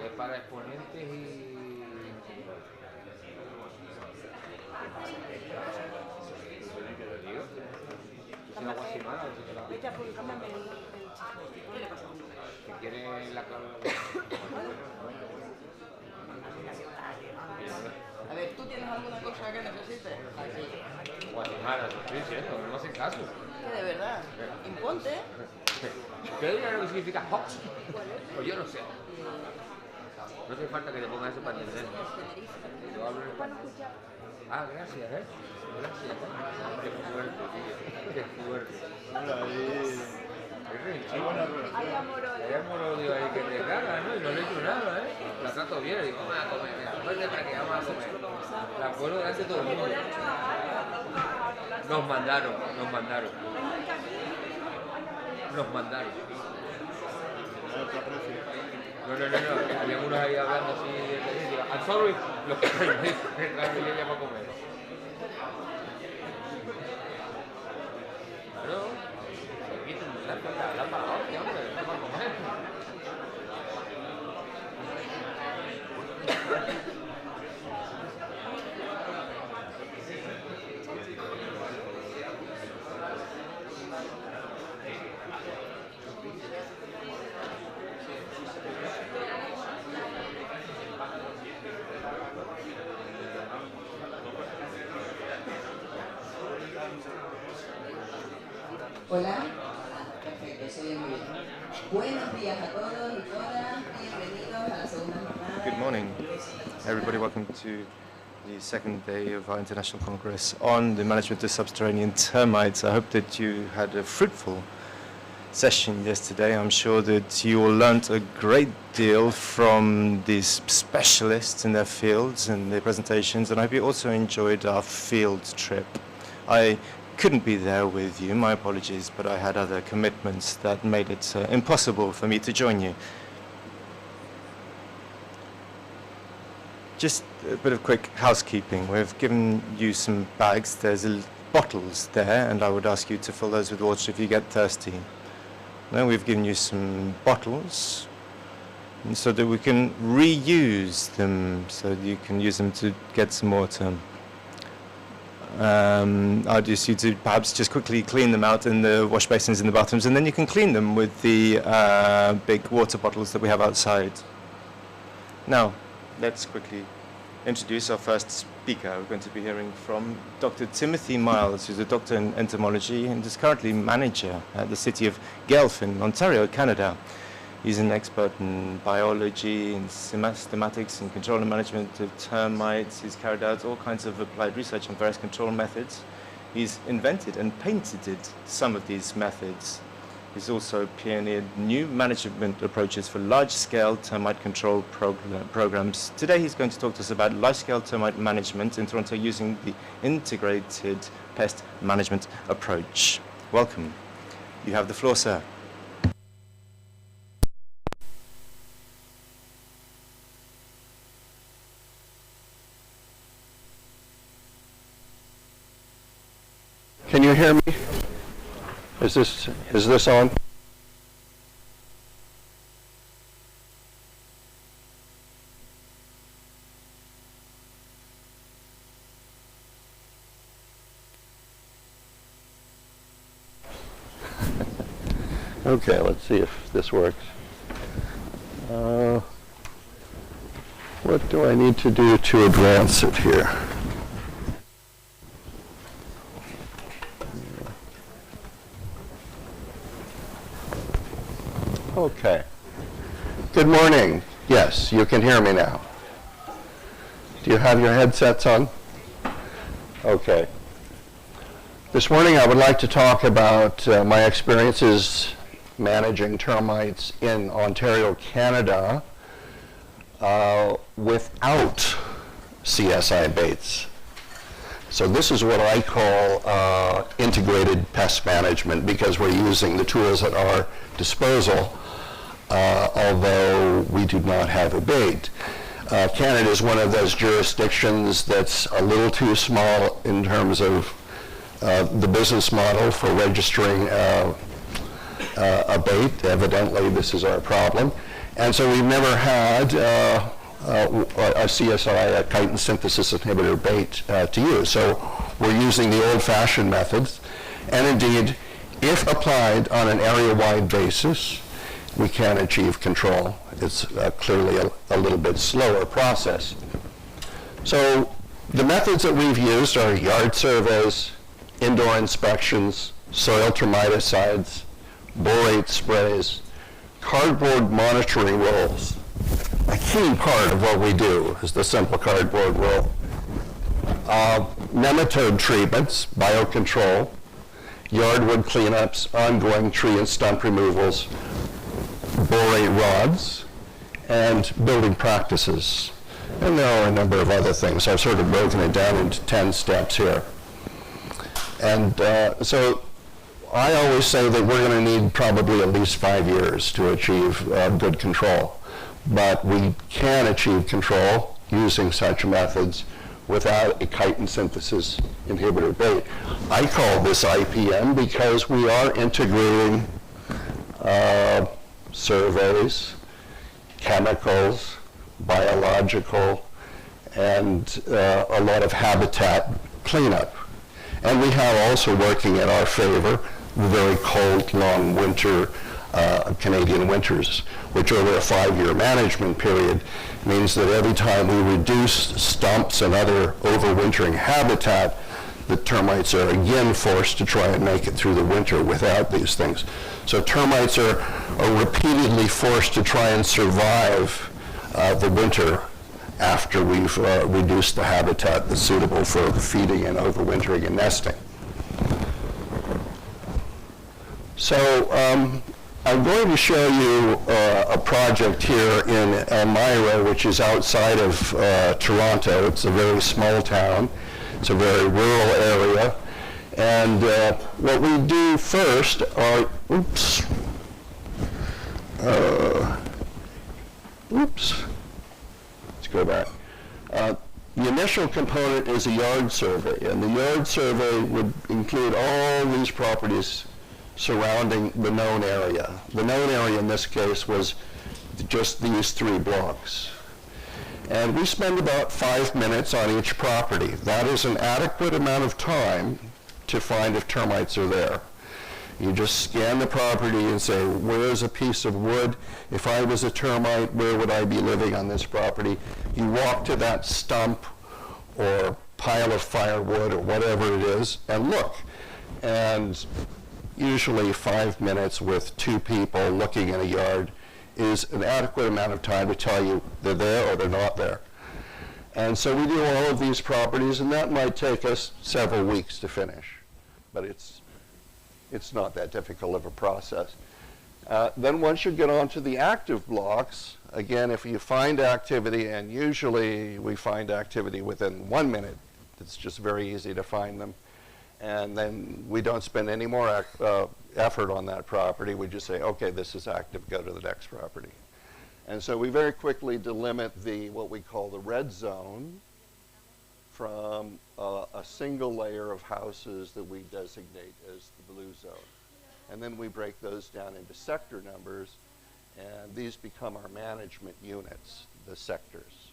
Es para exponentes y... que quiere la clave. A ver, ¿tú tienes alguna cosa que necesites? Guatemala, te estoy diciendo, no me hacen caso. Que de verdad, imponte. ¿Qué es lo que significa hop? Pues yo no sé. No hace falta que te pongas eso para entender. Yo hablo en español. Ah, gracias, Gracias, Qué fuerte, tío. Qué fuerte. Hay amor-odio ahí que te caga, ¿no? Y no le he hecho nada, La trato bien, digo, vamos a comer, fuerte para que vamos a comer. La puedo delante de todo el mundo. Nos mandaron. No. Había unos ahí hablando así de I'm sorry, los que traen de ella para comer. Claro, se quitan la palabra, hombre, para comer. Hola. Perfecto, se oye muy bien. Buenos días a todos y todas. Bienvenidos a la segunda jornada. Good morning, everybody. Welcome to the second day of our International Congress on the management of subterranean termites. I hope that you had a fruitful session yesterday. I'm sure that you all learnt a great deal from these specialists in their fields and their presentations, and I hope you also enjoyed our field trip. I couldn't be there with you, my apologies, but I had other commitments that made it impossible for me to join you. Just a bit of quick housekeeping. We've given you some bags. There's bottles there, and I would ask you to fill those with water if you get thirsty. Now we've given you some bottles so that we can reuse them, so that you can use them to get some water. I'd ask you to perhaps just quickly clean them out in the wash basins in the bathrooms, and then you can clean them with the big water bottles that we have outside. Now, let's quickly introduce our first speaker. We're going to be hearing from Dr. Timothy Miles, who's a doctor in entomology and is currently manager at the city of Guelph in Ontario, Canada. He's an expert in biology, in systematics and control and management of termites. He's carried out all kinds of applied research on various control methods. He's invented and patented some of these methods. He's also pioneered new management approaches for large-scale termite control programs. Today he's going to talk to us about large-scale termite management in Toronto using the integrated pest management approach. Welcome. You have the floor, sir. Can you hear me? Is this on? Okay, let's see if this works. What do I need to do to advance it here? Okay. Good morning. Yes, you can hear me now. Do you have your headsets on? Okay. This morning I would like to talk about my experiences managing termites in Ontario, Canada without CSI baits. So this is what I call integrated pest management, because we're using the tools at our disposal, although we do not have a bait. Canada is one of those jurisdictions that's a little too small in terms of the business model for registering a bait. Evidently, this is our problem. And so we've never had a CSI, a chitin synthesis inhibitor bait to use. So we're using the old-fashioned methods. And indeed, if applied on an area-wide basis, we can achieve control. It's clearly a little bit slower process. So the methods that we've used are yard surveys, indoor inspections, soil termiticides, borate sprays, cardboard monitoring rolls. A key part of what we do is the simple cardboard roll. Nematode treatments, biocontrol, yardwood cleanups, ongoing tree and stump removals, borate rods, and building practices. And there are a number of other things. I've sort of broken it down into 10 steps here. And so I always say that we're going to need probably at least 5 years to achieve good control. But we can achieve control using such methods without a chitin synthesis inhibitor bait. I call this IPM because we are integrating surveys, chemicals, biological, and a lot of habitat cleanup. And we have also working in our favor the very cold, long winter Canadian winters, which over a 5-year management period means that every time we reduce stumps and other overwintering habitat, the termites are again forced to try and make it through the winter without these things. So termites are repeatedly forced to try and survive the winter after we've reduced the habitat that's suitable for feeding and overwintering and nesting. So I'm going to show you a project here in Elmira, which is outside of Toronto. It's a very small town. It's a very rural area. And what we do first are, let's go back. The initial component is a yard survey, and the yard survey would include all these properties surrounding the known area. The known area in this case was just these 3 blocks. And we spend about 5 minutes on each property. That is an adequate amount of time to find if termites are there. You just scan the property and say, where's a piece of wood? If I was a termite, where would I be living on this property? You walk to that stump or pile of firewood or whatever it is and look. And usually 5 minutes with 2 people looking in a yard is an adequate amount of time to tell you they're there or they're not there. And so we do all of these properties, and that might take us several weeks to finish. But it's not that difficult of a process. Then once you get onto the active blocks, again, if you find activity, and usually we find activity within 1 minute, it's just very easy to find them. And then we don't spend any more effort on that property. We just say, okay, this is active, go to the next property. And so we very quickly delimit what we call the red zone from a single layer of houses that we designate as the blue zone. And then we break those down into sector numbers, and these become our management units, the sectors.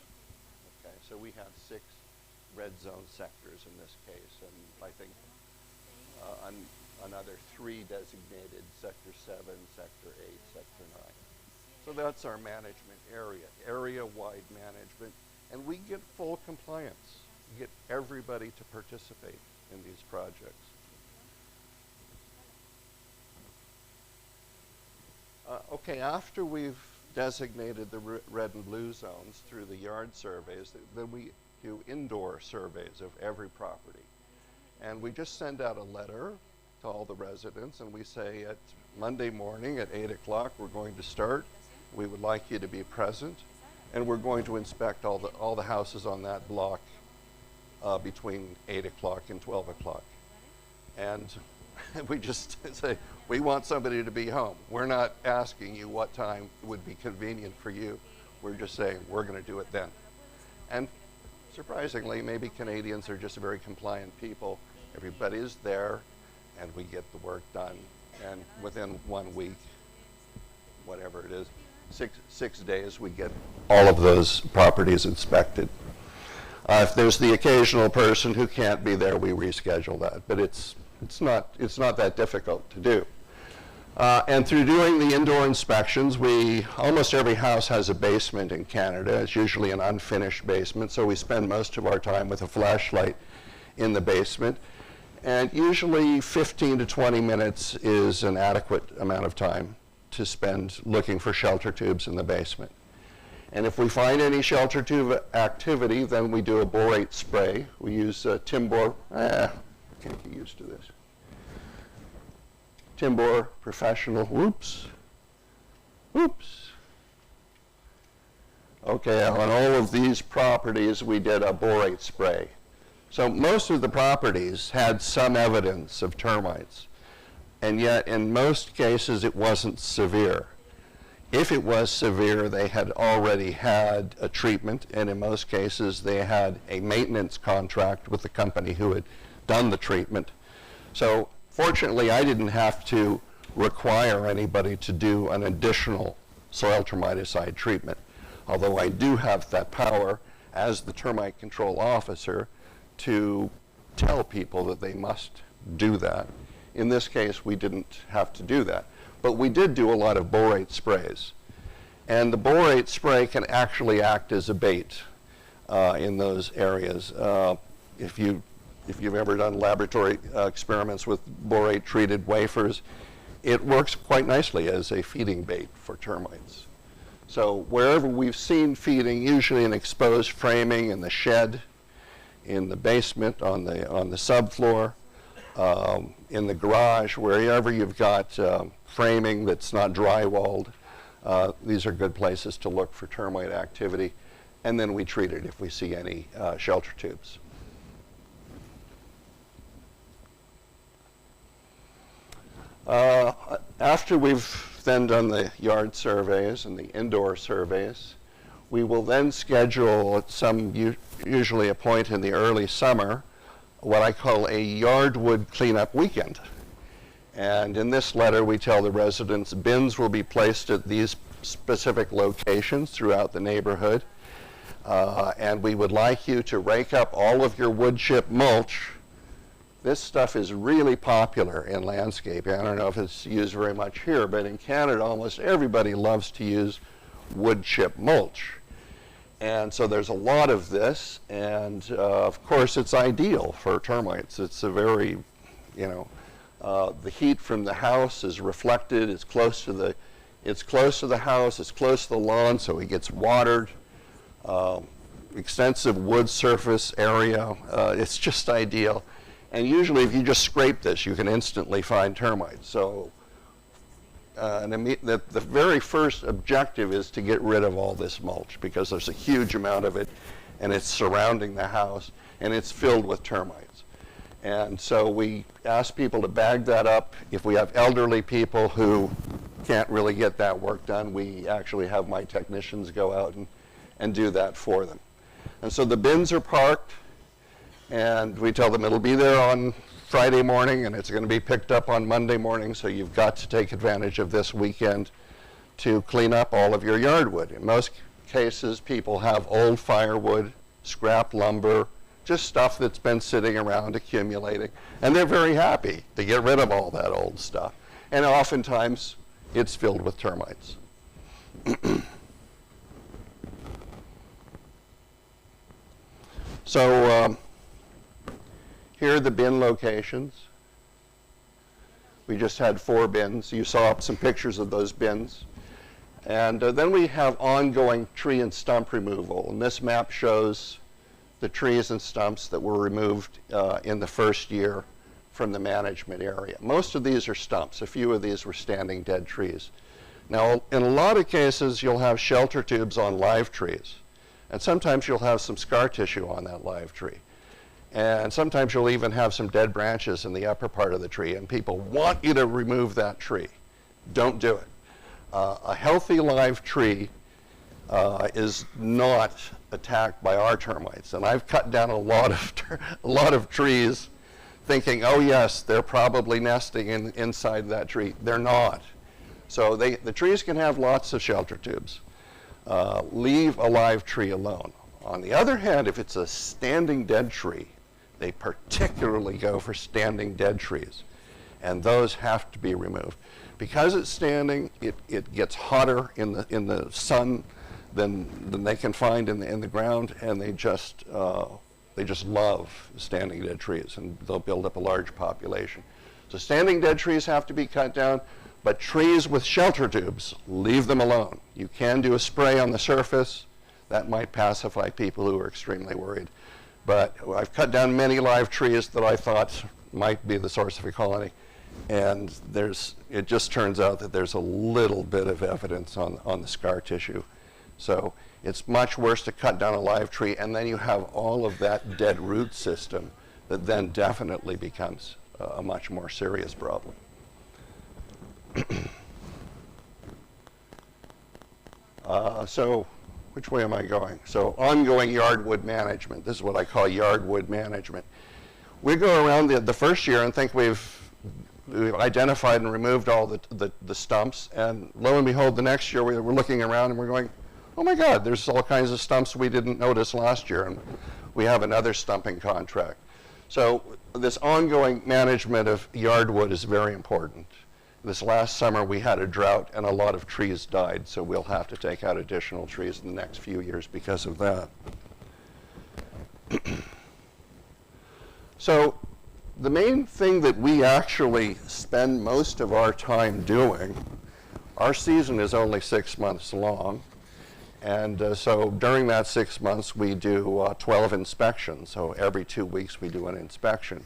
Okay, so we have 6 red zone sectors in this case, and I think another 3 designated, Sector 7, Sector 8, Sector 9. So that's our management area, area-wide management, and we get full compliance. We get everybody to participate in these projects. Okay, after we've designated the red and blue zones through the yard surveys, then we do indoor surveys of every property. And we just send out a letter to all the residents, and we say at Monday morning at 8 o'clock we're going to start. We would like you to be present, and we're going to inspect all the houses on that block between 8 o'clock and 12 o'clock. And we just say, we want somebody to be home. We're not asking you what time would be convenient for you. We're just saying, we're going to do it then. And surprisingly, maybe Canadians are just very compliant people. Everybody is there, and we get the work done. And within 1 week, whatever it is, six days, we get all of those properties inspected. If there's the occasional person who can't be there, we reschedule that. But it's not that difficult to do. And through doing the indoor inspections, almost every house has a basement in Canada. It's usually an unfinished basement, so we spend most of our time with a flashlight in the basement. And usually 15 to 20 minutes is an adequate amount of time to spend looking for shelter tubes in the basement. And if we find any shelter tube activity, then we do a borate spray. We use Timbor, can't get used to this. Timbor Professional, whoops. Okay, on all of these properties, we did a borate spray. So most of the properties had some evidence of termites, and yet in most cases it wasn't severe. If it was severe, they had already had a treatment, and in most cases they had a maintenance contract with the company who had done the treatment. So fortunately, I didn't have to require anybody to do an additional soil termiticide treatment, although I do have that power as the termite control officer to tell people that they must do that. In this case, we didn't have to do that. But we did do a lot of borate sprays. And the borate spray can actually act as a bait in those areas. If you've ever done laboratory experiments with borate-treated wafers, it works quite nicely as a feeding bait for termites. So wherever we've seen feeding, usually in exposed framing in the shed, in the basement, on the subfloor, in the garage, wherever you've got framing that's not drywalled, these are good places to look for termite activity. And then we treat it if we see any shelter tubes. After we've then done the yard surveys and the indoor surveys, we will then schedule at usually a point in the early summer, what I call a yardwood cleanup weekend. And in this letter, we tell the residents bins will be placed at these specific locations throughout the neighborhood. And we would like you to rake up all of your wood chip mulch. This stuff is really popular in landscaping. I don't know if it's used very much here, but in Canada, almost everybody loves to use wood chip mulch. And so there's a lot of this, and of course it's ideal for termites. It's a very, the heat from the house is reflected. It's close to the house. It's close to the lawn, so it gets watered. Extensive wood surface area. It's just ideal. And usually, if you just scrape this, you can instantly find termites. So, the very first objective is to get rid of all this mulch because there's a huge amount of it, and it's surrounding the house, and it's filled with termites. And so we ask people to bag that up. If we have elderly people who can't really get that work done, we actually have my technicians go out and do that for them. And so the bins are parked, and we tell them it'll be there on Friday morning, and it's going to be picked up on Monday morning, so you've got to take advantage of this weekend to clean up all of your yardwood. In most cases, people have old firewood, scrap lumber, just stuff that's been sitting around accumulating, and they're very happy to get rid of all that old stuff. And oftentimes, it's filled with termites. So, here are the bin locations. We just had 4 bins. You saw some pictures of those bins. And then we have ongoing tree and stump removal. And this map shows the trees and stumps that were removed in the first year from the management area. Most of these are stumps. A few of these were standing dead trees. Now, in a lot of cases, you'll have shelter tubes on live trees. And sometimes you'll have some scar tissue on that live tree. And sometimes you'll even have some dead branches in the upper part of the tree, and people want you to remove that tree. Don't do it. A healthy live tree is not attacked by our termites, and I've cut down a lot of trees thinking, oh yes, they're probably nesting inside that tree. They're not. So the trees can have lots of shelter tubes. Leave a live tree alone. On the other hand, if it's a standing dead tree, they particularly go for standing dead trees, and those have to be removed. Because it's standing, it gets hotter in the sun than they can find in the ground, and they just love standing dead trees, and they'll build up a large population. So standing dead trees have to be cut down, but trees with shelter tubes, leave them alone. You can do a spray on the surface. That might pacify people who are extremely worried. But I've cut down many live trees that I thought might be the source of a colony. And it just turns out that there's a little bit of evidence on the scar tissue. So it's much worse to cut down a live tree, and then you have all of that dead root system that then definitely becomes a much more serious problem. So which way am I going? So ongoing yardwood management. This is what I call yardwood management. We go around the first year and think we've identified and removed all the stumps, and lo and behold, the next year we're looking around and we're going, oh my God, there's all kinds of stumps we didn't notice last year, and we have another stumping contract. So this ongoing management of yardwood is very important. This last summer we had a drought and a lot of trees died, so we'll have to take out additional trees in the next few years because of that. So the main thing that we actually spend most of our time doing, our season is only 6 months long, and so during that 6 months we do 12 inspections. So every 2 weeks we do an inspection.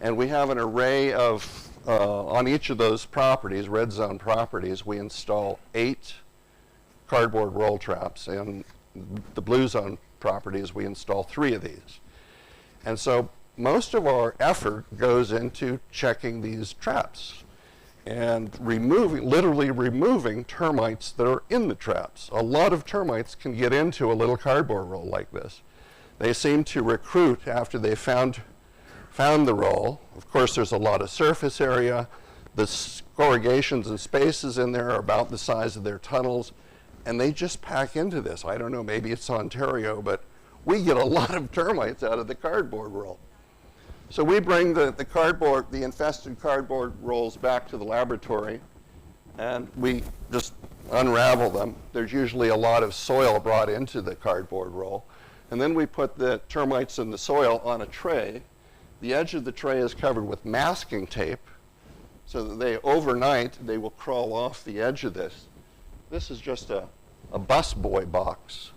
And we have an array of, on each of those properties, red zone properties, we install 8 cardboard roll traps. And the blue zone properties, we install 3 of these. And so most of our effort goes into checking these traps and literally removing termites that are in the traps. A lot of termites can get into a little cardboard roll like this. They seem to recruit after they found the roll. Of course, there's a lot of surface area. The corrugations and spaces in there are about the size of their tunnels, and they just pack into this. I don't know, maybe it's Ontario, but we get a lot of termites out of the cardboard roll. So we bring the infested cardboard rolls back to the laboratory, and we just unravel them. There's usually a lot of soil brought into the cardboard roll. And then we put the termites and the soil on a tray. The edge of the tray is covered with masking tape, so that overnight, they will crawl off the edge of this. This is just a busboy box.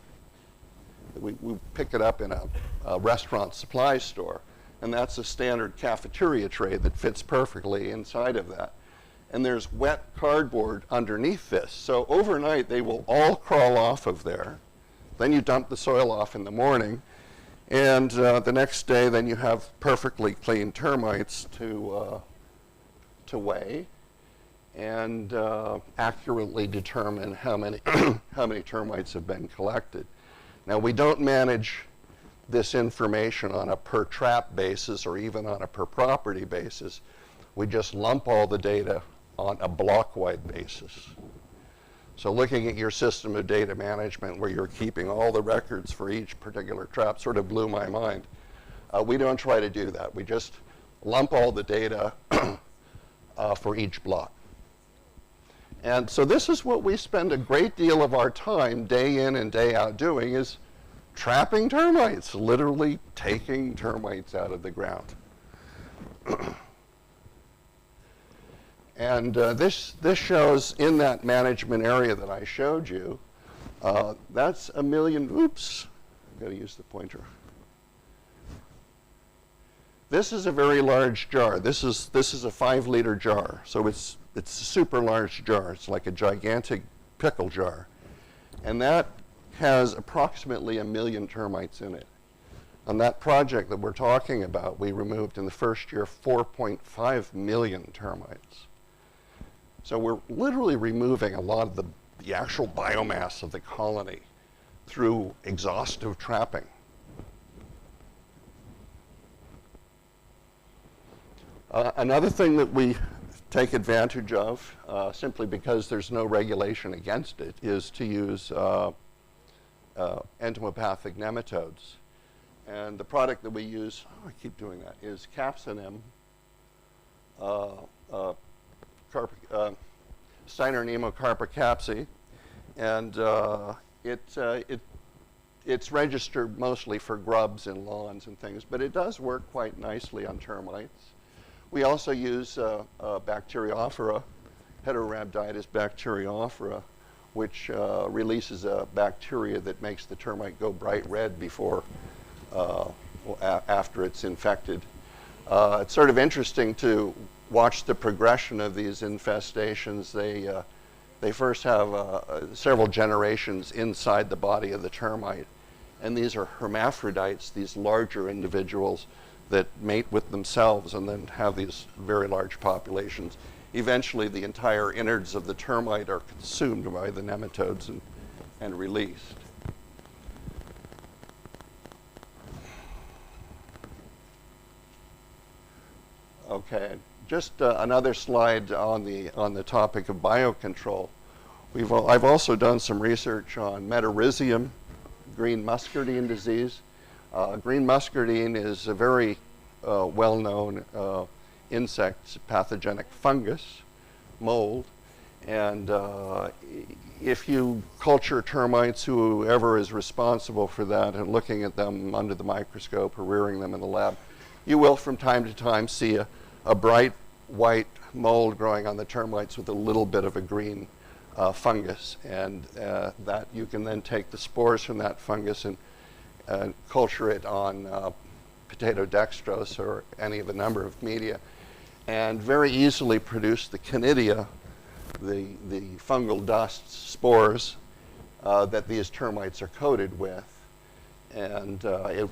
We pick it up in a restaurant supply store. And that's a standard cafeteria tray that fits perfectly inside of that. And there's wet cardboard underneath this. So overnight, they will all crawl off of there. Then you dump the soil off in the morning. And the next day, then you have perfectly clean termites to weigh and accurately determine how many, how many termites have been collected. Now, we don't manage this information on a per trap basis or even on a per property basis. We just lump all the data on a block-wide basis. So looking at your system of data management where you're keeping all the records for each particular trap sort of blew my mind. We don't try to do that. We just lump all the data for each block. And so this is what we spend a great deal of our time day in and day out doing, is trapping termites, literally taking termites out of the ground. And this shows in that management area that I showed you, that's 1 million, oops, I've got to use the pointer. This is a very large jar. This is a 5-liter jar, so it's a super large jar. It's like a gigantic pickle jar. And that has approximately 1 million termites in it. On that project that we're talking about, we removed in the first year 4.5 million termites. So we're literally removing a lot of the actual biomass of the colony through exhaustive trapping. Another thing that we take advantage of, simply because there's no regulation against it, is to use entomopathic nematodes. And the product that we use, I keep doing that, is Capsinem, Steinernemo-carpocapsi, and it's registered mostly for grubs and lawns and things, but it does work quite nicely on termites. We also use Bacteriophora, Heterorhabditis bacteriophora, which releases a bacteria that makes the termite go bright red before, after it's infected. It's sort of interesting to watch the progression of these infestations. They first have several generations inside the body of the termite, and these are hermaphrodites, these larger individuals that mate with themselves and then have these very large populations. Eventually, the entire innards of the termite are consumed by the nematodes and released. Okay, just another slide on the topic of biocontrol. I've also done some research on Metarhizium, green muscardine disease. Green muscardine is a very well-known insect pathogenic fungus, mold, and if you culture termites, whoever is responsible for that, and looking at them under the microscope or rearing them in the lab, you will from time to time see a bright white mold growing on the termites with a little bit of a green fungus, and that you can then take the spores from that fungus and culture it on potato dextrose or any of a number of media, and very easily produce the conidia, the fungal dust spores that these termites are coated with. And it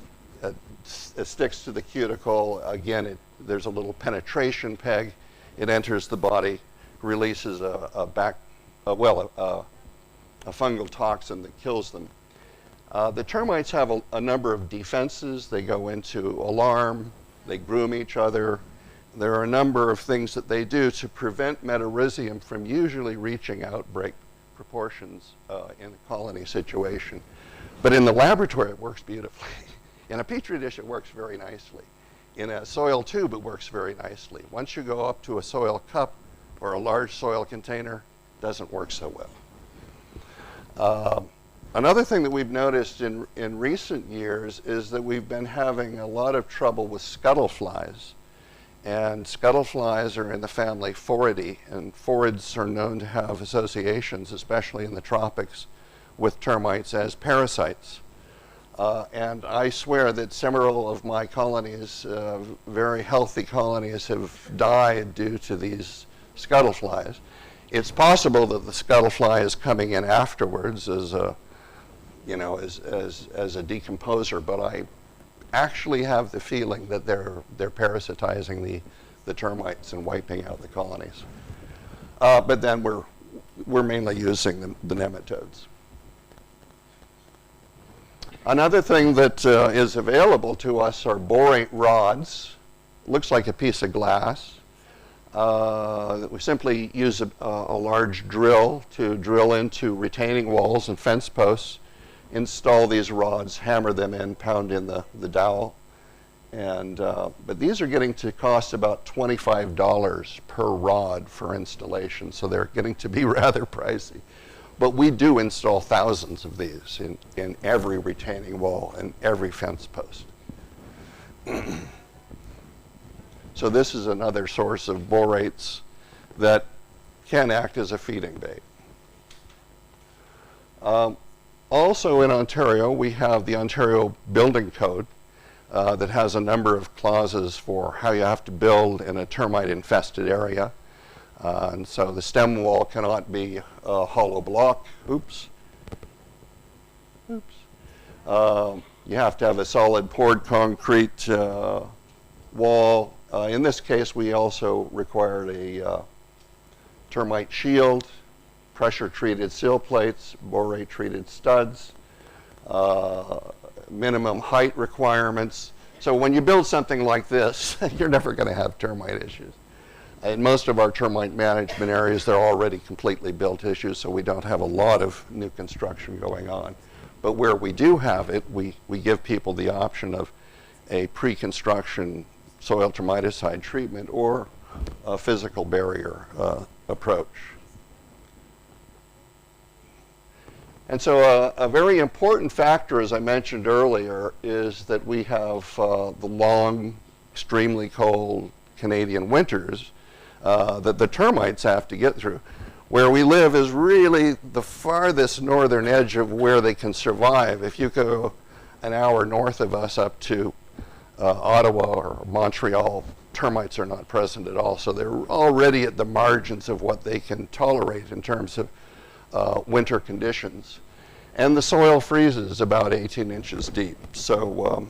sticks to the cuticle. Again, there's a little penetration peg. It enters the body, releases a fungal toxin that kills them. The termites have a number of defenses. They go into alarm, they groom each other. There are a number of things that they do to prevent Metarhizium from usually reaching outbreak proportions in a colony situation. But in the laboratory, it works beautifully. In a petri dish, it works very nicely. In a soil tube, it works very nicely. Once you go up to a soil cup or a large soil container, it doesn't work so well. Another thing that we've noticed in recent years is that we've been having a lot of trouble with scuttleflies. And scuttleflies are in the family Phoridae, and phorids are known to have associations, especially in the tropics, with termites as parasites. And I swear that several of my colonies, very healthy colonies, have died due to these scuttleflies. It's possible that the scuttlefly is coming in afterwards as a, as a decomposer, but I actually have the feeling that they're parasitizing the termites and wiping out the colonies. But then we're mainly using the nematodes. Another thing that is available to us are borate rods. Looks like a piece of glass. We simply use a large drill to drill into retaining walls and fence posts, install these rods, hammer them in, pound in the dowel. And, but these are getting to cost about $25 per rod for installation, so they're getting to be rather pricey. But we do install thousands of these in every retaining wall and every fence post. So this is another source of borates that can act as a feeding bait. Also in Ontario, we have the Ontario Building Code that has a number of clauses for how you have to build in a termite-infested area. And so the stem wall cannot be a hollow block. Oops. You have to have a solid poured concrete wall. In this case, we also required a termite shield, pressure-treated sill plates, borate-treated studs, minimum height requirements. So when you build something like this, you're never going to have termite issues. In most of our termite management areas, they're already completely built issues, so we don't have a lot of new construction going on. But where we do have it, we give people the option of a pre-construction soil termiticide treatment or a physical barrier approach. And so a very important factor, as I mentioned earlier, is that we have the long, extremely cold Canadian winters that the termites have to get through. Where we live is really the farthest northern edge of where they can survive. If you go an hour north of us up to Ottawa or Montreal, termites are not present at all. So they're already at the margins of what they can tolerate in terms of winter conditions. And the soil freezes about 18 inches deep. So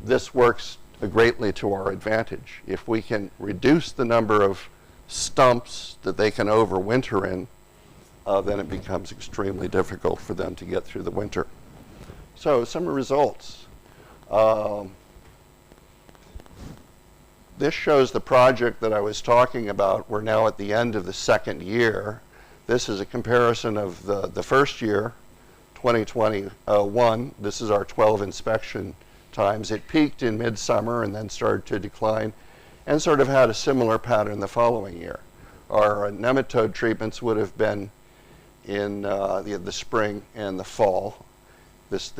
this works greatly to our advantage. If we can reduce the number of stumps that they can overwinter in, then it becomes extremely difficult for them to get through the winter. So some results. This shows the project that I was talking about. We're now at the end of the second year. This is a comparison of the first year, 2021. This is our 12 inspection times. It peaked in midsummer and then started to decline and sort of had a similar pattern the following year. Our nematode treatments would have been in the spring and the fall. This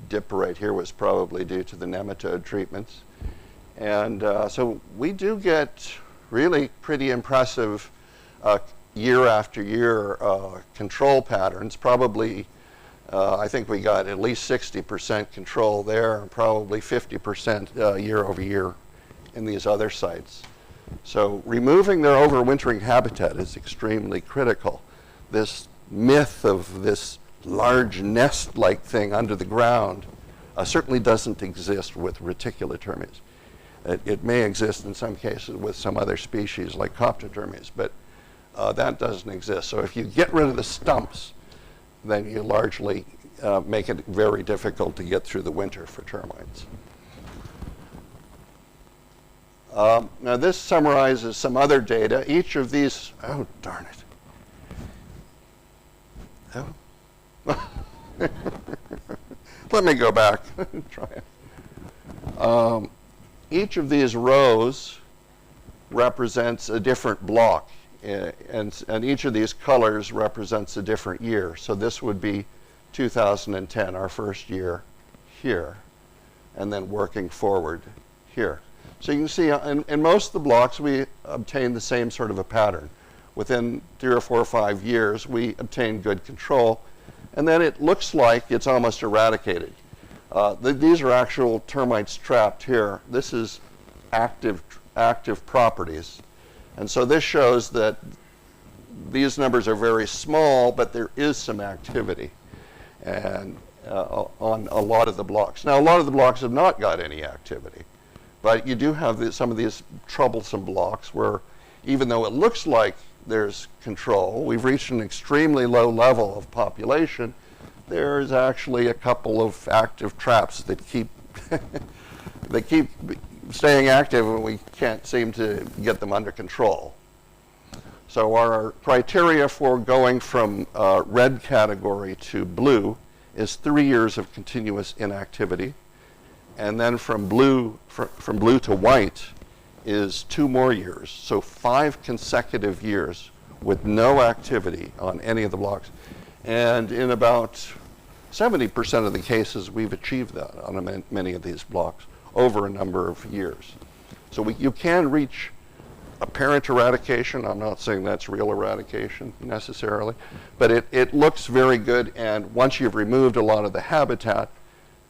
dip right here was probably due to the nematode treatments. And so we do get really pretty impressive year after year control patterns. Probably, I think we got at least 60% control there and probably 50% year over year in these other sites. So removing their overwintering habitat is extremely critical. This myth of this large nest-like thing under the ground certainly doesn't exist with reticulotermes. It may exist in some cases with some other species like Coptotermes, but that doesn't exist. So if you get rid of the stumps, then you largely make it very difficult to get through the winter for termites. Now this summarizes some other data. Each of these, oh darn it. Oh. Let me go back. Try it. Each of these rows represents a different block, and each of these colors represents a different year. So this would be 2010, our first year here, and then working forward here. So you can see in most of the blocks we obtain the same sort of a pattern. Within 3 or 4 or 5 years we obtain good control, and then it looks like it's almost eradicated. These are actual termites trapped here. This is active properties. And so this shows that these numbers are very small, but there is some activity and on a lot of the blocks. Now, a lot of the blocks have not got any activity, but you do have some of these troublesome blocks where even though it looks like there's control, we've reached an extremely low level of population, there's actually a couple of active traps that keep they keep staying active and we can't seem to get them under control. So our criteria for going from red category to blue is 3 years of continuous inactivity, and then from blue to white is 2 more years, so 5 consecutive years with no activity on any of the blocks. And in about 70% of the cases, we've achieved that on many of these blocks over a number of years. So you can reach apparent eradication. I'm not saying that's real eradication necessarily, but it looks very good, and once you've removed a lot of the habitat,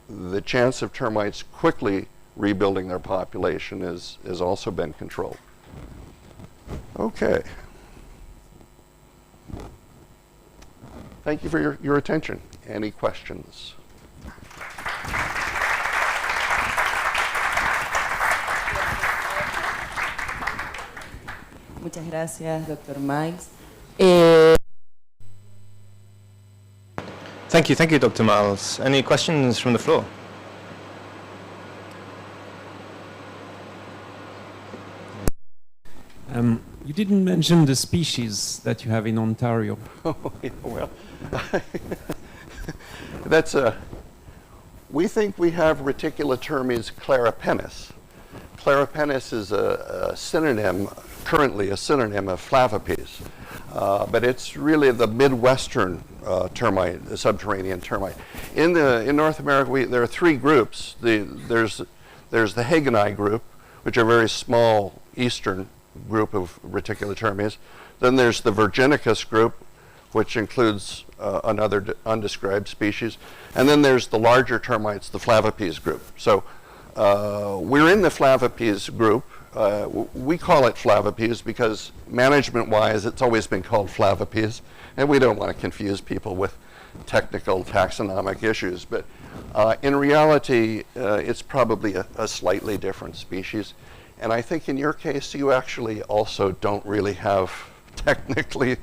the chance of termites quickly rebuilding their population has also been controlled. Okay. Thank you for your attention. Any questions? Muchas gracias, Dr. Miles. Thank you, Dr. Miles. Any questions from the floor? You didn't mention the species that you have in Ontario. Well, that's a. We think we have Reticulotermes claripenis. Claripenis is a synonym, currently a synonym of Flavipes, but it's really the Midwestern termite, the subterranean termite. In North America, there are three groups. There's the Hagenii group, which are a very small eastern group of Reticulotermes. Then there's the Virginicus group, which includes another undescribed species. And then there's the larger termites, the Flavipes group. So we're in the Flavipes group. We call it Flavipes because management-wise, it's always been called Flavipes, and we don't want to confuse people with technical taxonomic issues. But in reality, it's probably a slightly different species. And I think in your case, you actually also don't really have technically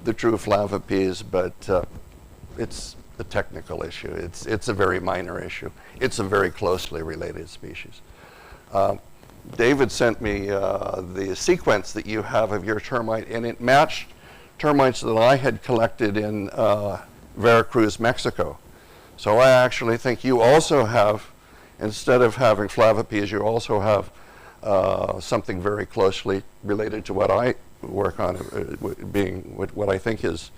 the true Flavipes, but it's a technical issue. It's a very minor issue. It's a very closely related species. David sent me the sequence that you have of your termite, and it matched termites that I had collected in Veracruz, Mexico. So I actually think you also have, instead of having Flavipes, you also have something very closely related to what I work on, being what I think is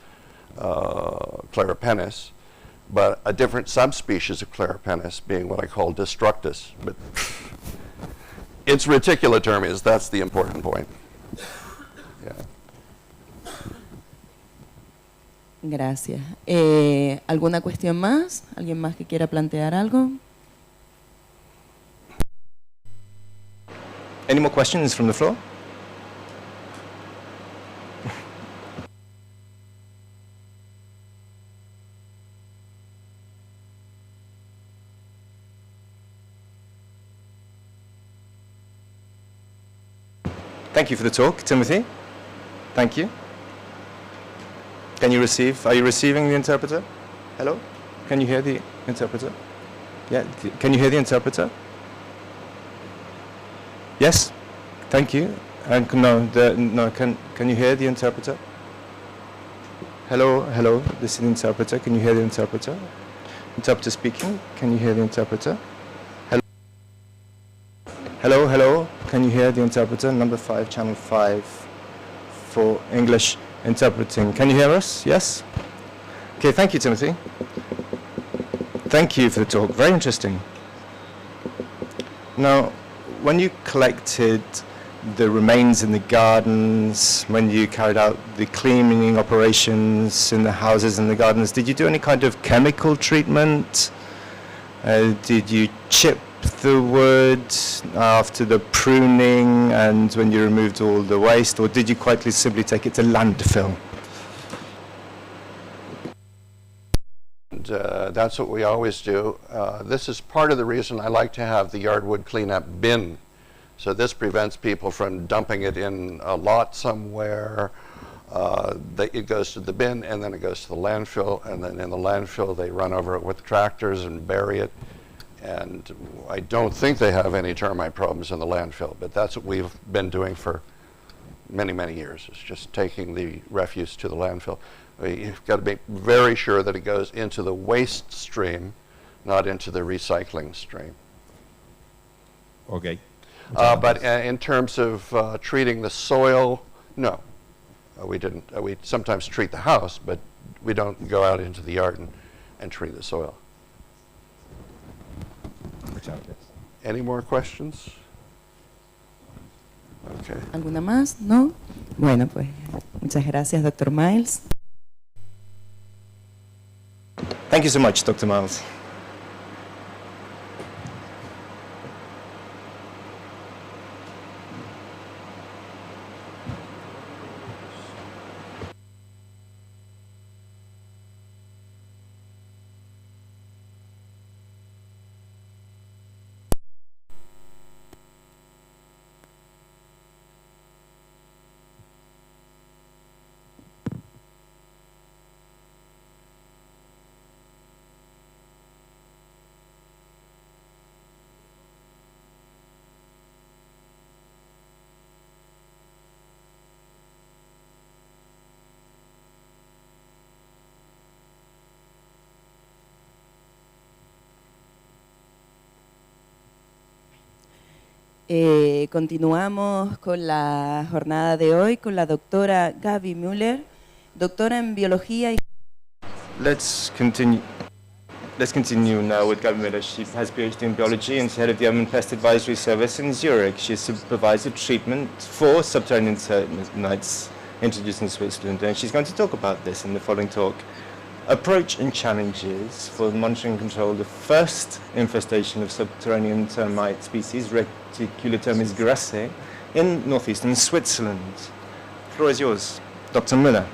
Claripenis, but a different subspecies of Claripenis being what I call Destructus. But it's Reticulotermes, that's the important point. Yeah. Gracias. ¿Alguna cuestión más? ¿Alguien más que quiera plantear algo? Any more questions from the floor? Thank you for the talk, Timothy. Thank you. Can you receive? Are you receiving the interpreter? Hello? Can you hear the interpreter? Yeah. Can you hear the interpreter? Yes. Thank you. And no. Can you hear the interpreter? Hello. Hello. This is the interpreter. Can you hear the interpreter? Interpreter speaking. Can you hear the interpreter? Hello. Hello. Hello. Can you hear the interpreter? Number 5, channel 5 for English interpreting. Can you hear us? Yes? Okay, thank you, Timothy. Thank you for the talk. Very interesting. Now, when you collected the remains in the gardens, when you carried out the cleaning operations in the houses and the gardens, did you do any kind of chemical treatment? Did you chip the wood after the pruning and when you removed all the waste, or did you quite simply take it to landfill? And, that's what we always do. This is part of the reason I like to have the yardwood cleanup bin. So this prevents people from dumping it in a lot somewhere. It goes to the bin and then it goes to the landfill, and then in the landfill they run over it with tractors and bury it. And I don't think they have any termite problems in the landfill, but that's what we've been doing for many, many years. It's just taking the refuse to the landfill. You've got to be very sure that it goes into the waste stream, not into the recycling stream. Okay. But in terms of treating the soil, no. We didn't. We sometimes treat the house, but we don't go out into the yard and treat the soil. Any more questions? Okay. ¿Alguna más? ¿No? Bueno, pues muchas gracias, Dr. Miles. Thank you so much, Dr. Miles. Continuamos con la jornada de hoy con la doctora Gaby Müller, doctora en biología y... Let's continue. Let's continue now with Gabi Miller. She has a PhD in biology and is head of the Urban Pest Advisory Service in Zurich. She has supervised the treatment for subterranean termites introduced in Switzerland, and she's going to talk about this in the following talk. Approach and challenges for monitoring and control the first infestation of subterranean termite species, Reticulotermis grassae, in northeastern Switzerland. The floor is yours, Dr. Müller.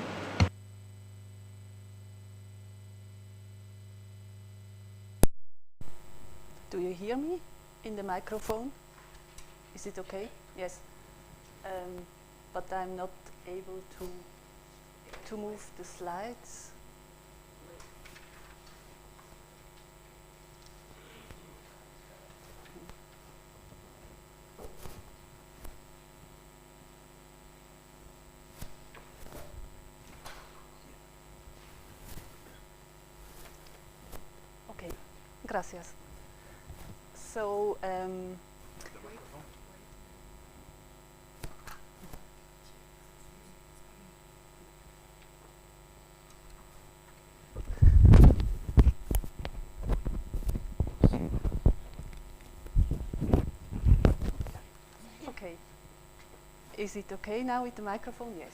Do you hear me in the microphone? Is it okay? Yes. But I'm not able to move the slides. Okay, gracias. So, okay. Is it okay now with the microphone? Yes.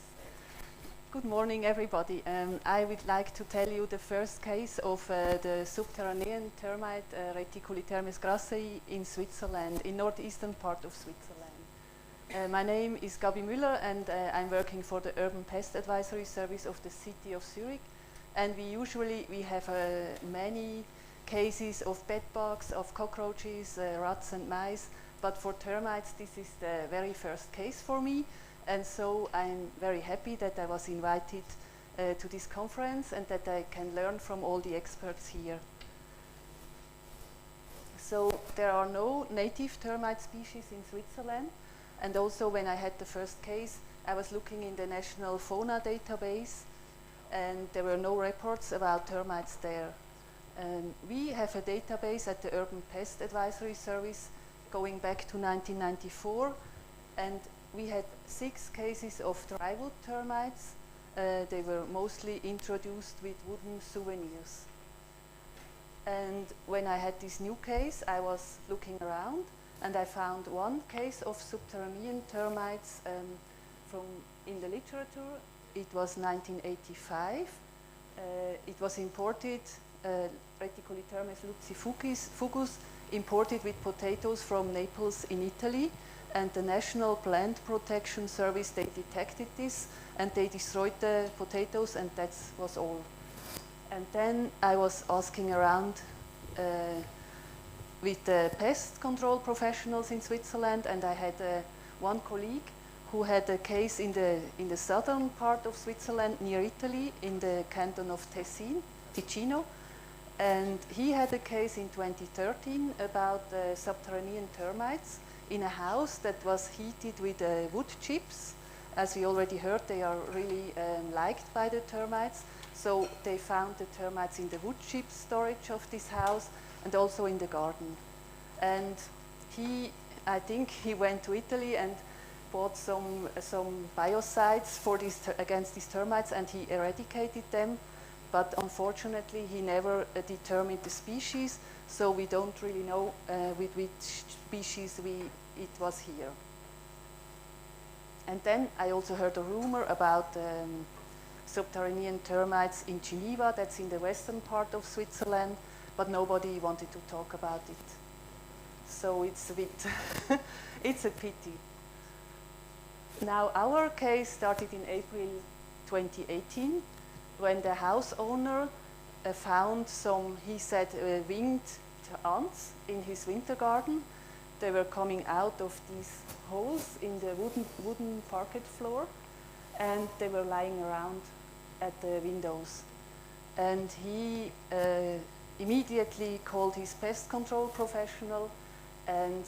Good morning, everybody. I would like to tell you the first case of the subterranean termite Reticulotermis grassae in Switzerland, in northeastern part of Switzerland. My name is Gabi Müller, and I'm working for the Urban Pest Advisory Service of the city of Zurich. And we have many cases of bedbugs, of cockroaches, rats and mice. But for termites, this is the very first case for me. And so I'm very happy that I was invited to this conference and that I can learn from all the experts here. So there are no native termite species in Switzerland. And also when I had the first case, I was looking in the National Fauna database, and there were no reports about termites there. We have a database at the Urban Pest Advisory Service going back to 1994, and we had 6 cases of drywood termites. They were mostly introduced with wooden souvenirs. And when I had this new case, I was looking around, and I found one case of subterranean termites in the literature. It was 1985. It was imported, Reticulotermis lucifugus, imported with potatoes from Naples in Italy. And the National Plant Protection Service, they detected this, and they destroyed the potatoes, and that was all. And then I was asking around with the pest control professionals in Switzerland, and I had one colleague who had a case in the southern part of Switzerland, near Italy, in the canton of Ticino. And he had a case in 2013 about subterranean termites in a house that was heated with wood chips. As we already heard, they are really liked by the termites. So they found the termites in the wood chip storage of this house and also in the garden. And I think he went to Italy and bought some biocides for against these termites, and he eradicated them. But unfortunately, he never determined the species, so we don't really know with which species it was here. And then I also heard a rumor about subterranean termites in Geneva, that's in the western part of Switzerland, but nobody wanted to talk about it. So it's a bit, it's a pity. Now, our case started in April 2018, when the house owner found some, he said, winged ants in his winter garden. They were coming out of these holes in the wooden parquet floor, and they were lying around at the windows. And he immediately called his pest control professional, and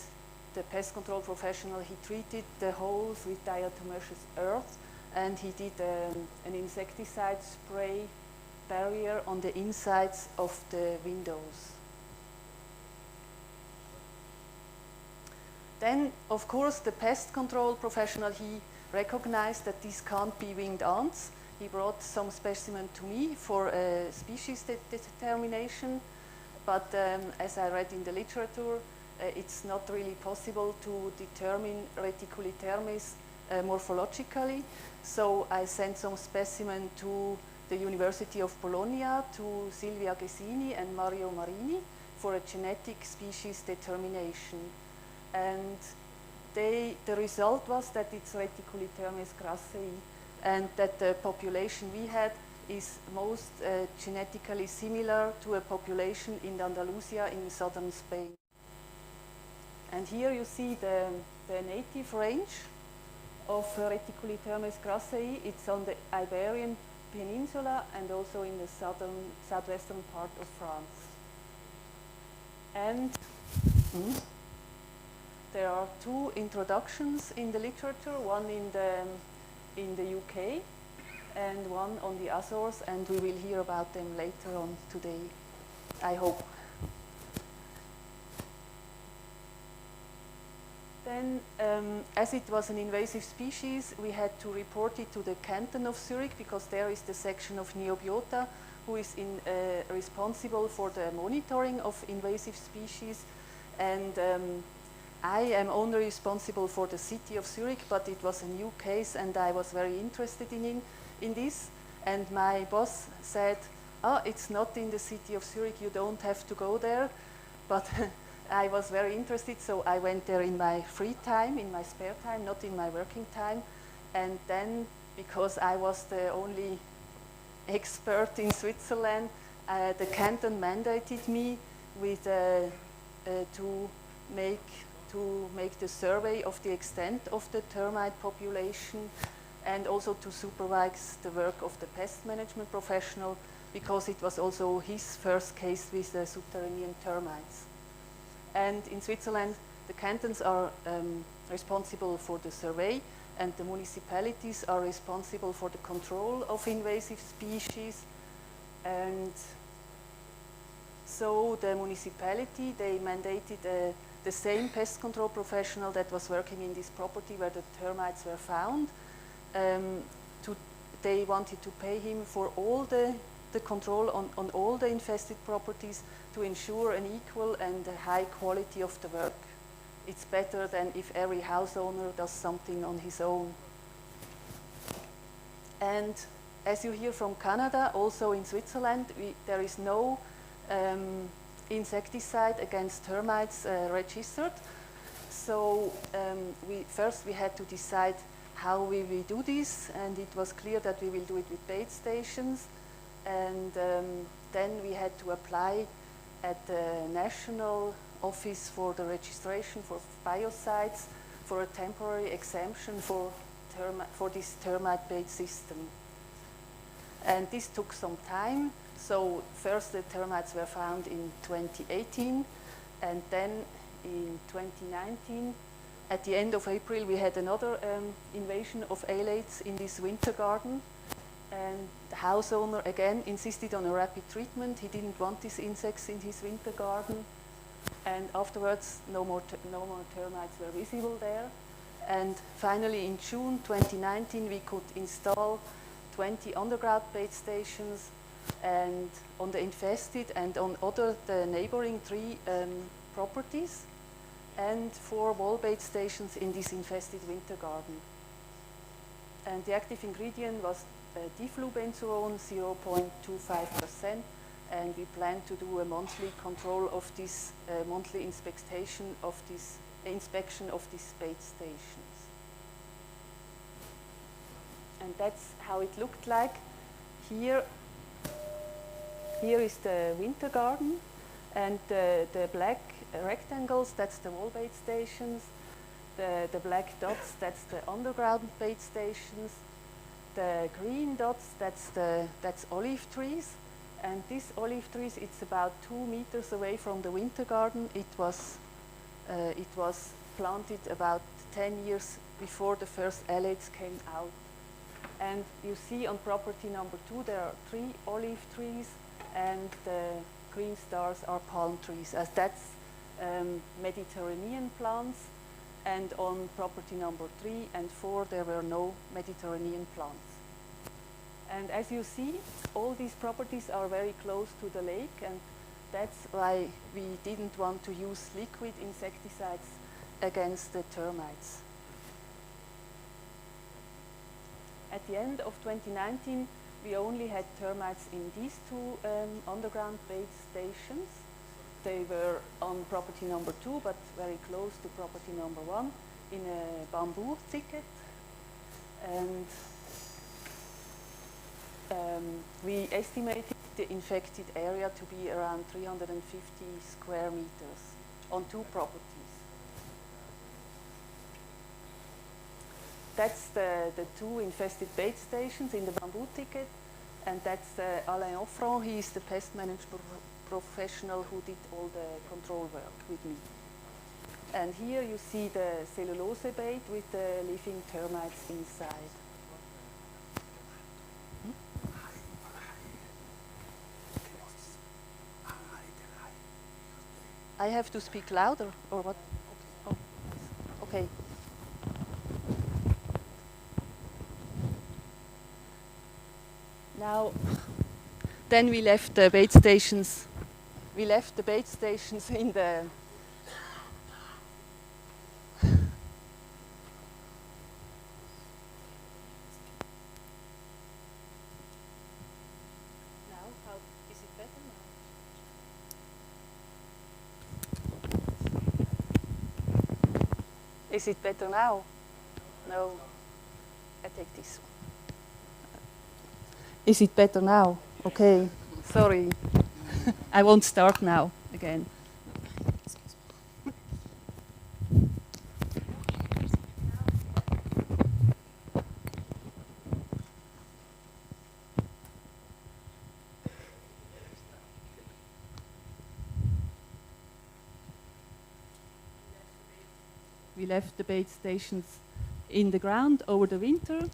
the pest control professional, he treated the holes with diatomaceous earth, and he did an insecticide spray barrier on the insides of the windows. Then, of course, the pest control professional, he recognized that these can't be winged ants. He brought some specimen to me for a species determination, but as I read in the literature, it's not really possible to determine Reticulitermes morphologically. So I sent some specimen to the University of Bologna, to Silvia Gesini and Mario Marini for a genetic species determination. And the result was that it's Reticulitermes grassei, and that the population we had is most genetically similar to a population in Andalusia in southern Spain. And here you see the native range of Reticulitermes grassei. It's on the Iberian Peninsula and also in the southwestern part of France. And there are two introductions in the literature, one in the UK and one on the Azores, and we will hear about them later on today, I hope. Then, as it was an invasive species, we had to report it to the canton of Zurich, because there is the section of Neobiota who is responsible for the monitoring of invasive species. And I am only responsible for the city of Zurich, but it was a new case and I was very interested in this. And my boss said, "Oh, it's not in the city of Zurich, you don't have to go there." But I was very interested, so I went there in my free time, in my spare time, not in my working time. And then, because I was the only expert in Switzerland, the canton mandated me with to make the survey of the extent of the termite population, and also to supervise the work of the pest management professional, because it was also his first case with the subterranean termites. And in Switzerland, the cantons are responsible for the survey, and the municipalities are responsible for the control of invasive species. And so the municipality, they mandated the same pest control professional that was working in this property where the termites were found. They wanted to pay him for all the control on all the infested properties to ensure an equal and a high quality of the work. It's better than if every house owner does something on his own. And as you hear from Canada, also in Switzerland, there is no insecticide against termites registered. So first we had to decide how we will do this, and it was clear that we will do it with bait stations. And then we had to apply at the National Office for the Registration for Biocides for a temporary exemption for this termite bait system. And this took some time. So first the termites were found in 2018, and then in 2019, at the end of April, we had another invasion of alates in this winter garden. And the house owner again insisted on a rapid treatment. He didn't want these insects in his winter garden. And afterwards, no more termites were visible there. And finally, in June 2019, we could install 20 underground bait stations, and on the infested and on the neighboring 3 properties, and 4 wall bait stations in this infested winter garden. And the active ingredient was diflubenzuron 0.25%, and we plan to do a monthly control of this, monthly inspection of these bait stations. And that's how it looked like. Here is the winter garden, and the black rectangles, that's the wall bait stations. The black dots, that's the underground bait stations. The green dots, that's olive trees. And these olive trees, it's about 2 meters away from the winter garden. It was planted about 10 years before the first alates came out. And you see on property number 2, there are 3 olive trees, and the green stars are palm trees, as that's Mediterranean plants. and on property number 3 and 4 there were no Mediterranean plants. And as you see, all these properties are very close to the lake, and that's why we didn't want to use liquid insecticides against the termites. At the end of 2019, we only had termites in these two underground bait stations. They were on property number 2, but very close to property number 1, in a bamboo thicket. And we estimated the infected area to be around 350 square meters on 2 properties. That's the 2 infested bait stations in the bamboo thicket, and that's Alain Offron. He is the pest management professional who did all the control work with me. And here you see the cellulose bait with the living termites inside. I have to speak louder, or what? Oh, okay. Now, then we left the bait stations. We left the bait stations in the. Now, how is it better now? Is it better now? No. I take this one. Is it better now? Okay. Sorry. I won't start now again. We left the bait stations in the ground over the winter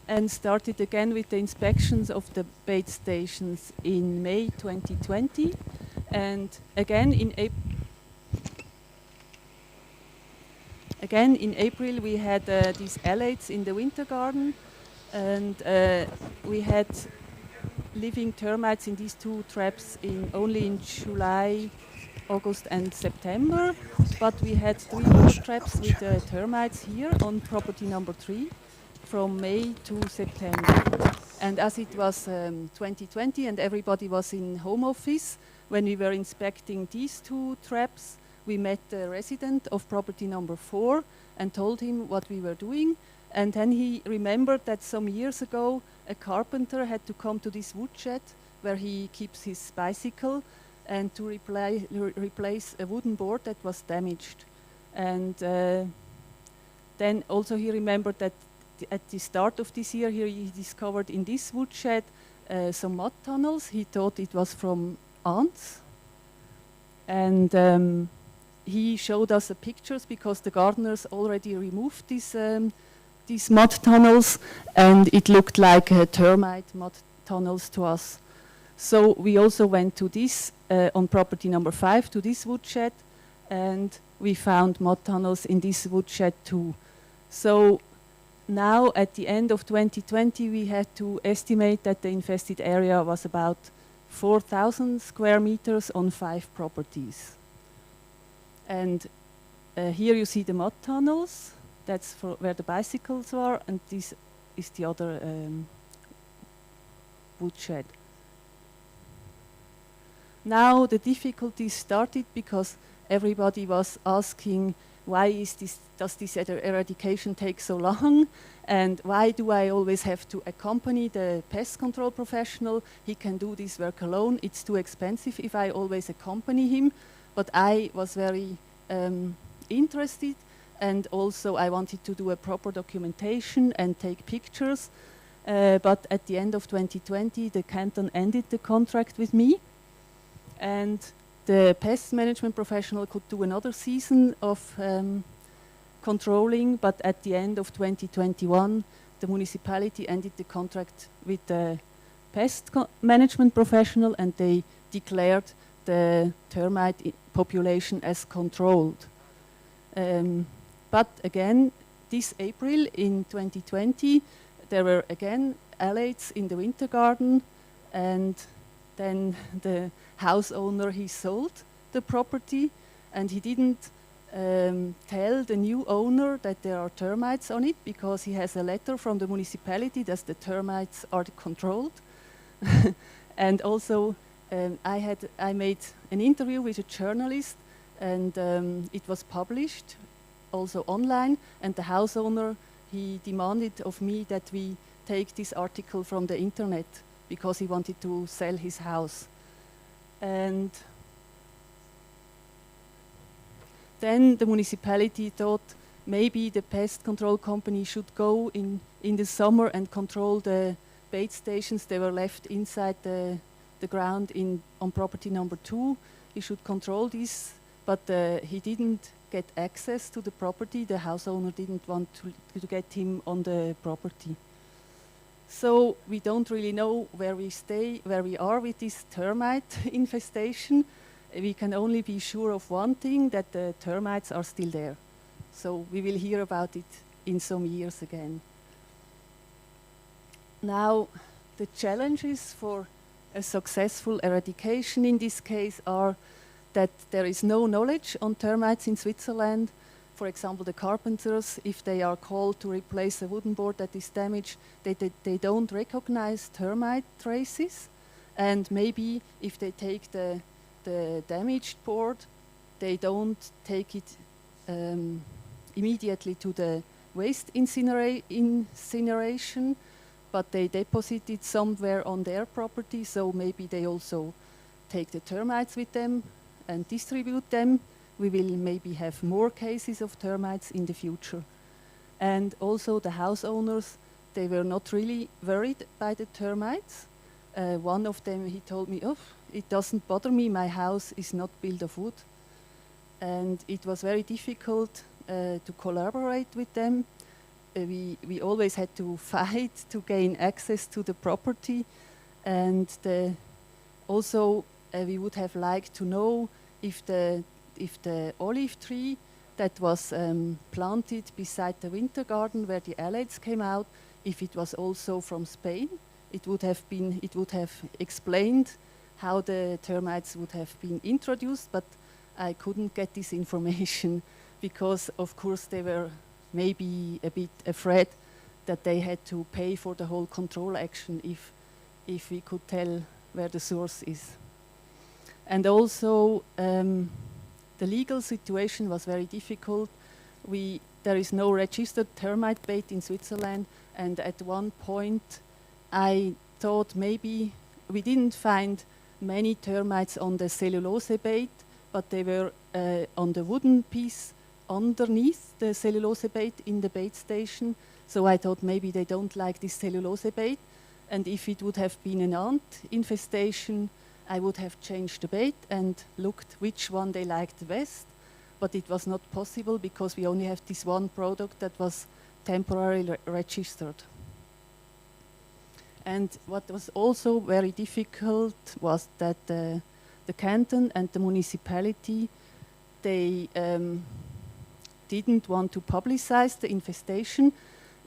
and started again with the inspections of the bait stations in May 2020. And again in April we had these alates in the winter garden, and we had living termites in these 2 traps only in July, August and September, but we had 3 more traps with termites here on property number 3 from May to September. And as it was 2020 and everybody was in home office, when we were inspecting these 2 traps, we met the resident of property number 4 and told him what we were doing. And then he remembered that some years ago a carpenter had to come to this woodshed where he keeps his bicycle and to replace a wooden board that was damaged. And then also he remembered that at the start of this year here he discovered in this woodshed some mud tunnels. He thought it was from ants. And he showed us the pictures because the gardeners already removed these mud tunnels, and it looked like termite mud tunnels to us. So we also went to this on property number 5 to this woodshed, and we found mud tunnels in this woodshed too. So now at the end of 2020 we had to estimate that the infested area was about 4,000 square meters on 5 properties. And here you see the mud tunnels. That's for where the bicycles are, and this is the other woodshed. Now the difficulties started because everybody was asking, why does this eradication take so long? And why do I always have to accompany the pest control professional? He can do this work alone. It's too expensive if I always accompany him. But I was very interested, and also I wanted to do a proper documentation and take pictures. But at the end of 2020, the canton ended the contract with me, and the pest management professional could do another season of controlling, but at the end of 2021, the municipality ended the contract with the pest management professional, and they declared the termite population as controlled. But again, this April in 2020, there were again alates in the winter garden, and then the house owner, he sold the property, and he didn't tell the new owner that there are termites on it, because he has a letter from the municipality that the termites are controlled. And also I made an interview with a journalist, and it was published also online, and the house owner, he demanded of me that we take this article from the internet, because he wanted to sell his house. And then the municipality thought maybe the pest control company should go in the summer and control the bait stations. They were left inside the ground on property number 2. He should control this, but he didn't get access to the property. The house owner didn't want to get him on the property. So we don't really know where we are with this termite infestation. We can only be sure of one thing, that the termites are still there. So we will hear about it in some years again. Now, the challenges for a successful eradication in this case are that there is no knowledge on termites in Switzerland. For example, the carpenters, if they are called to replace a wooden board that is damaged, they don't recognize termite traces. And maybe if they take the damaged board, they don't take it immediately to the waste incineration, but they deposit it somewhere on their property, so maybe they also take the termites with them and distribute them. We will maybe have more cases of termites in the future. And also the house owners, they were not really worried by the termites. One of them, he told me, oh, it doesn't bother me, my house is not built of wood. And it was very difficult to collaborate with them. We always had to fight to gain access to the property. And also we would have liked to know if the olive tree that was planted beside the winter garden where the alates came out, if it was also from Spain. It would have explained how the termites would have been introduced, but I couldn't get this information because, of course, they were maybe a bit afraid that they had to pay for the whole control action if we could tell where the source is. And also, the legal situation was very difficult. There is no registered termite bait in Switzerland, and at one point I thought maybe we didn't find many termites on the cellulose bait, but they were on the wooden piece underneath the cellulose bait in the bait station. So I thought maybe they don't like this cellulose bait, and if it would have been an ant infestation, I would have changed the bait and looked which one they liked the best, but it was not possible because we only have this one product that was temporarily registered. And what was also very difficult was that the canton and the municipality, they didn't want to publicize the infestation.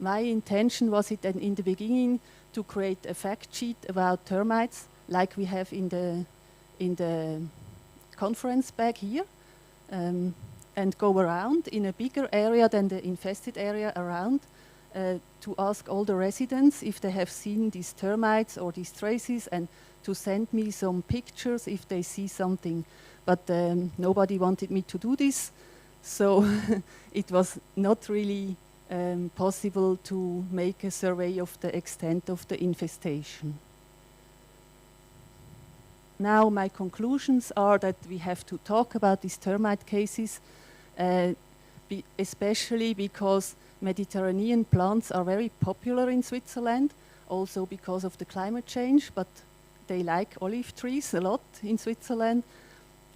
My intention was it in the beginning to create a fact sheet about termites, like we have in the conference bag here, and go around in a bigger area than the infested area around to ask all the residents if they have seen these termites or these traces, and to send me some pictures if they see something. But nobody wanted me to do this, so it was not really possible to make a survey of the extent of the infestation. Now my conclusions are that we have to talk about these termite cases, especially because Mediterranean plants are very popular in Switzerland, also because of the climate change, but they like olive trees a lot in Switzerland,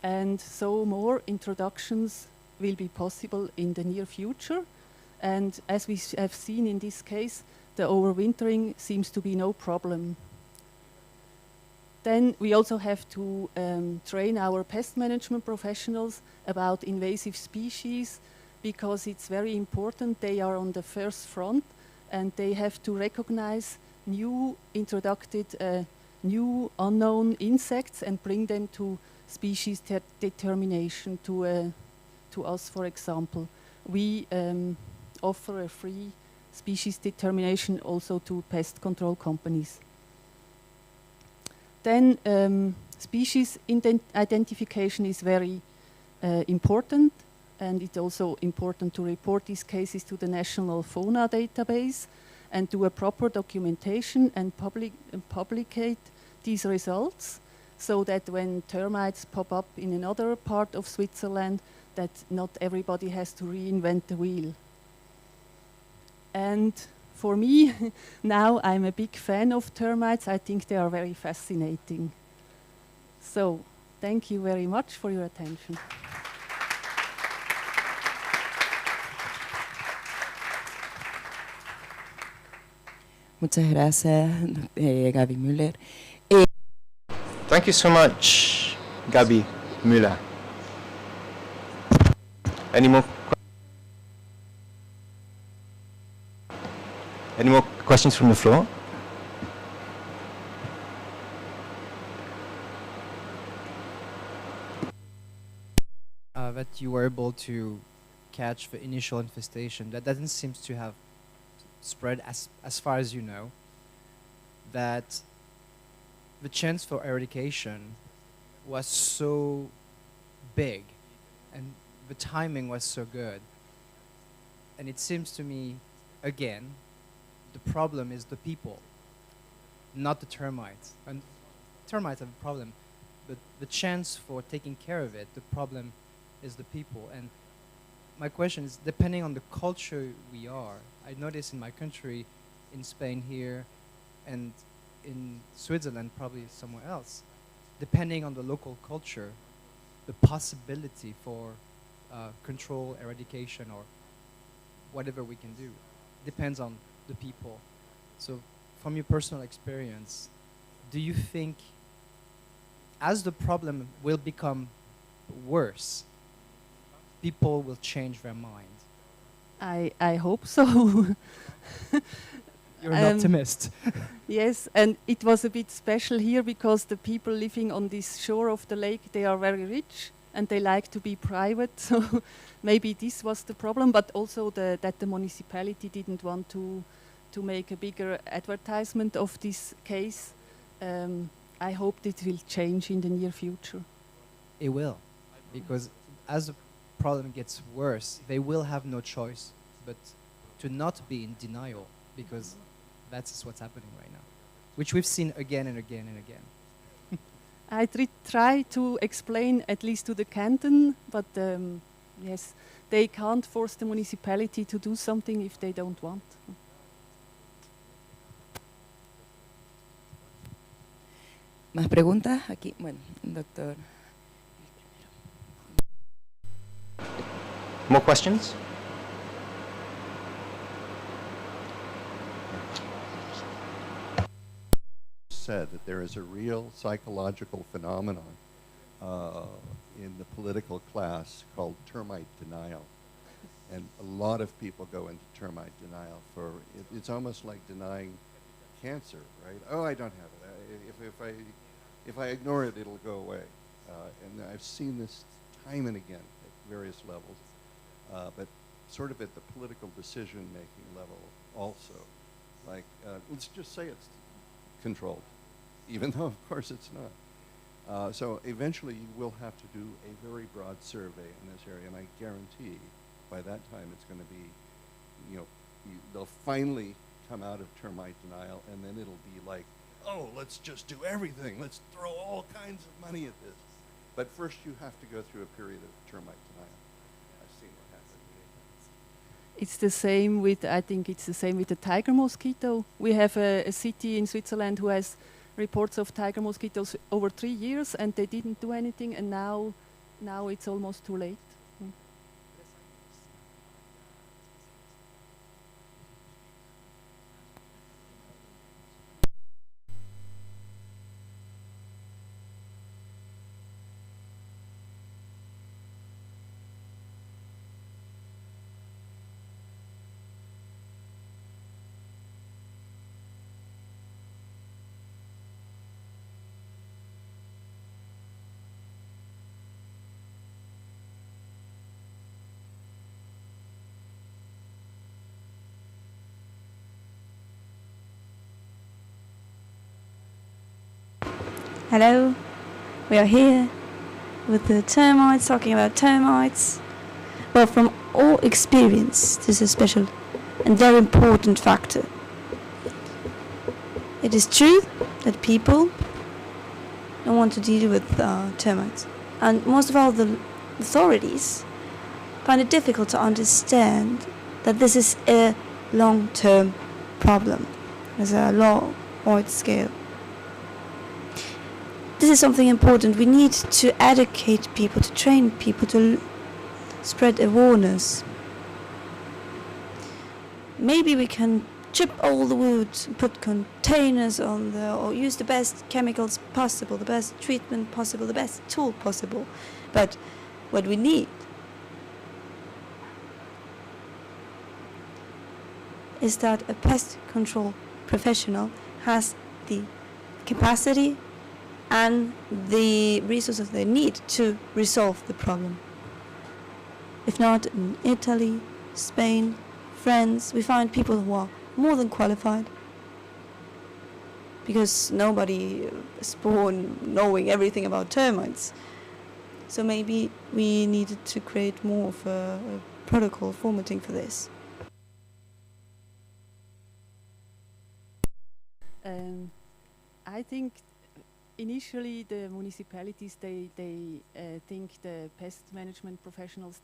and so more introductions will be possible in the near future. And as we have seen in this case, the overwintering seems to be no problem. Then we also have to train our pest management professionals about invasive species. because it's very important. They are on the first front, and they have to recognize new introduced, new unknown insects and bring them to species determination to us, for example. We offer a free species determination also to pest control companies. Then species identification is very important, and it's also important to report these cases to the National Fauna Database and do a proper documentation and publicate these results, so that when termites pop up in another part of Switzerland, that not everybody has to reinvent the wheel. And for me, now I'm a big fan of termites. I think they are very fascinating. So, thank you very much for your attention. Muchas gracias, Gaby Müller. Thank you so much, Gaby Müller. Any more questions from the floor? That you were able to catch the initial infestation. That doesn't seem to have spread as far as you know. That the chance for eradication was so big and the timing was so good. And it seems to me, again, the problem is the people, not the termites. And termites have a problem, but the chance for taking care of it, the problem is the people. And my question is, depending on the culture we are, I notice in my country, in Spain here, and in Switzerland, probably somewhere else, depending on the local culture, the possibility for control, eradication, or whatever we can do depends on the people. So from your personal experience, do you think as the problem will become worse, people will change their mind? I hope so. You're an optimist. Yes, and it was a bit special here because the people living on this shore of the lake, they are very rich and they like to be private. So maybe this was the problem, but also that the municipality didn't want to make a bigger advertisement of this case. I hope it will change in the near future. It will, because as the problem gets worse, they will have no choice but to not be in denial, because that's what's happening right now, which we've seen again and again and again. I try to explain at least to the canton, but yes, they can't force the municipality to do something if they don't want. ¿Más preguntas? Aquí, bueno, doctor. More questions? Said that there is a real psychological phenomenon in the political class called termite denial. And a lot of people go into termite denial for, it's almost like denying cancer, right? Oh, I don't have it. If I ignore it, it'll go away. And I've seen this time and again at various levels, but sort of at the political decision-making level also. Like, let's just say it's controlled, even though, of course, it's not. So eventually, you will have to do a very broad survey in this area, and I guarantee by that time it's going to be, they'll finally come out of termite denial, and then it'll be like, oh, let's just do everything. Let's throw all kinds of money at this. But first, you have to go through a period of termite denial. I've seen what happens. It's the same with, I think it's the same with the tiger mosquito. We have a city in Switzerland who has reports of tiger mosquitoes over 3 years, and they didn't do anything, and now it's almost too late. Hello, we are here with the termites, talking about termites. Well, from all experience, this is a special and very important factor. It is true that people don't want to deal with termites. And most of all, the authorities find it difficult to understand that this is a long-term problem. There's a long-wide scale. This is something important. We need to educate people, to train people, to spread awareness. Maybe we can chip all the wood, put containers on there, or use the best chemicals possible, the best treatment possible, the best tool possible. But what we need is that a pest control professional has the capacity and the resources they need to resolve the problem. If not, in Italy, Spain, France, we find people who are more than qualified, because nobody is born knowing everything about termites. So maybe we needed to create more of a protocol formatting for this. I think initially the municipalities, they think the pest management professionals,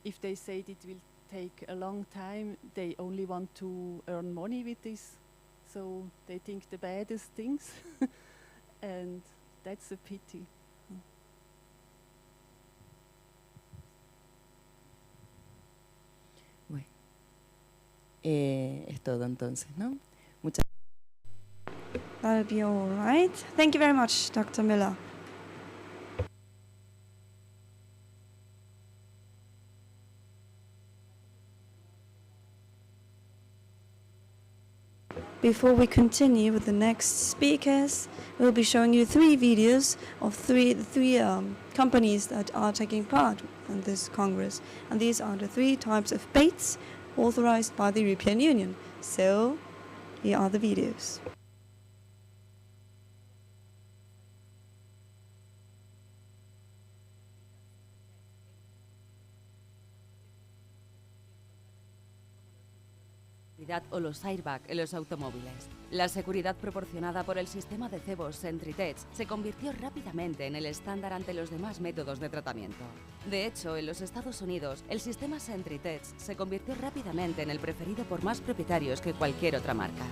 if they say it will take a long time, they only want to earn money with this. So they think the baddest things, and that's a pity. Bueno, es todo entonces, ¿no? Muchas That'll be all right. Thank you very much, Dr. Miller. Before we continue with the next speakers, we'll be showing you 3 videos of three companies that are taking part in this Congress. And these are the 3 types of baits authorized by the European Union. So, here are the videos. O los airbag en los automóviles. La seguridad proporcionada por el sistema de cebos Sentry-Tech se convirtió rápidamente en el estándar ante los demás métodos de tratamiento. De hecho, en los Estados Unidos, el sistema Sentry-Tech se convirtió rápidamente en el preferido por más propietarios que cualquier otra marca.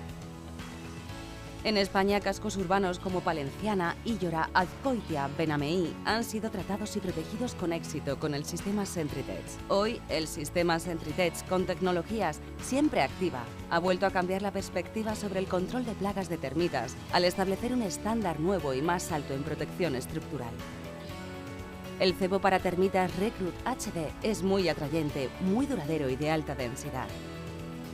En España, cascos urbanos como Palenciana, Illora, Azkoitia, Benameí han sido tratados y protegidos con éxito con el sistema Sentry-Tech. Hoy, el sistema Sentry-Tech con tecnologías siempre activa ha vuelto a cambiar la perspectiva sobre el control de plagas de termitas al establecer un estándar nuevo y más alto en protección estructural. El cebo para termitas Recruit HD es muy atrayente, muy duradero y de alta densidad.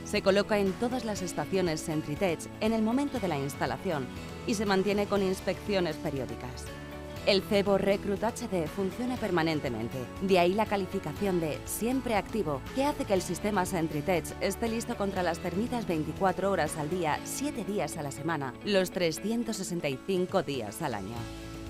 Se coloca en todas las estaciones Sentry-Tech en el momento de la instalación y se mantiene con inspecciones periódicas. El cebo Recruit HD funciona permanentemente, de ahí la calificación de siempre activo, que hace que el sistema Sentry-Tech esté listo contra las termitas 24 horas al día, 7 días a la semana, los 365 días al año.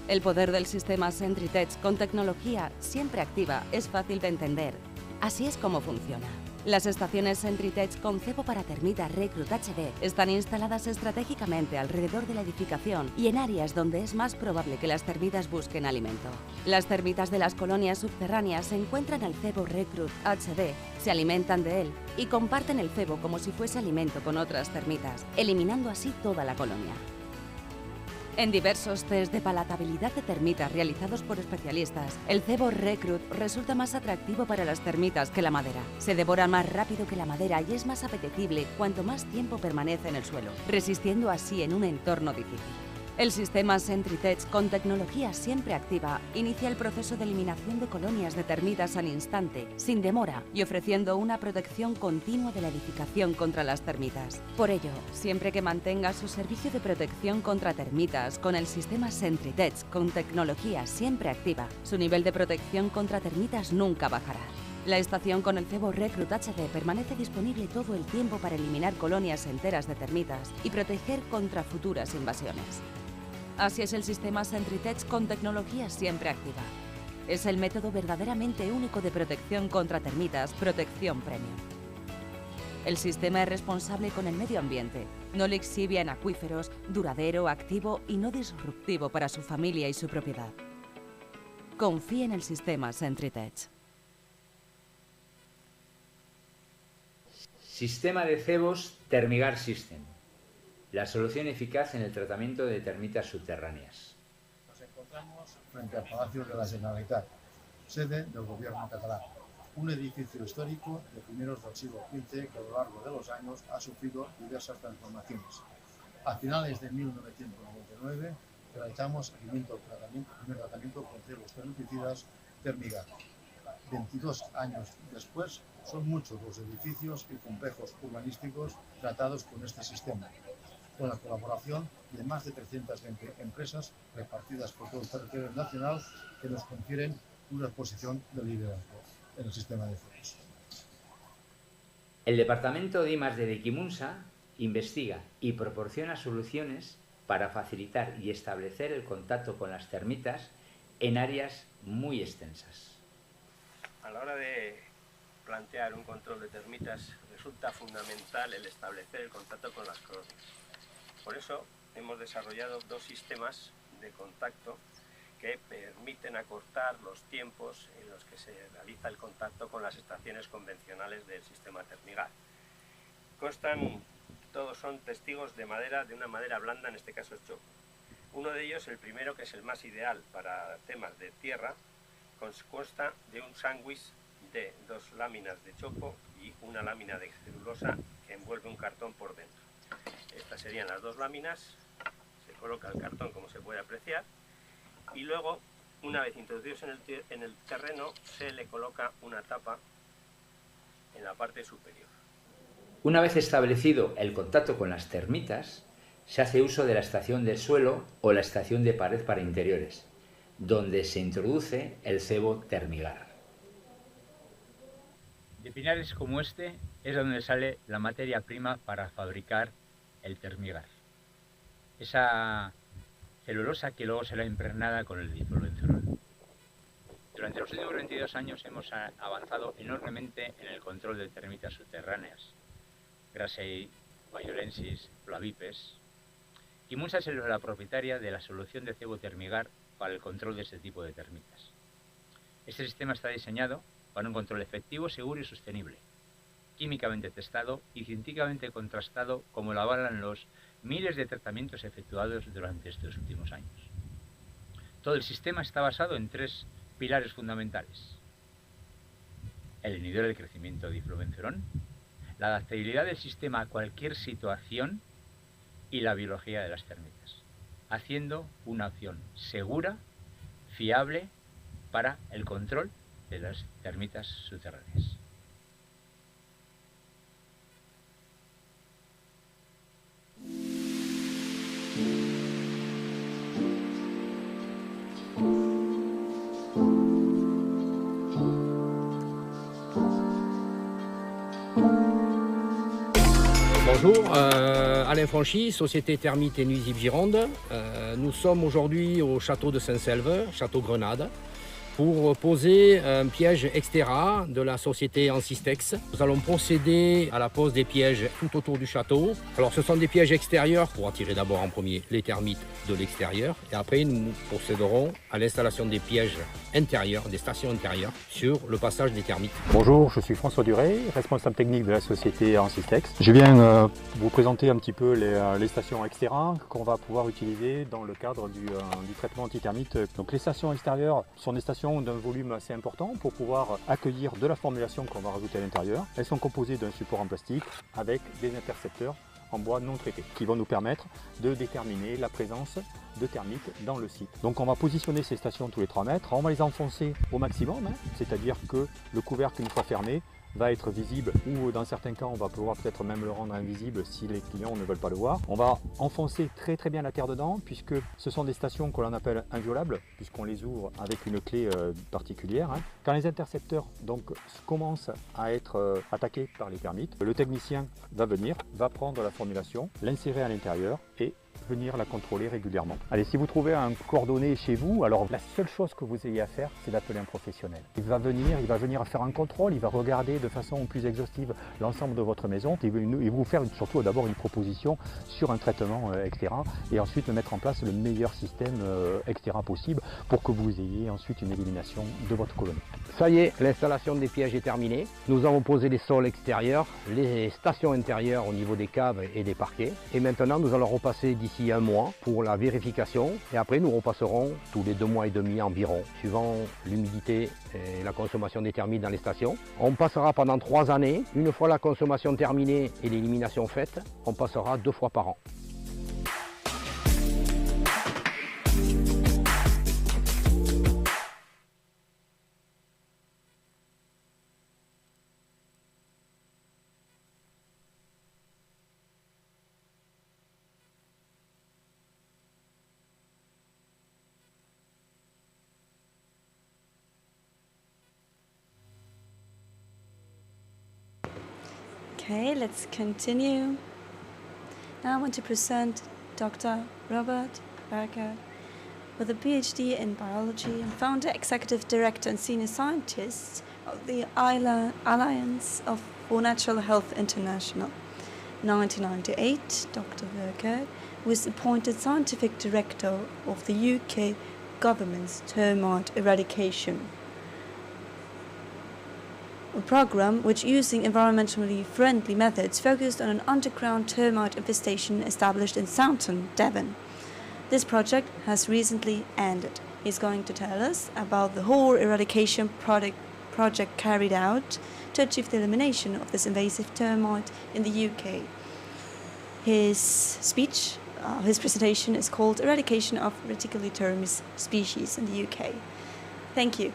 El poder del sistema Sentry-Tech con tecnología siempre activa es fácil de entender. Así es como funciona. Las estaciones Sentry-Tech con cebo para termitas Recruit HD están instaladas estratégicamente alrededor de la edificación y en áreas donde es más probable que las termitas busquen alimento. Las termitas de las colonias subterráneas encuentran al cebo Recruit HD, se alimentan de él y comparten el cebo como si fuese alimento con otras termitas, eliminando así toda la colonia. En diversos test de palatabilidad de termitas realizados por especialistas, el cebo Recruit resulta más atractivo para las termitas que la madera. Se devora más rápido que la madera y es más apetecible cuanto más tiempo permanece en el suelo, resistiendo así en un entorno difícil. El sistema Sentry-Tech con tecnología siempre activa inicia el proceso de eliminación de colonias de termitas al instante, sin demora y ofreciendo una protección continua de la edificación contra las termitas. Por ello, siempre que mantenga su servicio de protección contra termitas con el sistema Sentry-Tech con tecnología siempre activa, su nivel de protección contra termitas nunca bajará. La estación con el cebo Recruit HD permanece disponible todo el tiempo para eliminar colonias enteras de termitas y proteger contra futuras invasiones. Así es el sistema SentryTech con tecnología siempre activa. Es el método verdaderamente único de protección contra termitas, protección premium. El sistema es responsable con el medio ambiente, no le exhibia en acuíferos, duradero, activo y no disruptivo para su familia y su propiedad. Confíe en el sistema SentryTech. Sistema de cebos Termigar System. La solución eficaz en el tratamiento de termitas subterráneas. Nos encontramos frente al Palacio de la Generalitat, sede del gobierno catalán. Un edificio histórico de primeros del siglo XV que a lo largo de los años ha sufrido diversas transformaciones. A finales de 1999 realizamos el primer tratamiento con cebos termiticidas Termigar. 22 años después, son muchos los edificios y complejos urbanísticos tratados con este sistema, con la colaboración de más de 320 empresas repartidas por todo el territorio nacional que nos confieren una posición de liderazgo en el sistema de cebos. El Departamento de I+D de Quimunsa investiga y proporciona soluciones para facilitar y establecer el contacto con las termitas en áreas muy extensas. A la hora de plantear un control de termitas resulta fundamental el establecer el contacto con las colonias. Por eso hemos desarrollado dos sistemas de contacto que permiten acortar los tiempos en los que se realiza el contacto con las estaciones convencionales del sistema Termigar. Todos son testigos de madera, de una madera blanda, en este caso es chopo. Uno de ellos, el primero, que es el más ideal para temas de tierra, consta de un sándwich de 2 láminas de chopo y una lámina de celulosa que envuelve un cartón por dentro. Estas serían las 2 láminas, se coloca el cartón como se puede apreciar y luego, una vez introducidos en el terreno, se le coloca una tapa en la parte superior. Una vez establecido el contacto con las termitas, se hace uso de la estación de suelo o la estación de pared para interiores, donde se introduce el cebo Termigar. De pinares como este es donde sale la materia prima para fabricar el Termigar. Esa celulosa que luego será impregnada con el difluencerol. Durante los últimos 22 años hemos avanzado enormemente en el control de termitas subterráneas. Grasei, Bayolensis, Flavipes. Quimunsa es la propietaria de la solución de cebo Termigar para el control de este tipo de termitas. Este sistema está diseñado para un control efectivo, seguro y sostenible, químicamente testado y científicamente contrastado como lo avalan los miles de tratamientos efectuados durante estos últimos años. Todo el sistema está basado en 3 pilares fundamentales: el inhibidor del crecimiento de difluencerón, la adaptabilidad del sistema a cualquier situación y la biología de las termitas, haciendo una opción segura, fiable para el control de las termitas subterráneas. Bonjour, Alain Franchy, Société Termite et Nuisible Gironde. Nous sommes aujourd'hui au château de Saint-Selve, château Grenade, pour poser un piège extera de la société Ansistex. Nous allons procéder à la pose des pièges tout autour du château. Alors ce sont des pièges extérieurs pour attirer d'abord en premier les termites de l'extérieur et après nous procéderons à l'installation des pièges intérieurs, des stations intérieures sur le passage des termites. Bonjour, je suis François Duret, responsable technique de la société Ansistex. Je viens vous présenter un petit peu les stations externes qu'on va pouvoir utiliser dans le cadre du traitement anti-termite. Donc les stations extérieures sont des stations d'un volume assez important pour pouvoir accueillir de la formulation qu'on va rajouter à l'intérieur. Elles sont composées d'un support en plastique avec des intercepteurs en bois non traité qui vont nous permettre de déterminer la présence de termites dans le site. Donc on va positionner ces stations tous les 3 mètres, on va les enfoncer au maximum, c'est-à-dire que le couvercle, une fois fermé, va être visible ou dans certains cas on va pouvoir peut-être même le rendre invisible si les clients ne veulent pas le voir. On va enfoncer très bien la terre dedans puisque ce sont des stations que l'on appelle inviolables puisqu'on les ouvre avec une clé particulière. Quand les intercepteurs donc commencent à être attaqués par les termites, le technicien va venir, va prendre la formulation, l'insérer à l'intérieur et venir la contrôler régulièrement. Allez, si vous trouvez un coordonné chez vous, alors la seule chose que vous ayez à faire, c'est d'appeler un professionnel. Il va venir faire un contrôle, il va regarder de façon plus exhaustive l'ensemble de votre maison, il va vous faire surtout d'abord une proposition sur un traitement, etc. Et ensuite mettre en place le meilleur système, etc. possible pour que vous ayez ensuite une élimination de votre colonie. Ça y est, l'installation des pièges est terminée. Nous avons posé les sols extérieurs, les stations intérieures au niveau des caves et des parquets. Et maintenant, nous allons repasser d'ici un mois pour la vérification. Et après, nous repasserons tous les 2 mois et demi environ, suivant l'humidité et la consommation des termites dans les stations. On passera pendant 3 années. Une fois la consommation terminée et l'élimination faite, on passera 2 fois par an. Okay, let's continue. Now I want to present Dr. Robert Berger, with a PhD in biology and founder, executive director and senior scientist of the Alliance for Natural Health International. In 1998, Dr. Berger was appointed scientific director of the UK government's termite eradication a program which, using environmentally friendly methods, focused on an underground termite infestation established in Southampton, Devon. This project has recently ended. He's going to tell us about the whole eradication project carried out to achieve the elimination of this invasive termite in the UK. His presentation is called Eradication of Reticulitermes Species in the UK. Thank you.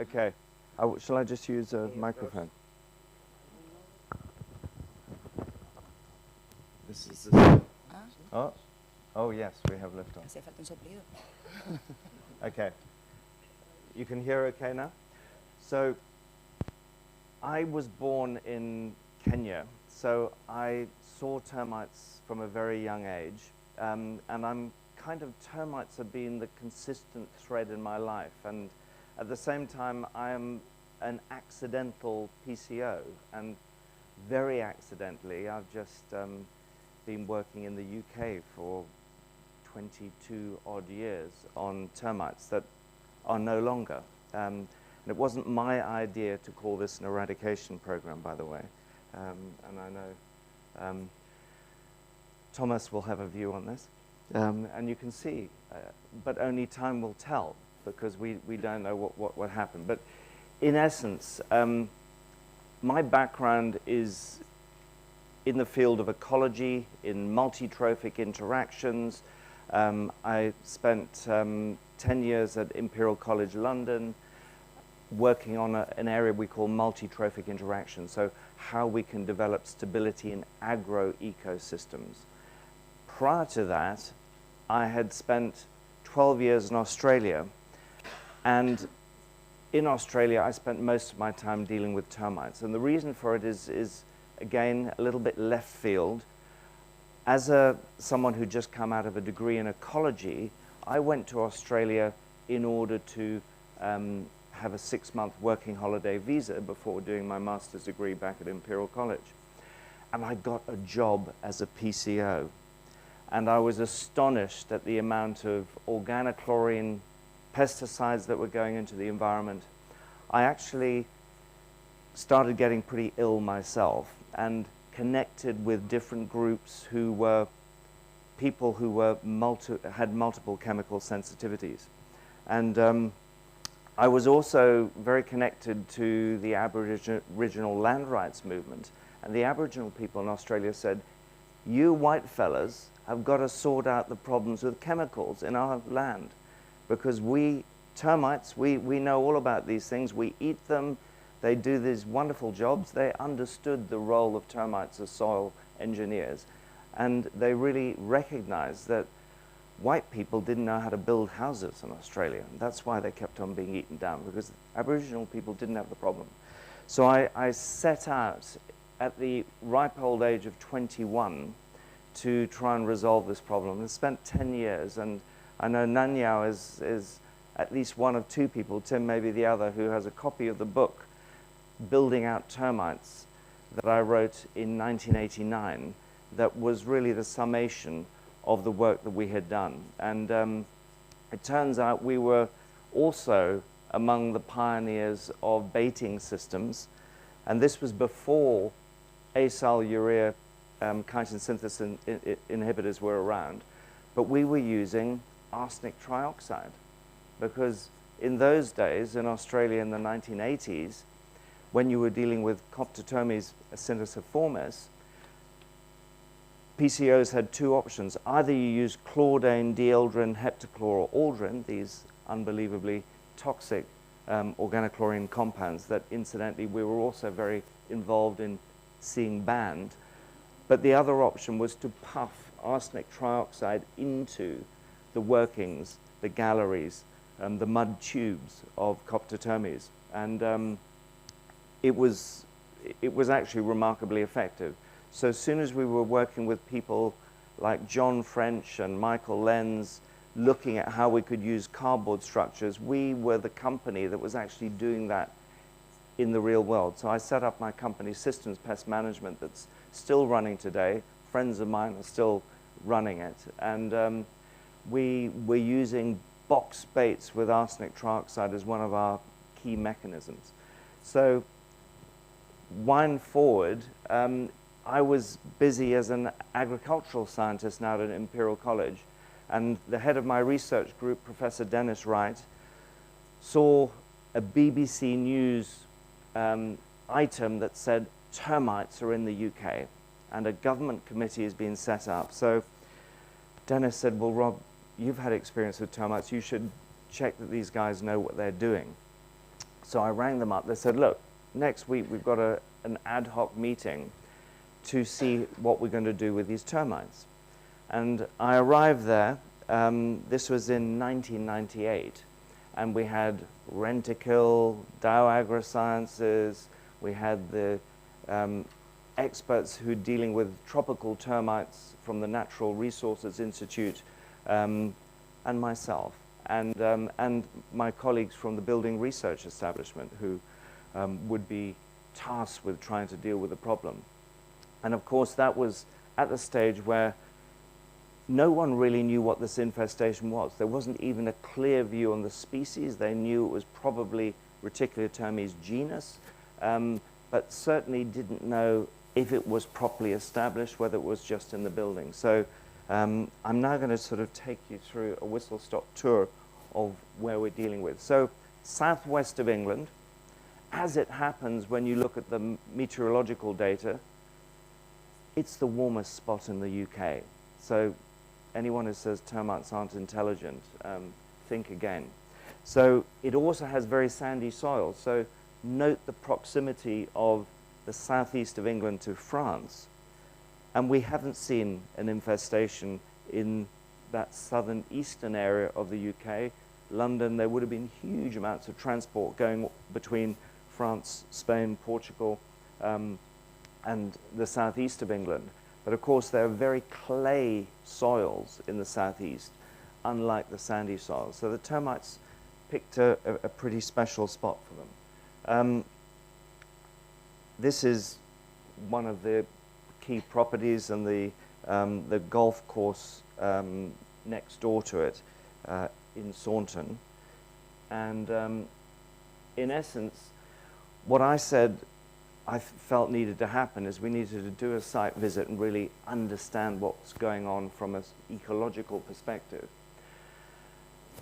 Okay. Shall I just use a microphone? This is this. Oh yes, we have lift on. Hace falta un soplido. Okay. You can hear okay now? So, I was born in Kenya, so I saw termites from a very young age, and termites have been the consistent thread in my life, and at the same time, I am an accidental PCO, and very accidentally, I've just been working in the UK for 22 odd years on termites that are no longer. And it wasn't my idea to call this an eradication program, by the way. And I know Thomas will have a view on this. And you can see, but only time will tell, because we don't know what happened. But in essence, my background is in the field of ecology, in multi-trophic interactions. I spent 10 years at Imperial College London working on an area we call multi-trophic interaction, so how we can develop stability in agro-ecosystems. Prior to that, I had spent 12 years in Australia, and in Australia I spent most of my time dealing with termites, and the reason for it is again a little bit left field. As someone who just come out of a degree in ecology, I went to Australia in order to have a 6-month working holiday visa before doing my master's degree back at Imperial College. And I got a job as a PCO. And I was astonished at the amount of organochlorine pesticides that were going into the environment. I actually started getting pretty ill myself and connected with different groups who were people who were had multiple chemical sensitivities. And I was also very connected to the Aboriginal land rights movement. And the Aboriginal people in Australia said, you white fellas have got to sort out the problems with chemicals in our land, because we termites, we know all about these things. We eat them, They do these wonderful jobs. They understood the role of termites as soil engineers, and they really recognized that white people didn't know how to build houses in Australia. That's why they kept on being eaten down, because Aboriginal people didn't have the problem. So I set out at the ripe old age of 21 to try and resolve this problem. I spent 10 years, and I know Nanyao is at least one of two people, Tim maybe the other, who has a copy of the book, Building Out Termites, that I wrote in 1989, that was really the summation of the work that we had done. And it turns out we were also among the pioneers of baiting systems, and this was before acyl urea chitin synthesis inhibitors were around, but we were using arsenic trioxide, because in those days in Australia in the 1980s, when you were dealing with Coptotermes acintosiformis, PCOs had two options. Either you use chlordane, dieldrin, heptachlor, or aldrin, these unbelievably toxic organochlorine compounds that incidentally we were also very involved in seeing banned. But the other option was to puff arsenic trioxide into the workings, the galleries, the mud tubes of Coptotermes. And it was actually remarkably effective. So as soon as we were working with people like John French and Michael Lenz, looking at how we could use cardboard structures, we were the company that was actually doing that in the real world. So I set up my company, Systems Pest Management, that's still running today. Friends of mine are still running it. And we were using box baits with arsenic trioxide as one of our key mechanisms. So wind forward, I was busy as an agricultural scientist now at Imperial College, and the head of my research group, Professor Dennis Wright, saw a BBC News item that said termites are in the UK, and a government committee has been set up. So Dennis said, well, Rob, you've had experience with termites. You should check that these guys know what they're doing. So I rang them up. They said, look, next week we've got an ad hoc meeting to see what we're going to do with these termites. And I arrived there, this was in 1998, and we had Rentokil, Dow AgroSciences, we had the experts who are dealing with tropical termites from the Natural Resources Institute, and myself, and my colleagues from the Building Research Establishment who would be tasked with trying to deal with the problem. And of course, that was at the stage where no one really knew what this infestation was. There wasn't even a clear view on the species. They knew it was probably Reticulotermes genus, but certainly didn't know if it was properly established, whether it was just in the building. So I'm now going to sort of take you through a whistle-stop tour of where we're dealing with. So southwest of England, as it happens when you look at the meteorological data, it's the warmest spot in the UK. So anyone who says termites aren't intelligent, think again. So it also has very sandy soil. So note the proximity of the southeast of England to France. And we haven't seen an infestation in that southern eastern area of the UK. London, there would have been huge amounts of transport going between France, Spain, Portugal, and the southeast of England. But of course, there are very clay soils in the southeast, unlike the sandy soils. So the termites picked a pretty special spot for them. This is one of the key properties, and the golf course next door to it in Saunton. And in essence, what I said I felt needed to happen is we needed to do a site visit and really understand what's going on from an ecological perspective.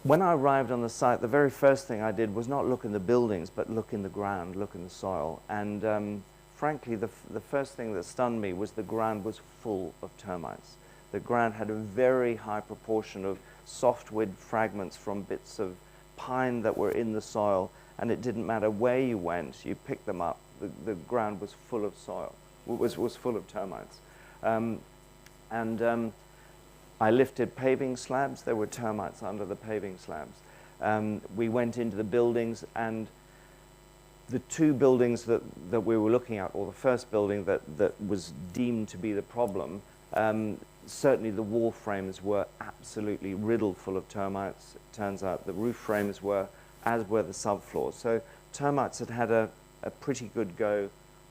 When I arrived on the site, the very first thing I did was not look in the buildings, but look in the ground, look in the soil. And frankly, the first thing that stunned me was the ground was full of termites. The ground had a very high proportion of softwood fragments from bits of pine that were in the soil, and it didn't matter where you went, you picked them up, the ground was full of soil, was full of termites. I lifted paving slabs, there were termites under the paving slabs. We went into the buildings, and the two buildings that we were looking at, or the first building that was deemed to be the problem, certainly the wall frames were absolutely riddled full of termites. It turns out the roof frames were, as were the subfloors. So termites had had a pretty good go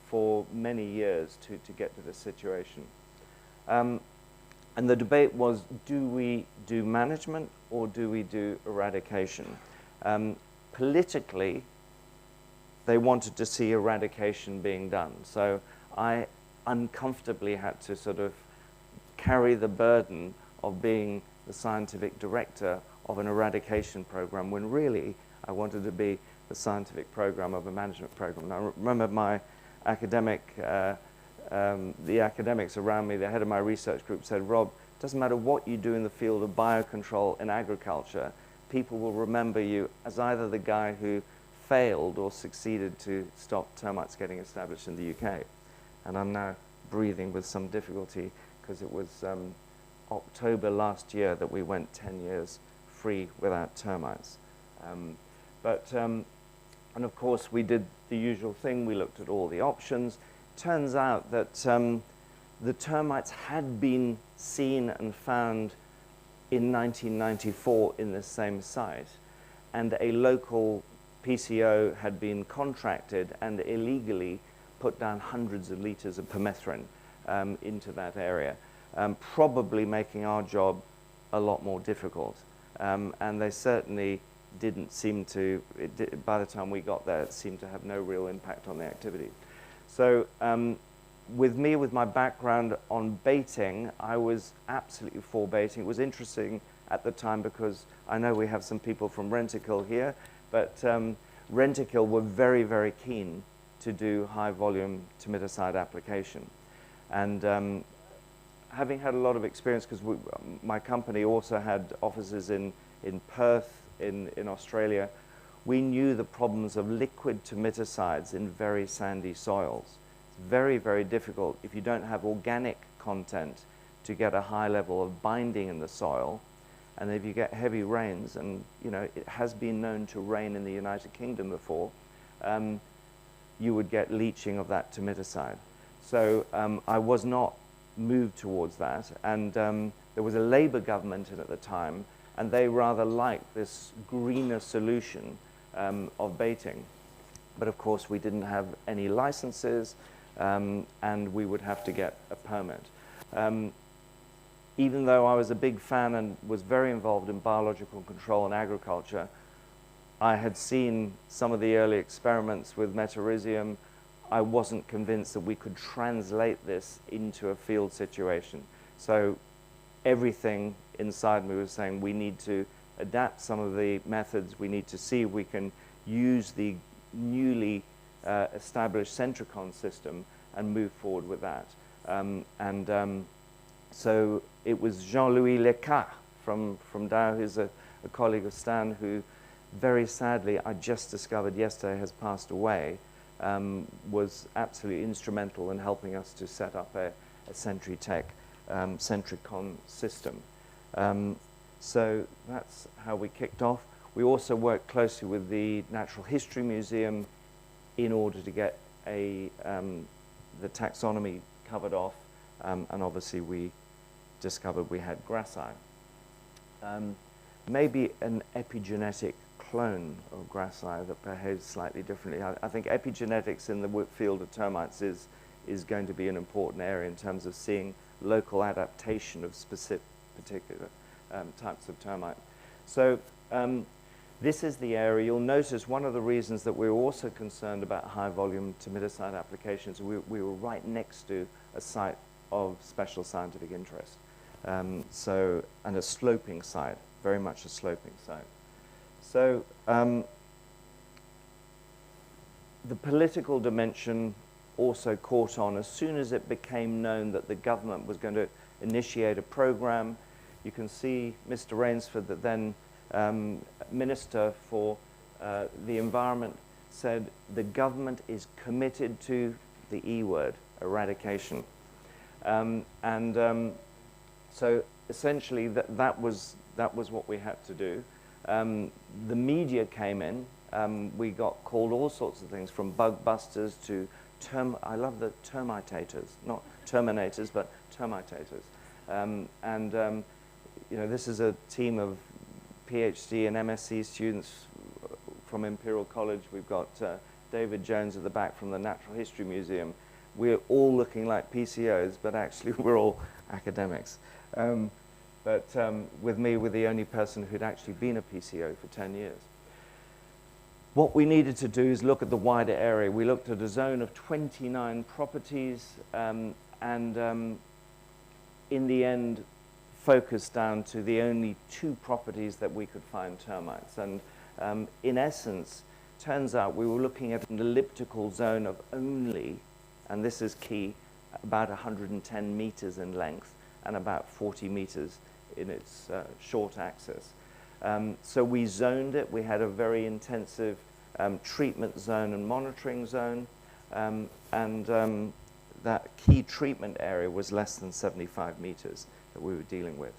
for many years to get to this situation. And the debate was, do we do management or do we do eradication? Politically, they wanted to see eradication being done. So I uncomfortably had to sort of carry the burden of being the scientific director of an eradication program, when really I wanted to be the scientific program of a management program. And I remember my academic, the academics around me, the head of my research group said, Rob, it doesn't matter what you do in the field of biocontrol in agriculture, people will remember you as either the guy who failed or succeeded to stop termites getting established in the UK. And I'm now breathing with some difficulty because it was October last year that we went 10 years free without termites. And of course we did the usual thing, we looked at all the options. Turns out that the termites had been seen and found in 1994 in this same site, and a local PCO had been contracted and illegally put down hundreds of liters of permethrin into that area, probably making our job a lot more difficult. And they certainly didn't seem to, by the time we got there, it seemed to have no real impact on the activity. So with my background on baiting, I was absolutely for baiting. It was interesting at the time because I know we have some people from Rentokil here, but Rentokil were very, very keen to do high volume termiticide application. And having had a lot of experience, because my company also had offices in Perth, in Australia, we knew the problems of liquid termiticides in very sandy soils. It's very, very difficult if you don't have organic content to get a high level of binding in the soil. And if you get heavy rains, and you know, it has been known to rain in the United Kingdom before, you would get leaching of that termiticide. So I was not moved towards that. And there was a Labour government in at the time, and they rather liked this greener solution of baiting. But of course, we didn't have any licenses, and we would have to get a permit. Even though I was a big fan and was very involved in biological control and agriculture, I had seen some of the early experiments with metarhizium. I wasn't convinced that we could translate this into a field situation. So everything inside me was saying we need to adapt some of the methods. We need to see if we can use the newly established Centricon system and move forward with that. So it was Jean-Louis Lecat from Dow, who's a colleague of Stan, who very sadly, I just discovered yesterday, has passed away, was absolutely instrumental in helping us to set up a Centritech Centricon system. So that's how we kicked off. We also worked closely with the Natural History Museum in order to get the taxonomy covered off, and obviously we discovered we had grassi. Maybe an epigenetic clone of grassi that behaves slightly differently. I think epigenetics in the field of termites is going to be an important area in terms of seeing local adaptation of particular types of termite. So this is the area. You'll notice one of the reasons that we're also concerned about high volume termiticide applications, we were right next to a site of special scientific interest. And a sloping site, very much a sloping site. So the political dimension also caught on as soon as it became known that the government was going to initiate a program. You can see Mr. Rainsford that then Minister for the Environment said the government is committed to the E word, eradication. So essentially that was what we had to do. The media came in. We got called all sorts of things, from bug busters to I love the termitators, not terminators, but termitators. You know, this is a team of PhD and MSc students from Imperial College. We've got David Jones at the back from the Natural History Museum. We're all looking like PCOs, but actually we're all academics. With me, we're the only person who'd actually been a PCO for 10 years. What we needed to do is look at the wider area. We looked at a zone of 29 properties and in the end focused down to the only 2 properties that we could find termites. And in essence, turns out we were looking at an elliptical zone of only, and this is key, about 110 meters in length and about 40 meters in its short axis. So we zoned it. We had a very intensive treatment zone and monitoring zone, that key treatment area was less than 75 meters that we were dealing with.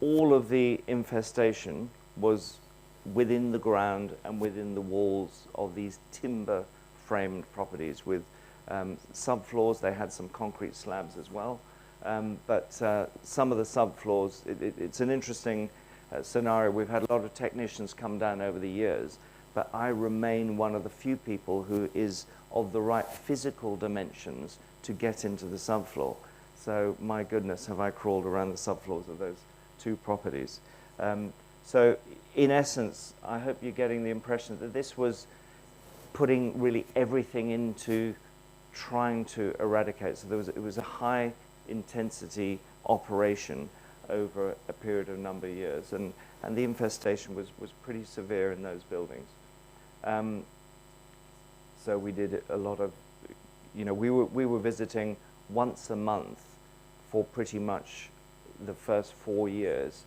All of the infestation was within the ground and within the walls of these timber framed properties with subfloors. They had some concrete slabs as well. But some of the subfloors, it's an interesting scenario. We've had a lot of technicians come down over the years, but I remain one of the few people who is of the right physical dimensions to get into the subfloor. So my goodness, have I crawled around the subfloors of those 2 properties. So in essence, I hope you're getting the impression that this was putting really everything into trying to eradicate. So it was a high intensity operation over a period of a number of years, and the infestation was pretty severe in those buildings. So we did a lot of, you know, we were visiting once a month for pretty much the first 4 years,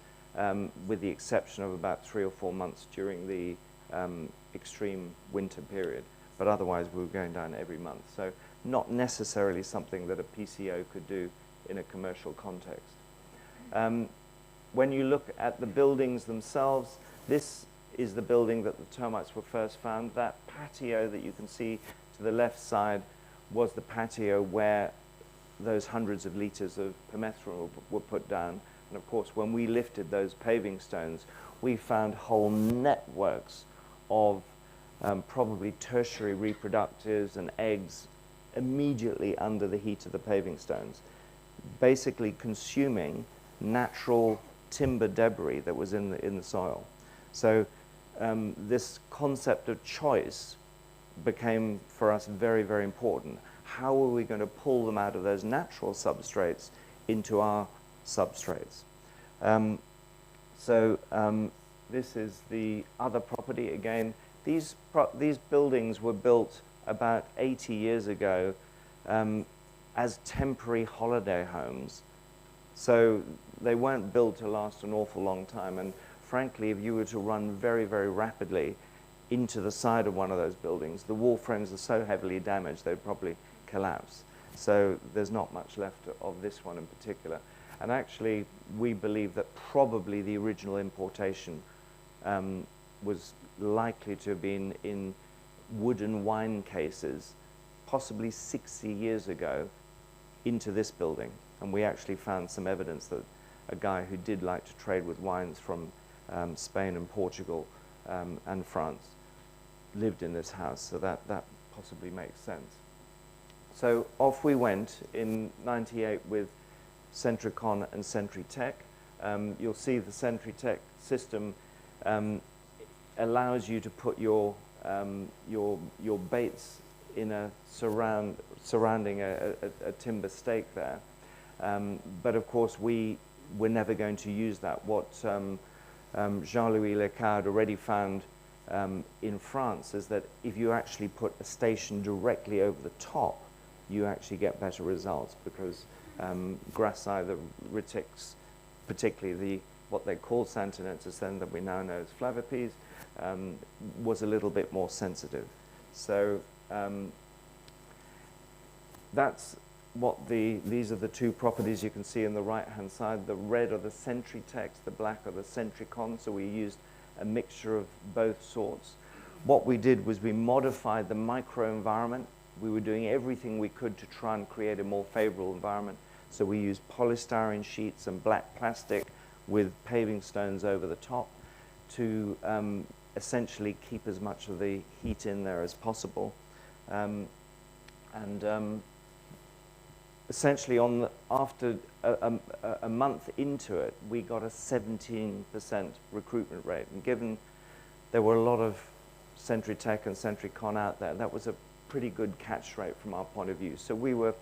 with the exception of about 3 or 4 months during the extreme winter period. But otherwise, we were going down every month. So not necessarily something that a PCO could do in a commercial context. When you look at the buildings themselves, this is the building that the termites were first found. That patio that you can see to the left side was the patio where those hundreds of liters of permethrin were put down. And of course, when we lifted those paving stones, we found whole networks of probably tertiary reproductives and eggs immediately under the heat of the paving stones, basically consuming natural timber debris that was in the soil. So this concept of choice became for us very, very important. How are we going to pull them out of those natural substrates into our substrates? This is the other property again. These buildings were built about 80 years ago as temporary holiday homes. So they weren't built to last an awful long time. And frankly, if you were to run very, very rapidly into the side of one of those buildings, the wall frames are so heavily damaged they'd probably collapse. So there's not much left of this one in particular. And actually, we believe that probably the original importation was likely to have been in wooden wine cases, possibly 60 years ago, into this building. And we actually found some evidence that a guy who did like to trade with wines from Spain and Portugal and France lived in this house, so that possibly makes sense. So off we went in '98 with Centricon and Centritech. You'll see the Centritech system allows you to put your baits in a surrounding a timber stake there. But of course, we were never going to use that. What Jean-Louis Lecard had already found in France is that if you actually put a station directly over the top, you actually get better results, because Grassi, the retics, particularly the what they called Santinensis then that we now know as Flavipes, was a little bit more sensitive. So that's what these are the two properties you can see in the right-hand side. The red are the Centritex, the black are the Centricon, so we used a mixture of both sorts. What we did was we modified the microenvironment. We were doing everything we could to try and create a more favorable environment. So we used polystyrene sheets and black plastic with paving stones over the top to essentially keep as much of the heat in there as possible. Essentially, after a month into it, we got a 17% recruitment rate. And given there were a lot of Centritech and Centricon out there, that was a pretty good catch rate from our point of view. So we were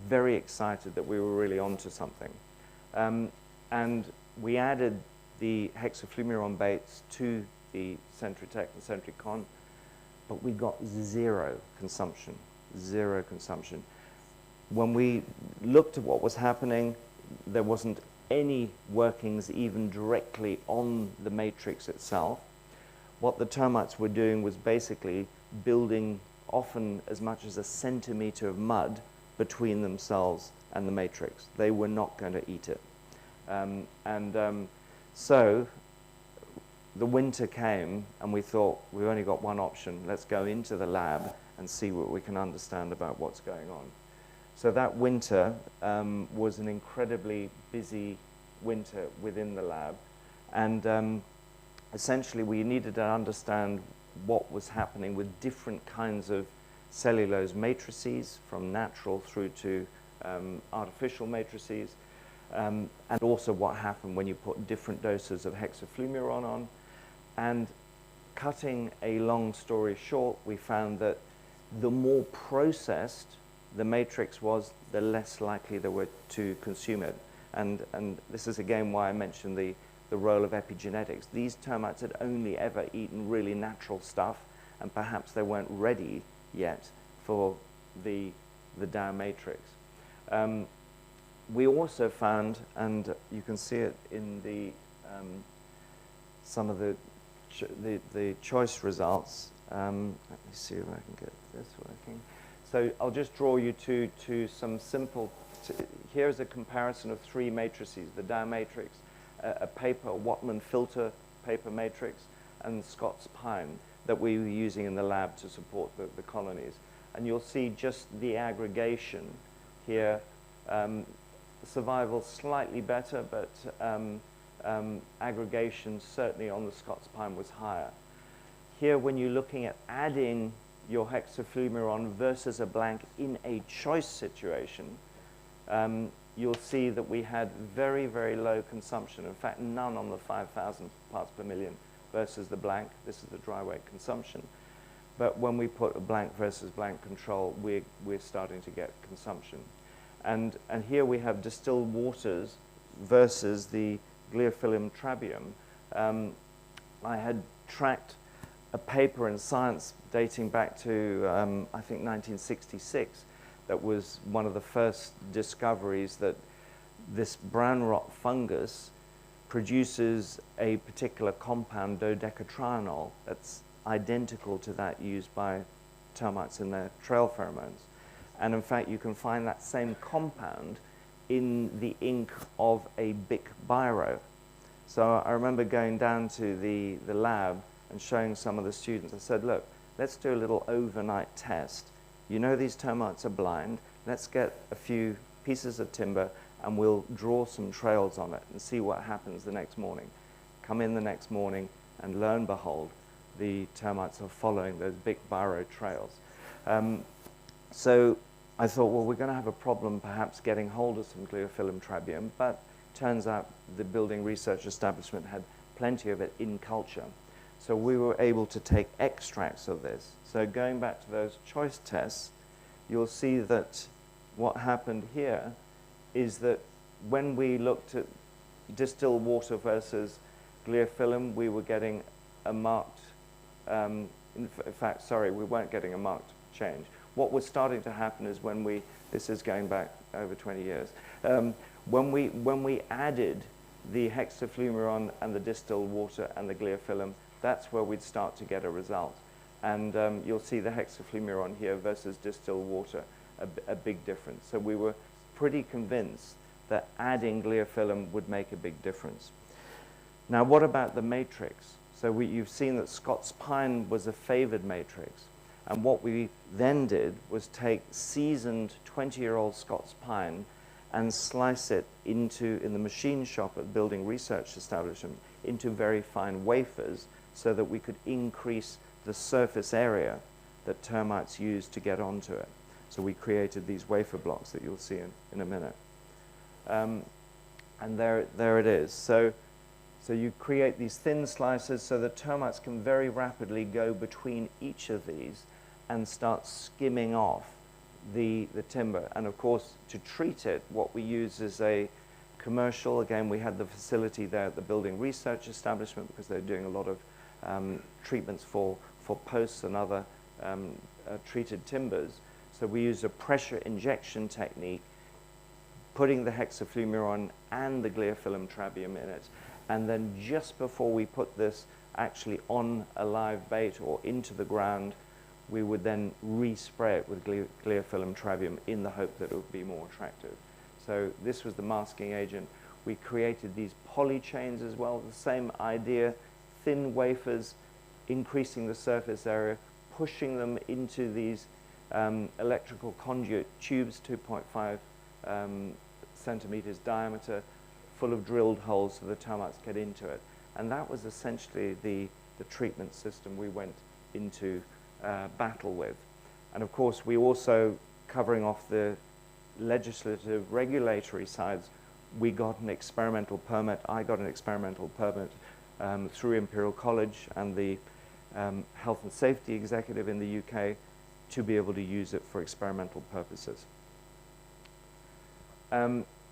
very excited that we were really onto something. And we added the hexaflumiron baits to the Centritech and Centricon, but we got zero consumption. When we looked at what was happening, there wasn't any workings even directly on the matrix itself. What the termites were doing was basically building often as much as a centimeter of mud between themselves and the matrix. They were not going to eat it. So the winter came and we thought, we've only got one option. Let's go into the lab and see what we can understand about what's going on. So that winter was an incredibly busy winter within the lab. And essentially, we needed to understand what was happening with different kinds of cellulose matrices, from natural through to artificial matrices, and also what happened when you put different doses of hexaflumiron on. And cutting a long story short, we found that the more processed the matrix was, the less likely they were to consume it. And this is again why I mentioned the role of epigenetics. These termites had only ever eaten really natural stuff, and perhaps they weren't ready yet for the Dow matrix. We also found, and you can see it in the some of the choice results. Let me see if I can get this working. So I'll just draw you to some simple. Here's a comparison of three matrices: the Dow matrix, a Whatman filter paper matrix, and Scots pine that we were using in the lab to support the colonies. And you'll see just the aggregation here. Survival slightly better, but aggregation certainly on the Scots pine was higher. Here, when you're looking at adding your hexaflumiron versus a blank in a choice situation, you'll see that we had very, very low consumption. In fact, none on the 5,000 parts per million versus the blank. This is the dry weight consumption. But when we put a blank versus blank control, we're starting to get consumption. And here we have distilled waters versus the Gliophilum trabeum. I had tracked a paper in Science dating back to, I think, 1966, that was one of the first discoveries that this brown rot fungus produces a particular compound, dodecatrienol, that's identical to that used by termites in their trail pheromones. And in fact, you can find that same compound in the ink of a Bic biro. So I remember going down to the lab and showing some of the students. I said, look, let's do a little overnight test. You know these termites are blind. Let's get a few pieces of timber and we'll draw some trails on it and see what happens the next morning. Come in the next morning and lo and behold, the termites are following those Bic biro trails. So I thought, well, we're going to have a problem perhaps getting hold of some Gliophilum trabeum, but turns out the building research establishment had plenty of it in culture. So we were able to take extracts of this. So going back to those choice tests, you'll see that what happened here is that when we looked at distilled water versus Gliophilum, we were getting a marked, in fact, sorry, we weren't getting a marked change. What was starting to happen is when this is going back over 20 years, when we added the hexafluoron and the distilled water and the glyophyllum, that's where we'd start to get a result. And you'll see the hexafluoron here versus distilled water, a big difference. So we were pretty convinced that adding glyophyllum would make a big difference. Now, what about the matrix? So you've seen that Scots pine was a favored matrix. And what we then did was take seasoned 20-year-old Scots pine and slice it into, in the machine shop at Building Research Establishment, into very fine wafers so that we could increase the surface area that termites use to get onto it. So we created these wafer blocks that you'll see in a minute. And there it is. So you create these thin slices so that termites can very rapidly go between each of these and start skimming off the timber. And of course, to treat it, what we use is a commercial. Again, we had the facility there at the Building Research Establishment because they're doing a lot of treatments for posts and other treated timbers. So we used a pressure injection technique, putting the hexafluoron and the Glyophyllum trabeum in it. And then just before we put this actually on a live bait or into the ground, we would then respray it with Glyophyllum trabeum in the hope that it would be more attractive. So this was the masking agent. We created these poly chains as well, the same idea, thin wafers, increasing the surface area, pushing them into these electrical conduit tubes, 2.5 centimeters diameter, full of drilled holes so the termites get into it. And that was essentially the treatment system we went into battle with. And of course, we also, covering off the legislative regulatory sides, we got an experimental permit. I got an experimental permit through Imperial College and the Health and Safety Executive in the UK to be able to use it for experimental purposes.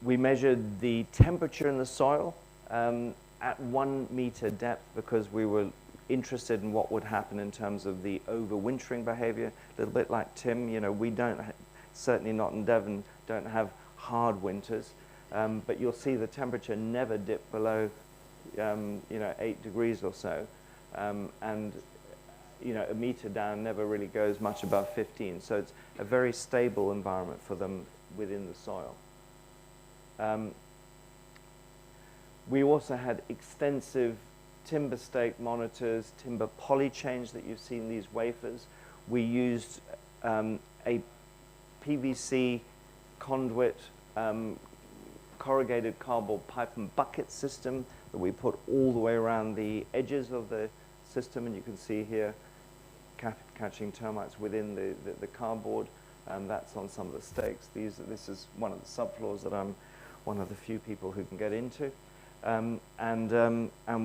We measured the temperature in the soil at 1 meter depth because we were interested in what would happen in terms of the overwintering behavior. A little bit like Tim, you know, we don't, certainly not in Devon, don't have hard winters, but you'll see the temperature never dip below, you know, 8 degrees or so, and you know, a meter down never really goes much above 15. So it's a very stable environment for them within the soil. We also had extensive timber stake monitors, timber poly chains that you've seen, these wafers. We used a PVC conduit corrugated cardboard pipe and bucket system that we put all the way around the edges of the system, and you can see here catching termites within the cardboard. That's on some of the stakes. This is one of the subfloors that I'm one of the few people who can get into. And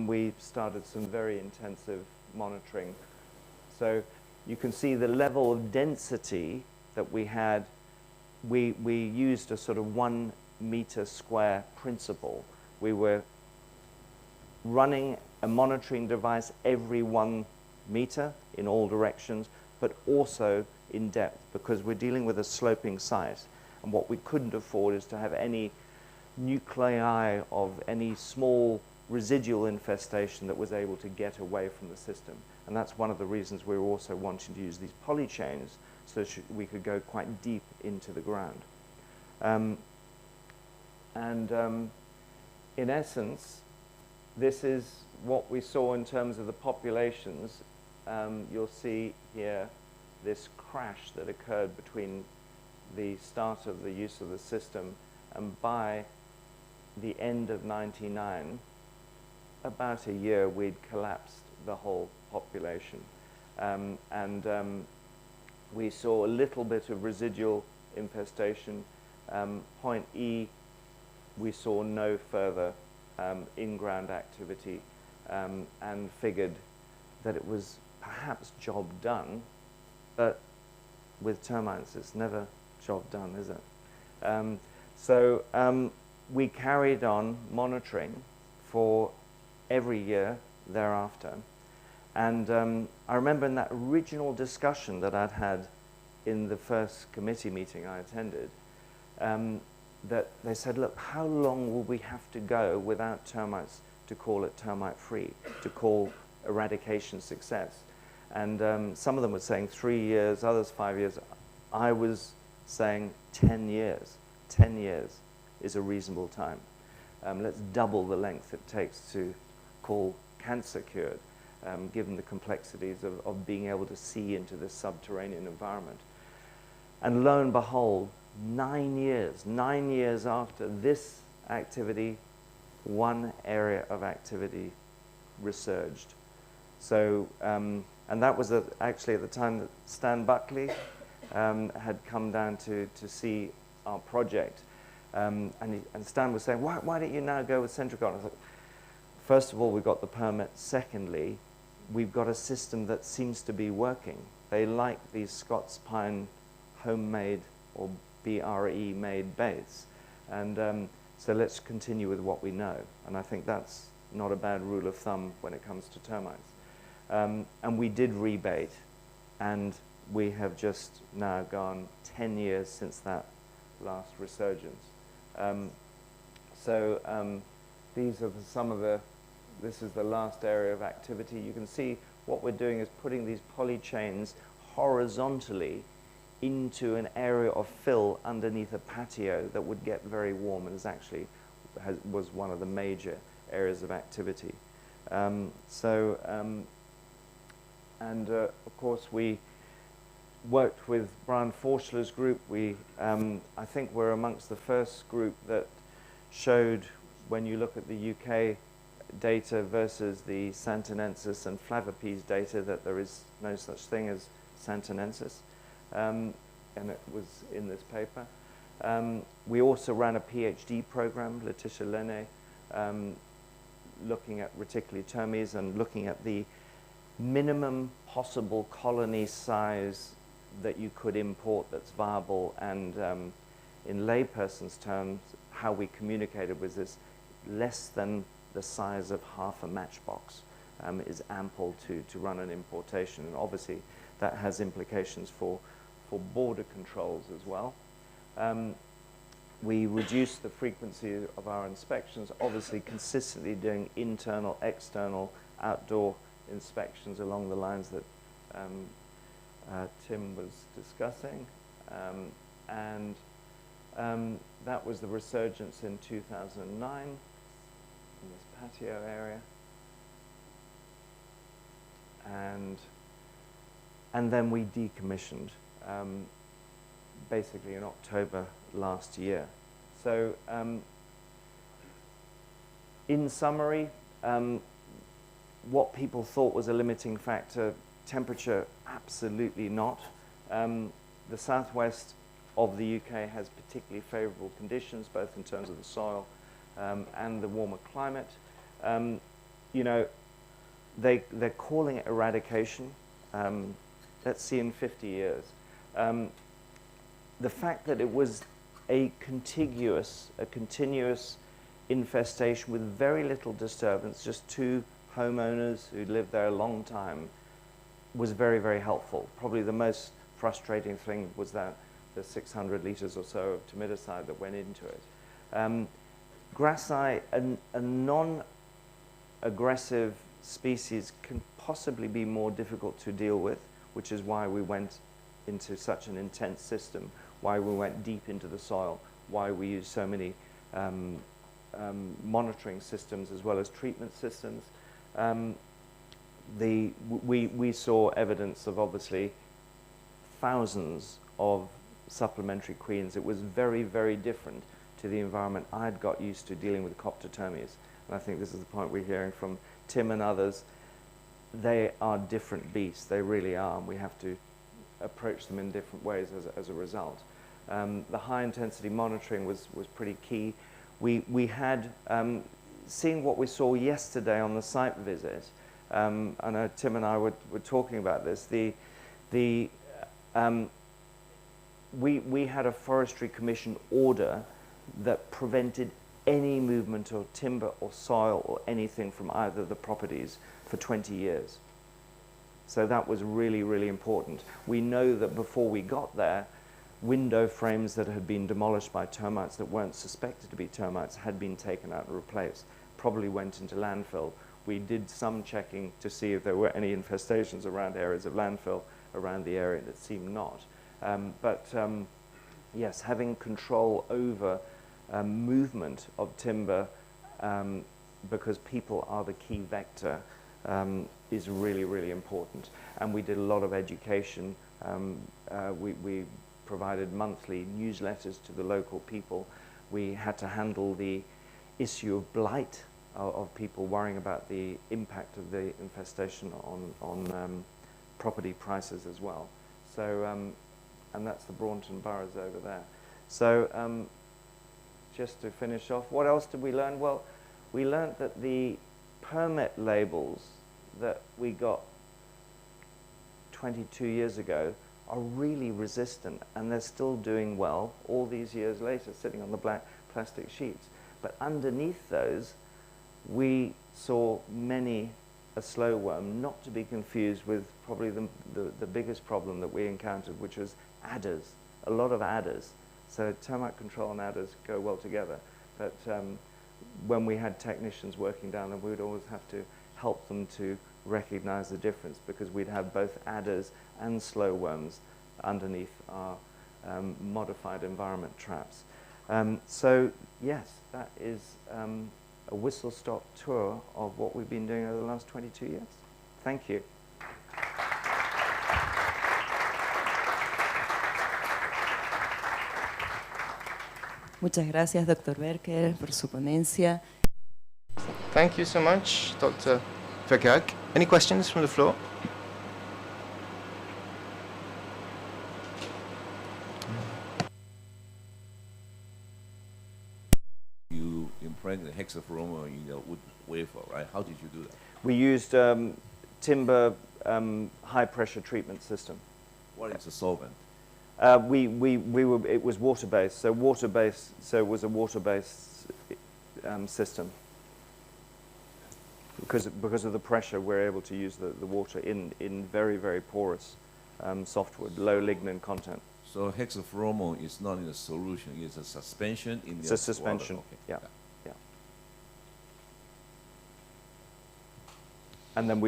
we started some very intensive monitoring. So you can see the level of density that we had. We used a sort of 1 meter square principle. We were running a monitoring device every 1 meter in all directions, but also in depth because we're dealing with a sloping site. And what we couldn't afford is to have any nuclei of any small residual infestation that was able to get away from the system. And that's one of the reasons we were also wanting to use these poly chains so that we could go quite deep into the ground. In essence, this is what we saw in terms of the populations. You'll see here this crash that occurred between the start of the use of the system and by the end of '99, about a year, we'd collapsed the whole population. We saw a little bit of residual infestation. Point E, we saw no further in-ground activity and figured that it was perhaps job done, but with termites, it's never job done, is it? We carried on monitoring for every year thereafter. And I remember in that original discussion that I'd had in the first committee meeting I attended, that they said, look, how long will we have to go without termites to call it termite-free, to call eradication success? And some of them were saying 3 years, others 5 years. I was saying 10 years. 10 years is a reasonable time. Let's double the length it takes to call cancer cured, given the complexities of being able to see into this subterranean environment. And lo and behold, 9 years after this activity, one area of activity resurged. So, and that was actually at the time that Stan Buckley had come down to see our project. And Stan was saying, why don't you now go with Centricon? I thought, first of all, we got the permit. Secondly, we've got a system that seems to be working. They like these Scots pine homemade or BRE made baits. And so let's continue with what we know. And I think that's not a bad rule of thumb when it comes to termites. And we did rebait, and we have just now gone 10 years since that last resurgence. These are some of the, this is the last area of activity. You can see what we're doing is putting these polychains horizontally into an area of fill underneath a patio that would get very warm, and is actually was one of the major areas of activity. Of course, we worked with Brian Forschler's group. I think we're amongst the first group that showed, when you look at the UK data versus the Santinensis and Flavipes data, that there is no such thing as Santinensis. And it was in this paper. We also ran a PhD program, Letitia Lene, looking at Reticuli termes and looking at the minimum possible colony size that you could import that's viable, and in layperson's terms, how we communicated was this: less than the size of half a matchbox is ample to run an importation, and obviously that has implications for border controls as well. We reduced the frequency of our inspections, obviously consistently doing internal, external, outdoor inspections along the lines that Tim was discussing. That was the resurgence in 2009 in this patio area. And then we decommissioned basically in October last year. So in summary, what people thought was a limiting factor, temperature, absolutely not. The southwest of the UK has particularly favorable conditions, both in terms of the soil and the warmer climate. You know, they're calling it eradication. Let's see in 50 years. The fact that it was a continuous infestation with very little disturbance, just two homeowners who lived there a long time, was very, very helpful. Probably the most frustrating thing was that the 600 litres or so of timidicide that went into it. Grassi, a non-aggressive species, can possibly be more difficult to deal with, which is why we went into such an intense system, why we went deep into the soil, why we used so many monitoring systems as well as treatment systems. We saw evidence of obviously thousands of supplementary queens. It was very, very different to the environment I'd got used to dealing with Coptotermes. And I think this is the point we're hearing from Tim and others. They are different beasts, they really are, and we have to approach them in different ways as a result. The high intensity monitoring was pretty key. We had, seeing what we saw yesterday on the site visit, I know Tim and I were talking about this, we had a Forestry Commission order that prevented any movement of timber or soil or anything from either of the properties for 20 years. So that was really, really important. We know that before we got there, window frames that had been demolished by termites that weren't suspected to be termites had been taken out and replaced, probably went into landfill. We did some checking to see if there were any infestations around areas of landfill around the area, and it seemed not. Yes, having control over movement of timber, because people are the key vector, is really, really important. And we did a lot of education. We provided monthly newsletters to the local people. We had to handle the issue of blight, of people worrying about the impact of the infestation on property prices as well. So, and that's the Braunton boroughs over there. So, just to finish off, what else did we learn? Well, we learned that the permit labels that we got 22 years ago are really resistant, and they're still doing well all these years later, sitting on the black plastic sheets. But underneath those, we saw many a slow worm, not to be confused with probably the biggest problem that we encountered, which was adders, a lot of adders. So termite control and adders go well together. But when we had technicians working down them, we would always have to help them to recognize the difference, because we'd have both adders and slow worms underneath our modified environment traps. So yes, that is a whistle-stop tour of what we've been doing over the last 22 years. Thank you. Muchas gracias, Dr. Berker, por su ponencia. Thank you so much, Dr. Verkerk. Any questions from the floor? You impregnate the hexafluoro in the wood wafer, right? How did you do that? We used timber high-pressure treatment system. What is the solvent? It was water-based, so it was a water-based system. Because of the pressure, we're able to use the water in very, very porous softwood, low lignin content. So hexafluoro is not in a solution, it's a suspension in the It's a suspension, water. Okay. yeah. And then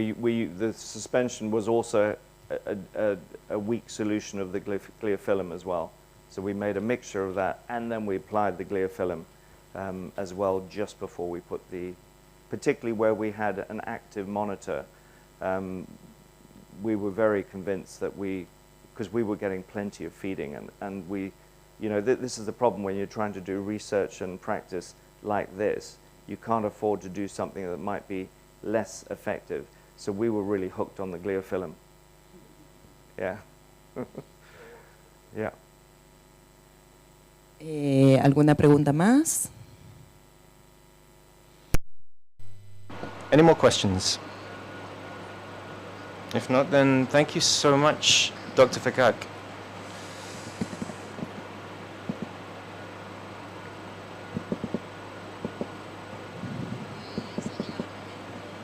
the suspension was also a weak solution of the gliophyllum as well. So we made a mixture of that, and then we applied the gliophyllum as well just before we put particularly where we had an active monitor, we were very convinced that because we were getting plenty of feeding, and this is the problem when you're trying to do research and practice like this. You can't afford to do something that might be less effective. So we were really hooked on the gliophyllum. Yeah. Yeah. ¿Alguna pregunta más? Any more questions? If not, then thank you so much, Dr. Verkerk.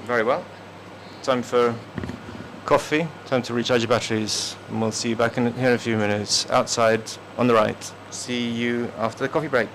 Very well. Time for coffee, time to recharge your batteries, and we'll see you back here in a few minutes, outside on the right. See you after the coffee break.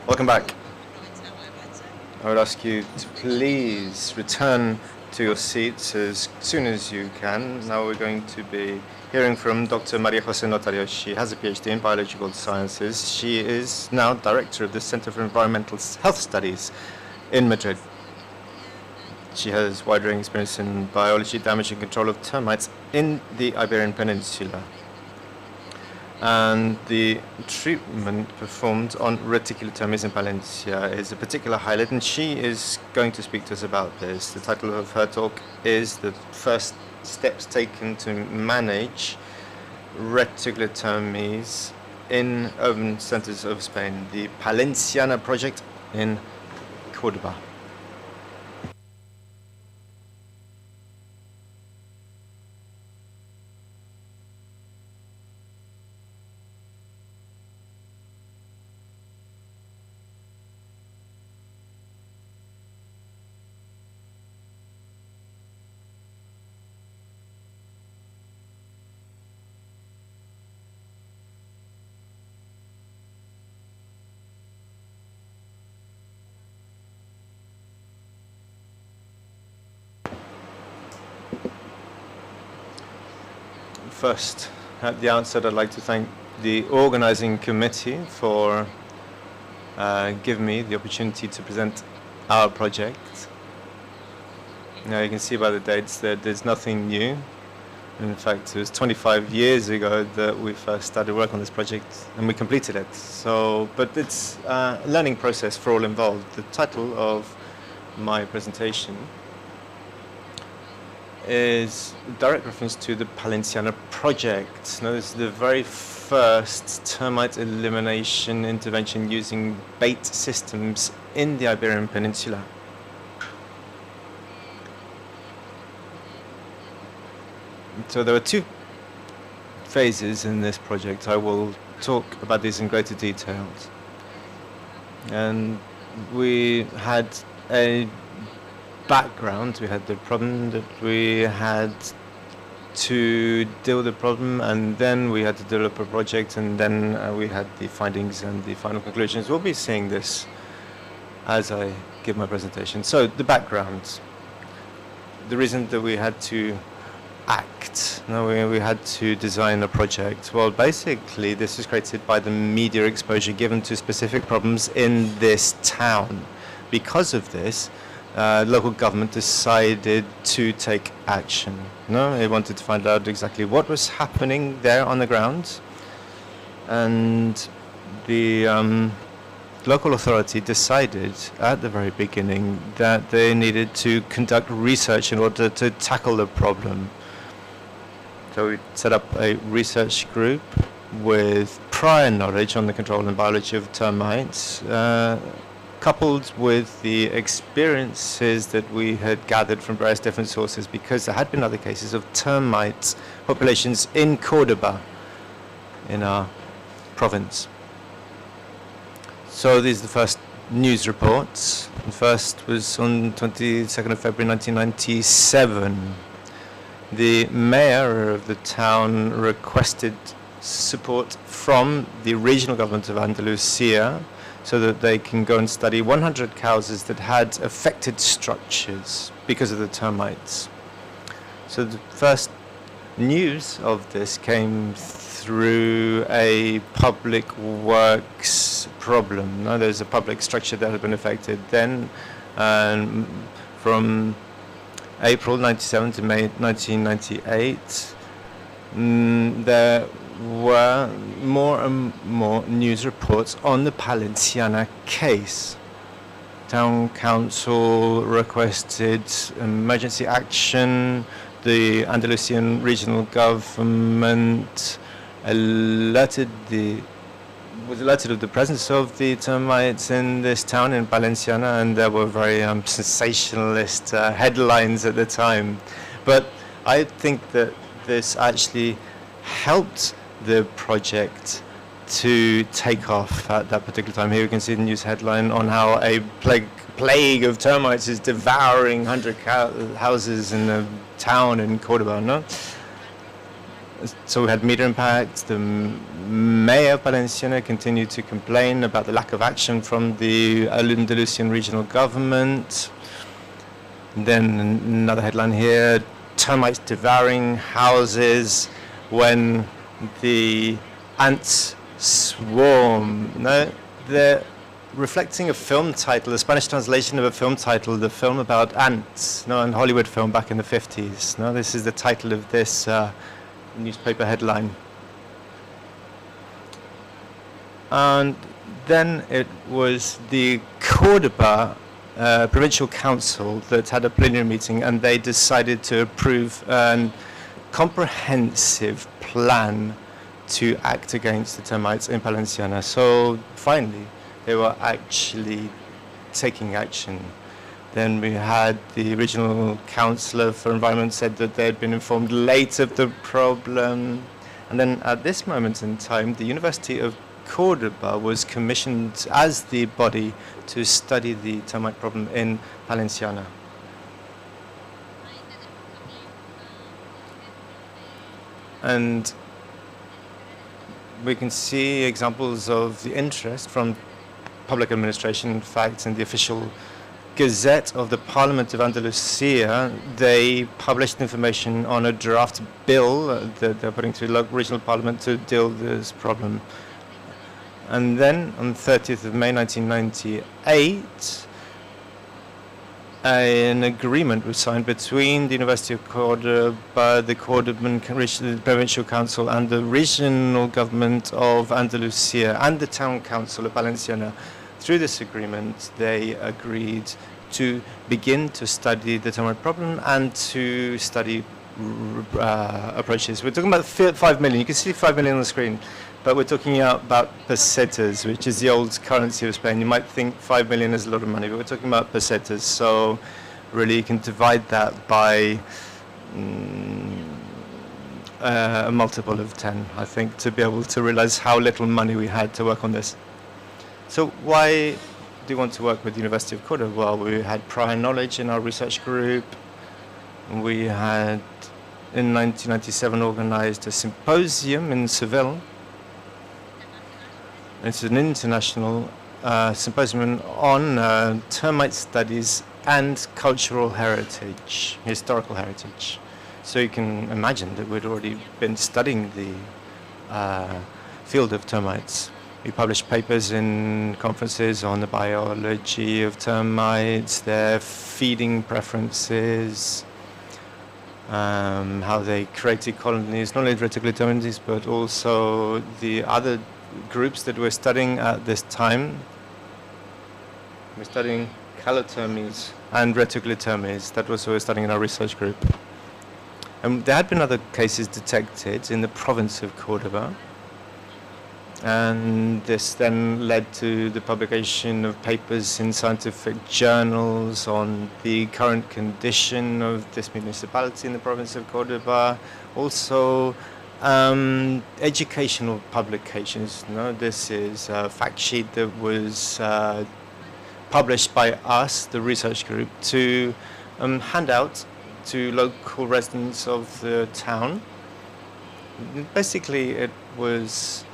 Welcome back. I would ask you to please return to your seats as soon as you can. Now we're going to be hearing from Dr. Maria Jose Notario. She has a PhD in biological sciences. She is now director of the Center for Environmental Health Studies in Madrid. She has wide-ranging experience in biology, damage and control of termites in the Iberian Peninsula. And the treatment performed on reticular termites in Palencia is a particular highlight, and she is going to speak to us about this. The title of her talk is The First Steps Taken to Manage Reticular Termites in Urban Centers of Spain, the Palenciana Project in Córdoba. First, at the outset, I'd like to thank the organizing committee for giving me the opportunity to present our project. Now you can see by the dates that there's nothing new. In fact, it was 25 years ago that we first started work on this project and we completed it. So, but it's a learning process for all involved. The title of my presentation is a direct reference to the Palenciana project. Now, this is the very first termite elimination intervention using bait systems in the Iberian Peninsula. So there are two phases in this project. I will talk about these in greater details. And we had a background. We had the problem that we had to deal with the problem, and then we had to develop a project, and then we had the findings and the final conclusions. We'll be seeing this as I give my presentation. So the background, the reason that we had to act, we had to design a project. Well, basically this was created by the media exposure given to specific problems in this town. Because of this, local government decided to take action. They wanted to find out exactly what was happening there on the ground, and the local authority decided at the very beginning that they needed to conduct research in order to tackle the problem. So we set up a research group with prior knowledge on the control and biology of termites, coupled with the experiences that we had gathered from various different sources, because there had been other cases of termite populations in Córdoba, in our province. So these are the first news reports. The first was on 22nd of February 1997. The mayor of the town requested support from the regional government of Andalusia so that they can go and study 100 houses that had affected structures because of the termites. So the first news of this came through a public works problem. Now, there's a public structure that had been affected. Then, from April 97 to May 1998, there were more and more news reports on the Palenciana case. Town council requested emergency action. The Andalusian regional government was alerted of the presence of the termites in this town in Palenciana, and there were very sensationalist headlines at the time. But I think that this actually helped the project to take off at that particular time. Here you can see the news headline on how a plague of termites is devouring 100 houses in the town in Córdoba. So we had meter impacts. The mayor of Valenciana continued to complain about the lack of action from the Andalusian regional government. Then another headline here, termites devouring houses when the ants swarm. No, they're reflecting a film title, a Spanish translation of a film title, the film about ants, no, a Hollywood film back in the 50s. No, this is the title of this newspaper headline. And then it was the Cordoba Provincial Council that had a plenary meeting, and they decided to approve a comprehensive plan to act against the termites in Valenciana. So finally, they were actually taking action. Then we had the regional councillor for environment said that they had been informed late of the problem. And then at this moment in time, the University of Cordoba was commissioned as the body to study the termite problem in Valenciana. And we can see examples of the interest from public administration. In fact, in the official Gazette of the Parliament of Andalusia, they published information on a draft bill that they're putting to the local regional parliament to deal with this problem. And then on the 30th of May 1998, an agreement was signed between the University of Cordoba, the Cordoban Provincial Council, and the regional government of Andalusia and the town council of Valenciana. Through this agreement, they agreed to begin to study the termite problem and to study approaches. We're talking about 5 million. You can see 5 million on the screen, but we're talking about pesetas, which is the old currency of Spain. You might think 5 million is a lot of money, but we're talking about pesetas. So really you can divide that by a multiple of 10, I think, to be able to realize how little money we had to work on this. So why do you want to work with the University of Cordoba? Well, we had prior knowledge in our research group. We had, in 1997, organized a symposium in Seville. It's an international symposium on termite studies and cultural heritage, historical heritage. So you can imagine that we'd already been studying the field of termites. We published papers in conferences on the biology of termites, their feeding preferences, how they created colonies, not only reticular termites, but also the other groups that we're studying at this time. We're studying calotermes and reticular termites. That was what we're studying in our research group. And there had been other cases detected in the province of Cordoba. And this then led to the publication of papers in scientific journals on the current condition of this municipality in the province of Cordoba. Also, educational publications. This is a fact sheet that was published by us, the research group, to hand out to local residents of the town. Basically, it was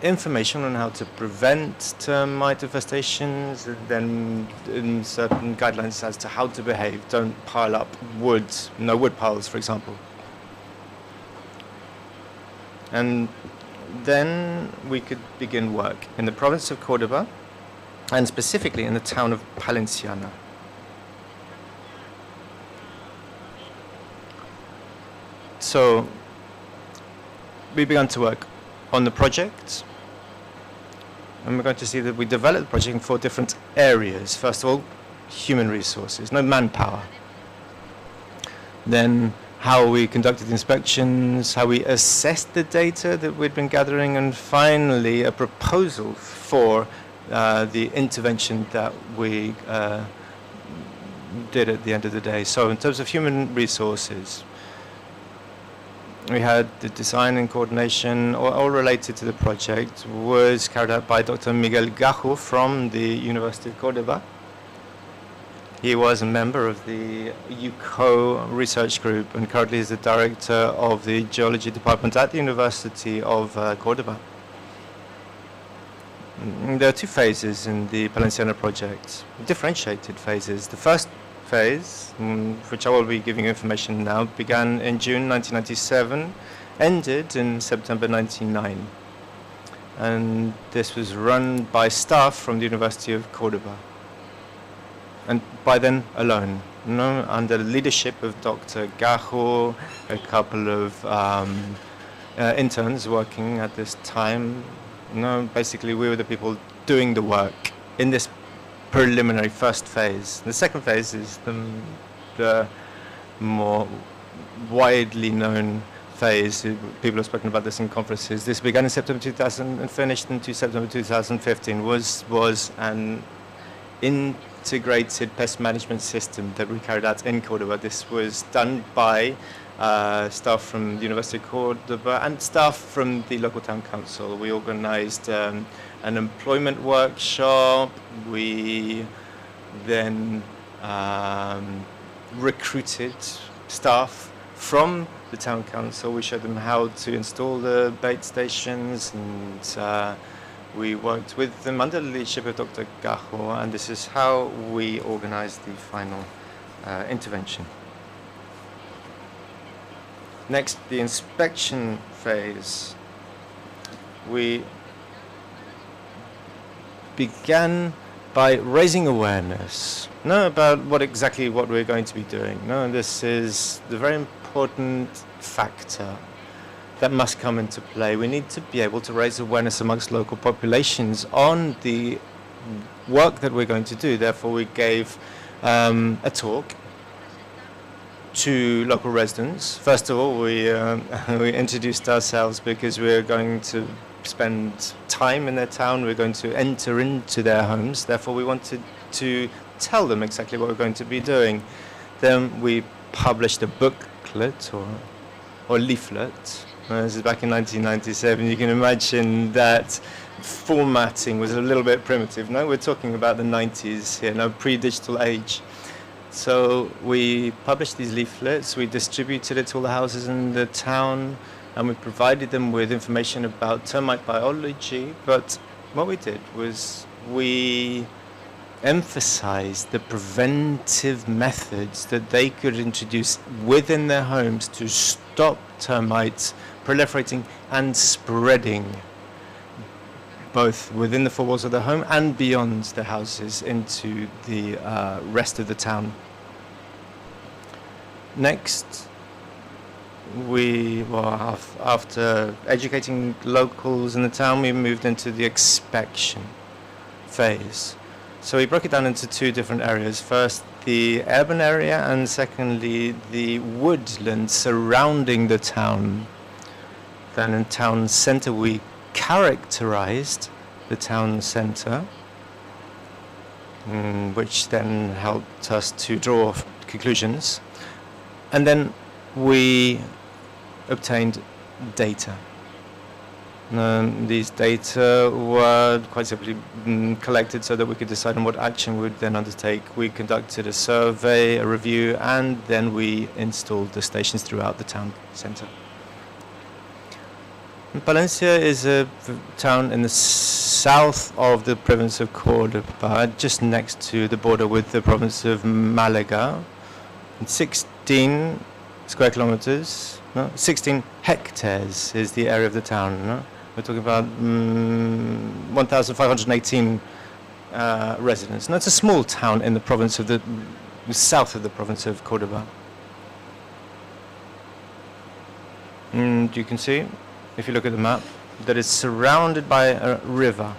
information on how to prevent termite infestations, and then certain guidelines as to how to behave. Don't pile up wood, no wood piles, for example. And then we could begin work in the province of Cordoba, and specifically in the town of Valenciana. So we began to work on the project, and we're going to see that we developed the project in 4 different areas. First of all, human resources, no manpower. Then how we conducted inspections, how we assessed the data that we'd been gathering, and finally a proposal for the intervention that we did at the end of the day. So in terms of human resources, we had the design and coordination, all related to the project, was carried out by Dr. Miguel Gajo from the University of Cordoba. He was a member of the UCO research group and currently is the director of the geology department at the University of Cordoba. There are two phases in the Palenciana project, differentiated phases. The first phase, which I will be giving you information now, began in June 1997, ended in September 1999. And this was run by staff from the University of Cordoba. And by then alone, under the leadership of Dr. Gajo, a couple of interns working at this time. Basically we were the people doing the work in this preliminary first phase. The second phase is the more widely known phase. People have spoken about this in conferences. This began in September 2000 and finished in September 2015. Was an integrated pest management system that we carried out in Cordoba. This was done by staff from the University of Cordoba and staff from the local town council. We organized an employment workshop. We then recruited staff from the town council. We showed them how to install the bait stations, and we worked with them under the leadership of Dr. Gajo, and this is how we organized the final intervention. Next, the inspection phase. We began by raising awareness about what we're going to be doing. This is the very important factor that must come into play. We need to be able to raise awareness amongst local populations on the work that we're going to do. Therefore, we gave a talk to local residents. First of all, we introduced ourselves because we're going to spend time in their town. We're going to enter into their homes. Therefore, we wanted to tell them exactly what we're going to be doing. Then we published a booklet or leaflet. This is back in 1997. You can imagine that formatting was a little bit primitive. No, we're talking about the 90s here, pre-digital age. So we published these leaflets, we distributed it to all the houses in the town, and we provided them with information about termite biology. But what we did was we emphasized the preventive methods that they could introduce within their homes to stop termites proliferating and spreading, both within the four walls of the home and beyond the houses into the rest of the town. Next, after educating locals in the town, we moved into the inspection phase. So we broke it down into two different areas. First, the urban area, and secondly, the woodland surrounding the town. Then in town center, we characterized the town center, which then helped us to draw conclusions. And then we obtained data. These data were quite simply collected so that we could decide on what action we would then undertake. We conducted a survey, a review, and then we installed the stations throughout the town center. Palencia is a town in the south of the province of Cordoba, just next to the border with the province of Malaga. 16 square kilometers, 16 hectares is the area of the town. We're talking about 1,518 residents. It's a small town in the province of the south of the province of Cordoba. And you can see, if you look at the map, that it's surrounded by a river.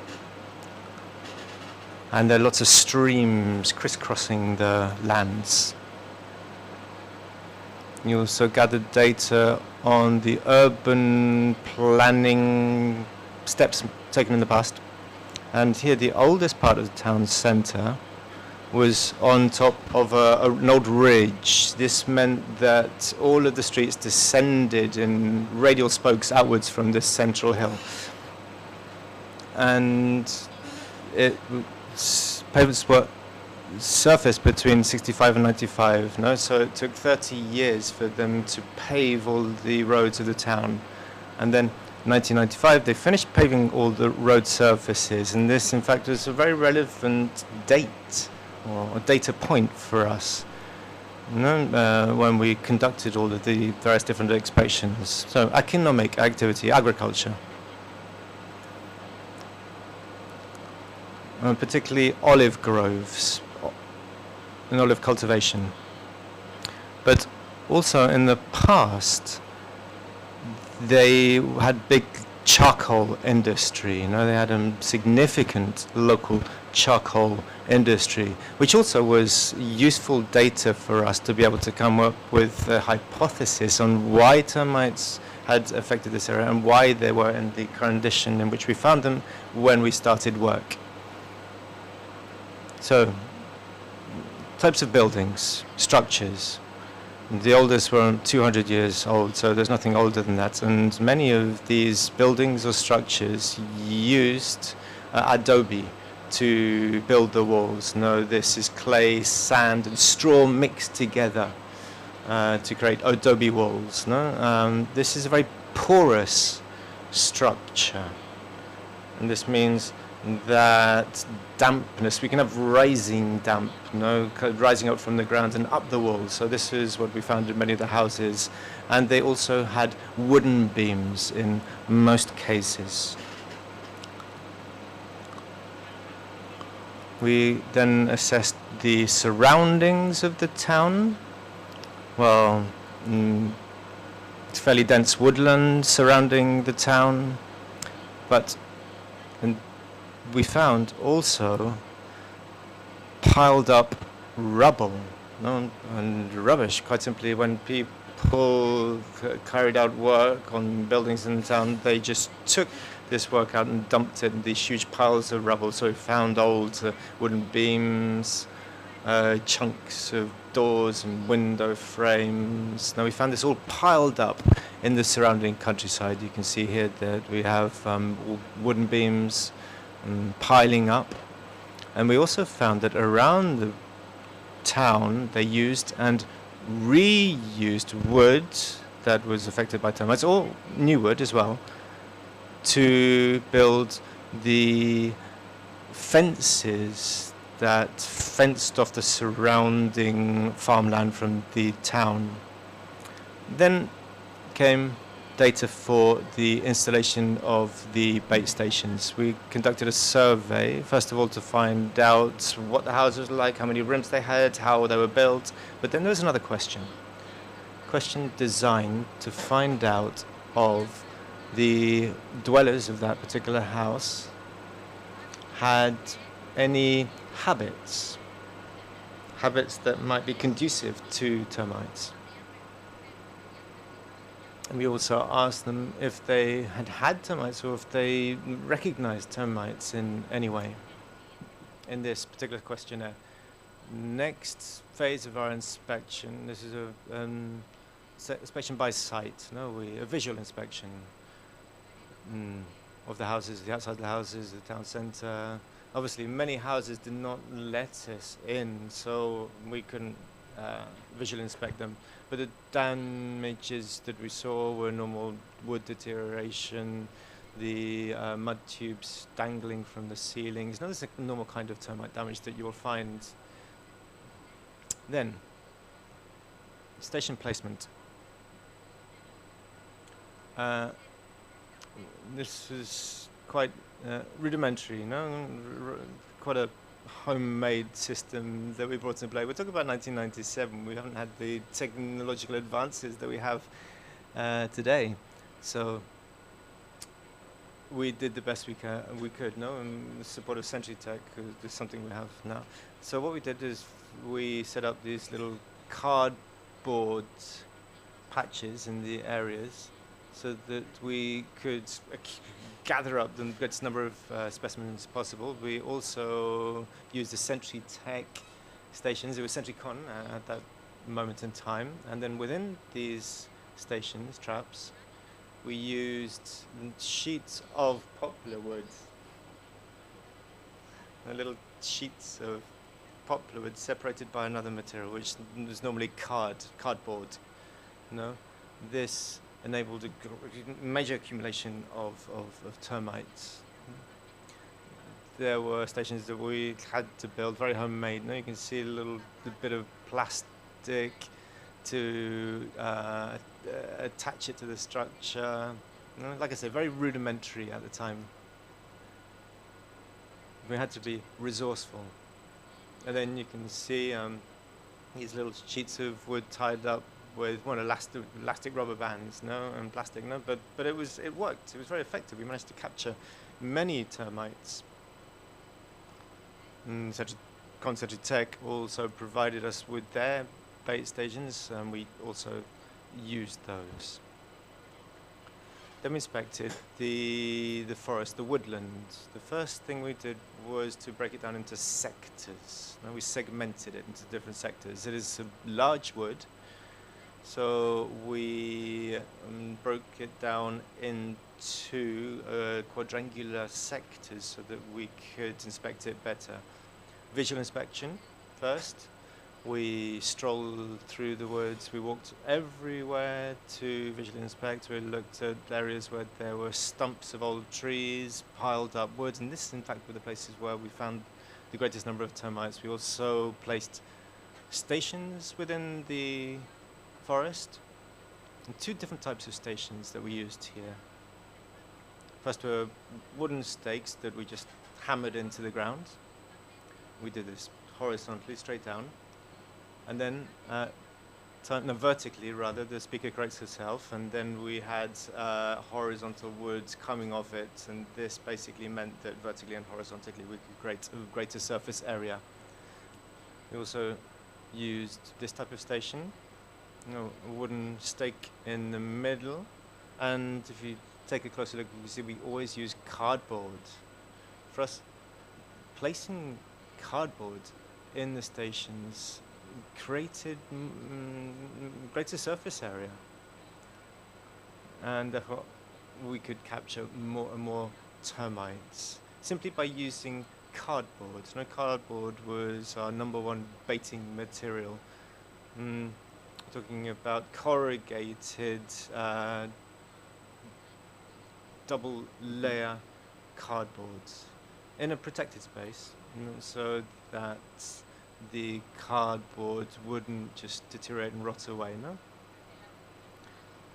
And there are lots of streams crisscrossing the lands. You also gathered data on the urban planning steps taken in the past. And here, the oldest part of the town centre was on top of an old ridge. This meant that all of the streets descended in radial spokes outwards from this central hill. And pavements were surface between 65 and 95. No, so it took 30 years for them to pave all the roads of the town, and then 1995 they finished paving all the road surfaces, and this in fact was a very relevant date or a data point for us, you know, when we conducted all of the various different inspections. So economic activity, agriculture, particularly olive groves and olive cultivation. But also in the past, they had big charcoal industry. You know, they had a significant local charcoal industry, which also was useful data for us to be able to come up with a hypothesis on why termites had affected this area and why they were in the condition in which we found them when we started work. So, types of buildings, structures. The oldest were 200 years old, so there's nothing older than that. And many of these buildings or structures used adobe to build the walls. No, this is clay, sand, and straw mixed together to create adobe walls. No, this is a very porous structure, and this means that dampness, we can have rising damp, rising up from the ground and up the walls. So this is what we found in many of the houses, and they also had wooden beams in most cases. We then assessed the surroundings of the town. Well, it's fairly dense woodland surrounding the town, but we found also piled up rubble, and rubbish. Quite simply, when people carried out work on buildings in the town, they just took this work out and dumped it in these huge piles of rubble. So we found old wooden beams, chunks of doors and window frames. Now we found this all piled up in the surrounding countryside. You can see here that we have wooden beams piling up, and we also found that around the town they used and reused wood that was affected by termites, or new wood as well, to build the fences that fenced off the surrounding farmland from the town. Then came data for the installation of the bait stations. We conducted a survey, first of all, to find out what the houses were like, how many rooms they had, how they were built. But then there was another question designed to find out of the dwellers of that particular house had any habits that might be conducive to termites. And we also asked them if they had had termites or if they recognized termites in any way in this particular questionnaire. Next phase of our inspection, this is a inspection by sight, a visual inspection of the houses, the outside of the houses, the town center. Obviously, many houses did not let us in, so we couldn't visually inspect them. But the damages that we saw were normal wood deterioration, the mud tubes dangling from the ceilings. Now, this is a normal kind of termite damage that you will find. Then, station placement. This is quite rudimentary, quite a homemade system that we brought into play. We're talking about 1997. We haven't had the technological advances that we have today. So we did the best we could, in the support of Century Tech, is something we have now. So what we did is we set up these little cardboard patches in the areas so that we could gather up the greatest number of specimens possible. We also used the Century Tech stations. It was CenturyCon at that moment in time. And then within these stations, traps, we used sheets of poplar wood. Little sheets of poplar wood separated by another material, which was normally cardboard. No, this enabled a major accumulation of termites. There were stations that we had to build very homemade. Now you can see a bit of plastic to attach it to the structure. Like I said, very rudimentary at the time. We had to be resourceful. And then you can see these little sheets of wood tied up with elastic rubber bands, and plastic, but it worked. It was very effective. We managed to capture many termites. Concentrated Tech also provided us with their bait stations, and we also used those. Then we inspected the forest, the woodland. The first thing we did was to break it down into sectors. We segmented it into different sectors. It is a large wood, so we broke it down into quadrangular sectors so that we could inspect it better. Visual inspection first. We strolled through the woods. We walked everywhere to visually inspect. We looked at areas where there were stumps of old trees, piled up woods, and this, in fact, were the places where we found the greatest number of termites. We also placed stations within the forest, and two different types of stations that we used here. First were wooden stakes that we just hammered into the ground. We did this horizontally, straight down. And then vertically, rather, the speaker corrects herself, and then we had horizontal woods coming off it, and this basically meant that vertically and horizontally we could create a greater surface area. We also used this type of station, a wooden stake in the middle, and if you take a closer look, you can see we always use cardboard. For us, placing cardboard in the stations created greater surface area, and therefore we could capture more and more termites simply by using cardboard. Cardboard was our #1 baiting material. Talking about corrugated double layer cardboards in a protected space, so that the cardboard wouldn't just deteriorate and rot away,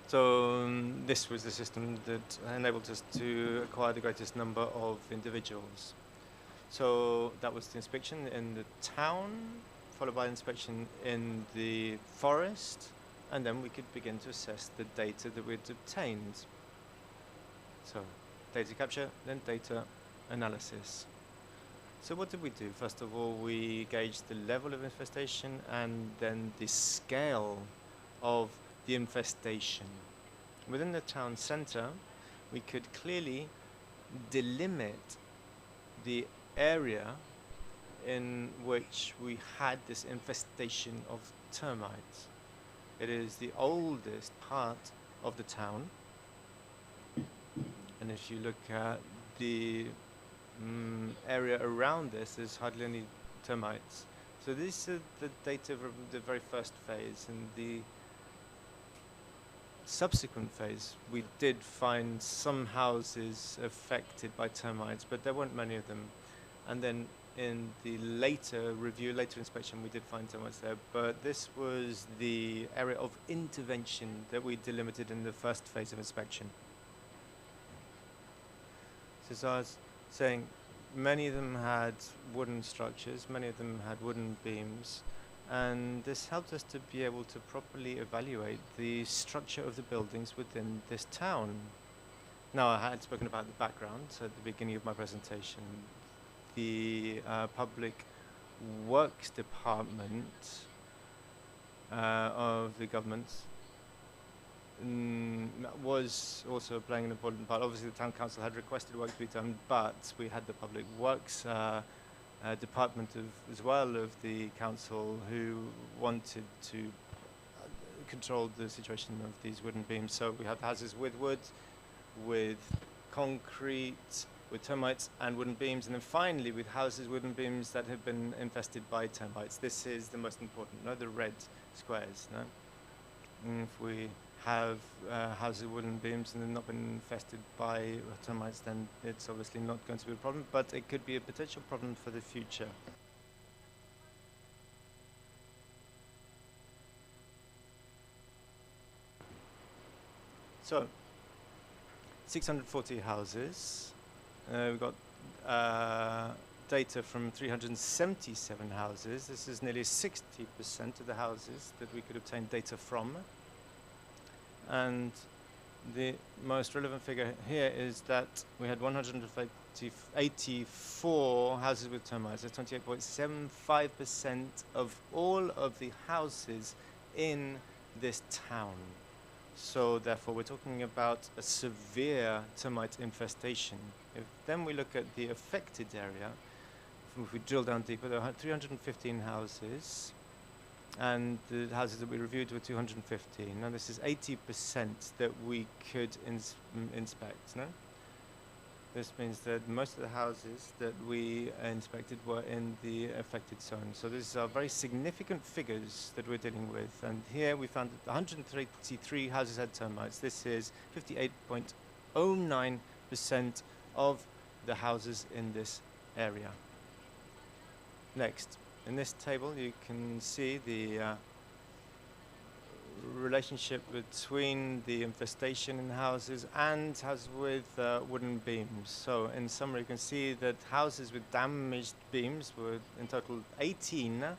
So this was the system that enabled us to acquire the greatest number of individuals. So that was the inspection in the town, followed by inspection in the forest, and then we could begin to assess the data that we'd obtained. So data capture, then data analysis. So what did we do? First of all, we gauged the level of infestation and then the scale of the infestation. Within the town center, we could clearly delimit the area in which we had this infestation of termites. It is the oldest part of the town. And if you look at the area around this, there's hardly any termites. So these are the data from the very first phase. In the subsequent phase, we did find some houses affected by termites, but there weren't many of them. And then in the later review, later inspection, we did find termites there, but this was the area of intervention that we delimited in the first phase of inspection. So as I was saying, many of them had wooden structures, many of them had wooden beams, and this helped us to be able to properly evaluate the structure of the buildings within this town. Now, I had spoken about the background at the beginning of my presentation. The Public Works Department of the government was also playing an important part. Obviously, the town council had requested work to be done, but we had the Public Works department as well of the council who wanted to control the situation of these wooden beams. So we had houses with wood, with concrete, with termites and wooden beams, and then finally with houses, wooden beams that have been infested by termites. This is the most important, no? The red squares, no? And if we have houses with wooden beams and they've not been infested by termites, then it's obviously not going to be a problem, but it could be a potential problem for the future. So, 640 houses. We've got data from 377 houses. This is nearly 60% of the houses that we could obtain data from. And the most relevant figure here is that we had 184 houses with termites. That's 28.75% of all of the houses in this town. So therefore, we're talking about a severe termite infestation. If then we look at the affected area, if we drill down deeper, there are 315 houses, and the houses that we reviewed were 215. Now this is 80% that we could inspect. No? This means that most of the houses that we inspected were in the affected zone. So these are very significant figures that we're dealing with. And here we found that 133 houses had termites. This is 58.09% of the houses in this area. Next, in this table you can see the relationship between the infestation in houses and houses with wooden beams. So in summary, you can see that houses with damaged beams were in total 18.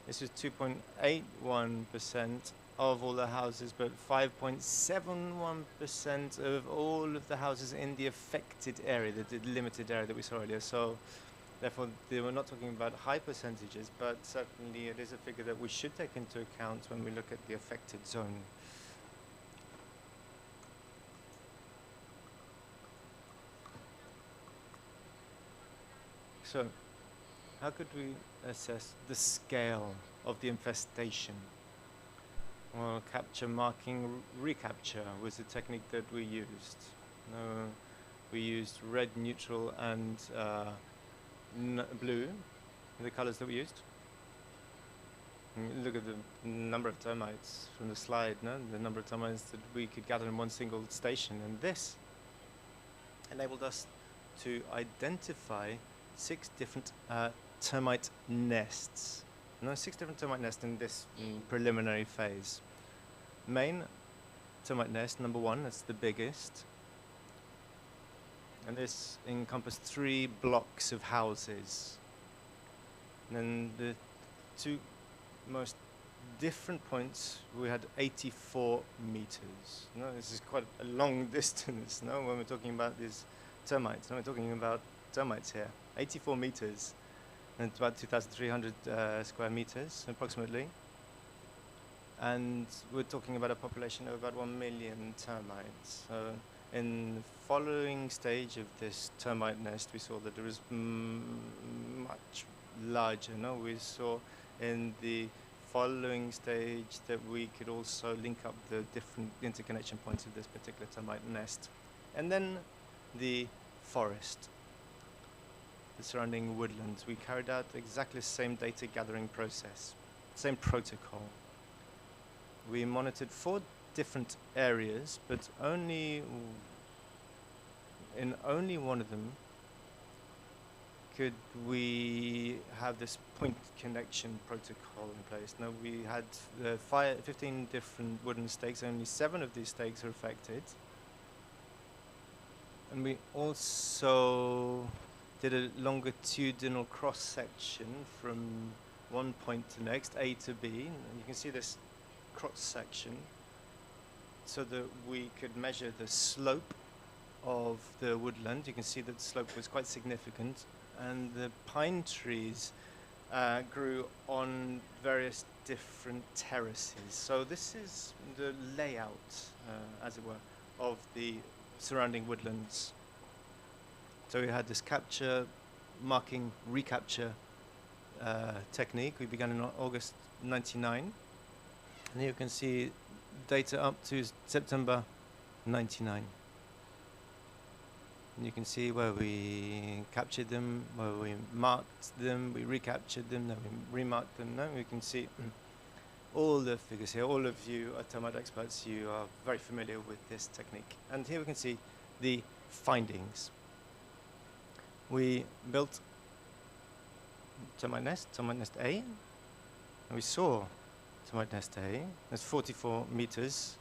This is 2.81% of all the houses, but 5.71% of all of the houses in the affected area, the limited area that we saw earlier. So therefore, they were not talking about high percentages, but certainly it is a figure that we should take into account when we look at the affected zone. So, how could we assess the scale of the infestation? Well, capture, marking, recapture was the technique that we used. We used red, neutral, and blue, the colors that we used. Look at the number of termites from the slide, no? The number of termites that we could gather in one single station, and this enabled us to identify 6 different termite nests. No, 6 different termite nests in this preliminary phase. Main termite nest, number 1, that's the biggest. And this encompassed 3 blocks of houses. And then the 2 most different points, we had 84 meters. No, this is quite a long distance, no, when we're talking about these termites. No, we're talking about termites here. 84 meters, and it's about 2,300 square meters, approximately. And we're talking about a population of about 1 million termites. So in the following stage of this termite nest, we saw that there was much larger. No, we saw in the following stage that we could also link up the different interconnection points of this particular termite nest. And then the forest, the surrounding woodlands. We carried out exactly the same data gathering process, same protocol. We monitored 4 different areas, but in only one of them could we have this point connection protocol in place. Now we had 15 different wooden stakes, only 7 of these stakes are affected. And we also did a longitudinal cross-section from one point to next, A to B. And you can see this cross-section so that we could measure the slope of the woodland. You can see that the slope was quite significant, and the pine trees grew on various different terraces. So this is the layout, as it were, of the surrounding woodlands. So we had this capture, marking, recapture technique. We began in August 99. And here you can see data up to September 99. And you can see where we captured them, where we marked them, we recaptured them, then we remarked them. Now we can see all the figures here. All of you are termite experts. You are very familiar with this technique. And here we can see the findings. We built termite nest A, and we saw termite nest A. That's 44 meters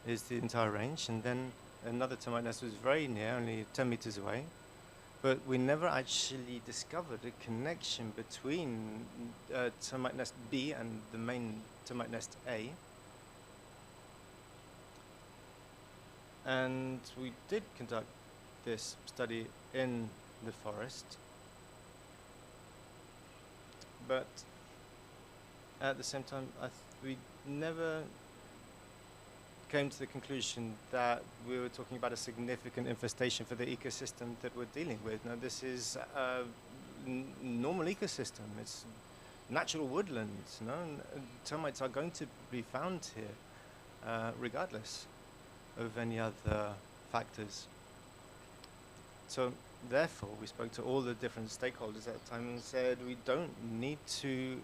is the entire range, and then another termite nest was very near, only 10 meters away. But we never actually discovered a connection between termite nest B and the main termite nest A. And we did conduct this study in the forest, but at the same time, we never came to the conclusion that we were talking about a significant infestation for the ecosystem that we're dealing with. Now, this is a normal ecosystem. It's natural woodlands. Termites are going to be found here, regardless of any other factors. So, therefore, we spoke to all the different stakeholders at the time and said we don't need to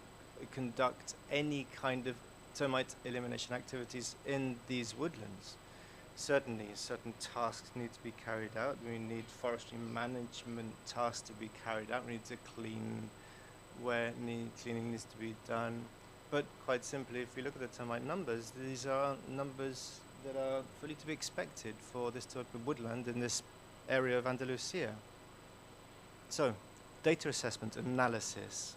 conduct any kind of termite elimination activities in these woodlands. Certainly, certain tasks need to be carried out. We need forestry management tasks to be carried out. We need to clean where cleaning needs to be done. But quite simply, if we look at the termite numbers, these are numbers that are fully to be expected for this type of woodland in this area of Andalusia. So, data assessment, analysis.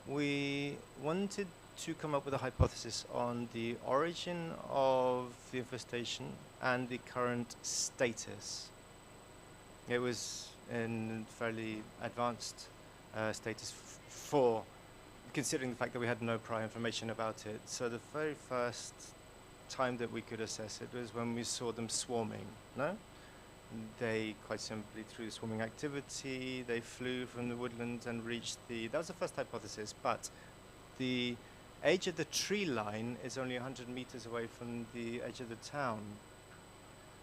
We wanted to come up with a hypothesis on the origin of the infestation and the current status. It was in fairly advanced status for considering the fact that we had no prior information about it. So the very first time that we could assess it was when we saw them swarming, no? They quite simply, through the swarming activity, they flew from the woodlands and reached that was the first hypothesis, but the edge of the tree line is only 100 meters away from the edge of the town.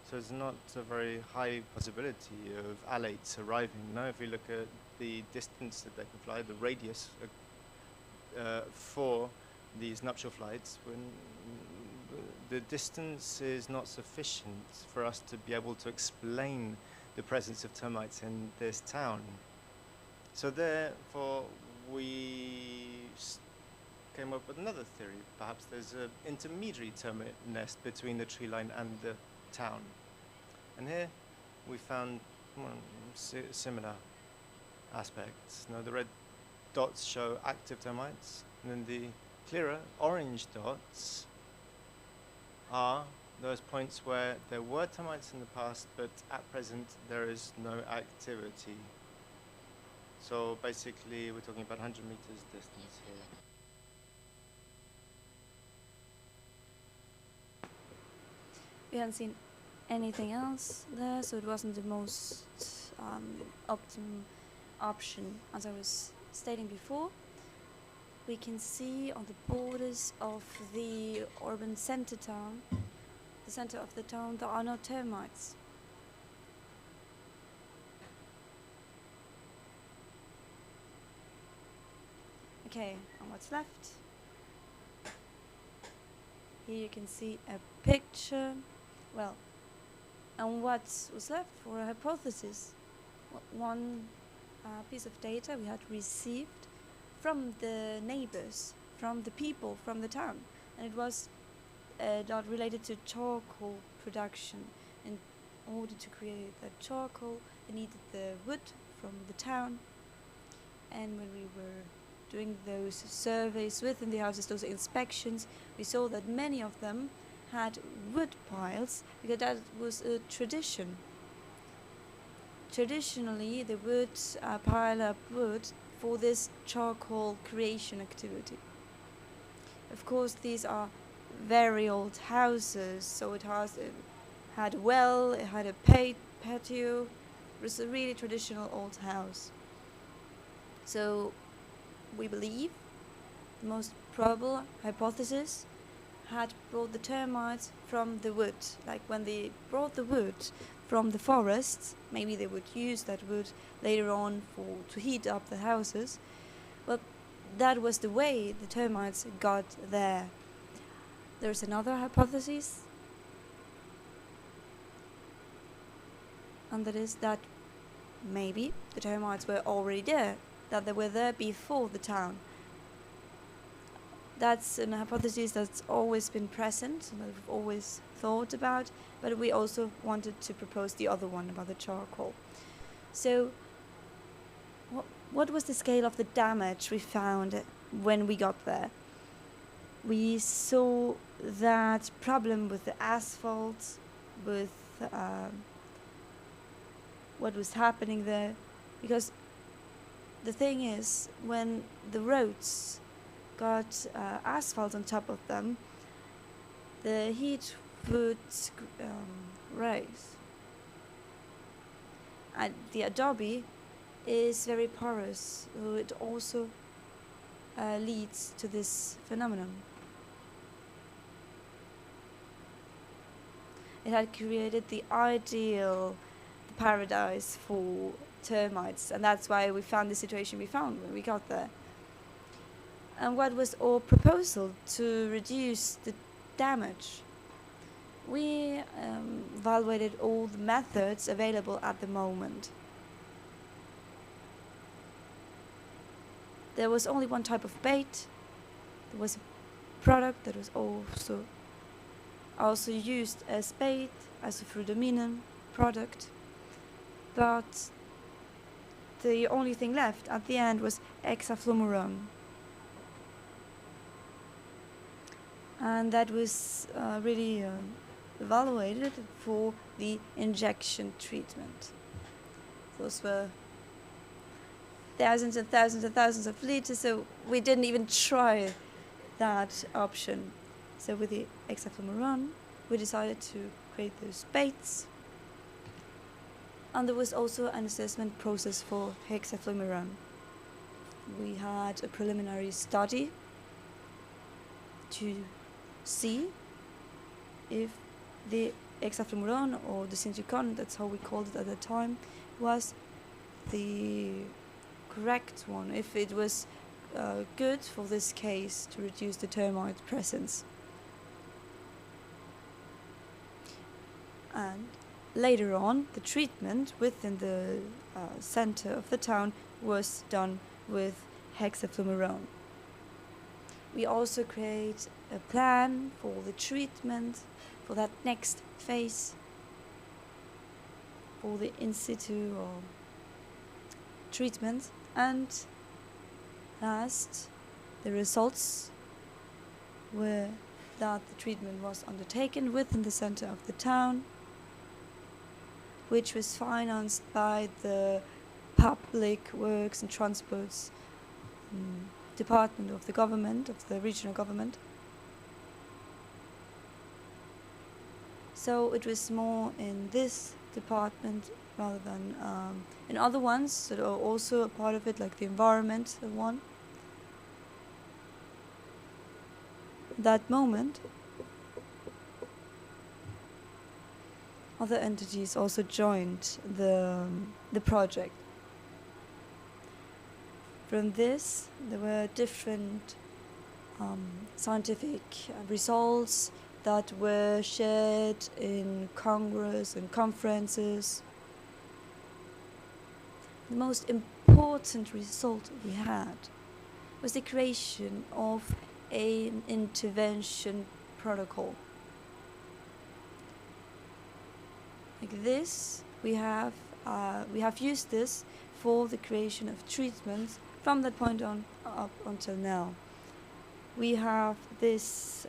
So it's not a very high possibility of alates arriving. Now, if we look at the distance that they can fly, the radius for these nuptial flights, when the distance is not sufficient for us to be able to explain the presence of termites in this town. So therefore, we came up with another theory. Perhaps there's an intermediary termite nest between the tree line and the town. And here we found similar aspects. Now, the red dots show active termites, and then the clearer orange dots are those points where there were termites in the past, but at present there is no activity. So basically, we're talking about 100 meters distance here. We haven't seen anything else there, so it wasn't the most optimum option. As I was stating before, we can see on the borders of the urban center town, the center of the town, there are no termites. Okay, and what's left? Here you can see a picture. Well, and what was left for a hypothesis? One piece of data we had received from the neighbors, from the people, from the town, and it was not related to charcoal production. In order to create that charcoal, they needed the wood from the town, and when we were doing those surveys within the houses, those inspections, we saw that many of them had wood piles because that was a tradition. Traditionally, they would pile up wood for this charcoal creation activity. Of course, these are very old houses, so it had a well, it had a patio. It was a really traditional old house. So we believe the most probable hypothesis had brought the termites from the wood. Like when they brought the wood from the forests, maybe they would use that wood later on to heat up the houses. But that was the way the termites got there. There's another hypothesis, and that is that maybe the termites were already there, that they were there before the town. That's an hypothesis that's always been present and that we've always thought about, but we also wanted to propose the other one about the charcoal. So what was the scale of the damage we found when we got there? We saw that problem with the asphalt, with what was happening there, because the thing is, when the roads got asphalt on top of them, the heat would rise. And the adobe is very porous, so it also leads to this phenomenon. It had created the ideal paradise for termites, and that's why we found the situation we found when we got there. And what was our proposal to reduce the damage? We evaluated all the methods available at the moment. There was only one type of bait. There was a product that was also used as bait, as a fruitaminen product. But the only thing left at the end was hexafluoran. And that was really evaluated for the injection treatment. Those were thousands and thousands and thousands of liters, so we didn't even try that option. So with the hexafluoran, we decided to create those baits. And there was also an assessment process for hexafluoran. We had a preliminary study to see if the hexafluoran, or the synchron, that's how we called it at the time, was the correct one, if it was good for this case to reduce the termite presence. And later on, the treatment within the center of the town was done with hexafluoran. We also create a plan for the treatment, for that next phase, for the in situ or treatment. And last, the results were that the treatment was undertaken within the center of the town, which was financed by the Public Works and Transports department of the government, of the regional government. So it was more in this department rather than in other ones that are also a part of it, like the environmental one. At that moment, other entities also joined the project. From this, there were different scientific results that were shared in Congress and conferences. The most important result we had was the creation of an intervention protocol. Like this, we have used this for the creation of treatments from that point on up until now. We have this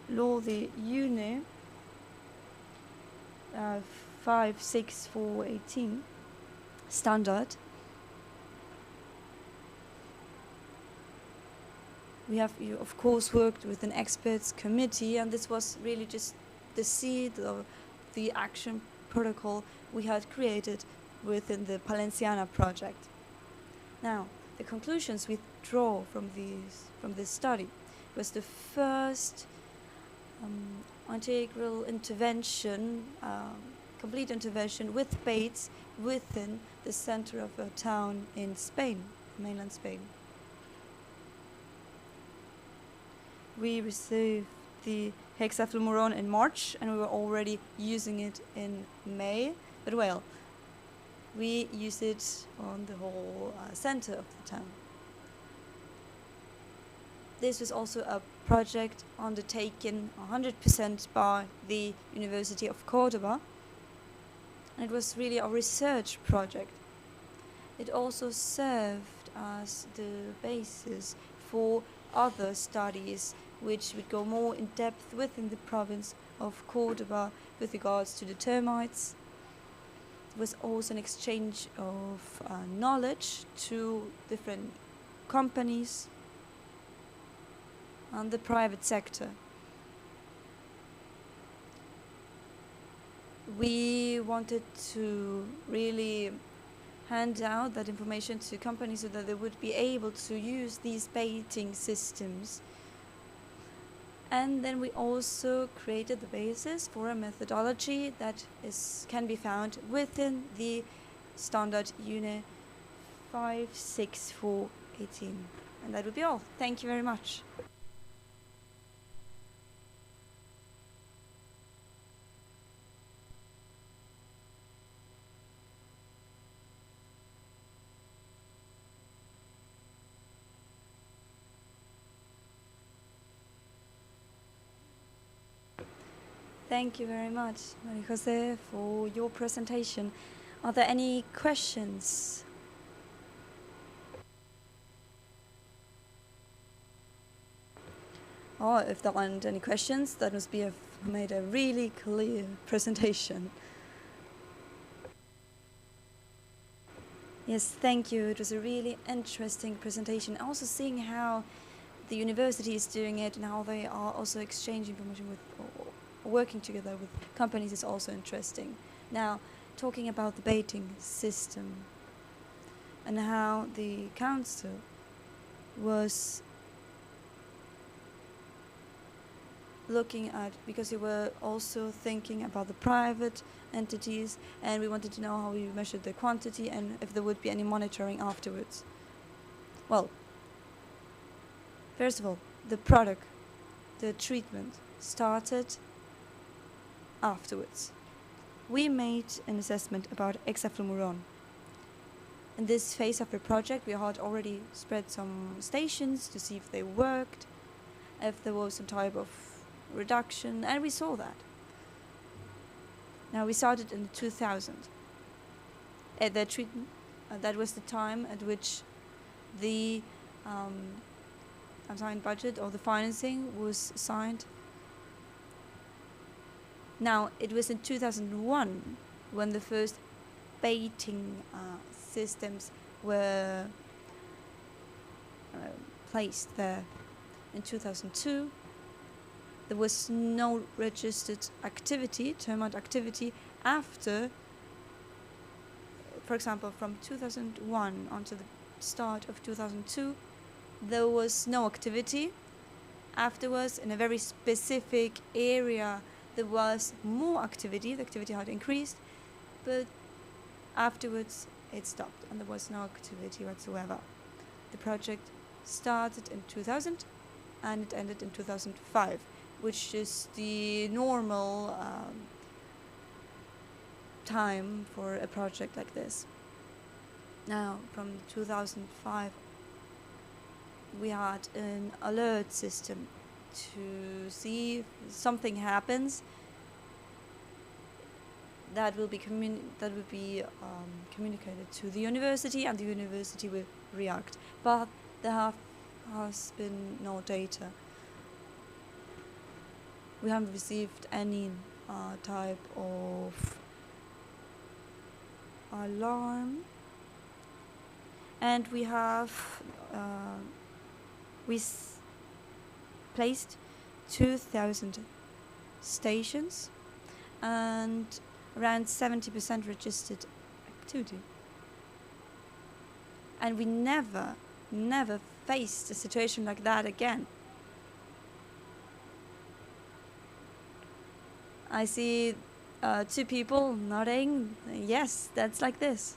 law, the UNE 56418 standard. We have, of course, worked with an experts committee, and this was really just the seed of the action protocol we had created within the Palenciana project. Now, the conclusions we draw from this study It was the first integral intervention, complete intervention with baits within the center of a town in Spain, mainland Spain. We received the hexafluoron in March, and we were already using it in May. But well, we use it on the whole center of the town. This was also a project undertaken 100% by the University of Cordoba, and it was really a research project. It also served as the basis for other studies which would go more in depth within the province of Cordoba with regards to the termites. It was also an exchange of knowledge to different companies and the private sector. We wanted to really hand out that information to companies so that they would be able to use these baiting systems. And then we also created the basis for a methodology that can be found within the standard UNE 56418. And that would be all. Thank you very much. Thank you very much, Maria Jose, for your presentation. Are there any questions? Oh, if there aren't any questions, that must be made a really clear presentation. Yes, thank you. It was a really interesting presentation. Also seeing how the university is doing it and how they are also exchanging information with working together with companies is also interesting. Now, talking about the baiting system and how the council was looking at, because we were also thinking about the private entities, and we wanted to know how we measured the quantity and if there would be any monitoring afterwards. Well, first of all, the product, the treatment started afterwards. We made an assessment about hexafluoron. In this phase of the project, we had already spread some stations to see if they worked, if there was some type of reduction, and we saw that. Now we started in 2000. The treatment, that was the time at which the assigned budget or the financing was signed. Now, it was in 2001 when the first baiting systems were placed there. In 2002, there was no registered activity, termite activity, after, for example, from 2001 until the start of 2002, there was no activity. Afterwards, in a very specific area, there was more activity, the activity had increased, but afterwards it stopped and there was no activity whatsoever. The project started in 2000 and it ended in 2005, which is the normal time for a project like this. Now, from 2005, we had an alert system to see if something happens. That will be communicated to the university, and the university will react. But there has been no data. We haven't received any type of alarm, and we have placed 2,000 stations and around 70% registered activity. And we never faced a situation like that again. I see two people nodding. Yes, that's like this.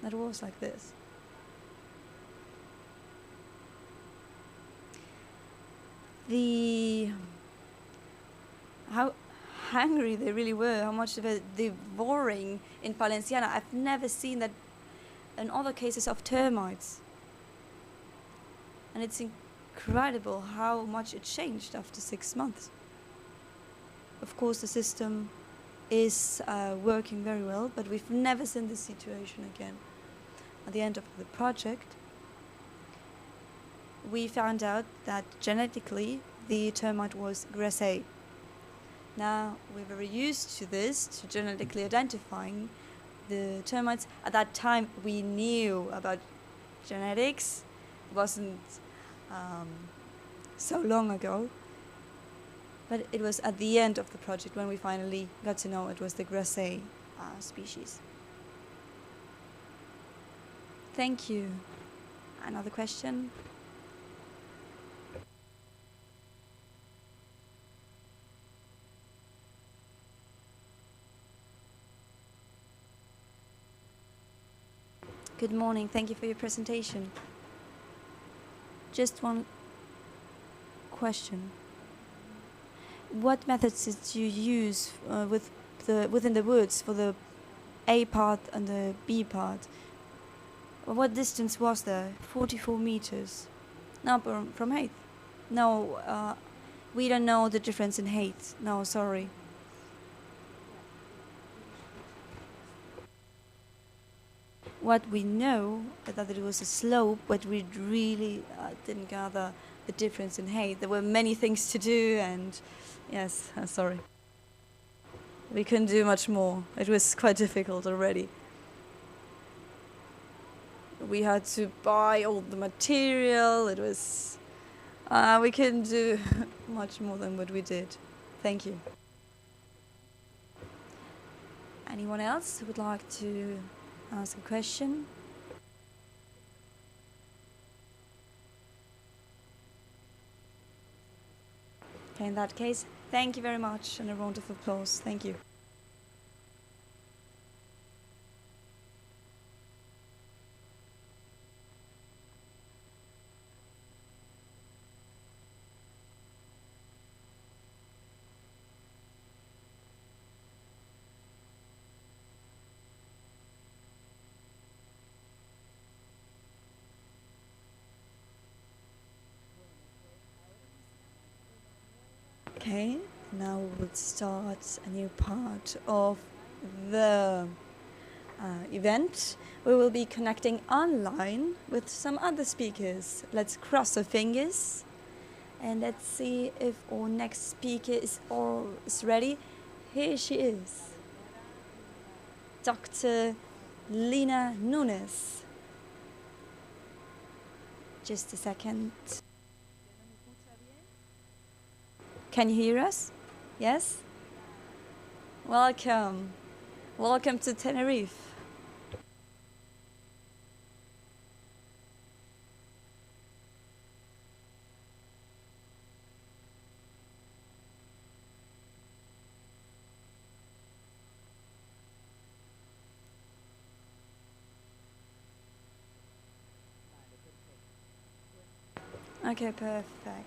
That was like this. How hungry they really were, how much they were devouring in Valenciana. I've never seen that in other cases of termites. And it's incredible how much it changed after 6 months. Of course, the system is working very well, but we've never seen this situation again. At the end of the project, we found out that genetically the termite was Grassay. Now we're very used to this, to genetically identifying the termites. At that time we knew about genetics. It wasn't so long ago. But it was at the end of the project when we finally got to know it was the Grassay species. Thank you. Another question? Good morning. Thank you for your presentation. Just one question. What methods did you use within the woods for the A part and the B part? What distance was there? 44 meters. No, from height. No, we don't know the difference in height. No, sorry. What we know is that it was a slope, but we really didn't gather the difference in height. There were many things to do, and yes, sorry. We couldn't do much more. It was quite difficult already. We had to buy all the material. It was... we couldn't do much more than what we did. Thank you. Anyone else who would like to ask a question? Okay, in that case, thank you very much, and a round of applause. Thank you. Okay, now we'll start a new part of the event. We will be connecting online with some other speakers. Let's cross our fingers and let's see if our next speaker is ready. Here she is, Dr. Lina Nunes. Just a second. Can you hear us? Yes? Welcome. Welcome to Tenerife. Okay, perfect.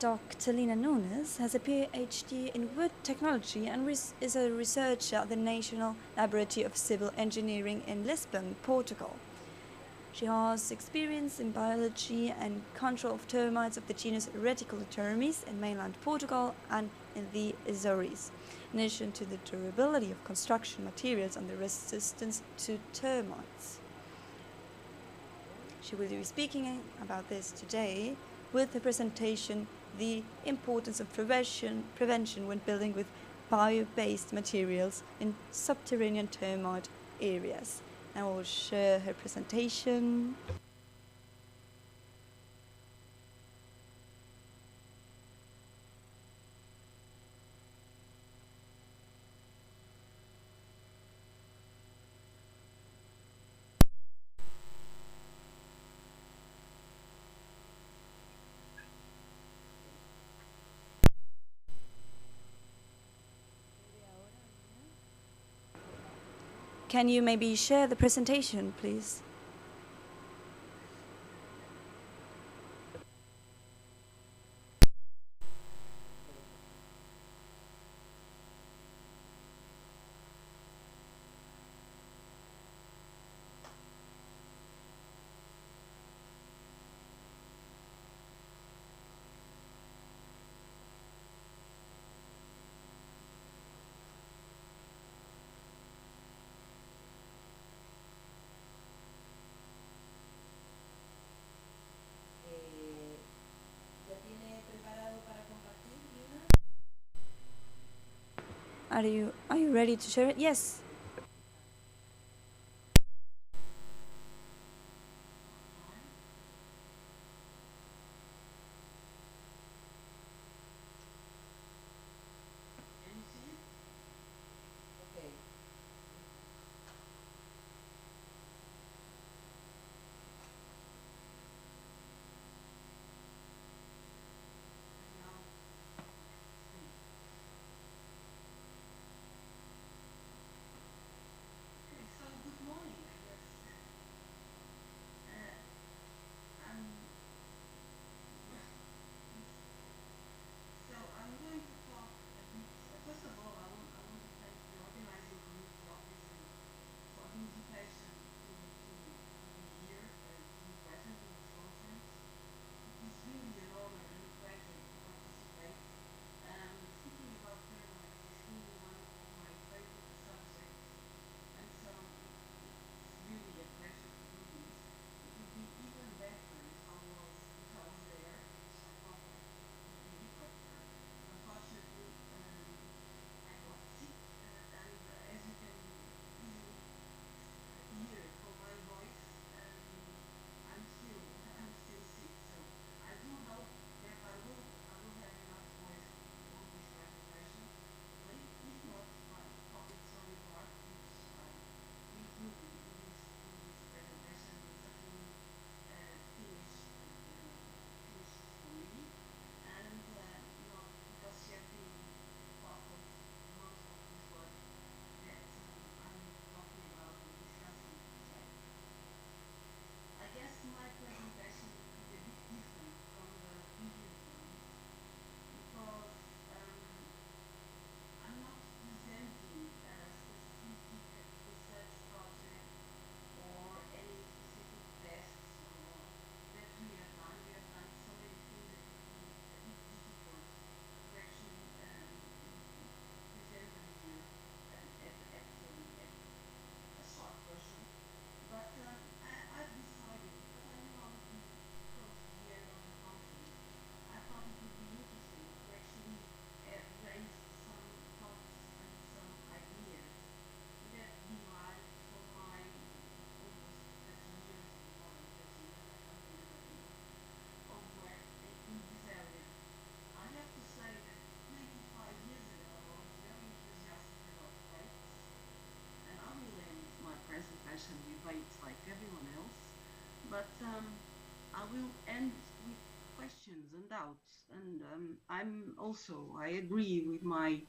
Dr. Lina Nunes has a PhD in wood technology and is a researcher at the National Laboratory of Civil Engineering in Lisbon, Portugal. She has experience in biology and control of termites of the genus Reticulotermes in mainland Portugal and in the Azores, in addition to the durability of construction materials and the resistance to termites. She will be speaking about this today with her presentation, The Importance of Prevention when Building with Bio-Based Materials in Subterranean Termite Areas. I will share her presentation. can you maybe share the presentation, please? Are you ready to share it? Yes. Debates like everyone else, but I will end with questions and doubts. And I agree with my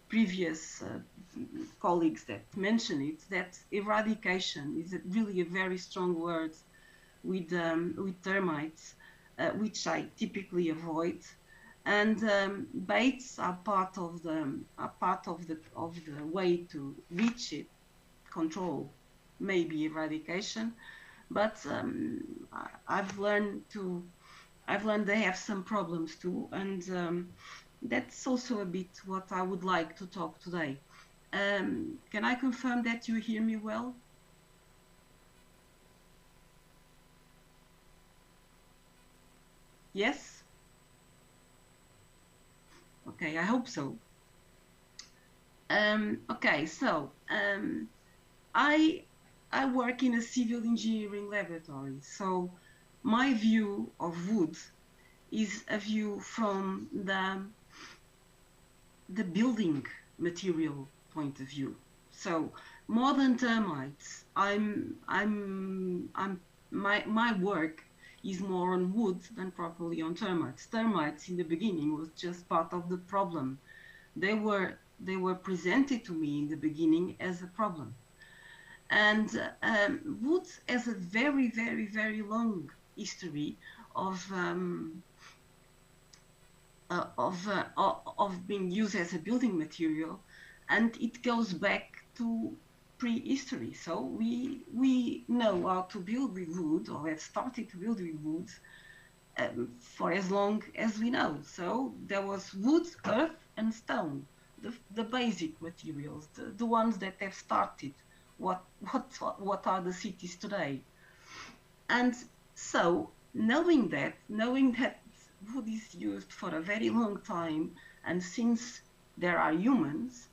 previous colleagues that mentioned it, that eradication is really a very strong word with termites, which I typically avoid. And baits are part of the way to reach it, control, maybe eradication, but I've learned they have some problems too, and that's also a bit what I would like to talk today. Can I confirm that you hear me well? Yes? Okay, I hope so. Okay, so I work in a civil engineering laboratory, so my view of wood is a view from the building material point of view. So more than termites, my work is more on wood than properly on termites. Termites in the beginning was just part of the problem. They were presented to me in the beginning as a problem. And wood has a very, very, very long history of being used as a building material, and it goes back to prehistory. So we know how to build with wood, or have started to build with wood for as long as we know. So there was wood, earth, and stone, the basic materials, the ones that have started what are the cities today. And so knowing that wood is used for a very long time, and since there are humans,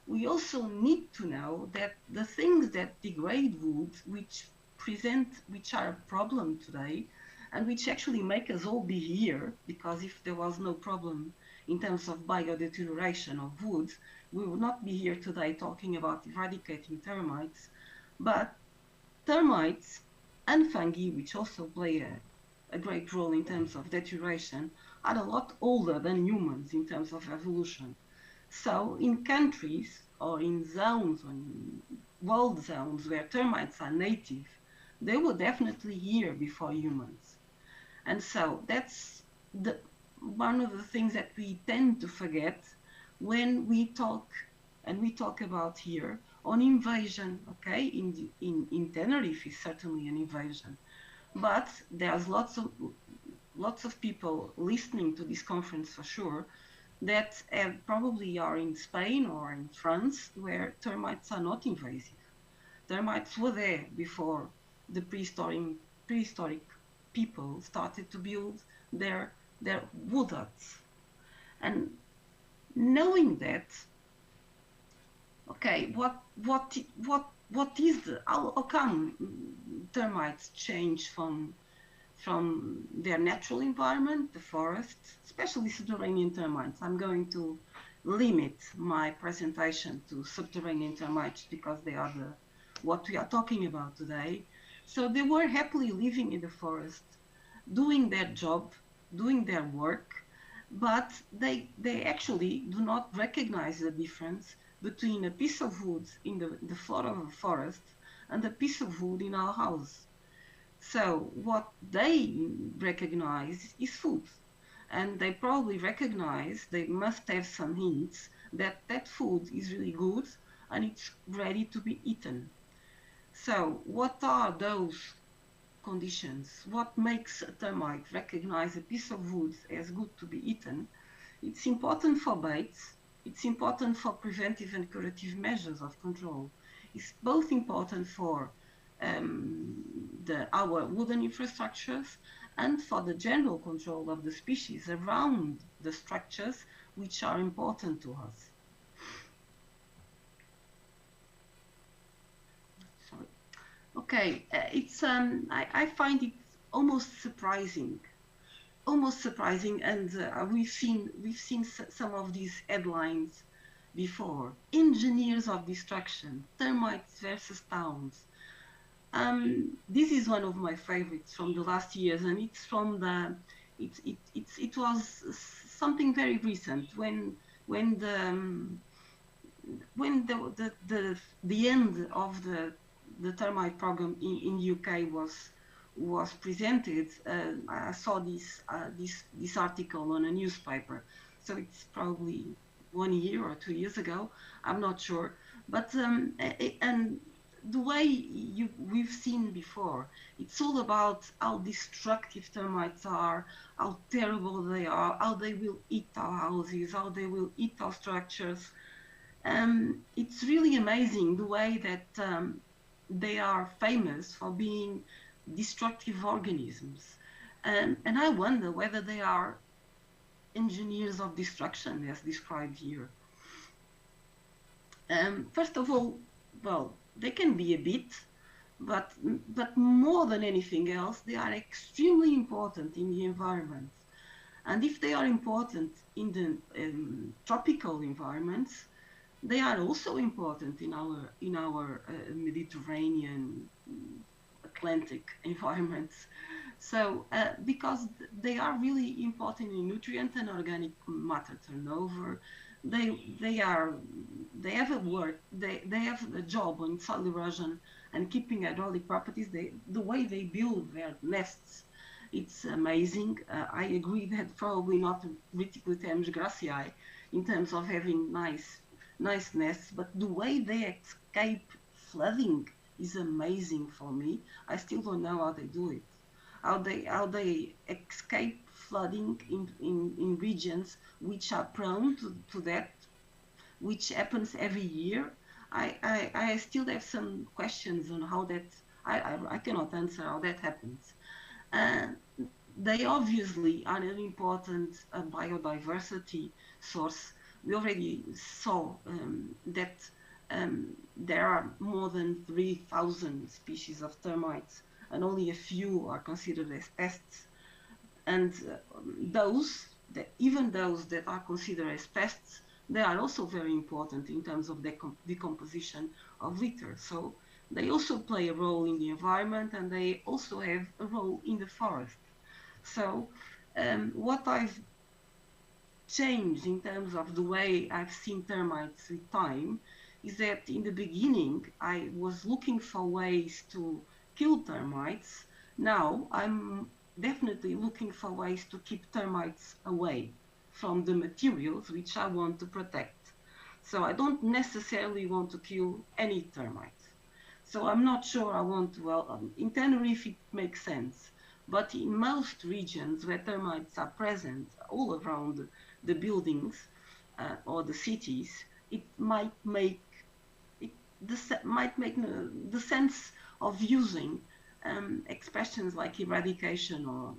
we also need to know that the things that degrade wood, which are a problem today, and which actually make us all be here, because if there was no problem in terms of biodeterioration of wood, we would not be here today talking about eradicating termites. But termites and fungi, which also play a great role in terms of deterioration, are a lot older than humans in terms of evolution. So in countries or in zones, or in world zones where termites are native, they were definitely here before humans. And so that's one of the things that we tend to forget when we talk, and we talk about here, on invasion. Okay, in Tenerife is certainly an invasion, but there's lots of people listening to this conference for sure that probably are in Spain or in France, where termites are not invasive. Termites were there before the prehistoric people started to build their wood huts. And knowing that, okay, what is how come termites change from their natural environment, the forest, especially subterranean termites? I'm going to limit my presentation to subterranean termites because they are what we are talking about today. So they were happily living in the forest, doing their job, doing their work, but they actually do not recognize the difference between a piece of wood in the floor of a forest and a piece of wood in our house. So what they recognize is food, and they probably recognize, they must have some hints that that food is really good and it's ready to be eaten. So what are those conditions? What makes a termite recognize a piece of wood as good to be eaten? It's important for baits, it's important for preventive and curative measures of control. It's both important for our wooden infrastructures and for the general control of the species around the structures which are important to us. Sorry. Okay, I find it almost surprising, and we've seen some of these headlines before. Engineers of destruction, termites versus towns. This is one of my favorites from the last years, and it's from it was something very recent when the end of the termite program in UK was presented. I saw this article on a newspaper, so it's probably 1 year or 2 years ago. I'm not sure, but and the way we've seen before, it's all about how destructive termites are, how terrible they are, how they will eat our houses, how they will eat our structures. It's really amazing the way that they are famous for being destructive organisms. And I wonder whether they are engineers of destruction as described here. First of all, well, they can be a bit, but more than anything else, they are extremely important in the environment. And if they are important in the tropical environments, they are also important in our Mediterranean, Atlantic environments. So, because they are really important in nutrient and organic matter turnover, they have a work, they have a job on soil erosion and keeping hydraulic properties. The way they build their nests, it's amazing. I agree that probably not Reticulitemos graciae in terms of having nice nests, but the way they escape flooding is amazing for me. I still don't know how they do it. How they escape flooding in regions which are prone to that, which happens every year. I still have some questions on how that, I cannot answer how that happens. They obviously are an important biodiversity source. We already saw that there are more than 3,000 species of termites, and only a few are considered as pests. And even those that are considered as pests, they are also very important in terms of decomposition of litter. So they also play a role in the environment, and they also have a role in the forest. So what I've changed in terms of the way I've seen termites with time is that in the beginning I was looking for ways to kill termites. Now I'm definitely looking for ways to keep termites away from the materials which I want to protect. So I don't necessarily want to kill any termites. So I'm not sure I want to, well, in Tenerife it makes sense, but in most regions where termites are present all around the buildings or the cities, it might make the sense of using expressions like eradication or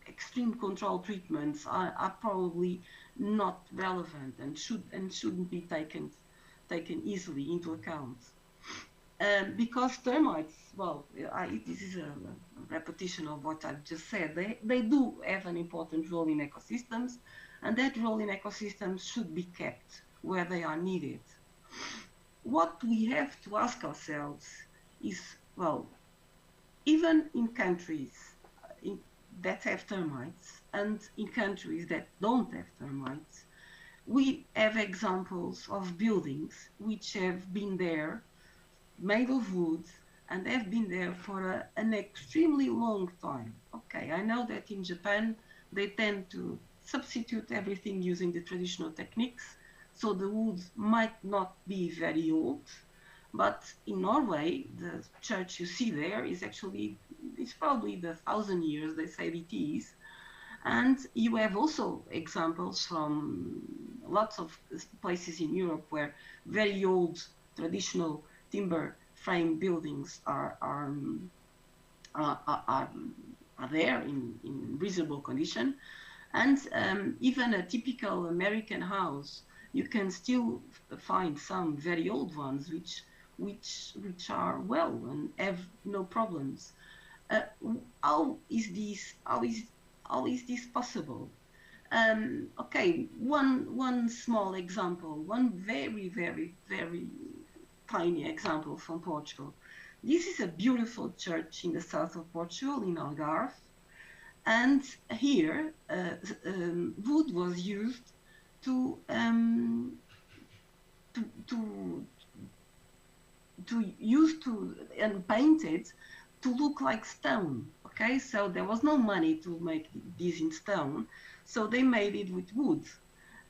extreme control treatments are probably not relevant and shouldn't be taken easily into account. Because termites, well, this is a repetition of what I've just said. They do have an important role in ecosystems, and that role in ecosystems should be kept where they are needed. What we have to ask ourselves is, well, even in countries that have termites and in countries that don't have termites, we have examples of buildings which have been there, made of wood, and have been there for an extremely long time. Okay, I know that in Japan they tend to substitute everything using the traditional techniques, so the wood might not be very old, but in Norway the church you see there is actually, it's probably the 1,000 years they say it is. And you have also examples from lots of places in Europe where very old traditional timber frame buildings are there in reasonable condition, and even a typical American house, you can still find some very old ones which are well and have no problems. How is this possible? Okay, one small example, one very tiny example from Portugal. This is a beautiful church in the south of Portugal, in Algarve, and here wood was used to and painted to look like stone. Okay, so there was no money to make this in stone, so they made it with wood,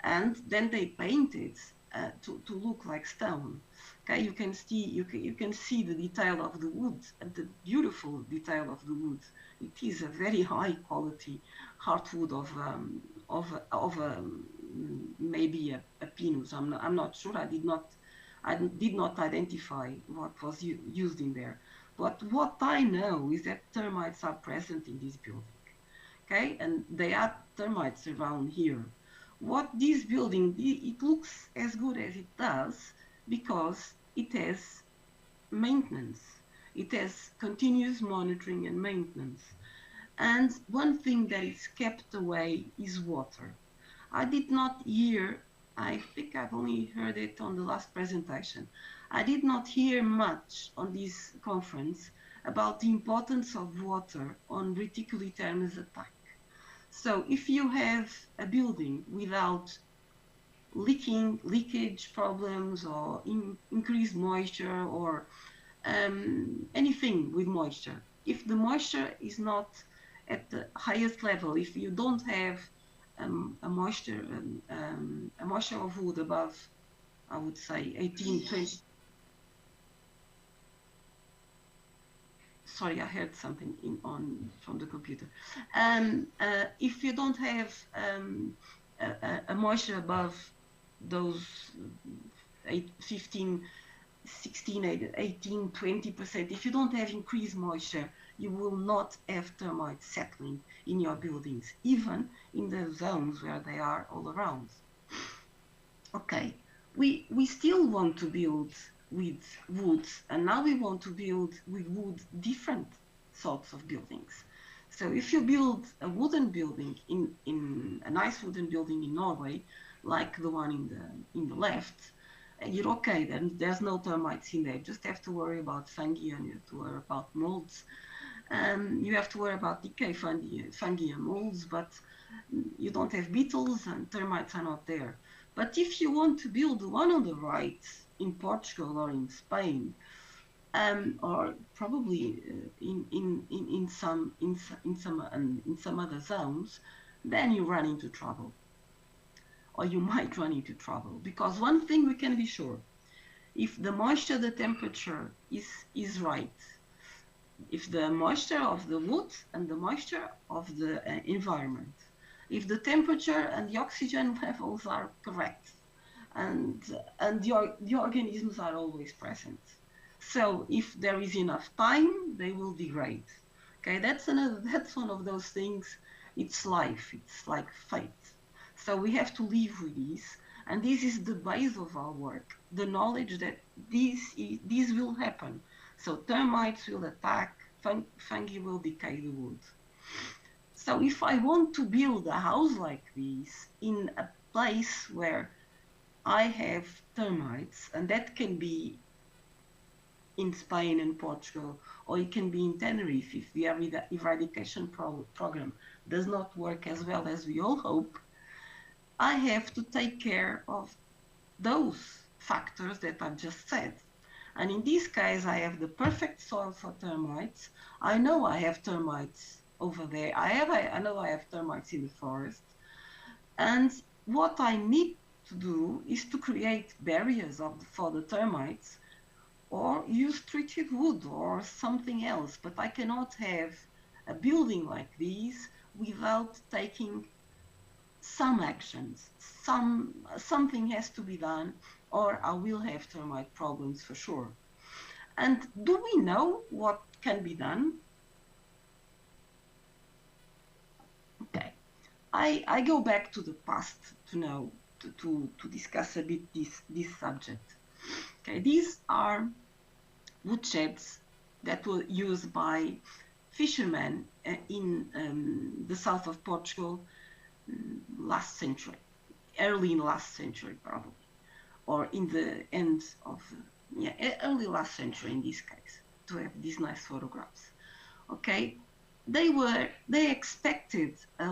and then they painted to look like stone. Okay, you can see the detail of the wood, and the beautiful detail of the wood. It is a very high quality heartwood of maybe a pinus. I'm not sure. I did not identify what was used in there. But what I know is that termites are present in this building. Okay, and there are termites around here. What this building, it looks as good as it does because it has maintenance. It has continuous monitoring and maintenance. And one thing that is kept away is water. I did not hear, I think I've only heard it on the last presentation. I did not hear much on this conference about the importance of water on reticuliterminous attack. So if you have a building without leakage problems or increased moisture or anything with moisture, if the moisture is not at the highest level, if you don't have a moisture of wood above, I would say 18, 20. Sorry, I heard something from the computer. If you don't have a moisture above those 15, 16, 18, 20%, if you don't have increased moisture, you will not have termites settling in your buildings, even in the zones where they are all around. Okay, we still want to build with wood, and now we want to build with wood different sorts of buildings. So if you build a wooden building in a nice wooden building in Norway, like the one in the left, you're okay, then there's no termites in there. You just have to worry about fungi, and you have to worry about molds. You have to worry about decay fungi and molds, but you don't have beetles, and termites are not there. But if you want to build the one on the right in Portugal or in Spain, or probably in some other zones, then you run into trouble, or you might run into trouble. Because one thing we can be sure: if the moisture, the temperature is right, if the moisture of the wood and the moisture of the environment, if the temperature and the oxygen levels are correct, and the organisms are always present. So if there is enough time, they will degrade. Okay, that's one of those things. It's life. It's like fate. So we have to live with this, and this is the base of our work. The knowledge that this will happen. So termites will attack, fungi will decay the wood. So if I want to build a house like this in a place where I have termites, and that can be in Spain and Portugal, or it can be in Tenerife if the eradication program does not work as well as we all hope, I have to take care of those factors that I've just said. And in this case, I have the perfect soil for termites. I know I have termites over there. I know I have termites in the forest. And what I need to do is to create barriers for the termites, or use treated wood or something else. But I cannot have a building like this without taking some actions. Something has to be done, or I will have termite problems for sure. And do we know what can be done? Okay, I go back to the past to know to discuss a bit this subject. Okay, these are wood sheds that were used by fishermen in the south of Portugal last century, early in last century probably, or in the end of, early last century in this case, to have these nice photographs. Okay, they expected a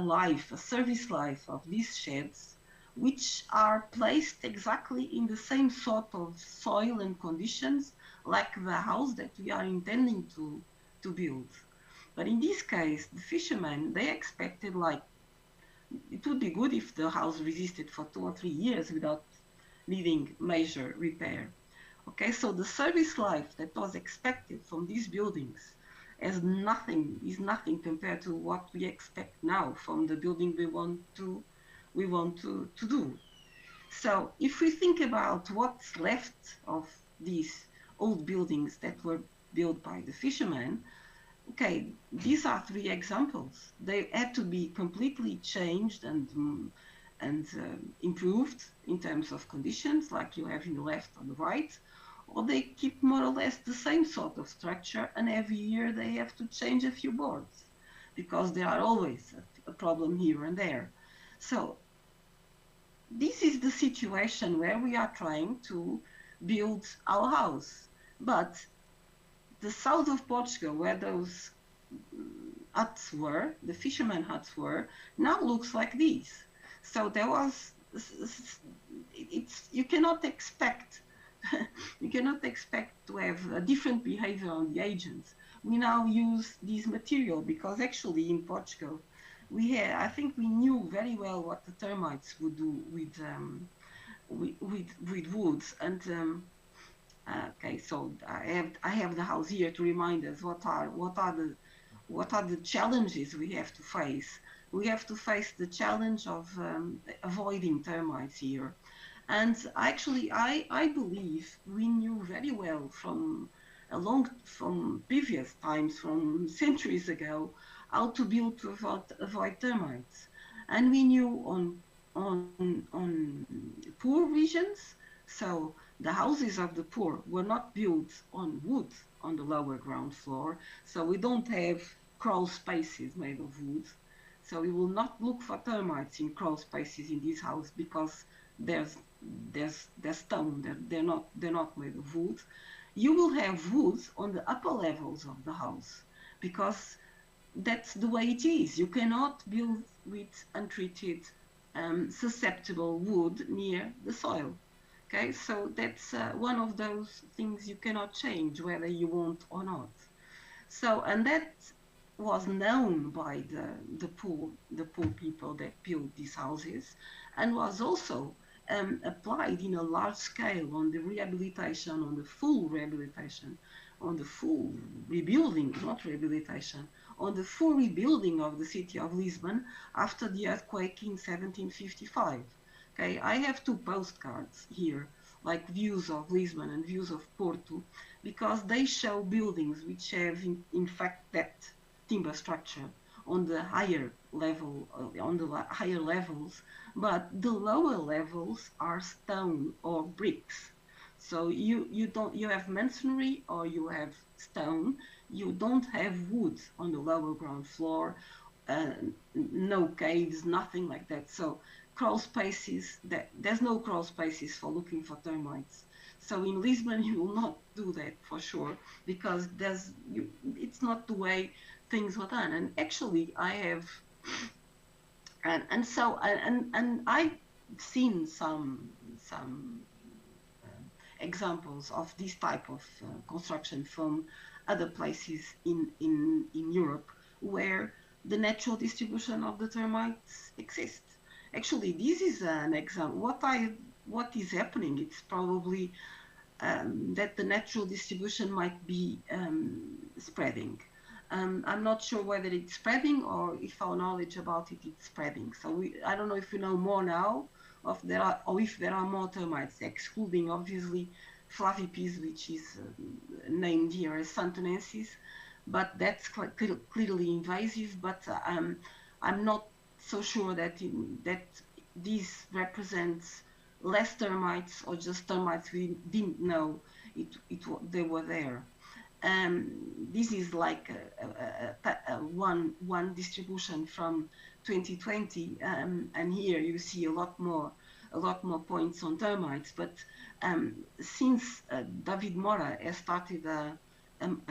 service life of these sheds, which are placed exactly in the same sort of soil and conditions like the house that we are intending to build. But in this case, the fishermen, they expected, like, it would be good if the house resisted for 2 or 3 years without needing major repair. Okay, so the service life that was expected from these buildings is nothing compared to what we expect now from the building we want to do. So if we think about what's left of these old buildings that were built by the fishermen, okay, these are 3 examples. They had to be completely changed and improved in terms of conditions, like you have in the left or the right, or they keep more or less the same sort of structure, and every year they have to change a few boards because there are always a problem here and there. So this is the situation where we are trying to build our house. But the south of Portugal, where those huts were, the fishermen huts were, now looks like this. So there was, you cannot expect, you cannot expect to have a different behavior on the agents. We now use this material because actually in Portugal, I think we knew very well what the termites would do with woods. And okay, so I have the house here to remind us what are the challenges we have to face. We have to face the challenge of avoiding termites here. And actually, I believe we knew very well from previous times, from centuries ago, how to build to avoid termites. And we knew on poor regions, so the houses of the poor were not built on wood on the lower ground floor, so we don't have crawl spaces made of wood. So we will not look for termites in crawl spaces in this house because there's stone. They're not made of wood. You will have wood on the upper levels of the house because that's the way it is. You cannot build with untreated, susceptible wood near the soil. Okay, so that's one of those things you cannot change whether you want or not. So, and that was known by the poor people that built these houses, and was also applied in a large scale on the rehabilitation, on the full rehabilitation, on the full rebuilding, not rehabilitation, on the full rebuilding of the city of Lisbon after the earthquake in 1755. Okay, I have two postcards here, like views of Lisbon and views of Porto, because they show buildings which have in fact that timber structure on the higher level, on the higher levels, but the lower levels are stone or bricks. So you have masonry or you have stone. You don't have wood on the lower ground floor, no caves, nothing like that. So crawl spaces, there's no crawl spaces for looking for termites. So in Lisbon, you will not do that for sure, because it's not the way things were done. And actually, I have, and I've seen some examples of this type of construction from other places in Europe where the natural distribution of the termites exists. Actually, this is an example. What is happening? It's probably that the natural distribution might be spreading. I'm not sure whether it's spreading or if our knowledge about it is spreading. So I don't know if we know more now, or if there are more termites, excluding obviously Flavipes, which is named here as santonensis, but that's clearly invasive. But I'm not so sure that this represents less termites or just termites we didn't know they were there. This is like one distribution from 2020, and here you see a lot more points on termites. But since David Mora has started a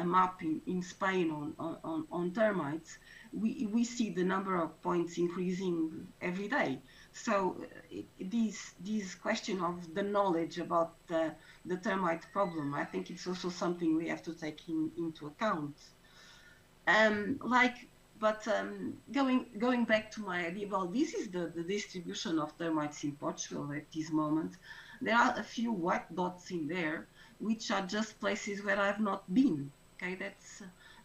map in Spain on termites, we see the number of points increasing every day. So this question of the knowledge about the termite problem, I think it's also something we have to take into account. Going back to my idea, well, this is the distribution of termites in Portugal at this moment. There are a few white dots in there, which are just places where I've not been. Okay,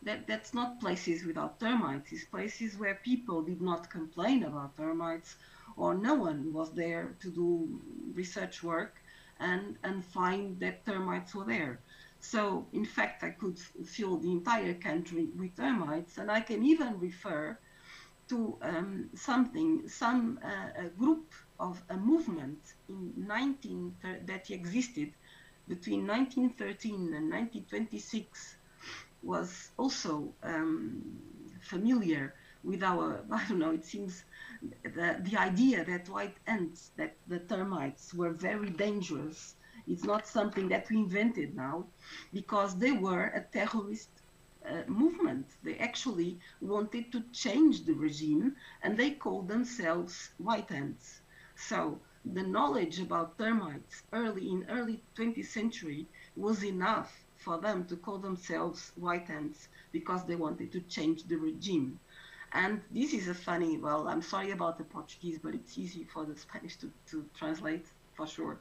that's not places without termites. It's places where people did not complain about termites, or no one was there to do research work and find that termites were there. So in fact, I could fill the entire country with termites, and I can even refer to a group of a movement that existed between 1913 and 1926, was also familiar with our, I don't know, it seems the idea that white ants, that the termites were very dangerous It's not something that we invented now, because they were a terrorist movement. They actually wanted to change the regime, and they called themselves white ants. So the knowledge about termites in early 20th century was enough for them to call themselves white ants, because they wanted to change the regime. And this is a funny, well, I'm sorry about the Portuguese, but it's easy for the Spanish to translate for sure.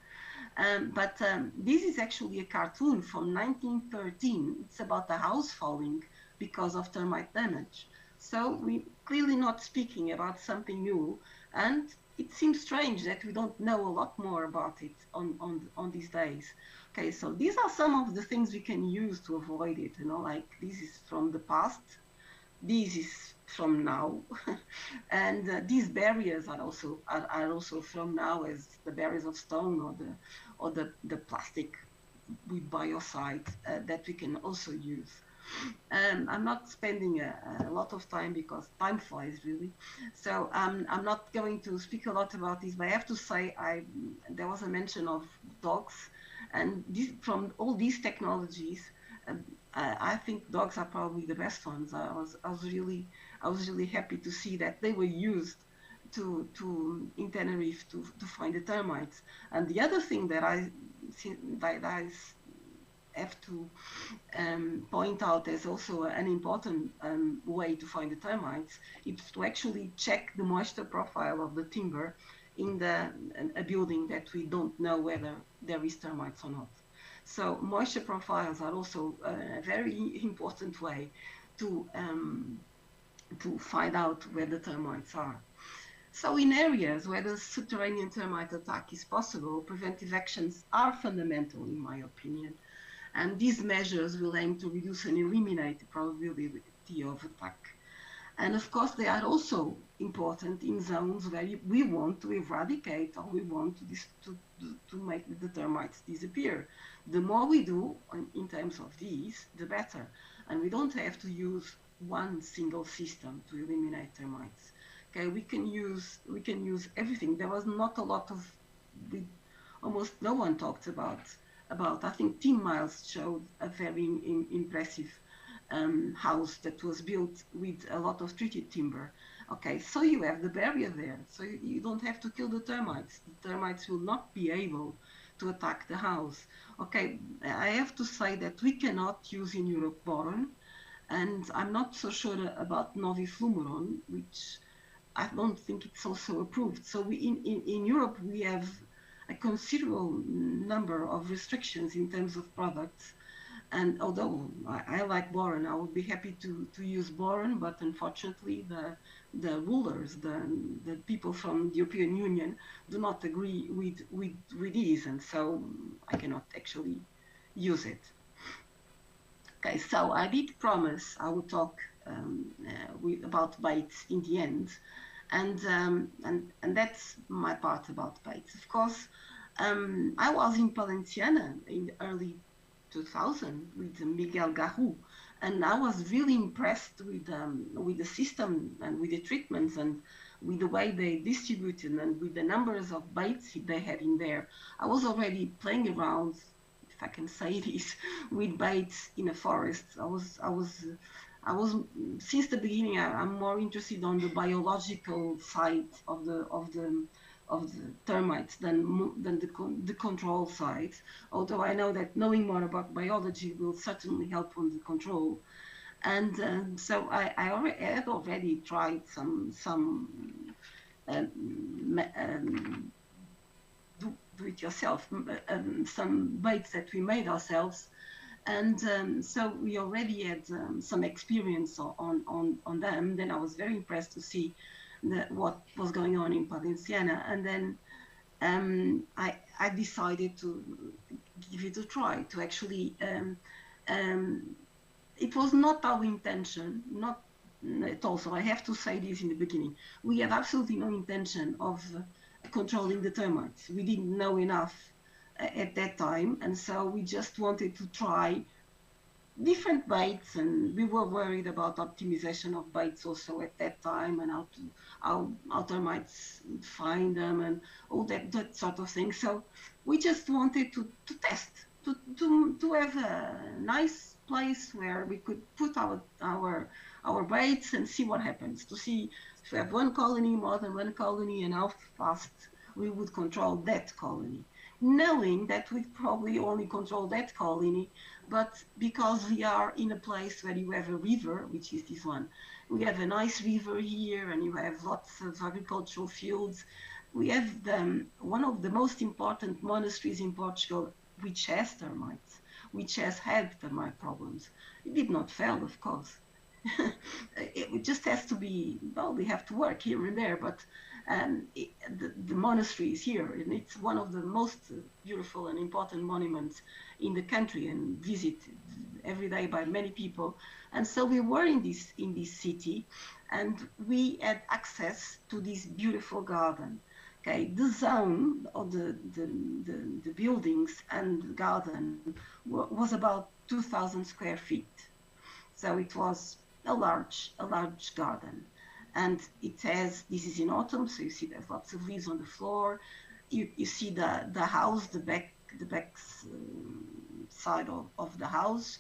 But this is actually a cartoon from 1913. It's about a house falling because of termite damage. So we're clearly not speaking about something new, and it seems strange that we don't know a lot more about it on these days. Okay, so these are some of the things we can use to avoid it, you know, like this is from the past, this is from now, and these barriers are also from now, as the barriers of stone or the plastic with biocide that we can also use. I'm not spending a lot of time because time flies really, so I'm not going to speak a lot about this, but I have to say there was a mention of dogs, and from all these technologies, I think dogs are probably the best ones. I was really happy to see that they were used in Tenerife to find the termites. And the other thing that I have to point out as also an important way to find the termites is to actually check the moisture profile of the timber in a building that we don't know whether there is termites or not. So moisture profiles are also a very important way to find out where the termites are. So in areas where the subterranean termite attack is possible, preventive actions are fundamental, in my opinion. And these measures will aim to reduce and eliminate the probability of attack. And of course, they are also important in zones where we want to eradicate or we want to make the termites disappear. The more we do in terms of these, the better. And we don't have to use one single system to eliminate termites. Okay, we can use everything. There was not a lot of, almost no one talked about. I think Tim Miles showed a very impressive house that was built with a lot of treated timber. Okay, so you have the barrier there, so you don't have to kill the termites. The termites will not be able to attack the house. Okay, I have to say that we cannot use in Europe boron, and I'm not so sure about noviflumeron, which I don't think it's also approved. So in Europe we have a considerable number of restrictions in terms of products. And although I like boron, I would be happy to use boron, but unfortunately the rulers, the people from the European Union do not agree with these, and so I cannot actually use it. Okay, so I did promise I would talk about baits in the end, and that's my part about baits. Of course, I was in Palenciana in the early 2000 with Miguel Garou, and I was really impressed with the system and with the treatments and with the way they distributed and with the numbers of baits they had in there. I was already playing around, if I can say this, with baits in a forest. I was since the beginning. I'm more interested on the biological side of the termites than the control side. Although I know that knowing more about biology will certainly help on the control. And so I had already tried some do it yourself, some baits that we made ourselves. And so we already had some experience on them. Then I was very impressed to see what was going on in Palenciana, and then I decided to give it a try. To actually, it was not our intention, not at all. So I have to say this in the beginning. We had absolutely no intention of controlling the termites. We didn't know enough at that time, and so we just wanted to try different baits, and we were worried about optimization of baits also at that time, and how termites would find them and all that sort of thing. So we just wanted to test, to have a nice place where we could put our baits and see what happens, to see if we have one colony, more than one colony, and how fast we would control that colony, knowing that we'd probably only control that colony, but because we are in a place where you have a river, which is this one, we have a nice river here, and you have lots of agricultural fields. We have one of the most important monasteries in Portugal, which has termites, which has had termite problems. It did not fail, of course. It just has to be, well, we have to work here and there, but the monastery is here, and it's one of the most beautiful and important monuments in the country, and visited every day by many people. And so we were in this city, and we had access to this beautiful garden. Okay, the zone of the buildings and garden was about 2,000 square feet. So it was a large garden. And it has, this is in autumn, so you see there's lots of leaves on the floor. You see the house, the back side of the house.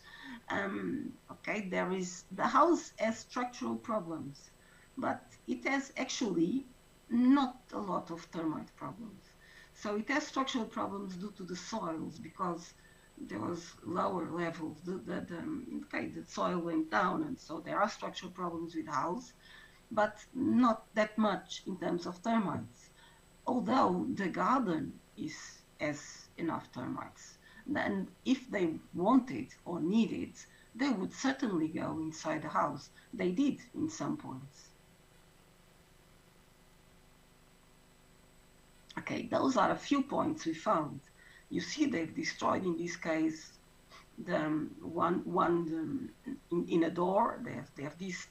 Okay, the house has structural problems, but it has actually not a lot of termite problems. So it has structural problems due to the soils, because there was lower levels, the soil went down, and so there are structural problems with the house, but not that much in terms of termites, although the garden has enough termites. And if they wanted or needed, they would certainly go inside the house. They did in some points. Okay, those are a few points we found. You see, they've destroyed, in this case, the in a door. They have this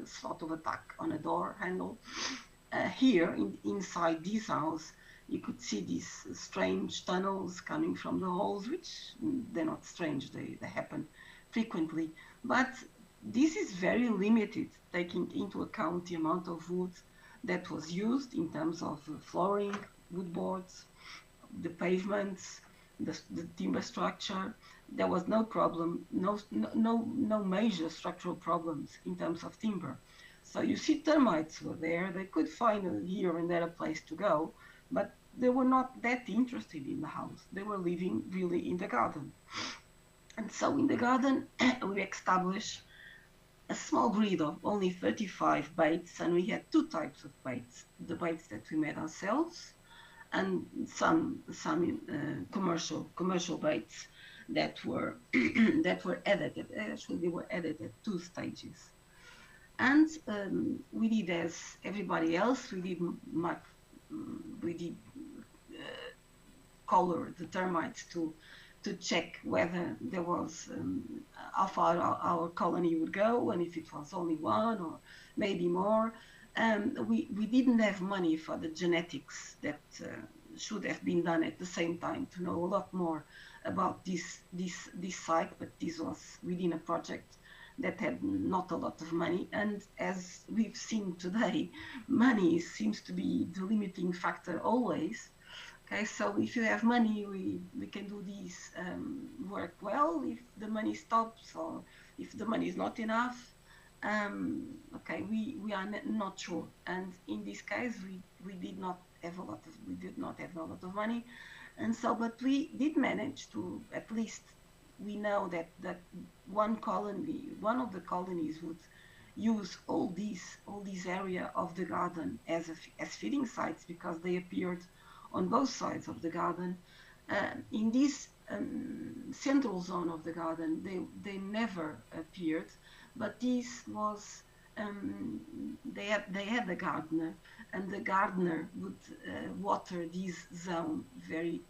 sort of attack on a door handle. Here, inside this house, you could see these strange tunnels coming from the holes, which they're not strange, they happen frequently. But this is very limited, taking into account the amount of wood that was used in terms of flooring, wood boards, the pavements, the timber structure. There was no problem, no major structural problems in terms of timber. So you see, termites were there. They could find here and there a place to go, but they were not that interested in the house. They were living really in the garden. And so in the garden, we established a small grid of only 35 baits, and we had two types of baits: the baits that we made ourselves, and some commercial baits that were edited. Actually, they were edited at 2 stages. And we did as everybody else. We did color the termites to check whether there was how far our colony would go, and if it was only one or maybe more. We didn't have money for the genetics that should have been done at the same time to know a lot more about this site, but this was within a project that had not a lot of money. And as we've seen today, money seems to be the limiting factor always. Okay, so if you have money, we can do this work well. If the money stops, or if the money is not enough, okay, we are not sure. And in this case, we did not have a lot of money, and so, but we did manage to, at least we know that one of the colonies would use all these area of the garden as feeding sites, because they appeared on both sides of the garden. In this central zone of the garden, they never appeared, but this was they had a gardener, and the gardener would water this zone very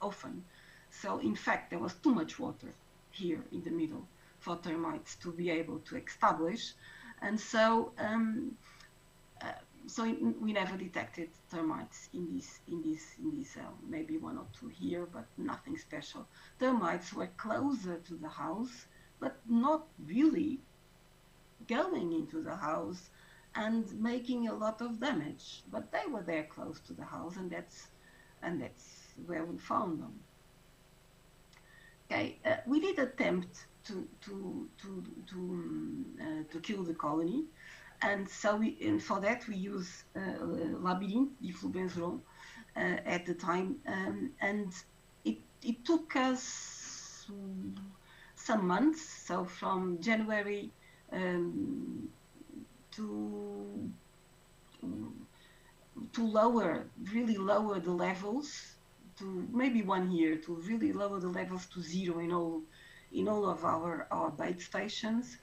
often. So in fact, there was too much water here in the middle for termites to be able to establish, and so so we never detected termites in this maybe 1 or 2 here, but nothing special. Termites were closer to the house, but not really going into the house and making a lot of damage. But they were there close to the house, and that's where we found them. Okay, we did attempt to kill the colony, and so and for that we use labyrinth diflubenzuron at the time, and it took us some months, so from January to really lower the levels, to maybe 1 year, to really lower the levels to zero in all of our bait stations.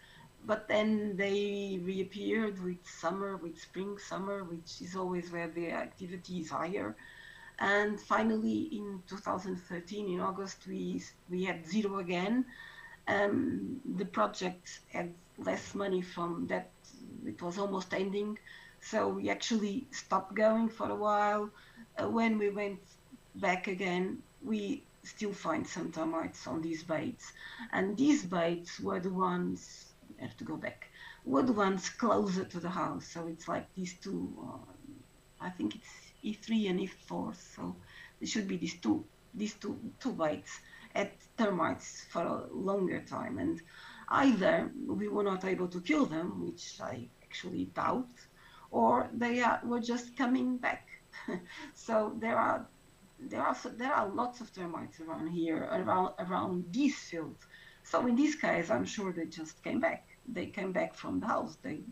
But then they reappeared with summer, with spring, summer, which is always where the activity is higher. And finally, in 2013, in August, we had zero again. The project had less money from that, it was almost ending. So we actually stopped going for a while. When we went back again, we still find some termites on these baits. And these baits were the ones, I have to go back, were the ones closer to the house. So it's like these two, I think it's E3 and E4. So there should be these two baits at termites for a longer time. And either we were not able to kill them, which I actually doubt, or were just coming back. So there are lots of termites around here, around this field. So in this case, I'm sure they just came back. They came back from the house. They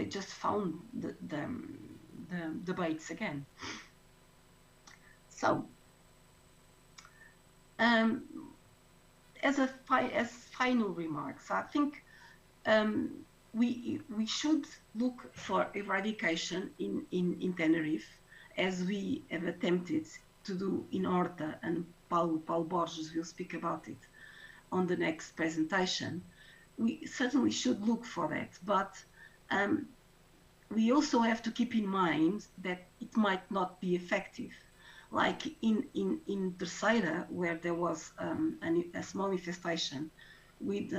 just found the baits again. So as final remarks, I think we should look for eradication in Tenerife, as we have attempted to do in Horta, and Paulo Borges will speak about it on the next presentation. We certainly should look for that, but we also have to keep in mind that it might not be effective. Like in Terceira, where there was a small infestation with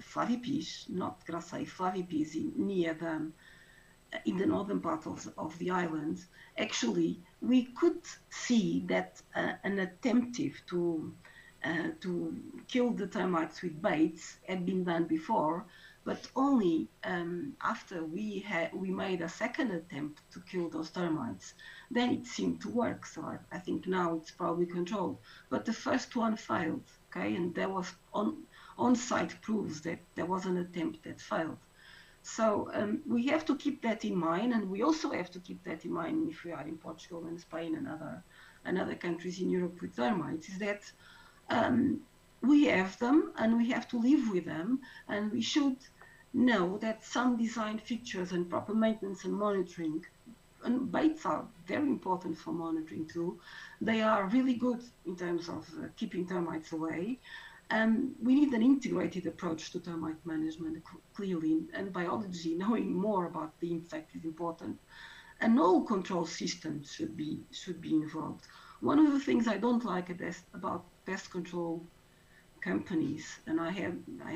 flavipes, not grassae, flavipes near in the northern part of the island. Actually, we could see that an attempt to kill the termites with baits had been done before, but only after we made a second attempt to kill those termites, then it seemed to work. So I think now it's probably controlled. But the first one failed, okay, and there was on-site proofs that there was an attempt that failed. So we have to keep that in mind, and we also have to keep that in mind if we are in Portugal and Spain and other countries in Europe with termites, is that we have them and we have to live with them, and we should know that some design features and proper maintenance and monitoring, and baits are very important for monitoring too. They are really good in terms of keeping termites away. We need an integrated approach to termite management, clearly, and biology, knowing more about the insect is important. And all control systems should be involved. One of the things I don't like about pest control companies, and I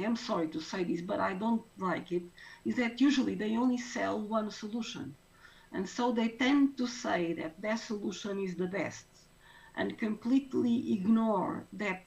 am sorry to say this, but I don't like it, is that usually they only sell one solution. And so they tend to say that their solution is the best and completely ignore that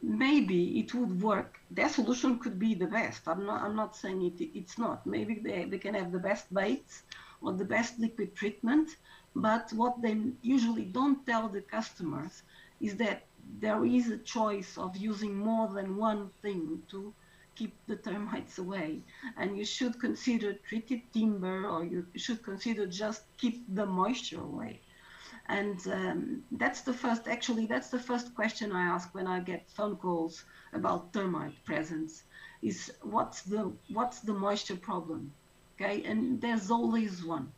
maybe it would work. Their solution could be the best. I'm not saying it's not. Maybe they can have the best baits or the best liquid treatment, but what they usually don't tell the customers is that there is a choice of using more than one thing to keep the termites away. And you should consider treated timber, or you should consider just keep the moisture away. And that's the first question I ask when I get phone calls about termite presence, is what's the moisture problem? Okay, and there's always one.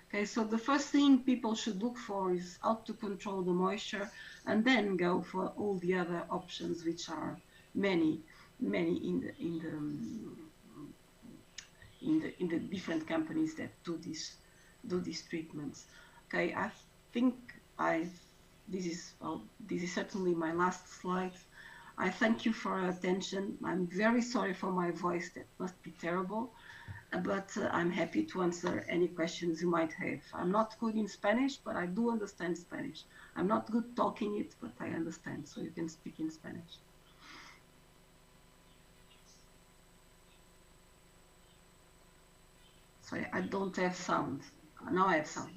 Okay, so the first thing people should look for is how to control the moisture, and then go for all the other options, which are many in the different companies that do these treatments. Okay, I think this is certainly my last slide. I thank you for your attention. I'm very sorry for my voice. That must be terrible. But I'm happy to answer any questions you might have. I'm not good in Spanish, but I do understand Spanish. I'm not good talking it, but I understand, so you can speak in Spanish. Sorry, I don't have sound. Now I have sound.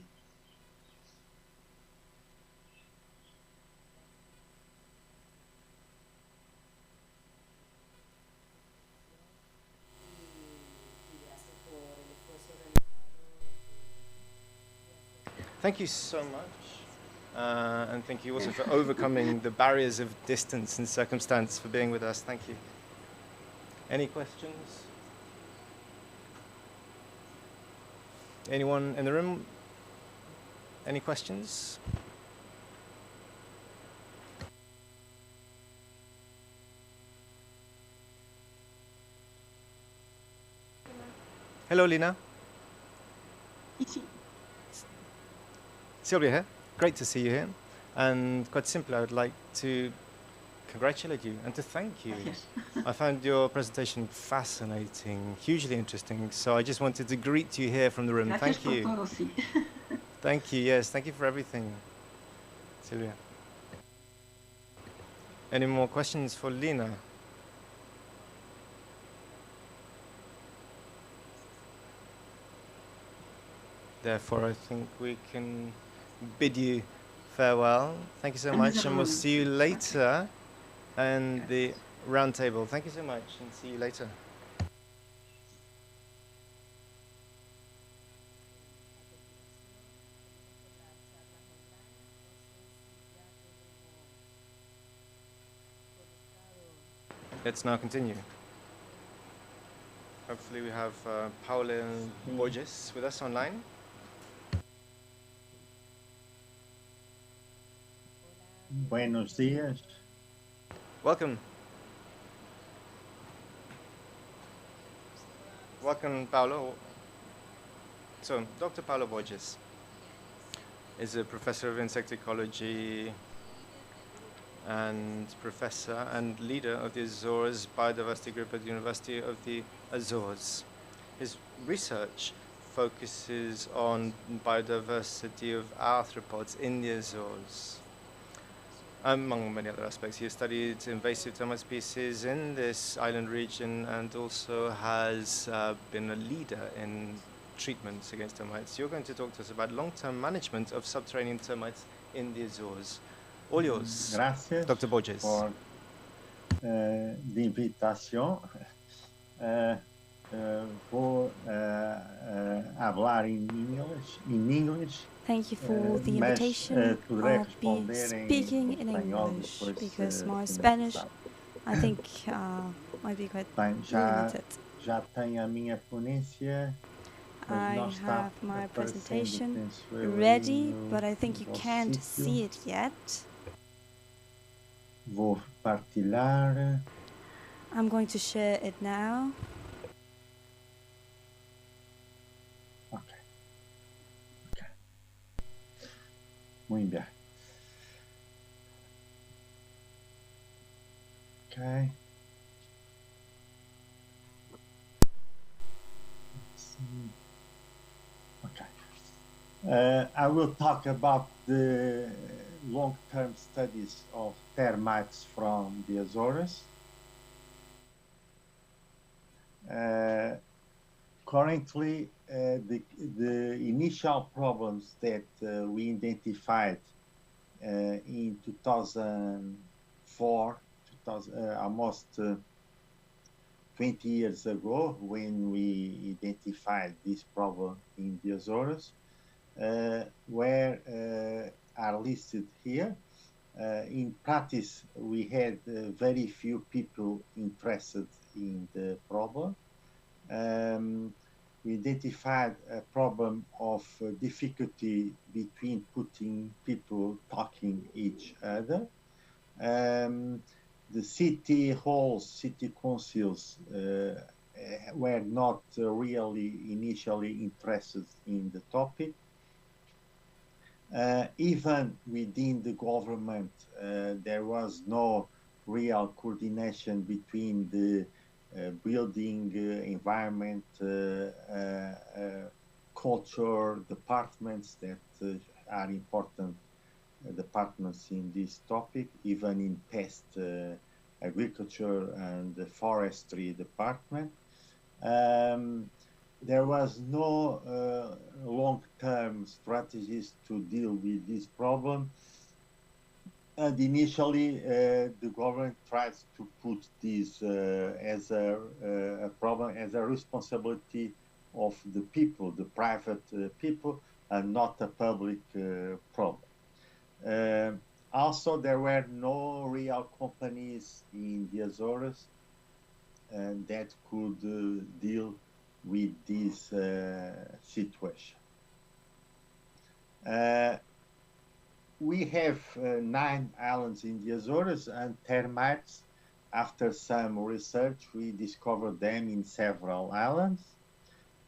Thank you so much. And thank you also for overcoming the barriers of distance and circumstance, for being with us. Thank you. Any questions? Anyone in the room? Any questions? Hello, Lina. Sylvia here. Great to see you here. And quite simply, I would like to congratulate you and to thank you. I found your presentation fascinating, hugely interesting. So I just wanted to greet you here from the room. Thank you. Thank you. Yes, thank you for everything, Sylvia. Any more questions for Lina? Therefore, I think we can bid you farewell. Thank you so much, and we'll see you later in the round table. Thank you so much, and see you later. Let's now continue. Hopefully we have Paula Borges with us online. Buenos días. Welcome. Welcome, Paulo. So, Dr. Paulo Borges is a professor of insect ecology and professor and leader of the Azores Biodiversity Group at the University of the Azores. His research focuses on biodiversity of arthropods in the Azores. Among many other aspects, he has studied invasive termite species in this island region and also has been a leader in treatments against termites. You're going to talk to us about long-term management of subterranean termites in the Azores. All yours, Gracias Dr. Borges. por the invitation. Vou hablar em English. Thank you for the invitation. I'll be speaking in English because my Spanish, I think, might be quite limited. Já tenho a minha ponência. I have my presentation ready, but I think you can't see it yet. Vou partilhar. I'm going to share it now. Muy bien. Okay. Okay. I will talk about the long-term studies of termites from the Azores. Currently, the initial problems that we identified in 2004, almost 20 years ago, when we identified this problem in the Azores, are listed here. In practice, we had very few people interested in the problem. We identified a problem of difficulty between putting people talking each other. The city halls, city councils were not really initially interested in the topic. Even within the government, there was no real coordination between the building, environment, culture departments that are important departments in this topic, even in pest agriculture and the forestry department. There was no long-term strategies to deal with this problem. And initially, the government tries to put this as a problem, as a responsibility of the people, the private people, and not a public problem. Also, there were no real companies in the Azores that could deal with this situation. We have 9 islands in the Azores, and termites, after some research, we discovered them in several islands.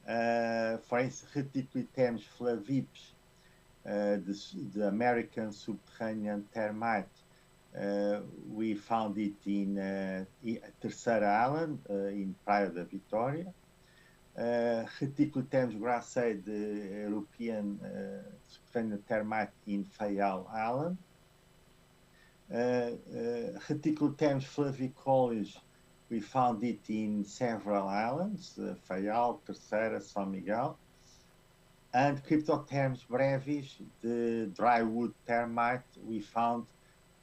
For instance, Reticulatemus flavips, the American subterranean termite, we found it in Terceira Island, in Praia da Vitória. Reticulatemus grassei, the European subterranean termite, in Faial Island. Reticulatemus flavicollis, we found it in several islands, Faial, Terceira, São Miguel. And Cryptotherms brevis, the drywood termite, we found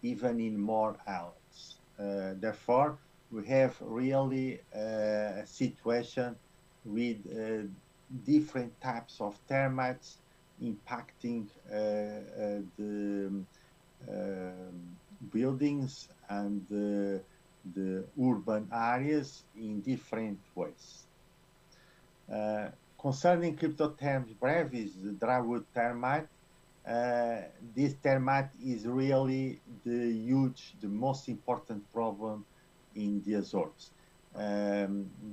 even in more islands. Therefore, we have really a situation with different types of termites impacting the buildings and the urban areas in different ways. Concerning Cryptotherms brevis, the drywood termite, this termite is really the most important problem in the Azores.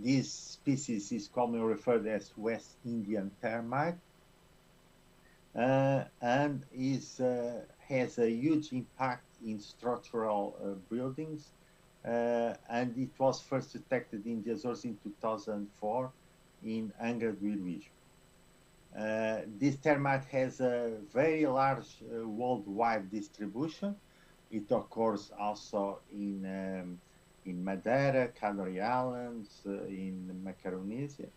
This species is commonly referred as West Indian termite, and has a huge impact in structural buildings, and it was first detected in the Azores in 2004 in Angra do Heroísmo. This termite has a very large worldwide distribution. It occurs also in Madeira, Canary Islands, in Macaronesia,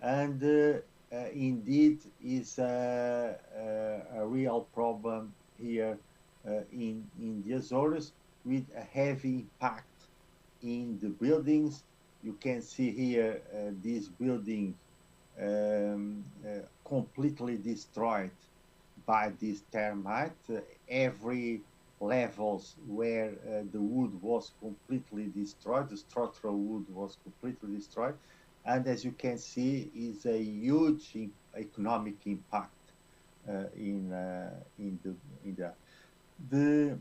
and indeed is a real problem here in the Azores, with a heavy impact in the buildings. You can see here this building completely destroyed by this termite. Every levels where the wood was completely destroyed, the structural wood was completely destroyed, and as you can see, is a huge economic impact in the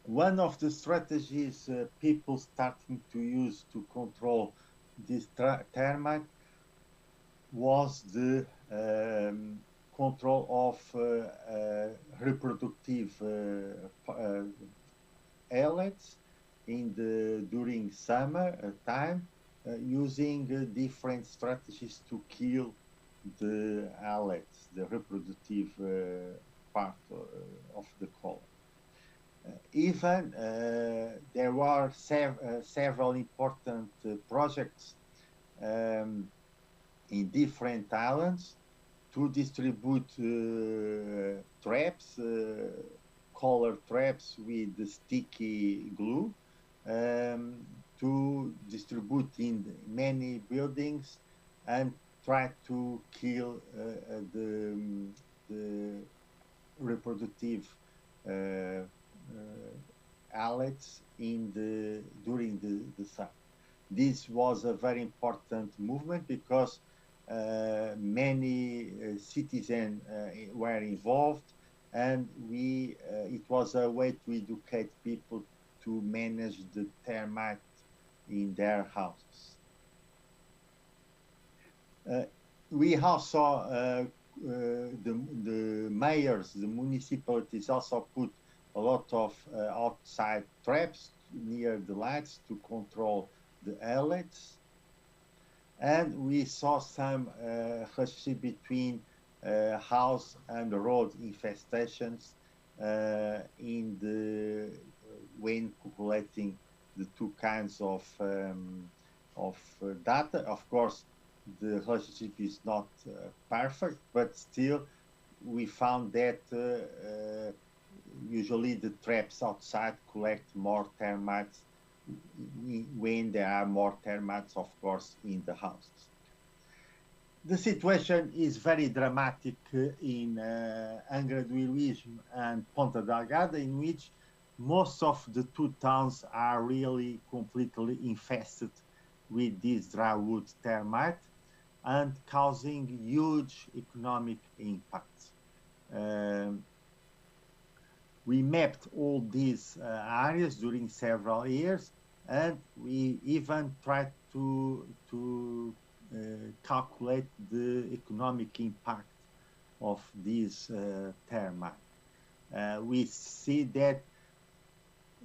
one of the strategies people starting to use to control this termite was the control of reproductive ellets during summer time, using different strategies to kill the ellets, the reproductive part of the colony. Even there were several important projects in different islands to distribute traps, color traps with sticky glue, to distribute in many buildings and try to kill the reproductive ellets during the summer. This was a very important movement because many citizens were involved, and it was a way to educate people to manage the termite in their houses. We also, the mayors, the municipalities also put a lot of outside traps near the lights to control the airlets. And we saw some relationship between house and road infestations in the when calculating the two kinds of data. Of course, the relationship is not perfect, but still we found that usually the traps outside collect more termites when there are more termites, of course, in the houses. The situation is very dramatic in Angra do Heroísmo and Ponta Delgada, in which most of the two towns are really completely infested with this drywood termite and causing huge economic impacts. We mapped all these areas during several years, and we even tried to calculate the economic impact of these termite. We see that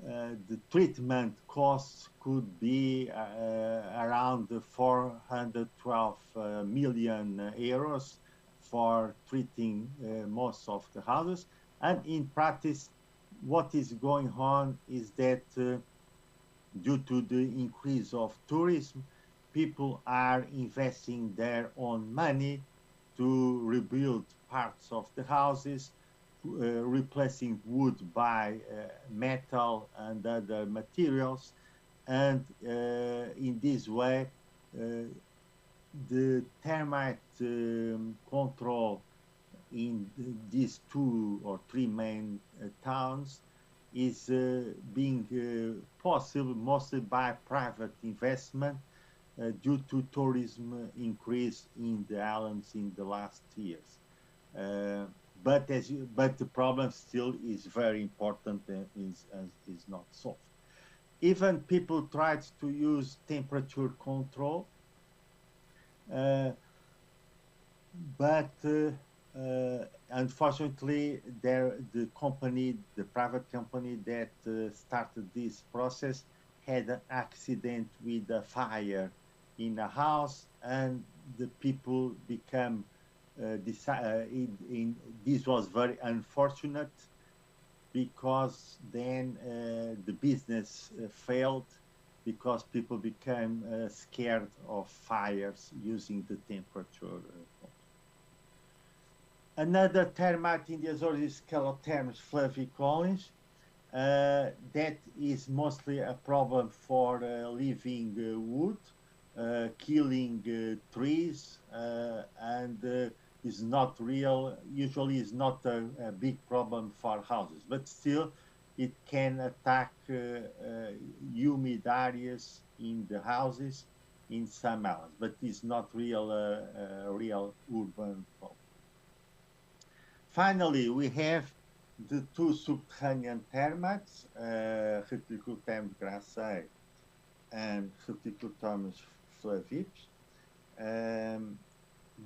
the treatment costs could be around 412 million euros for treating most of the houses. And in practice, what is going on is that due to the increase of tourism, people are investing their own money to rebuild parts of the houses, replacing wood by metal and other materials. And in this way, the termite control in these 2 or 3 main towns is being possible mostly by private investment due to tourism increase in the islands in the last years. But the problem still is very important and is not solved. Even people tried to use temperature control, but unfortunately, the private company that started this process had an accident with a fire in a house, and the people become this was very unfortunate because then the business failed because people became scared of fires using the temperature. Another termite in the Azores is Calothermus flavicolens. That is mostly a problem for living wood, killing trees, and is not real, usually is not a big problem for houses, but still it can attack humid areas in the houses in some islands, but it's not real real urban problem. Finally, we have the 2 subterranean termites, Reticulatum grassae and Reticulatum flavips.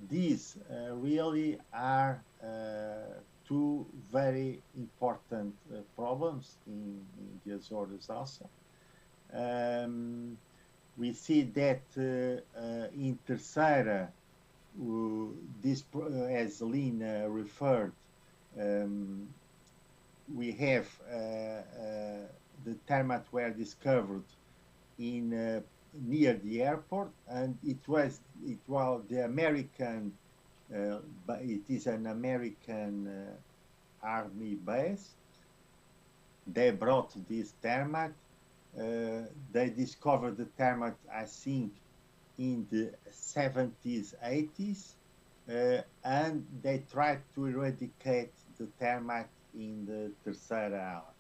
These really are 2 very important problems in the Azores also. We see that in Terceira, this, as Lynn referred, we have the termites were discovered in near the airport, and it was the American, but it is an American army base. They brought this termite. They discovered the termite, I think, in the 70s, 80s, and they tried to eradicate the termite in the Terceira Island.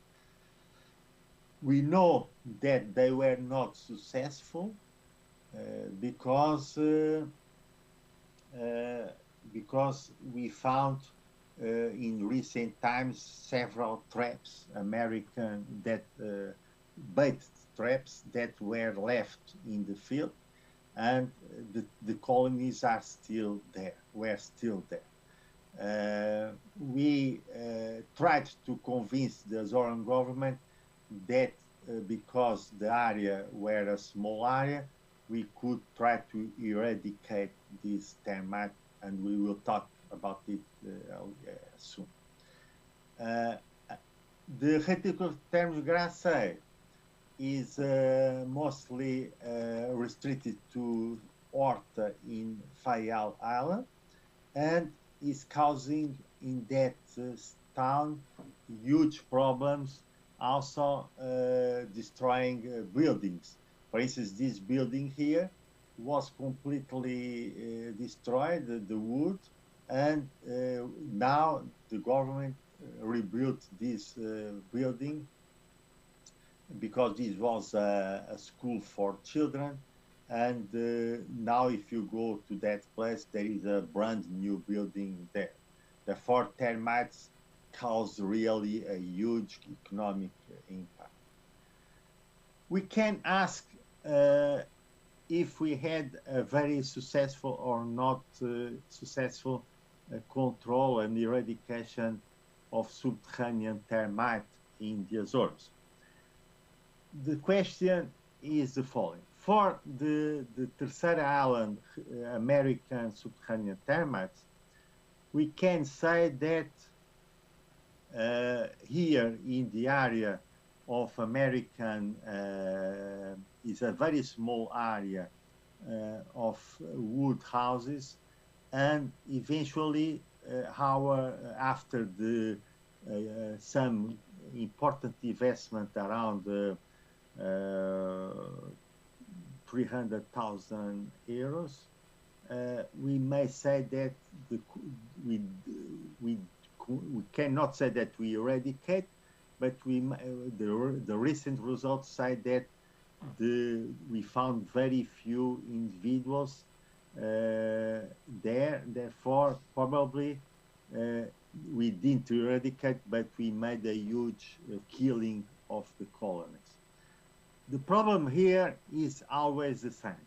We know that they were not successful because we found in recent times several traps, American bait traps that were left in the field, and the colonies are still there. Were still there. We tried to convince the Azorean government that because the area were a small area, we could try to eradicate this termite, and we will talk about it soon. The Reticulatermus grassae is mostly restricted to Horta in Fayal Island, and is causing in that town huge problems, also destroying buildings. For instance, this building here was completely destroyed, the wood, and now the government rebuilt this building because this was a school for children, and now if you go to that place, there is a brand new building there. Therefore, termites cause really a huge economic impact. We can ask if we had a very successful or not successful control and eradication of subterranean termite in the Azores. The question is the following. For the Terceira Island American subterranean termites, we can say that here in the area of American is a very small area of wood houses, and eventually after some important investment around 300,000 euros, we may say that we cannot say that we eradicate, but the recent results say that we found very few individuals there. Therefore, probably we didn't eradicate, but we made a huge killing of the colonies. The problem here is always the same.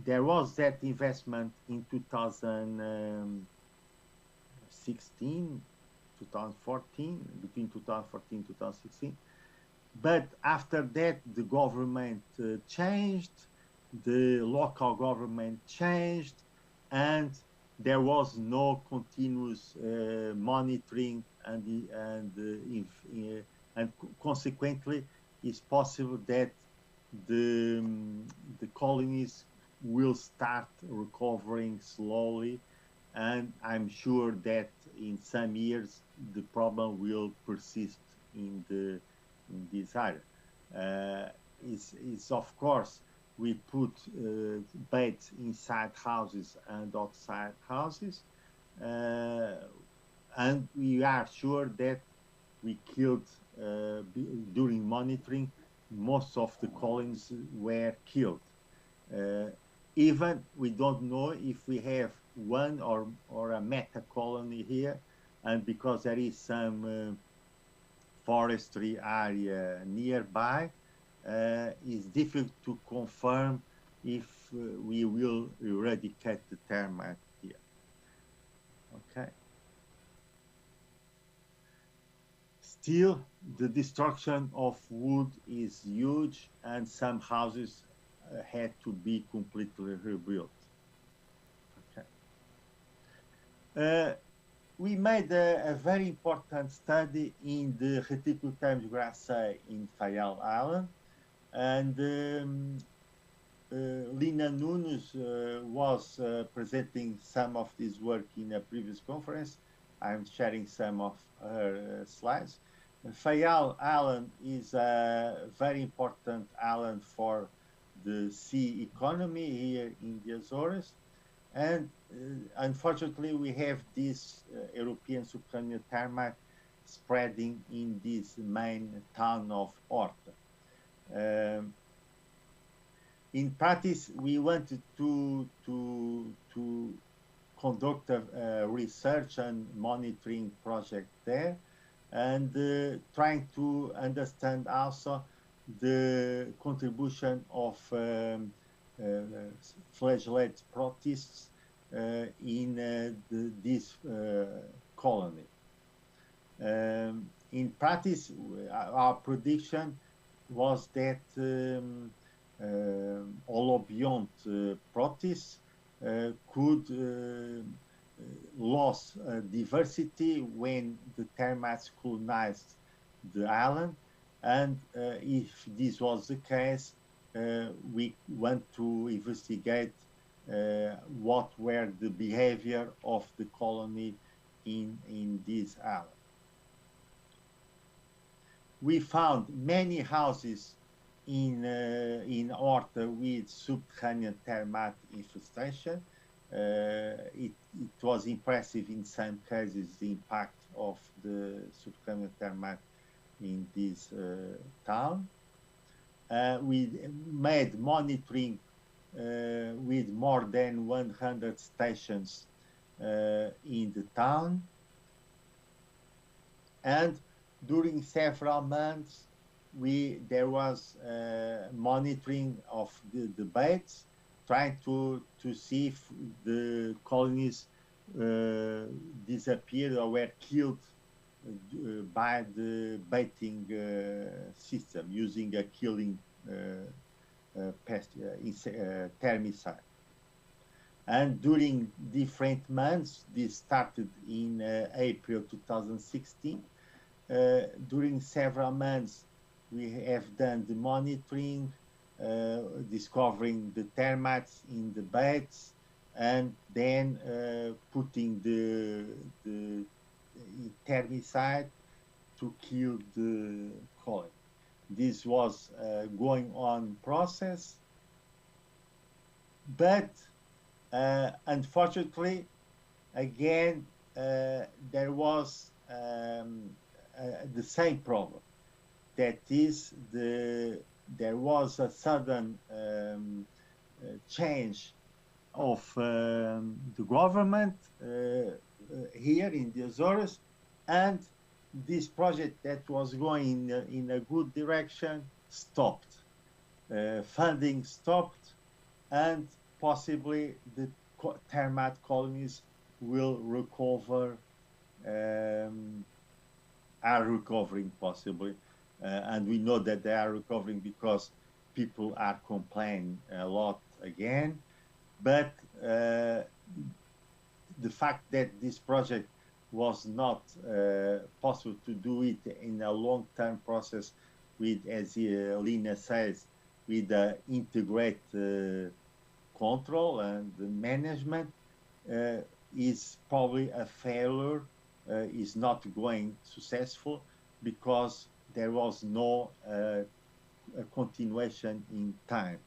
There was that investment in 2016, 2014, between 2014 and 2016. But after that, the government changed, the local government changed, and there was no continuous monitoring, and consequently, it's possible that the colonies will start recovering slowly, and I'm sure that in some years the problem will persist in this area. It's of course we put baits inside houses and outside houses, and we are sure that we killed during monitoring. Most of the colonies were killed. Even we don't know if we have one or a meta colony here, and because there is some forestry area nearby, it's difficult to confirm if we will eradicate the termite here. Okay. Still, the destruction of wood is huge, and some houses had to be completely rebuilt. Okay. We made a very important study in the Reticulatermus grassae in Fayal Island, and Lina Nunes was presenting some of this work in a previous conference. I'm sharing some of her slides. Fayal Island is a very important island for the sea economy here in the Azores, and unfortunately we have this European subterranean termite spreading in this main town of Horta. In practice, we wanted to conduct a research and monitoring project there, and trying to understand also the contribution of flagellated protists in this colony. In practice, our prediction was that holobiont protists could lose diversity when the termites colonized the island, and if this was the case, we want to investigate what were the behavior of the colony in this island. We found many houses in Horta with subterranean termite infestation. It was impressive in some cases the impact of the subterranean termite in this town. We made monitoring with more than 100 stations in the town, and during several months there was monitoring of the beds, trying to see if the colonies disappeared or were killed by the baiting system using a killing termicide. And during different months, this started in April 2016. During several months, we have done the monitoring, discovering the termites in the beds, and then putting the termicide to kill the colony. This was a going on process, but unfortunately, again, there was the same problem. That is, there was a sudden change of the government here in the Azores, and this project that was going in a good direction stopped. Funding stopped, and possibly the termite colonies will recover, are recovering possibly. And we know that they are recovering because people are complaining a lot again. But the fact that this project was not possible to do it in a long-term process with, as Lina says, with the integrated control and the management is probably a failure, is not going successful because there was no a continuation in time.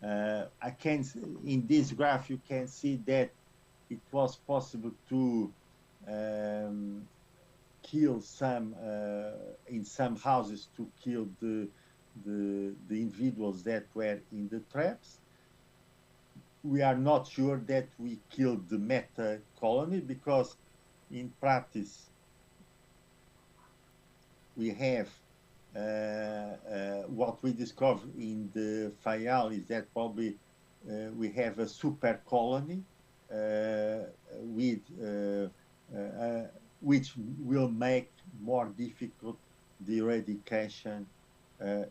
In this graph, you can see that it was possible to kill some, in some houses, to kill the individuals that were in the traps. We are not sure that we killed the meta colony because in practice we have what we discovered in the Fayal is that probably we have a super colony with which will make more difficult the eradication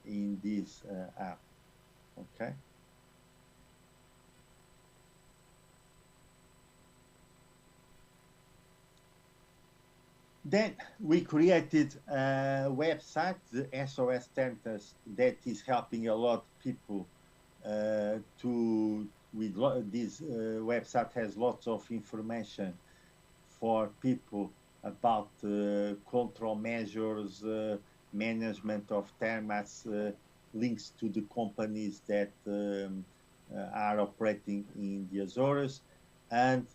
in this app. Okay. Then we created a website, the SOS Centers, that is helping a lot of people this website has lots of information for people about control measures, management of termites, links to the companies that are operating in the Azores, and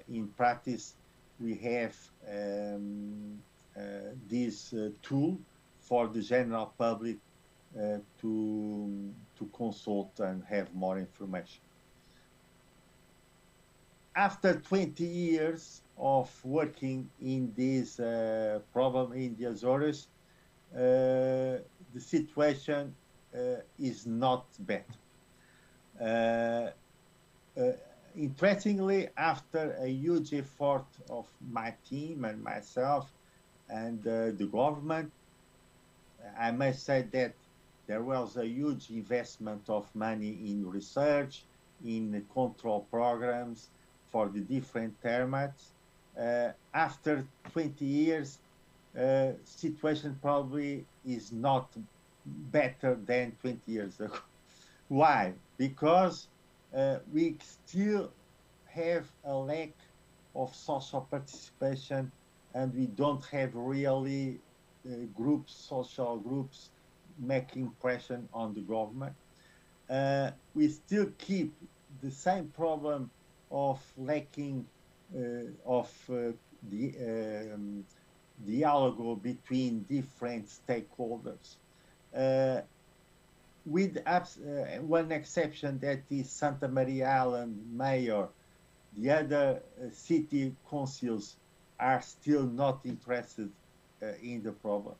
in practice we have this tool for the general public to consult and have more information. After 20 years of working in this problem in the Azores, the situation is not better. Interestingly, after a huge effort of my team and myself and the government, I must say that there was a huge investment of money in research, in control programs for the different termites. After 20 years, situation probably is not better than 20 years ago. Why? Because we still have a lack of social participation, and we don't have really groups, social groups, making pressure on the government. We still keep the same problem of lacking of the dialogue between different stakeholders. With one exception, that is Santa Maria Island mayor, the other city councils are still not interested in the problem.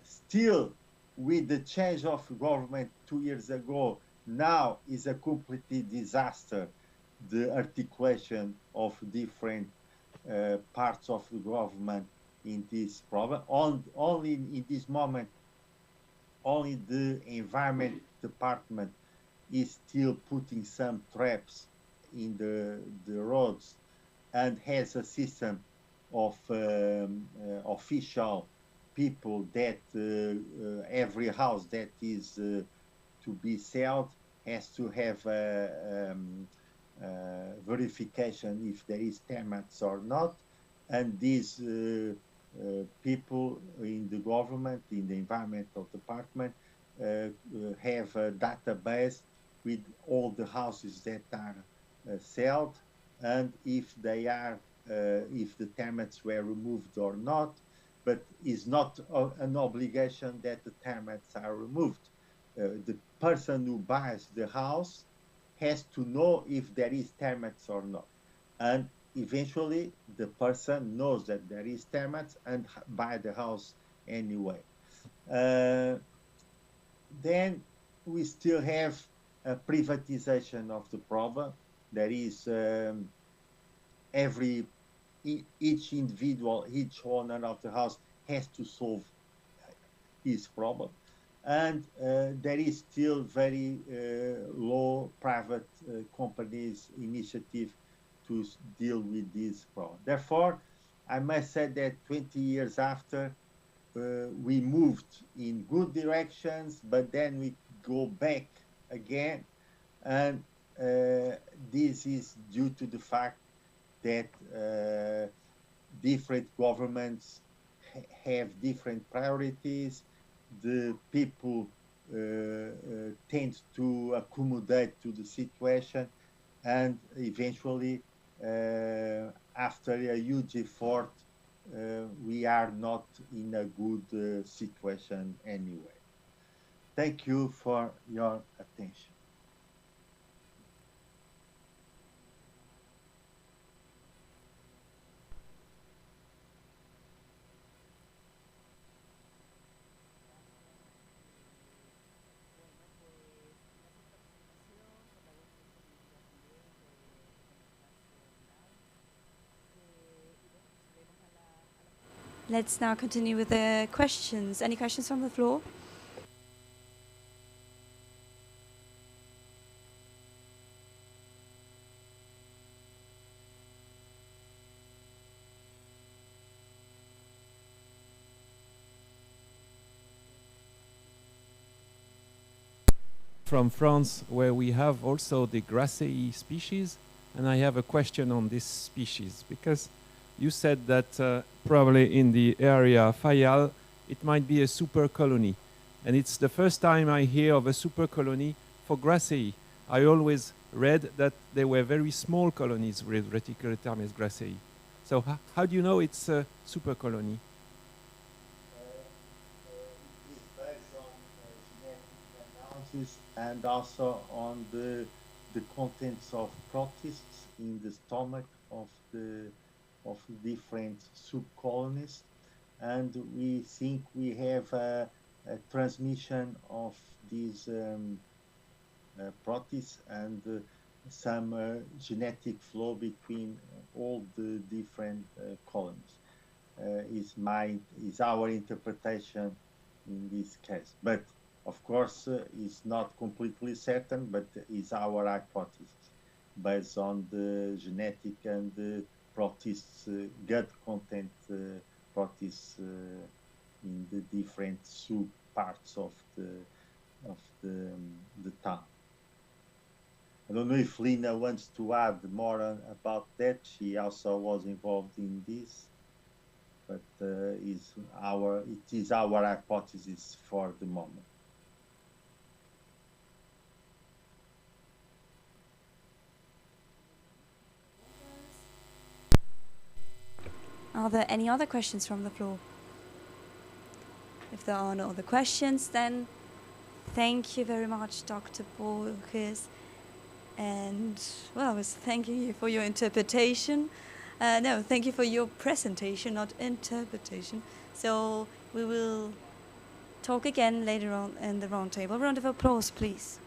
Still, with the change of government 2 years ago, now is a completely disaster, the articulation of different parts of the government in this problem. Only in this moment, only the environment department is still putting some traps in the roads and has a system of official people that every house that is to be sold has to have verification if there is termites or not, and these people in the government, in the environmental department, have a database with all the houses that are sold, and if they are, if the termites were removed or not, but is not an obligation that the termites are removed. The person who buys the house has to know if there is termites or not, and eventually the person knows that there is termites and buy the house anyway. Then we still have a privatization of the problem. There is each individual, each owner of the house has to solve his problem. And there is still very low private companies initiative to deal with this problem. Therefore, I must say that 20 years after, we moved in good directions, but then we go back again. And this is due to the fact that different governments have different priorities. The people tend to accommodate to the situation, and eventually, after a huge effort, we are not in a good situation anyway. Thank you for your attention. Let's now continue with the questions. Any questions from the floor? From France, where we have also the Grassei species, and I have a question on this species, because you said that probably in the area Fayal, it might be a super colony. And it's the first time I hear of a super colony for Grassei. I always read that they were very small colonies with Reticulotermes grassei. So how do you know it's a super colony? And also on the contents of protists in the stomach of the different subcolonies, and we think we have a transmission of these protists and some genetic flow between all the different colonies. Is our interpretation in this case. But of course, it's not completely certain, but is our hypothesis based on the genetic and protists, gut content protists in the different sub parts of the tongue. I don't know if Lina wants to add more about that. She also was involved in this, but it is our hypothesis for the moment. Are there any other questions from the floor? If there are no other questions, then thank you very much, Dr. Borges. And, well, I was thanking you for your interpretation. No, thank you for your presentation, not interpretation. So we will talk again later on in the roundtable. Round of applause, please.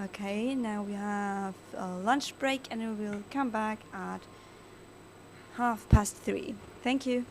Okay, now we have a lunch break and we will come back at 3:30. Thank you.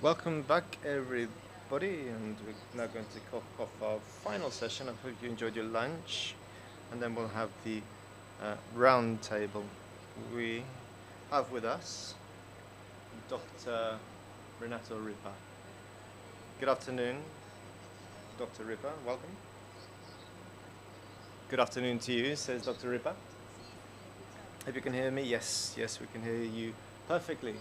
Welcome back, everybody, and we're now going to kick off our final session. I hope you enjoyed your lunch, and then we'll have the round table. We have with us Dr. Renato Ripa. Good afternoon, Dr. Ripa. Welcome. Good afternoon to you, says Dr. Ripa. Hope you can hear me. Yes, we can hear you perfectly.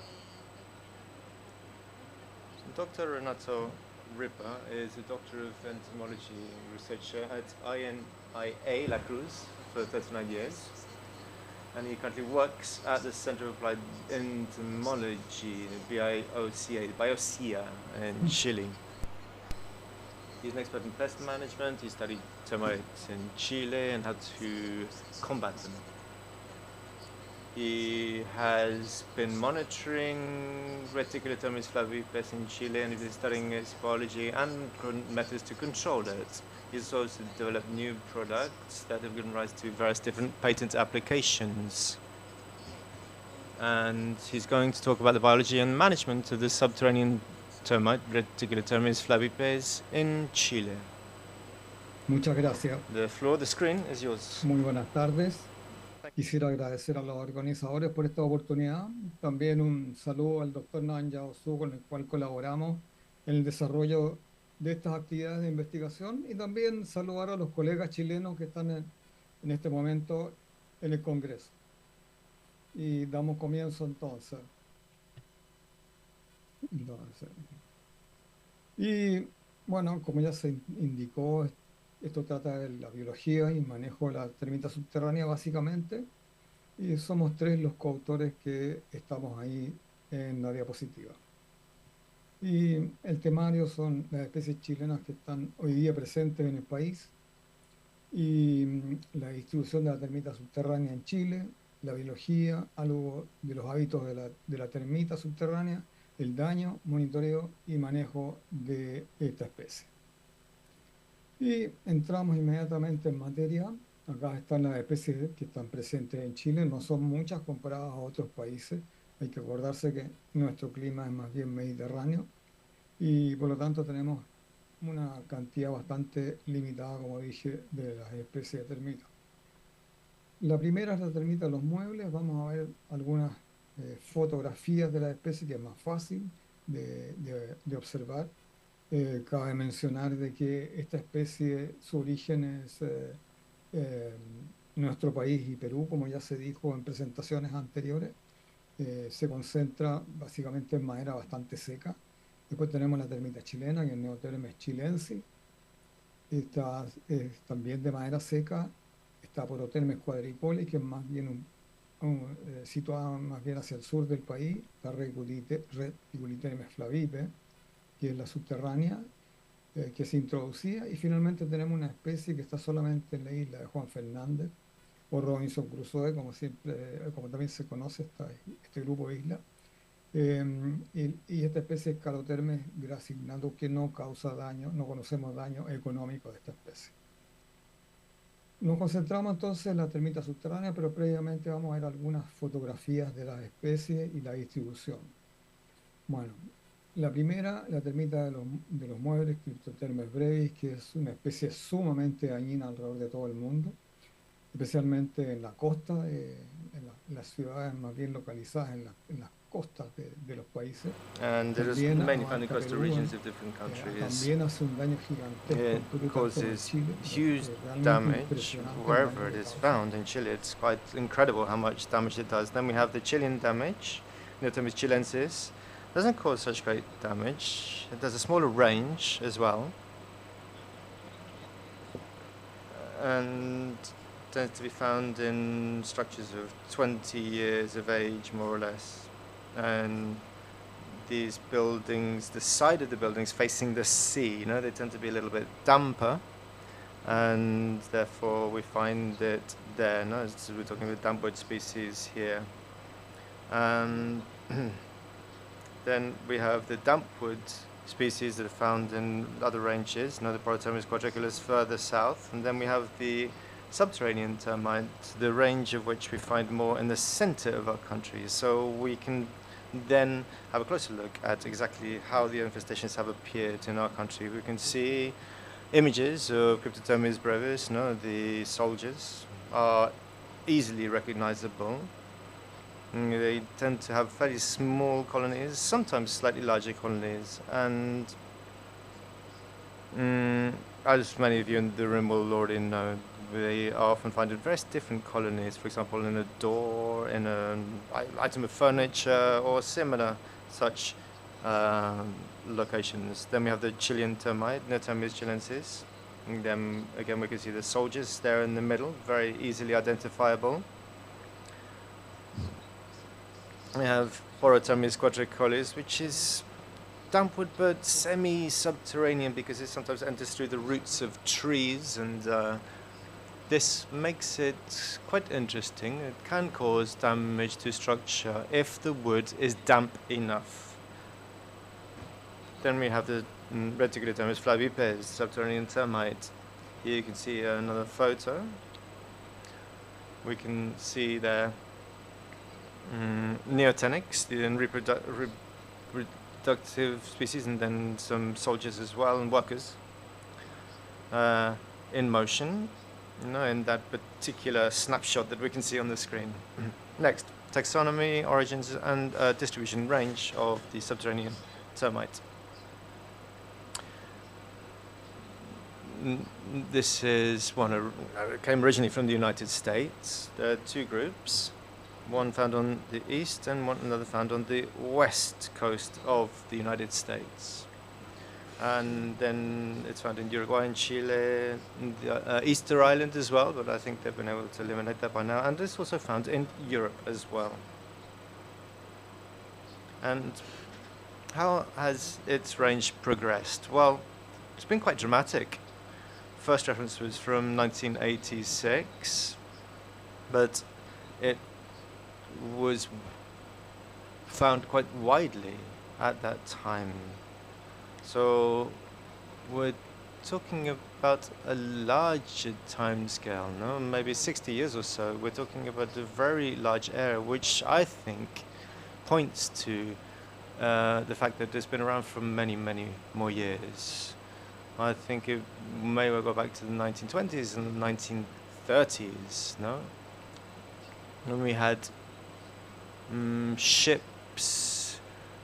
Dr. Renato Ripa is a doctor of entomology researcher at INIA La Cruz for 39 years, and he works at the Center of Applied Entomology, BIOCA in Chile. He's an expert in pest management. He studied termites in Chile and how to combat them. He has been monitoring reticular termites flavipes in Chile, and he's been studying its biology and methods to control it. He's also developed new products that have given rise to various different patent applications. And he's going to talk about the biology and management of the subterranean termite, reticular termites flavipes, in Chile. Muchas gracias. The floor, the screen is yours. Muy buenas tardes. Quisiera agradecer a los organizadores por esta oportunidad. También un saludo al doctor Nanya Osu, con el cual colaboramos en el desarrollo de estas actividades de investigación, y también saludar a los colegas chilenos que están en este momento en el Congreso. Y damos comienzo entonces. Y bueno, como ya se indicó, esto trata de la biología y manejo de la termita subterránea básicamente, y somos tres los coautores que estamos ahí en la diapositiva. Y el temario son las especies chilenas que están hoy día presentes en el país, y la distribución de la termita subterránea en Chile, la biología, algo de los hábitos de la termita subterránea, el daño, monitoreo y manejo de esta especie. Y entramos inmediatamente en materia. Acá están las especies que están presentes en Chile. No son muchas comparadas a otros países. Hay que acordarse que nuestro clima es más bien mediterráneo, y por lo tanto tenemos una cantidad bastante limitada, como dije, de las especies de termitas. La primera es la termita de los muebles. Vamos a ver algunas fotografías de la especie, que es más fácil de observar. Cabe mencionar de que esta especie, su origen es nuestro país y Perú, como ya se dijo en presentaciones anteriores. Se concentra básicamente en madera bastante seca. Después tenemos la termita chilena, que es Neotermes chilensis. Esta es también de madera seca. Está Porotermes quadripolis, que es más bien situada más bien hacia el sur del país. La Reticulitermes flavipe, que es la subterránea, que se introducía. Y finalmente tenemos una especie que está solamente en la isla de Juan Fernández, o Robinson Crusoe, como también se conoce este grupo de islas. Y esta especie es Calotermes gracignatus, que no causa daño, no conocemos daño económico de esta especie. Nos concentramos entonces en la termita subterránea, pero previamente vamos a ver algunas fotografías de las especies y la distribución. Bueno, la primera, la termita de los muebles, Cryptotermes brevis, que es una especie sumamente dañina alrededor de todo el mundo, especialmente en la costa, en las ciudades más bien localizadas en las costas de los países. And it is mainly found in coastal regions of different countries. También hace un daño gigantesco. It causes huge damage wherever it is found. In Chile, it's quite incredible how much damage it does. Then we have the Chilean damage, Neotermes chilensis. Doesn't cause such great damage. It does a smaller range as well, and tends to be found in structures of 20 years of age, more or less. And these buildings, the side of the buildings facing the sea, they tend to be a little bit damper, and therefore we find it there. So we're talking about dampwood species here. And then we have the dampwood species that are found in other ranges, the Porotermes quadriculus further south, and then we have the subterranean termite, the range of which we find more in the center of our country. So we can then have a closer look at exactly how the infestations have appeared in our country. We can see images of Cryptotermes brevis, the soldiers are easily recognizable. They tend to have fairly small colonies, sometimes slightly larger colonies, and as many of you in the room will already know, they are often found in very different colonies, for example, in a door, in an item of furniture, or similar such locations. Then we have the Chilean termite, Neotermes chilensis. And then again we can see the soldiers there in the middle, very easily identifiable. We have Porotermes quadricollis, which is dampwood but semi-subterranean because it sometimes enters through the roots of trees, and this makes it quite interesting. It can cause damage to structure if the wood is damp enough. Then we have the Reticulotermes flavipes, subterranean termite. Here you can see another photo. We can see there neotenics, the reproductive species, and then some soldiers as well, and workers in motion, in that particular snapshot that we can see on the screen. Next, taxonomy, origins, and distribution range of the subterranean termite. This is one came originally from the United States. There are two groups, one found on the east and another found on the west coast of the United States. And then it's found in Uruguay and Chile, the Easter Island as well, but I think they've been able to eliminate that by now. And it's also found in Europe as well. And how has its range progressed? Well, it's been quite dramatic. First reference was from 1986, but it was found quite widely at that time. So we're talking about a larger time scale, maybe 60 years or so. We're talking about a very large area, which I think points to the fact that it's been around for many, many more years. I think it may well go back to the 1920s and the 1930s, when we had ships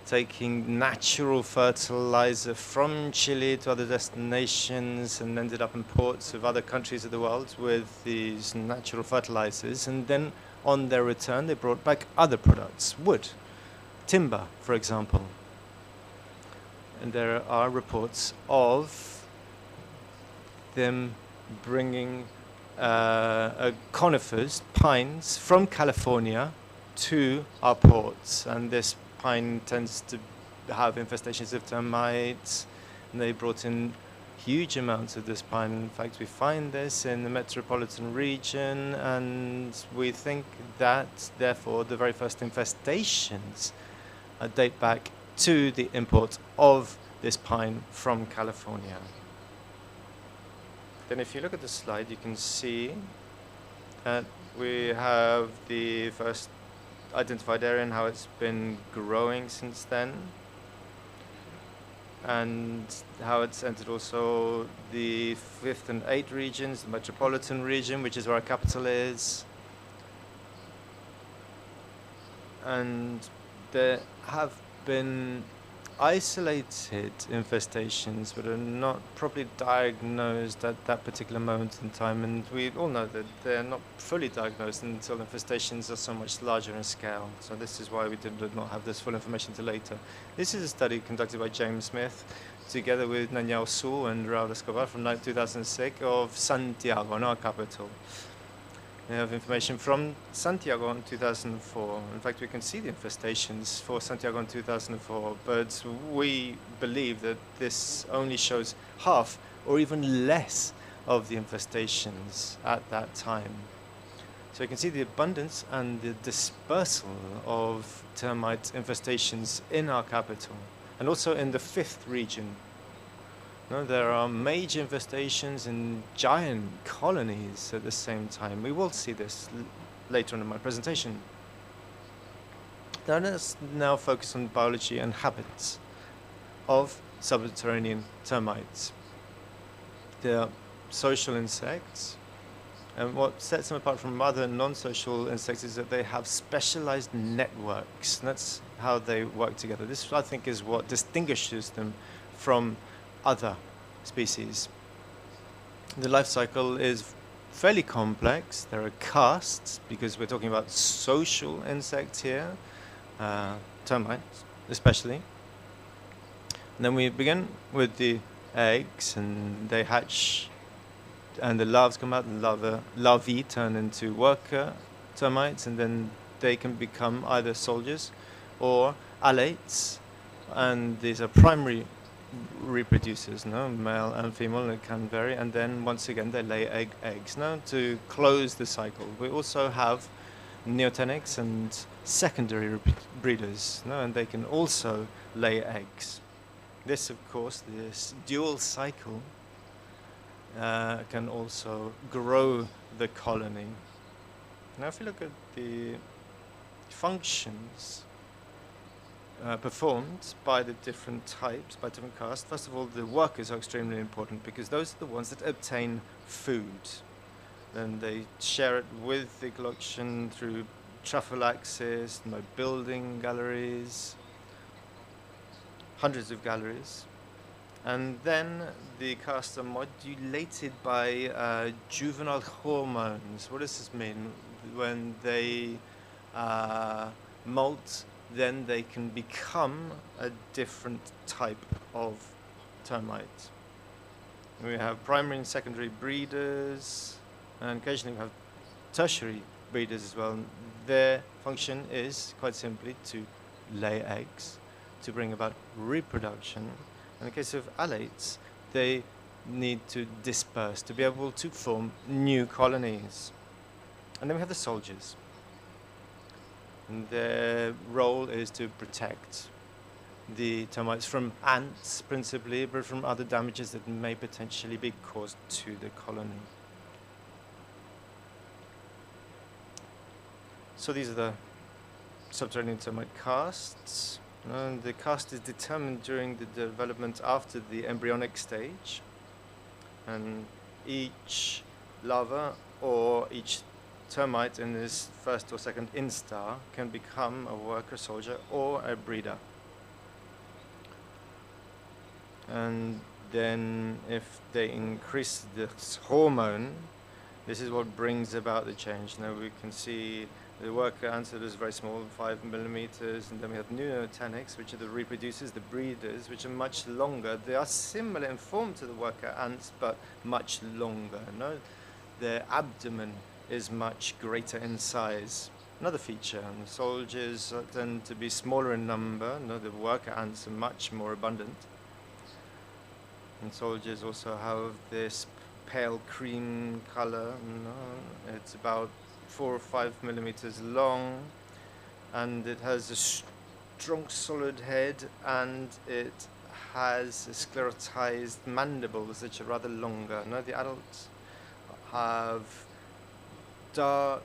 taking natural fertilizer from Chile to other destinations and ended up in ports of other countries of the world with these natural fertilizers, and then on their return they brought back other products, wood, timber, for example. And there are reports of them bringing conifers, pines, from California to our ports, and this pine tends to have infestations of termites, and they brought in huge amounts of this pine. In fact, we find this in the metropolitan region, and we think that, therefore, the very first infestations date back to the import of this pine from California. Then if you look at the slide, you can see that we have the first identified area and how it's been growing since then, and how it's entered also the 5th and 8th regions, the metropolitan region, which is where our capital is. And there have been isolated infestations but are not properly diagnosed at that particular moment in time, and we all know that they're not fully diagnosed until infestations are so much larger in scale. So this is why we did not have this full information till later. This is a study conducted by James Smith together with Nanyao Su and Raul Escobar from 2006 of Santiago, our capital. We have information from Santiago in 2004. In fact, we can see the infestations for Santiago in 2004, but we believe that this only shows half or even less of the infestations at that time. So you can see the abundance and the dispersal of termite infestations in our capital, and also in the 5th region. There are major infestations in giant colonies at the same time. We will see this later on in my presentation. Now let's now focus on biology and habits of subterranean termites. They are social insects, and what sets them apart from other non-social insects is that they have specialized networks. And that's how they work together. This, I think, is what distinguishes them from other species. The life cycle is fairly complex. There are castes, because we're talking about social insects here, termites especially. And then we begin with the eggs, and they hatch, and the larvae come out. The larvae turn into worker termites, and then they can become either soldiers or alates, and these are primary reproducers, no, male and female, it can vary, and then once again they lay eggs. Now, to close the cycle, we also have neotenics and secondary breeders, no, and they can also lay eggs. This, of course, this dual cycle can also grow the colony. Now, if you look at the functions performed by the different types, by different castes. First of all, the workers are extremely important because those are the ones that obtain food. Then they share it with the collection through trophallaxis, by building galleries, hundreds of galleries. And then the castes are modulated by juvenile hormones. What does this mean? When they molt, then they can become a different type of termite. We have primary and secondary breeders, and occasionally we have tertiary breeders as well. Their function is quite simply to lay eggs, to bring about reproduction. In the case of alates, they need to disperse, to be able to form new colonies. And then we have the soldiers. And their role is to protect the termites from ants, principally, but from other damages that may potentially be caused to the colony. So these are the subterranean termite castes. And the caste is determined during the development after the embryonic stage. And each larva or each termite in this first or second instar can become a worker, soldier, or a breeder. And then if they increase this hormone, this is what brings about the change. Now we can see the worker ants that is very small, 5 millimeters, and then we have neotenics, which are the reproducers, the breeders, which are much longer. They are similar in form to the worker ants, but much longer. No? Their abdomen is much greater in size. Another feature, and the soldiers tend to be smaller in number. No, the worker ants are much more abundant. And soldiers also have this pale cream color. No, it's about 4 or 5 millimeters long, and it has a strong, solid head, and it has sclerotized mandibles, which are rather longer. No, the adults have dark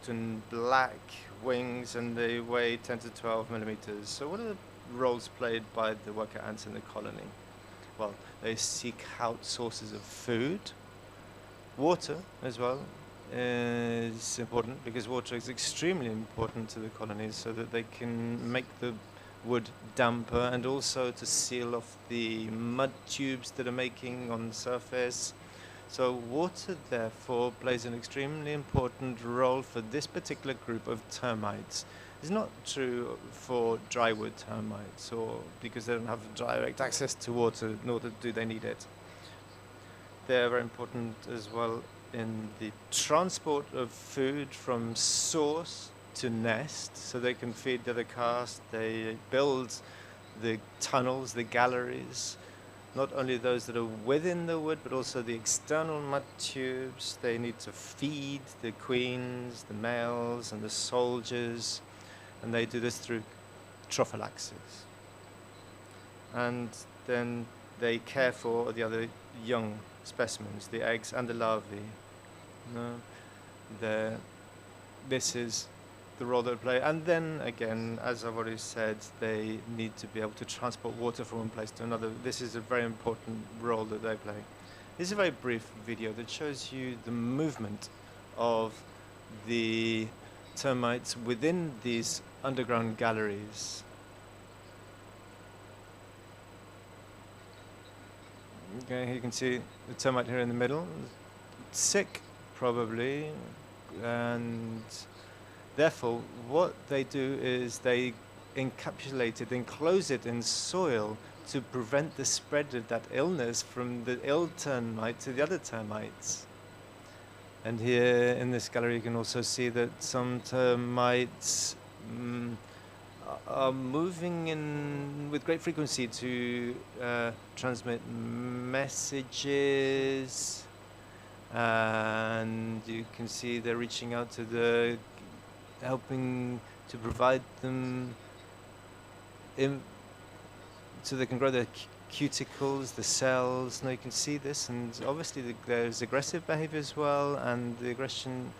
and black wings, and they weigh 10 to 12 millimeters. So what are the roles played by the worker ants in the colony? Well, they seek out sources of food. Water as well is important, because water is extremely important to the colonies, so that they can make the wood damper, and also to seal off the mud tubes that are making on the surface. So water, therefore, plays an extremely important role for this particular group of termites. It's not true for drywood termites, or because they don't have direct access to water, nor do they need it. They're very important as well in the transport of food from source to nest, so they can feed the other caste. They build the tunnels, the galleries, not only those that are within the wood, but also the external mud tubes. They need to feed the queens, the males, and the soldiers, and they do this through trophallaxis. And then they care for the other young specimens, the eggs and the larvae. No, this is the role they play. And then again, as I've already said, they need to be able to transport water from one place to another. This is a very important role that they play. This is a very brief video that shows you the movement of the termites within these underground galleries. Okay, you can see the termite here in the middle. Sick, probably, and therefore what they do is they encapsulate it, enclose it in soil to prevent the spread of that illness from the ill termite to the other termites. And here in this gallery you can also see that some termites are moving in with great frequency to transmit messages, and you can see they're reaching out to helping to provide them so they can grow their cuticles, the cells. Now you can see this, and obviously there's aggressive behavior as well, and the aggression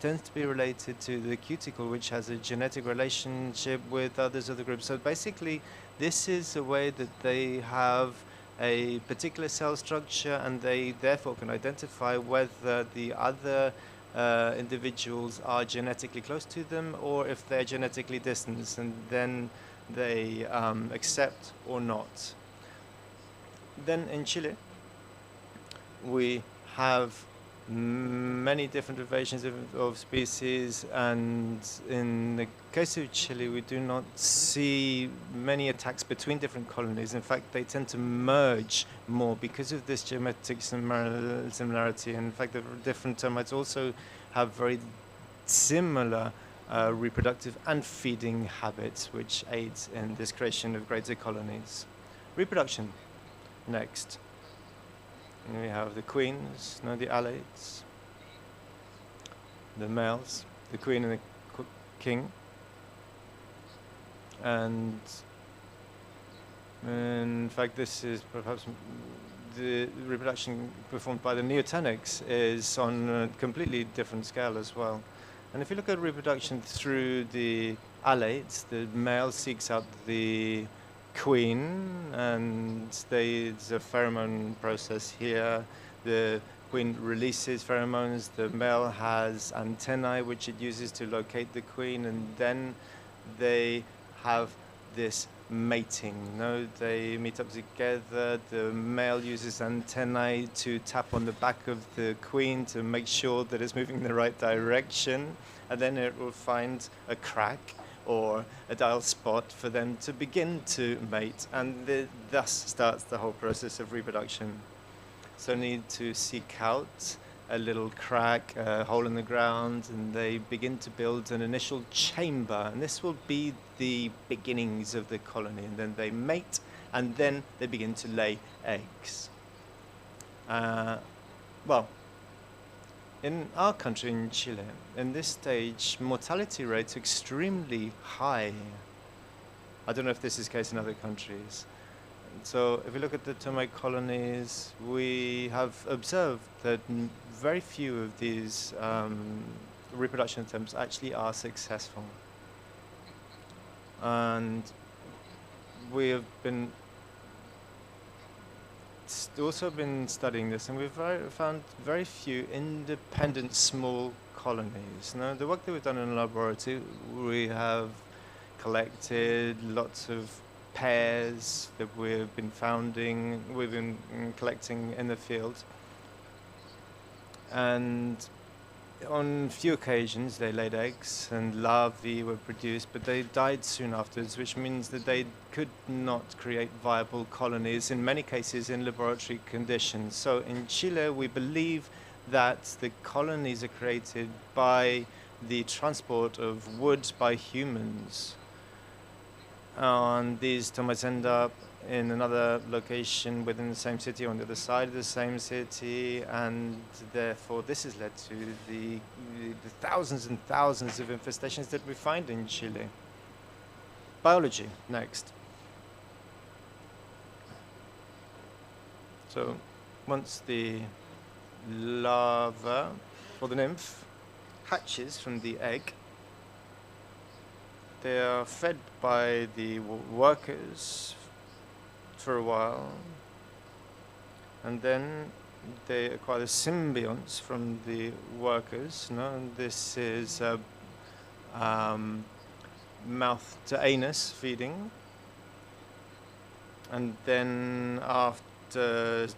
tends to be related to the cuticle, which has a genetic relationship with others of the group. So basically, this is a way that they have a particular cell structure, and they therefore can identify whether the other individuals are genetically close to them or if they're genetically distant, and then they accept or not. Then in Chile, we have many different variations of species, and in the case of Chile we do not see many attacks between different colonies. In fact, they tend to merge more because of this genetic similarity. In fact, the different termites also have very similar reproductive and feeding habits, which aids in this creation of greater colonies. Reproduction next. And we have the queens, no, the alates, the males, the queen and the king, and in fact this is perhaps the reproduction performed by the neotenics is on a completely different scale as well. And if you look at reproduction through the alates, the male seeks out the queen, and there's a pheromone process here. The queen releases pheromones, the male has antennae which it uses to locate the queen, and then they have this mating. No, they meet up together. The male uses antennae to tap on the back of the queen to make sure that it's moving in the right direction, and then it will find a crack or a dial spot for them to begin to mate, and thus starts the whole process of reproduction. So need to seek out a little crack, a hole in the ground, and they begin to build an initial chamber, and this will be the beginnings of the colony, and then they mate, and then they begin to lay eggs. Well, in our country, in Chile, in this stage, mortality rates are extremely high. I don't know if this is the case in other countries. So if we look at the termite colonies, we have observed that very few of these reproduction attempts actually are successful. And we have been also been studying this, and we've found very few independent small colonies. Now, the work that we've done in the laboratory, we have collected lots of pairs that we've been collecting in the field, and on few occasions they laid eggs and larvae were produced, but they died soon afterwards, which means that they could not create viable colonies, in many cases in laboratory conditions. So in Chile we believe that the colonies are created by the transport of wood by humans, and these termites end up in another location within the same city, on the other side of the same city, and therefore this has led to the thousands and thousands of infestations that we find in Chile. Biology, next. So once the larva, or the nymph, hatches from the egg, they are fed by the workers for a while, and then they acquire the symbionts from the workers. And this is mouth to anus feeding, and then after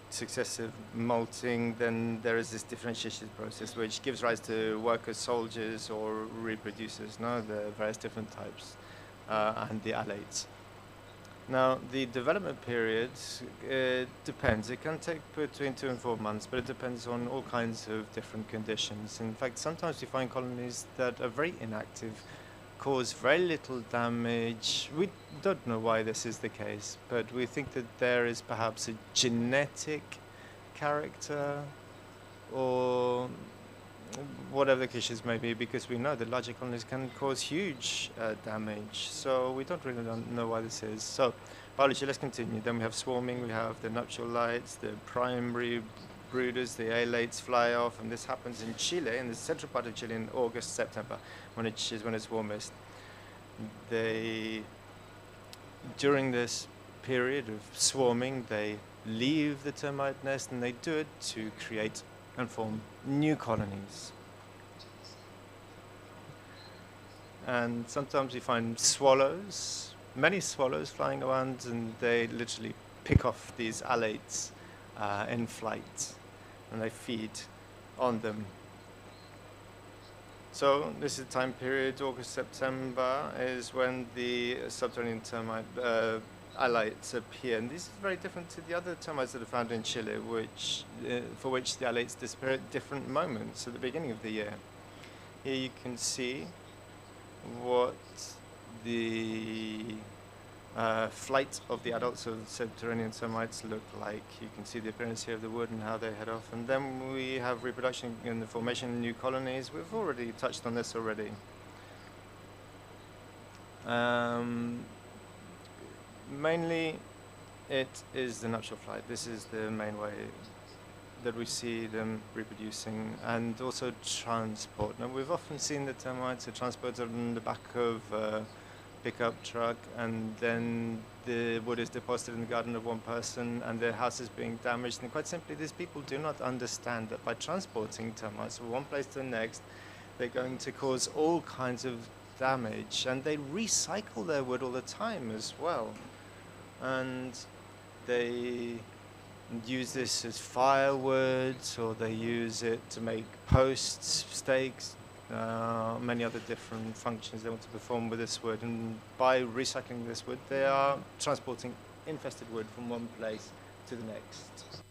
successive molting, then there is this differentiation process which gives rise to workers, soldiers, or reproducers. The various different types, and the alates. Now, the development period depends. It can take between 2 and 4 months, but it depends on all kinds of different conditions. In fact, sometimes we find colonies that are very inactive, cause very little damage. We don't know why this is the case, but we think that there is perhaps a genetic character, or whatever the cases may be, because we know that larger colonies can cause huge damage. So we don't really know why this is. So biology, let's continue. Then we have swarming, we have the nuptial lights, the primary brooders, the alates fly off, and this happens in Chile, in the central part of Chile, in August, September, when it's warmest. During this period of swarming, they leave the termite nest, and they do it to create and form new colonies. And sometimes you find swallows, many swallows flying around, and they literally pick off these alates in flight, and they feed on them. So this is the time period, August, September, is when the subterranean termite alates appear. And this is very different to the other termites that are found in Chile, for which the alates disappear at different moments at the beginning of the year. Here you can see what the flight of the adults of subterranean termites look like. You can see the appearance here of the wood and how they head off. And then we have reproduction and the formation of new colonies. We've already touched on this already. Mainly, it is the nuptial flight. This is the main way that we see them reproducing, and also transport. Now, we've often seen the termites are transported on the back of a pickup truck, and then the wood is deposited in the garden of one person, and their house is being damaged. And quite simply, these people do not understand that by transporting termites from one place to the next, they're going to cause all kinds of damage, and they recycle their wood all the time as well. And they use this as firewood, or they use it to make posts, stakes, many other different functions they want to perform with this wood. And by recycling this wood, they are transporting infested wood from one place to the next.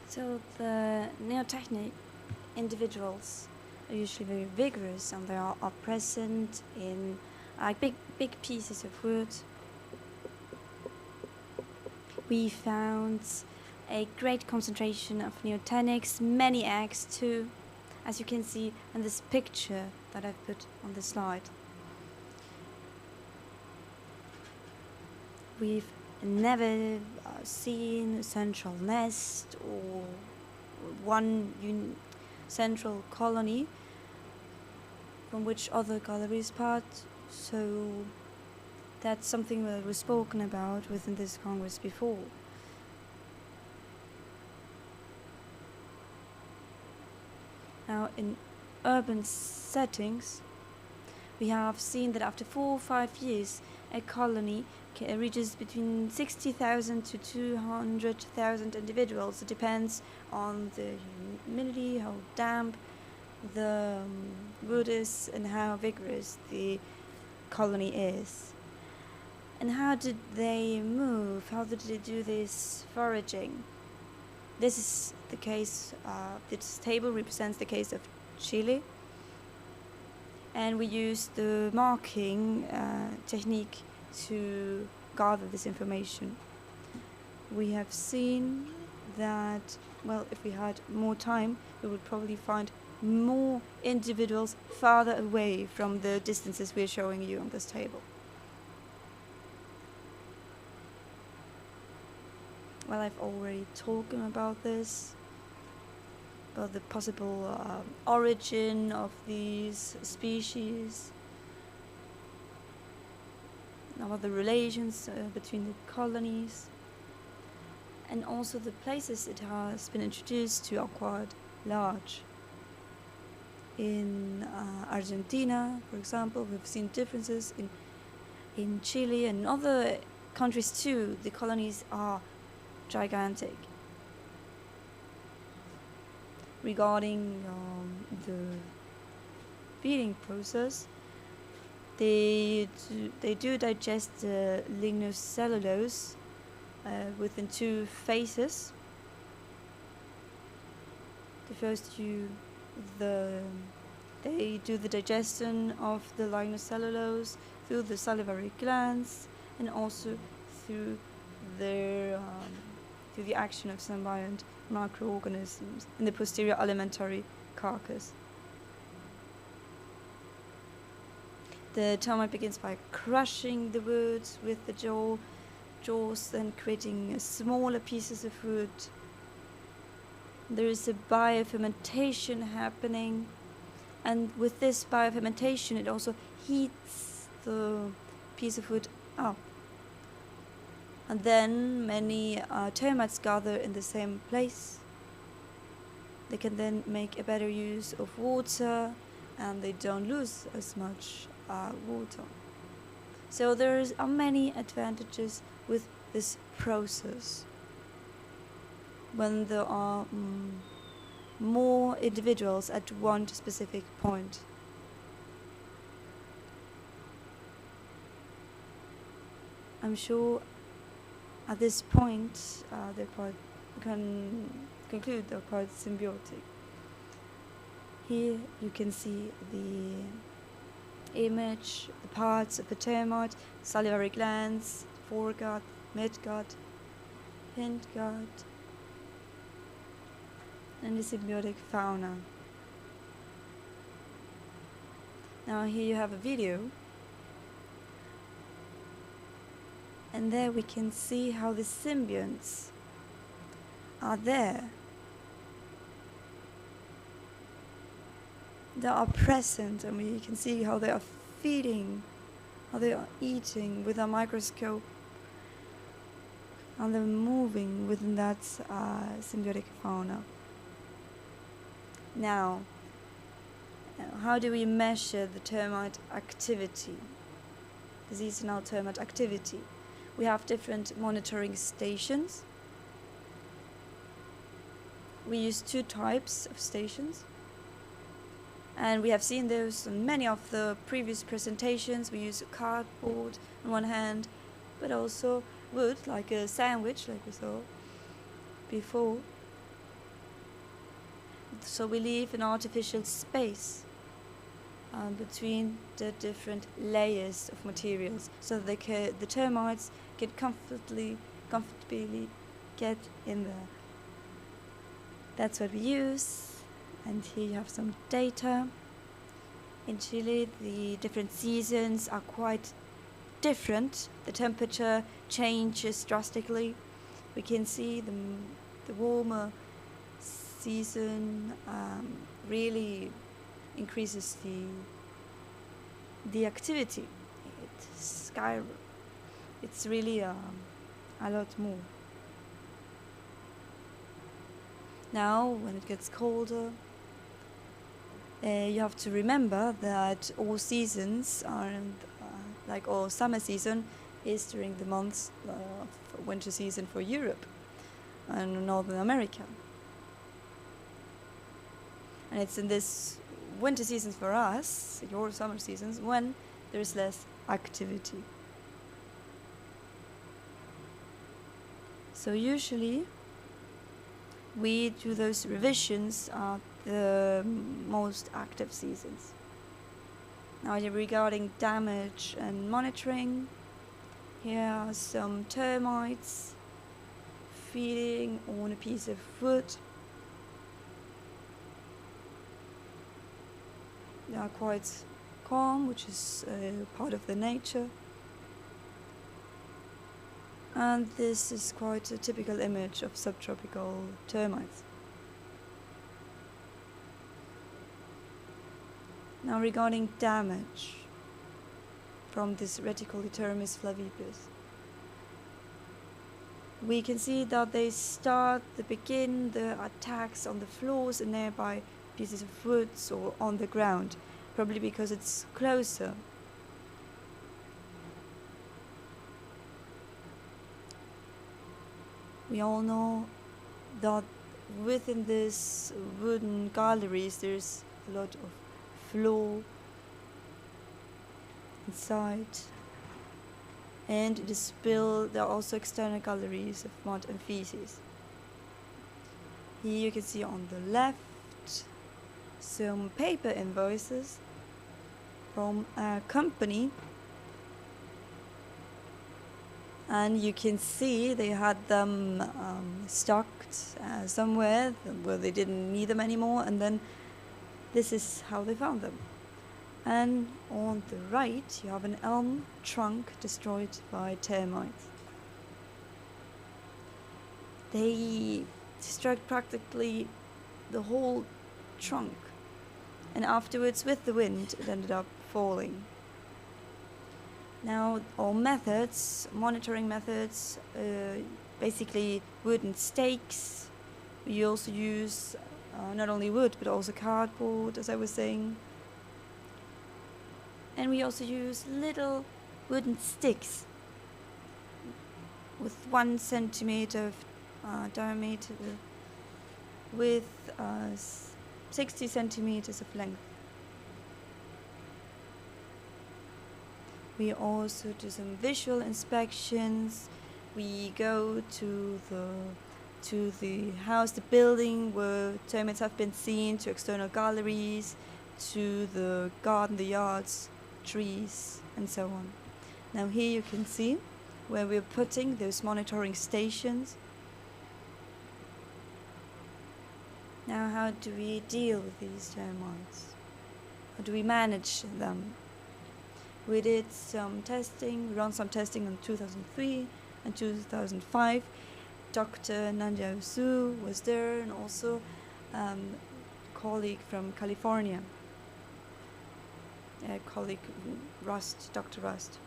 So the neotechnic individuals are usually very vigorous, and they are present in big pieces of wood. We found a great concentration of neotenics, many eggs too, as you can see in this picture that I've put on the slide. We've never seen a central nest or one central colony from which other galleries part, so that's something that was spoken about within this Congress before. Now, in urban settings, we have seen that after 4 or 5 years, a colony reaches between 60,000 to 200,000 individuals. It depends on the humidity, how damp the wood is, and how vigorous the colony is. And how did they move? How did they do this foraging? This is the case, this table represents the case of Chile. And we use the marking technique to gather this information. We have seen that, well, if we had more time, we would probably find more individuals farther away from the distances we're showing you on this table. Well, I've already talked about this. about the possible origin of these species, about the relations between the colonies, and also the places it has been introduced to are quite large. In Argentina, for example, we've seen differences in Chile and other countries too. The colonies are gigantic. Regarding the feeding process, they do digest lignocellulose within 2 phases. The first they do the digestion of the lignocellulose through the salivary glands and also through the action of symbiont microorganisms in the posterior alimentary carcass. The termite begins by crushing the wood with the jaws, then creating smaller pieces of wood. There is a biofermentation happening, and with this biofermentation it also heats the piece of wood up. And then many termites gather in the same place. They can then make a better use of water, and they don't lose as much water. So there are many advantages with this process when there are more individuals at one specific point. I'm sure at this point they can conclude they're quite symbiotic. Here you can see the image, the parts of the termite, salivary glands, foregut, midgut, hindgut, and the symbiotic fauna. Now here you have a video, and there we can see how the symbionts are there. They are present, and we can see how they are feeding, how they are eating with a microscope, and they're moving within that symbiotic fauna. Now, how do we measure the termite activity, the seasonal termite activity? We have different monitoring stations. We use 2 types of stations, and we have seen those in many of the previous presentations. We use cardboard on one hand, but also wood, like a sandwich, like we saw before. So we leave an artificial space between the different layers of materials, so that the termites can comfortably get in there. That's what we use. And here you have some data. In Chile, the different seasons are quite different. The temperature changes drastically. We can see the warmer season really increases the activity. It's really a lot more. Now, when it gets colder, you have to remember that all seasons aren't like all summer season is during the months of winter season for Europe and Northern America. And it's in this winter seasons for us, your summer seasons, when there is less activity. So usually we do those revisions at the most active seasons. Now regarding damage and monitoring, here are some termites feeding on a piece of wood. They are quite calm, which is part of the nature. And this is quite a typical image of subtropical termites. Now regarding damage from this Reticulitermis flavipes, we can see that they begin the attacks on the floors and nearby pieces of woods or on the ground, probably because it's closer. We all know that within these wooden galleries there's a lot of floor inside, and it is built. There are also external galleries of mud and feces. Here you can see on the left some paper invoices from a company, and you can see they had them stocked somewhere where they didn't need them anymore, and then this is how they found them. And on the right you have an elm trunk destroyed by termites. They destroyed practically the whole trunk, and afterwards with the wind it ended up falling. Now our methods, monitoring methods, basically wooden stakes. We also use not only wood but also cardboard, as I was saying. And we also use little wooden sticks with 1 centimeter of diameter with 60 centimeters of length. We also do some visual inspections. We go to the house, the building where termites have been seen, to external galleries, to the garden, the yards, trees, and so on. Now here you can see where we're putting those monitoring stations. Now how do we deal with these termites? How do we manage them? We did some testing, we ran some testing in 2003 and 2005. Dr. Nanjao Su was there, and also a colleague from California, a colleague Rust, Dr. Rust.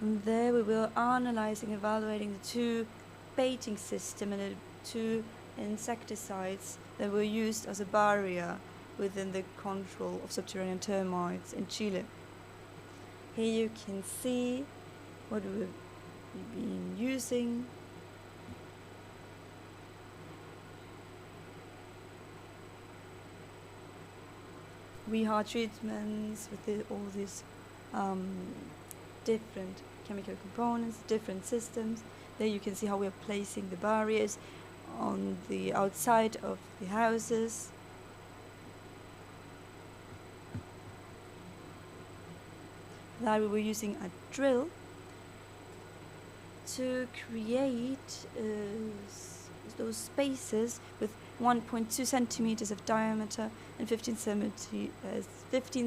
And there we were analyzing, evaluating the 2 baiting system and the 2 insecticides that were used as a barrier within the control of subterranean termites in Chile. Here you can see what we've been using. We had treatments with all these different chemical components, different systems. There you can see how we're placing the barriers on the outside of the houses. That we were using a drill to create those spaces with 1.2 centimeters of diameter and 15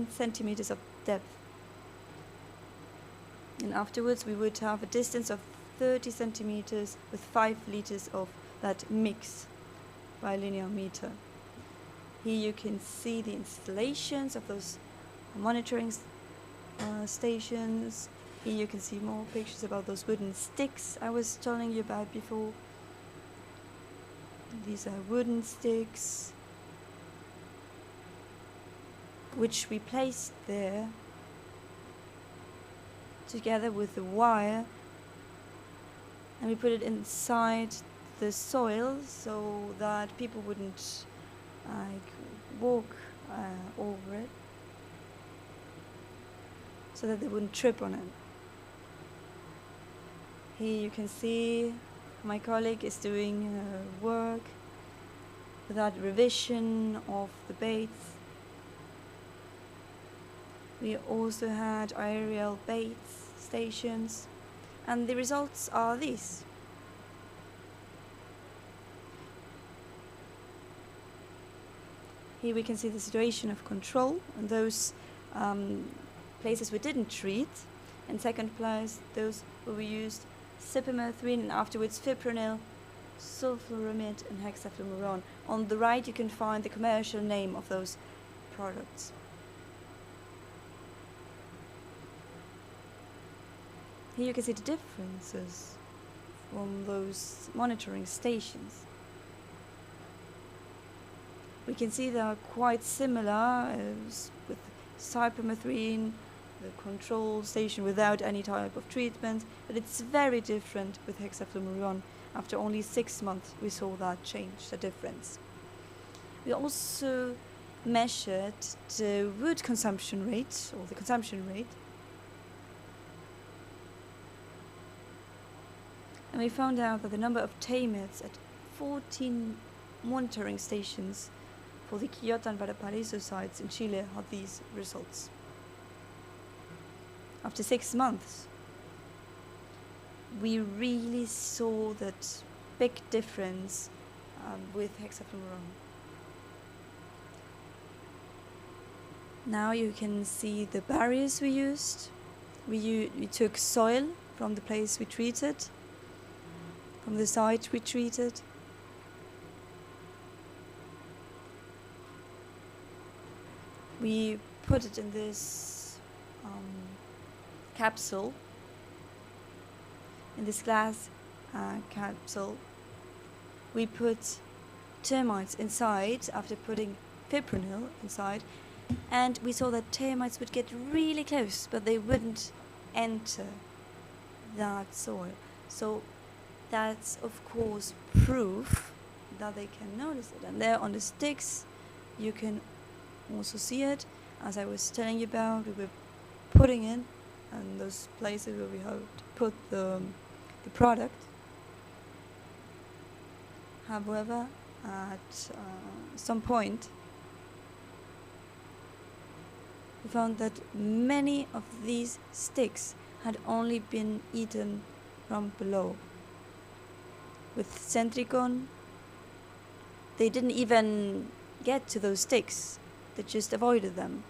centimeters of depth. And afterwards we would have a distance of 30 centimeters with 5 liters of that mix by linear meter. Here you can see the installations of those monitoring stations. Here you can see more pictures about those wooden sticks I was telling you about before. These are wooden sticks which we placed there together with the wire, and we put it inside the soil so that people wouldn't walk over it, so that they wouldn't trip on it. Here you can see my colleague is doing work with that revision of the baits. We also had aerial baits stations, and the results are these. Here we can see the situation of control and those places we didn't treat. In second place, those where we used cypermethrin and afterwards fipronil, sulfuramide and hexafluoron. On the right you can find the commercial name of those products. Here you can see the differences from those monitoring stations. We can see they are quite similar with cypermethrin, the control station without any type of treatment, but it's very different with hexafluoromuron. After only 6 months we saw that change, the difference. We also measured the wood consumption rate, or the consumption rate, and we found out that the number of termites at 14 monitoring stations for the Quillota and Valparaíso sites in Chile had these results. After 6 months, we really saw that big difference with hexafluoromuron. Now you can see the barriers we used. We took soil from the place we treated, from the site we treated. We put it in this capsule, in this glass capsule. We put termites inside after putting fipronil inside, and we saw that termites would get really close, but they wouldn't enter that soil. So that's of course proof that they can notice it. And there on the sticks you can also see it. As I was telling you about, we were putting in and those places where we have to put the product. However, at some point we found that many of these sticks had only been eaten from below. With Centricon, they didn't even get to those sticks, they just avoided them.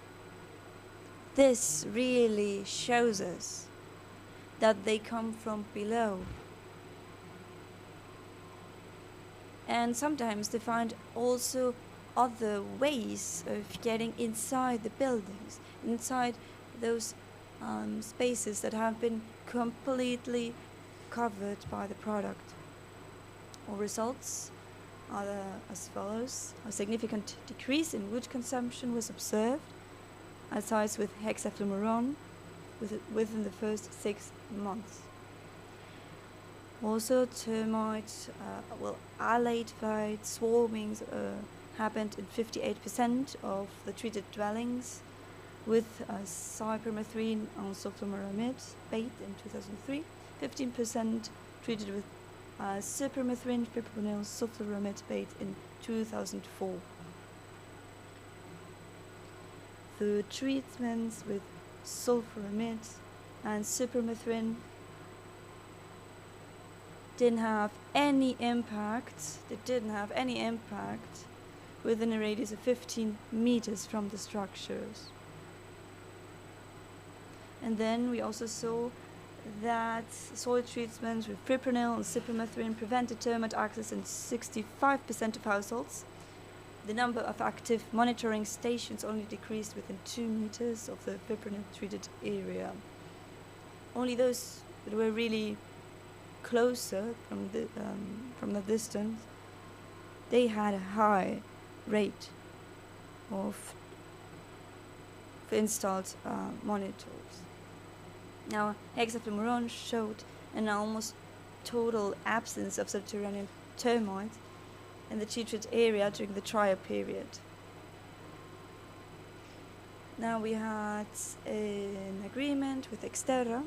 This really shows us that they come from below. And sometimes they find also other ways of getting inside the buildings, inside those spaces that have been completely covered by the product. Our results are as follows. A significant decrease in wood consumption was observed at sites with hexafluoromuron within the first 6 months. Also, termite, alate flight swarming happened in 58% of the treated dwellings with cypermethrin and sulfonyluramide bait in 2003, 15% treated with cypermethrin, fipronil, sulfonyluramide bait in 2004. The treatments with sulfonyluramide and cypermethrin didn't have any impact. They didn't have any impact within a radius of 15 meters from the structures. And then we also saw that soil treatments with fipronil and cypermethrin prevented termite access in 65% of households. The number of active monitoring stations only decreased within 2 meters of the fipronil treated area. Only those that were really closer from the distance, they had a high rate of installed monitors. Now, hexafluoromuron showed an almost total absence of subterranean termites in the treated area during the trial period. Now we had an agreement with Xterra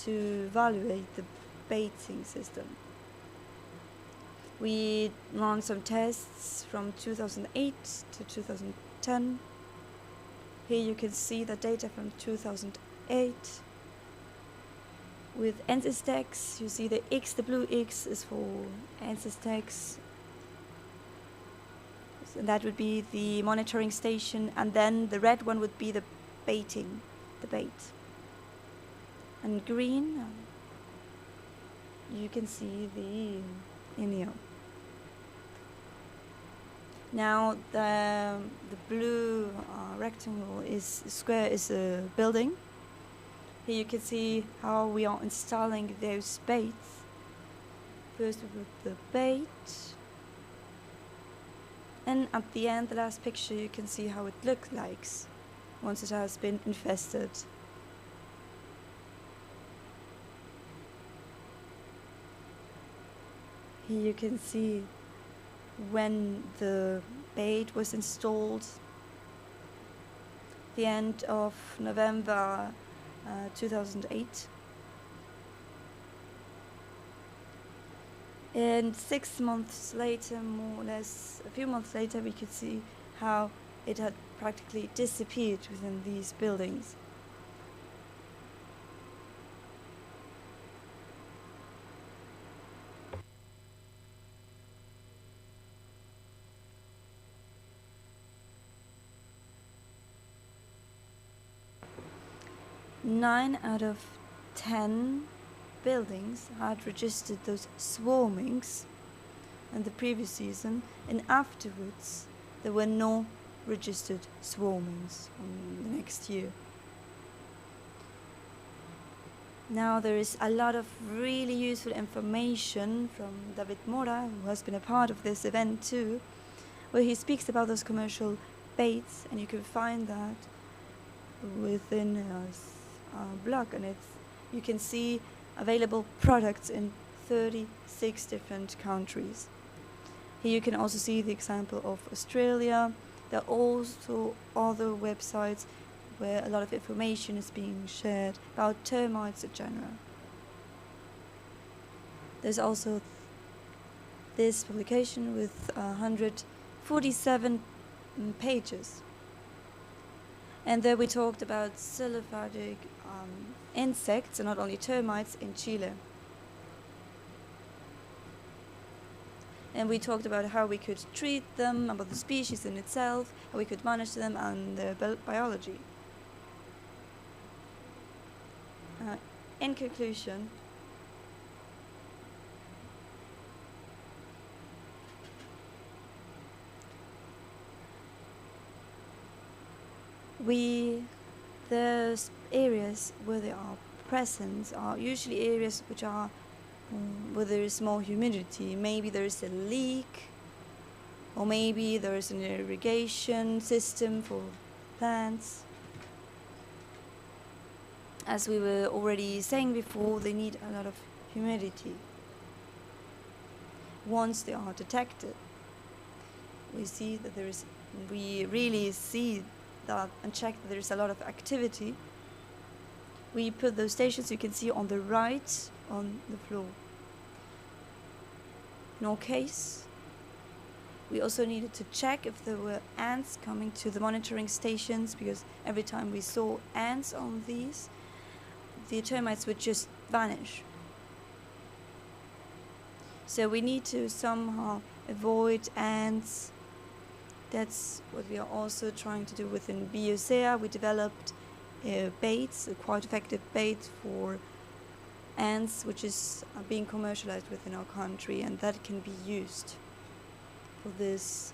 to evaluate the baiting system. We ran some tests from 2008 to 2010. Here you can see the data from 2008. With Ensistex, you see the X, the blue X is for Ensistex. So that would be the monitoring station, and then the red one would be the baiting, the bait. And green, you can see the INEO. Now the blue rectangle is square is a building. Here you can see how we are installing those baits. First we put the bait, and at the end, the last picture, you can see how it looks like once it has been infested. Here you can see when the bait was installed, the end of November 2008. And 6 months later, more or less, a few months later, we could see how it had practically disappeared within these buildings. Nine out of 10 buildings had registered those swarmings in the previous season, and afterwards there were no registered swarmings on the next year. Now there is a lot of really useful information from David Mora, who has been a part of this event too, where he speaks about those commercial baits, and you can find that within his blog, and you can see available products in 36 different countries. Here you can also see the example of Australia. There are also other websites where a lot of information is being shared about termites in general. There's also this publication with 147 pages. And there we talked about celophagic insects, and not only termites, in Chile. And we talked about how we could treat them, about the species in itself, how we could manage them, and their biology. In conclusion, the areas where they are present are usually areas which are where there is more humidity. Maybe there is a leak, or maybe there is an irrigation system for plants. As we were already saying before, they need a lot of humidity. Once they are detected, we really see that and check that there is a lot of activity. We put those stations, you can see on the right on the floor. In our case, we also needed to check if there were ants coming to the monitoring stations, because every time we saw ants on these, the termites would just vanish. So we need to somehow avoid ants. That's what we are also trying to do within Biosea. We developed baits, a quite effective bait for ants, which is being commercialized within our country, and that can be used for this.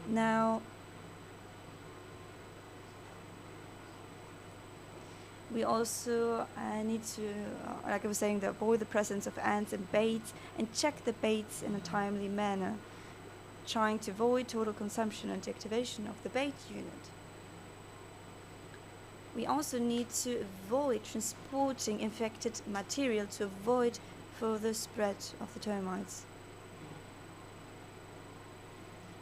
Now, we also need to, like I was saying, to avoid the presence of ants and baits, and check the baits in a timely manner, trying to avoid total consumption and deactivation of the bait unit. We also need to avoid transporting infected material to avoid further spread of the termites.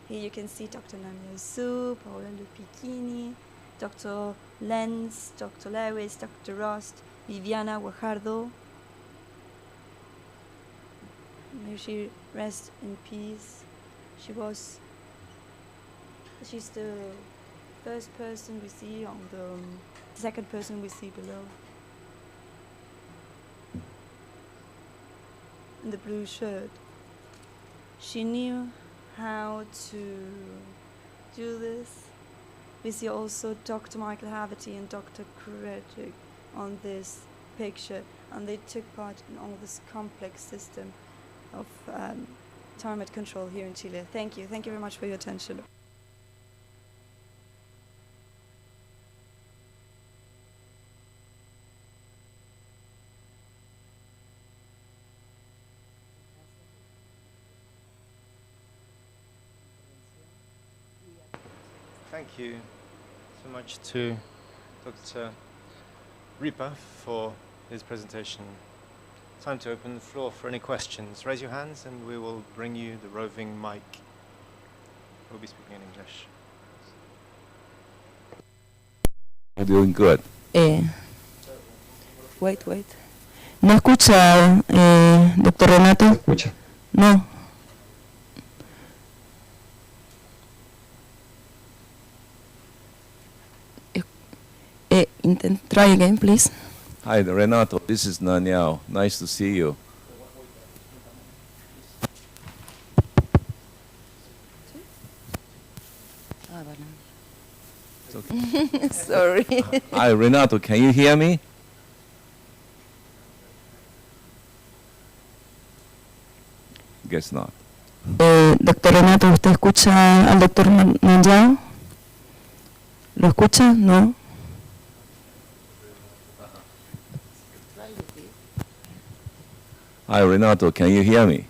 Here you can see Dr. Nania Su, Paola Lupicchini, Dr. Lenz, Dr. Lewis, Dr. Rost, Viviana Guajardo. May she rest in peace. She's the first person we see on the second person we see below. In the blue shirt. She knew how to do this. We see also Dr. Michael Haverty and Dr. Kuretic on this picture, and they took part in all this complex system of termite control here in Chile. Thank you. Thank you very much for your attention. Thank you so much to Dr. Ripa for his presentation. Time to open the floor for any questions. Raise your hands and we will bring you the roving mic. We'll be speaking in English. You're doing good. Wait. ¿No escucha, doctor Renato? ¿Escucha? No. Try again, please. Hi, Renato. This is Naniao. Nice to see you. It's okay. Sorry. Hi, Renato. Can you hear me? Guess not. Doctor Renato, ¿usted escucha al doctor Nanjao? ¿Lo escucha? No. Hi, Renato. Can you hear me?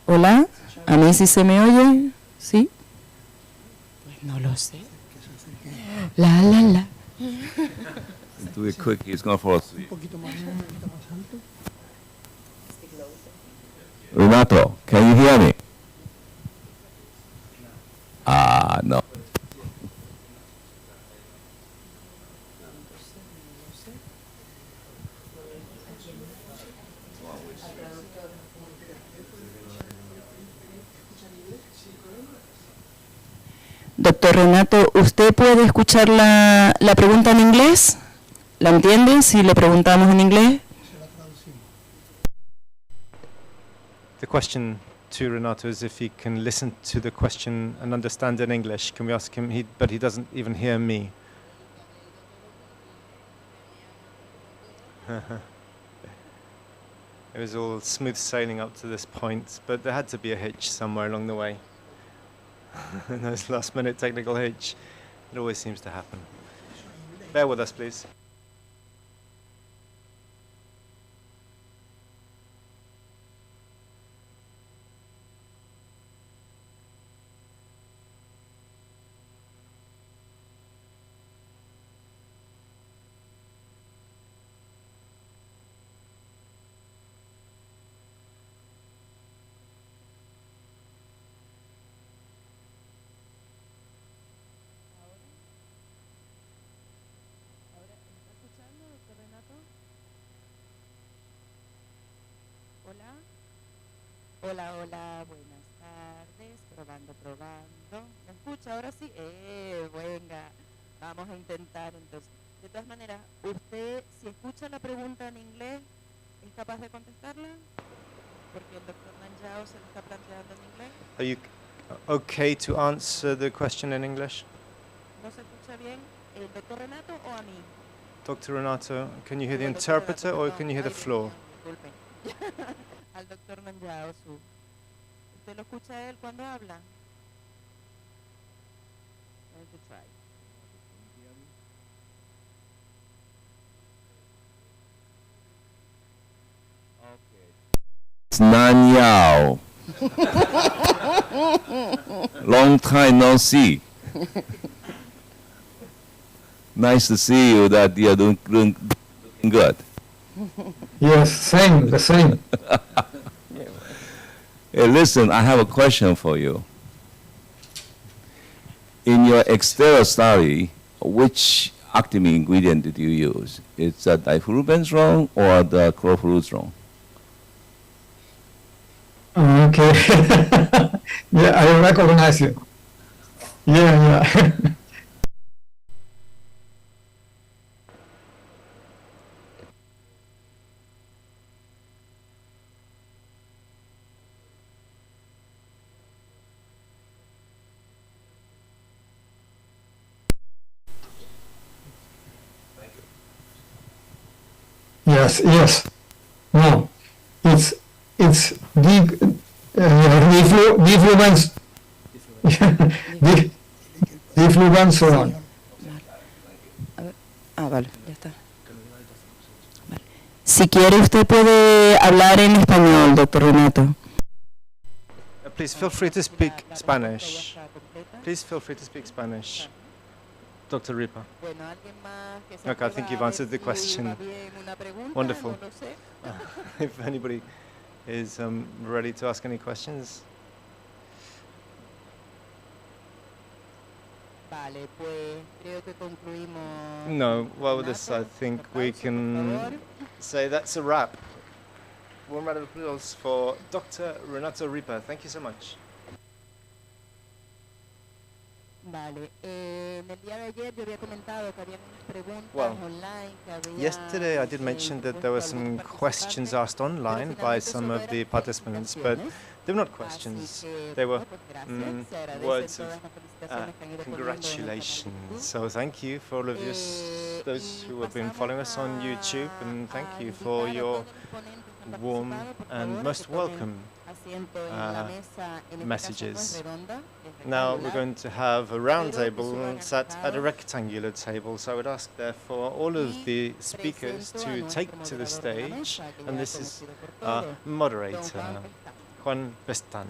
Hola, ¿a mí sí se me oye? ¿Sí? Pues no lo sé. La. Do it quick. He's going to fall asleep. Renato, can you hear me? No. Doctor Renato, ¿usted puede escuchar la pregunta en inglés? ¿La entiende si le preguntamos en inglés? The question to Renato is if he can listen to the question and understand in English. Can we ask him? But he doesn't even hear me. It was all smooth sailing up to this point, but there had to be a hitch somewhere along the way. Those last-minute technical hitch. It always seems to happen. Bear with us, please. Hola, buenas tardes, probando. ¿Me escucha ahora sí? Venga, vamos a intentar entonces. De todas maneras, usted, si escucha la pregunta en inglés, ¿es capaz de contestarla? Porque el doctor Nanjao se lo está planteando en inglés. Are you okay to answer the question in English? ¿No se escucha bien el doctor Renato o a mí? Dr. Renato, can you hear the interpreter or can you hear the floor? Disculpen. Al doctor Nanjao, ¿usted lo escucha a él cuando habla? Going to try. It's Nanyao. Long time no see. Nice to see you that you're doing good. Yes, the same. Hey, listen, I have a question for you. In your exterior study, which active ingredient did you use? Is that diflurobenzoin or the chlorfluorine? Okay. Yeah, I recognize you. Yeah. Yes, yes. No, it's defluvans, defluvanzon. Ah, vale, ya está. Vale. Si quiere, usted puede hablar en español, doctor Renato. Please feel free to speak Spanish. Please feel free to speak Spanish. Dr. Ripa. Okay, I think you've answered the question. Wonderful. If anybody is ready to ask any questions. No, well, with this, I think we can say that's a wrap. One round of applause for Dr. Renato Ripa. Thank you so much. Well, yesterday I did mention that there were some questions asked online by some of the participants, but they were not questions. They were words of congratulations. So thank you for all of those who have been following us on YouTube, and thank you for your warm and most welcome messages. Now we're going to have a round table sat at a rectangular table, so I would ask therefore all of the speakers to take to the stage, and this is our moderator, Juan Pestano.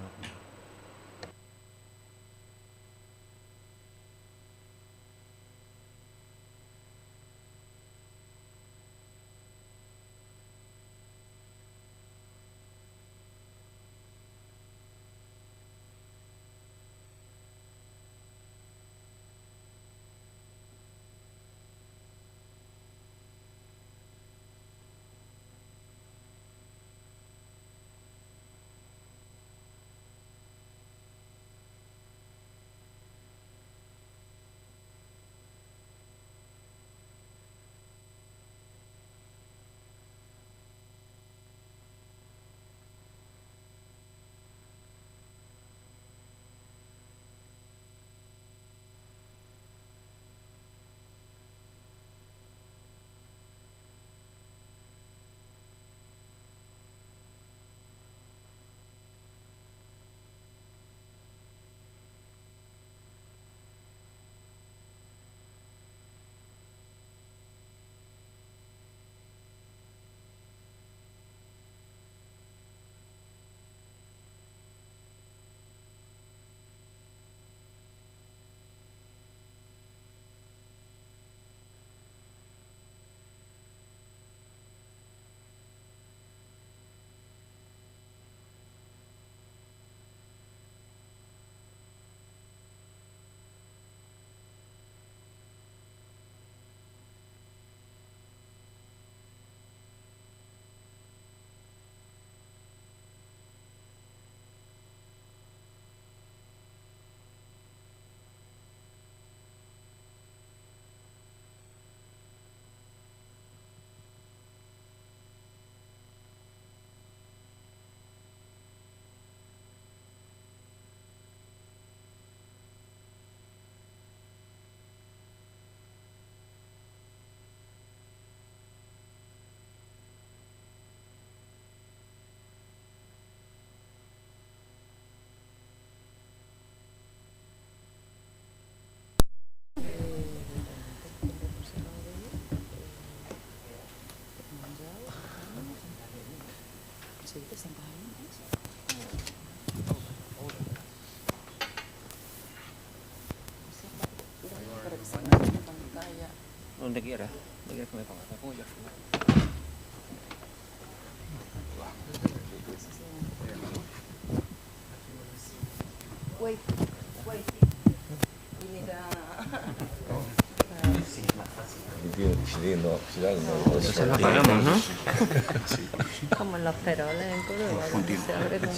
Donde quiera que me ponga, me pongo yo al final. Wait. You need Entonces lo apagamos, ¿no? Como en los peroles en Córdoba, que se abre con...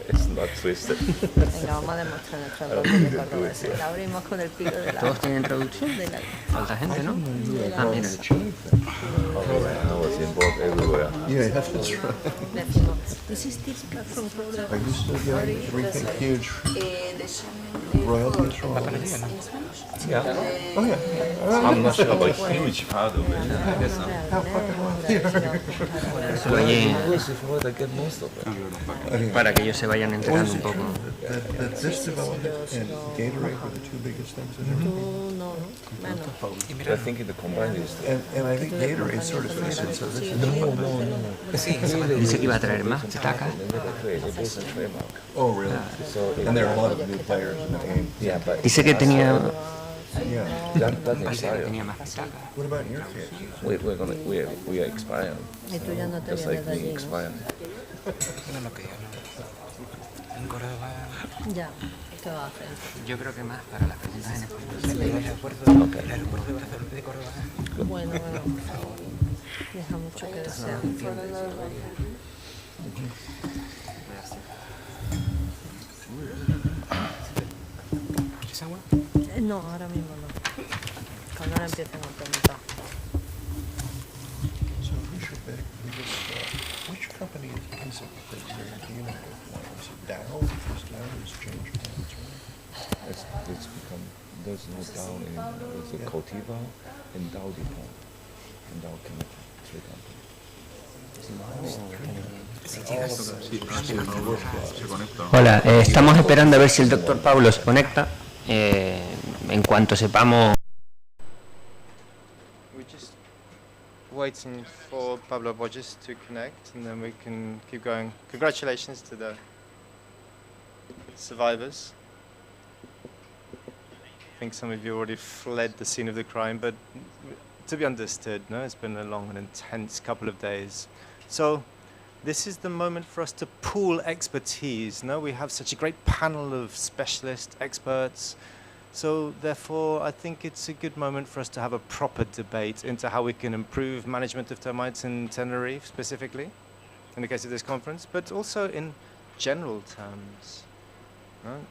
It's not twisted. Venga, vamos a demostrar nuestra doble de cordobés. La abrimos con el pico de la... Todos tienen traducción. De la... Falta gente, ¿no? De la... Ah, mira. involved everywhere. Yeah, that's right. Decimos, this is typical from Florida. Are you still getting everything huge royalties from all this? Yeah. Oh, yeah. I'm not sure about a huge part of it. I guess Solo allí I get most of it. para que ellos se vayan enterando un poco. That this development and Gatorade were the two biggest things in I think in the combined is and I think Gatorade sort of fits it, so this is Dice que iba a traer más taca. Oh, really? And there are a lot of new players in the game. Yeah, but Dice que tenía Yeah. that Parece que expires. tenía más taca. What about in your case? We are expiring. Y tú ya no te Just vienes like de we allí, ¿no? expire. No lo que yo no. En Córdoba. Ya, ¿qué va a hacer? Yo creo que más para las preguntas en español. El aeropuerto de Barcelona, de Córdoba. Bueno, deja mucho que desear. ¿Quieres agua? No, ahora mismo no. Cuando ahora empiecen a preguntar. So who should beg? Which company is it that's dealing with now? Is it Dow? Because Dow has changed hands, right? It's become, there's no Dow anymore. There's a Cotiva and Dow DuPont. And Dow Chemical, three companies. Hola, estamos esperando a ver si el doctor Pablo se conecta. En cuanto sepamos. We're just waiting for Pablo Borges to connect, and then we can keep going. Congratulations to the survivors. I think some of you already fled the scene of the crime, but to be understood, no, it's been a long and intense couple of days. So this is the moment for us to pool expertise. No, we have such a great panel of specialist experts. So therefore, I think it's a good moment for us to have a proper debate into how we can improve management of termites in Tenerife specifically, in the case of this conference, but also in general terms. Right?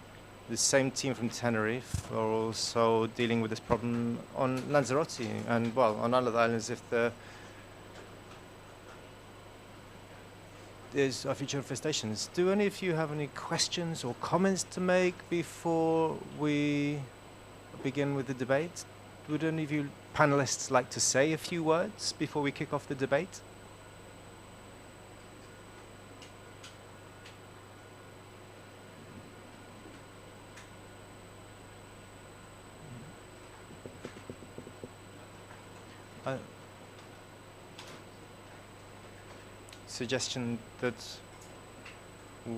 The same team from Tenerife are also dealing with this problem on Lanzarote and, well, on other islands if there's future infestations. Do any of you have any questions or comments to make before we begin with the debate? Would any of you panelists like to say a few words before we kick off the debate? Suggestion that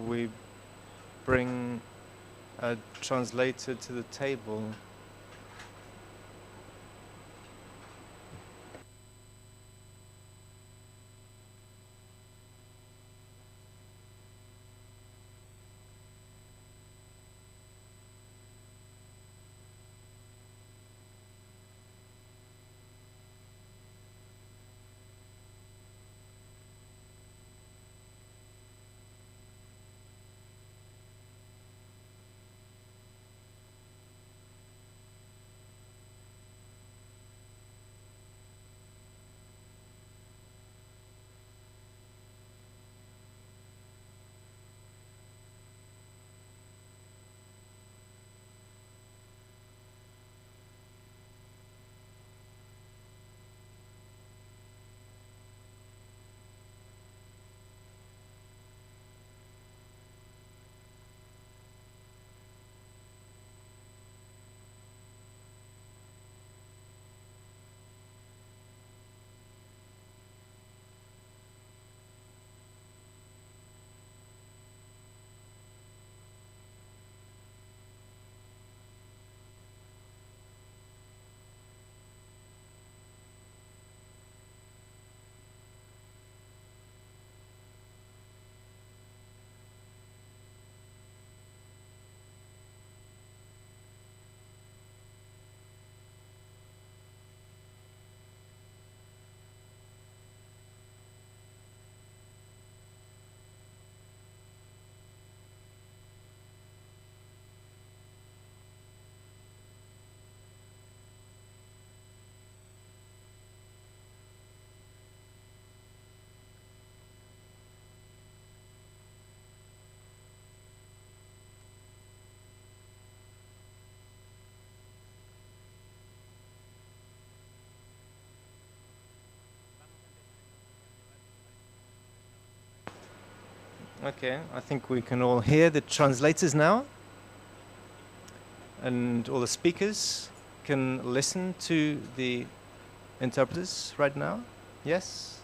we bring a translator to the table. Okay, I think we can all hear the translators now. And all the speakers can listen to the interpreters right now. Yes?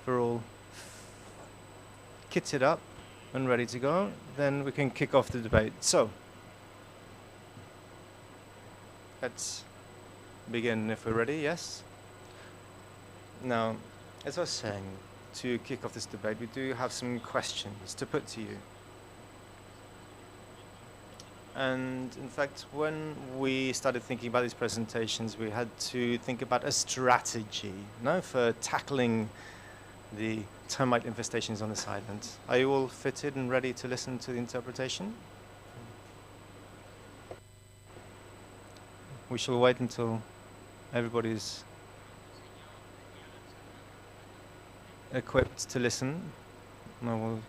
We're all kitted up and ready to go. Then we can kick off the debate. So, let's begin if we're ready, yes? Now, as I was saying, to kick off this debate, we do have some questions to put to you. And in fact, when we started thinking about these presentations, we had to think about a strategy, for tackling the termite infestations on this island. Are you all fitted and ready to listen to the interpretation? We shall wait until everybody's equipped to listen. I will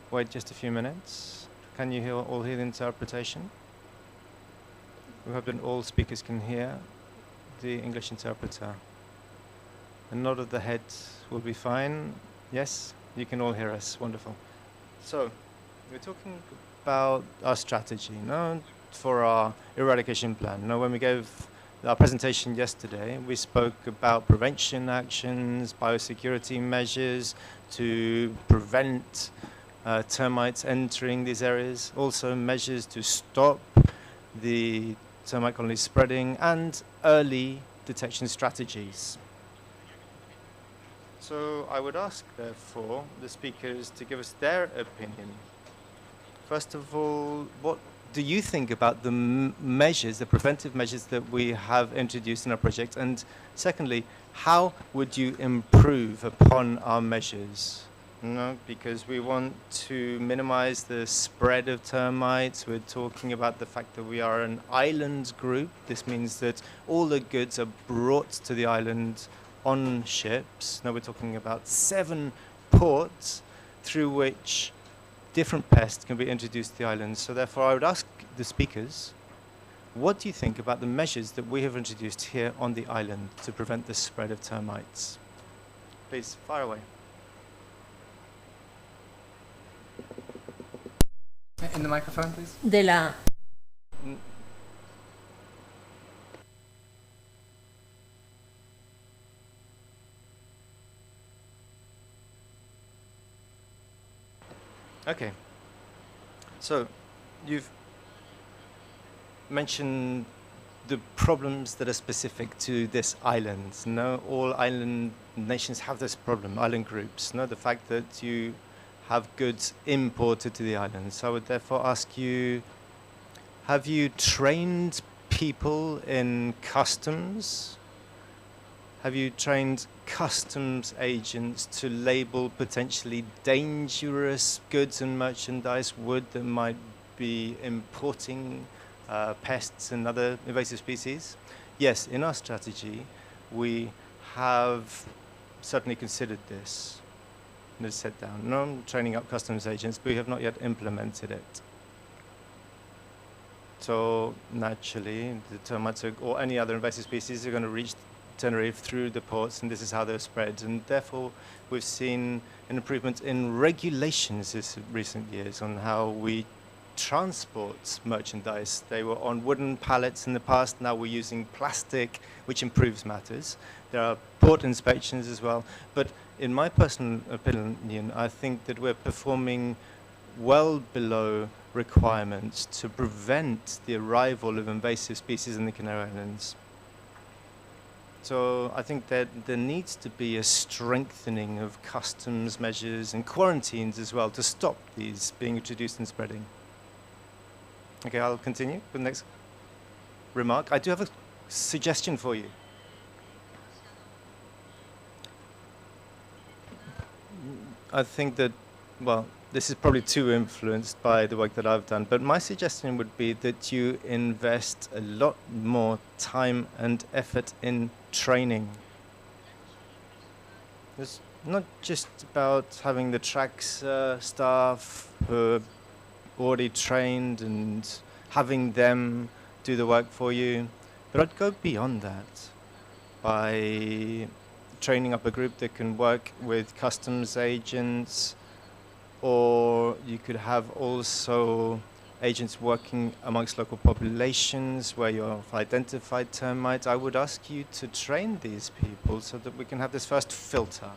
wait just a few minutes. Can you all hear the interpretation? We hope that all speakers can hear the English interpreter. A nod of the head will be fine. Yes, you can all hear us. Wonderful. So, we're talking about our strategy, for our eradication plan. When we gave our presentation yesterday, we spoke about prevention actions, biosecurity measures to prevent termites entering these areas, also measures to stop the termite colonies spreading, and early detection strategies. So I would ask, therefore, the speakers to give us their opinion. First of all, what do you think about the measures, the preventive measures that we have introduced in our project? And secondly, how would you improve upon our measures? Because we want to minimize the spread of termites. We're talking about the fact that we are an island group. This means that all the goods are brought to the island on ships. Now we're talking about 7 ports through which different pests can be introduced to the island. So therefore I would ask the speakers, what do you think about the measures that we have introduced here on the island to prevent the spread of termites? Please, fire away. In the microphone, please. Okay. So, you've mentioned the problems that are specific to this island. All island nations have this problem, island groups. The fact that you have goods imported to the island. So I would therefore ask you, have you trained people in customs? Have you trained customs agents to label potentially dangerous goods and merchandise, wood that might be importing pests and other invasive species? Yes, in our strategy, we have certainly considered this. Is set down. Training up customs agents, but we have not yet implemented it. So naturally, the termites or any other invasive species are going to reach Tenerife through the ports, and this is how they're spread. And therefore, we've seen an improvement in regulations this recent years on how we transport merchandise. They were on wooden pallets in the past. Now we're using plastic, which improves matters. There are port inspections as well. But in my personal opinion, I think that we're performing well below requirements to prevent the arrival of invasive species in the Canary Islands. So I think that there needs to be a strengthening of customs measures and quarantines as well to stop these being introduced and spreading. Okay, I'll continue with the next remark. I do have a suggestion for you. I think that, well, this is probably too influenced by the work that I've done, but my suggestion would be that you invest a lot more time and effort in training. It's not just about having the tracks staff who are already trained and having them do the work for you, but I'd go beyond that by training up a group that can work with customs agents or you could have also agents working amongst local populations where you've identified termites. I would ask you to train these people so that we can have this first filter,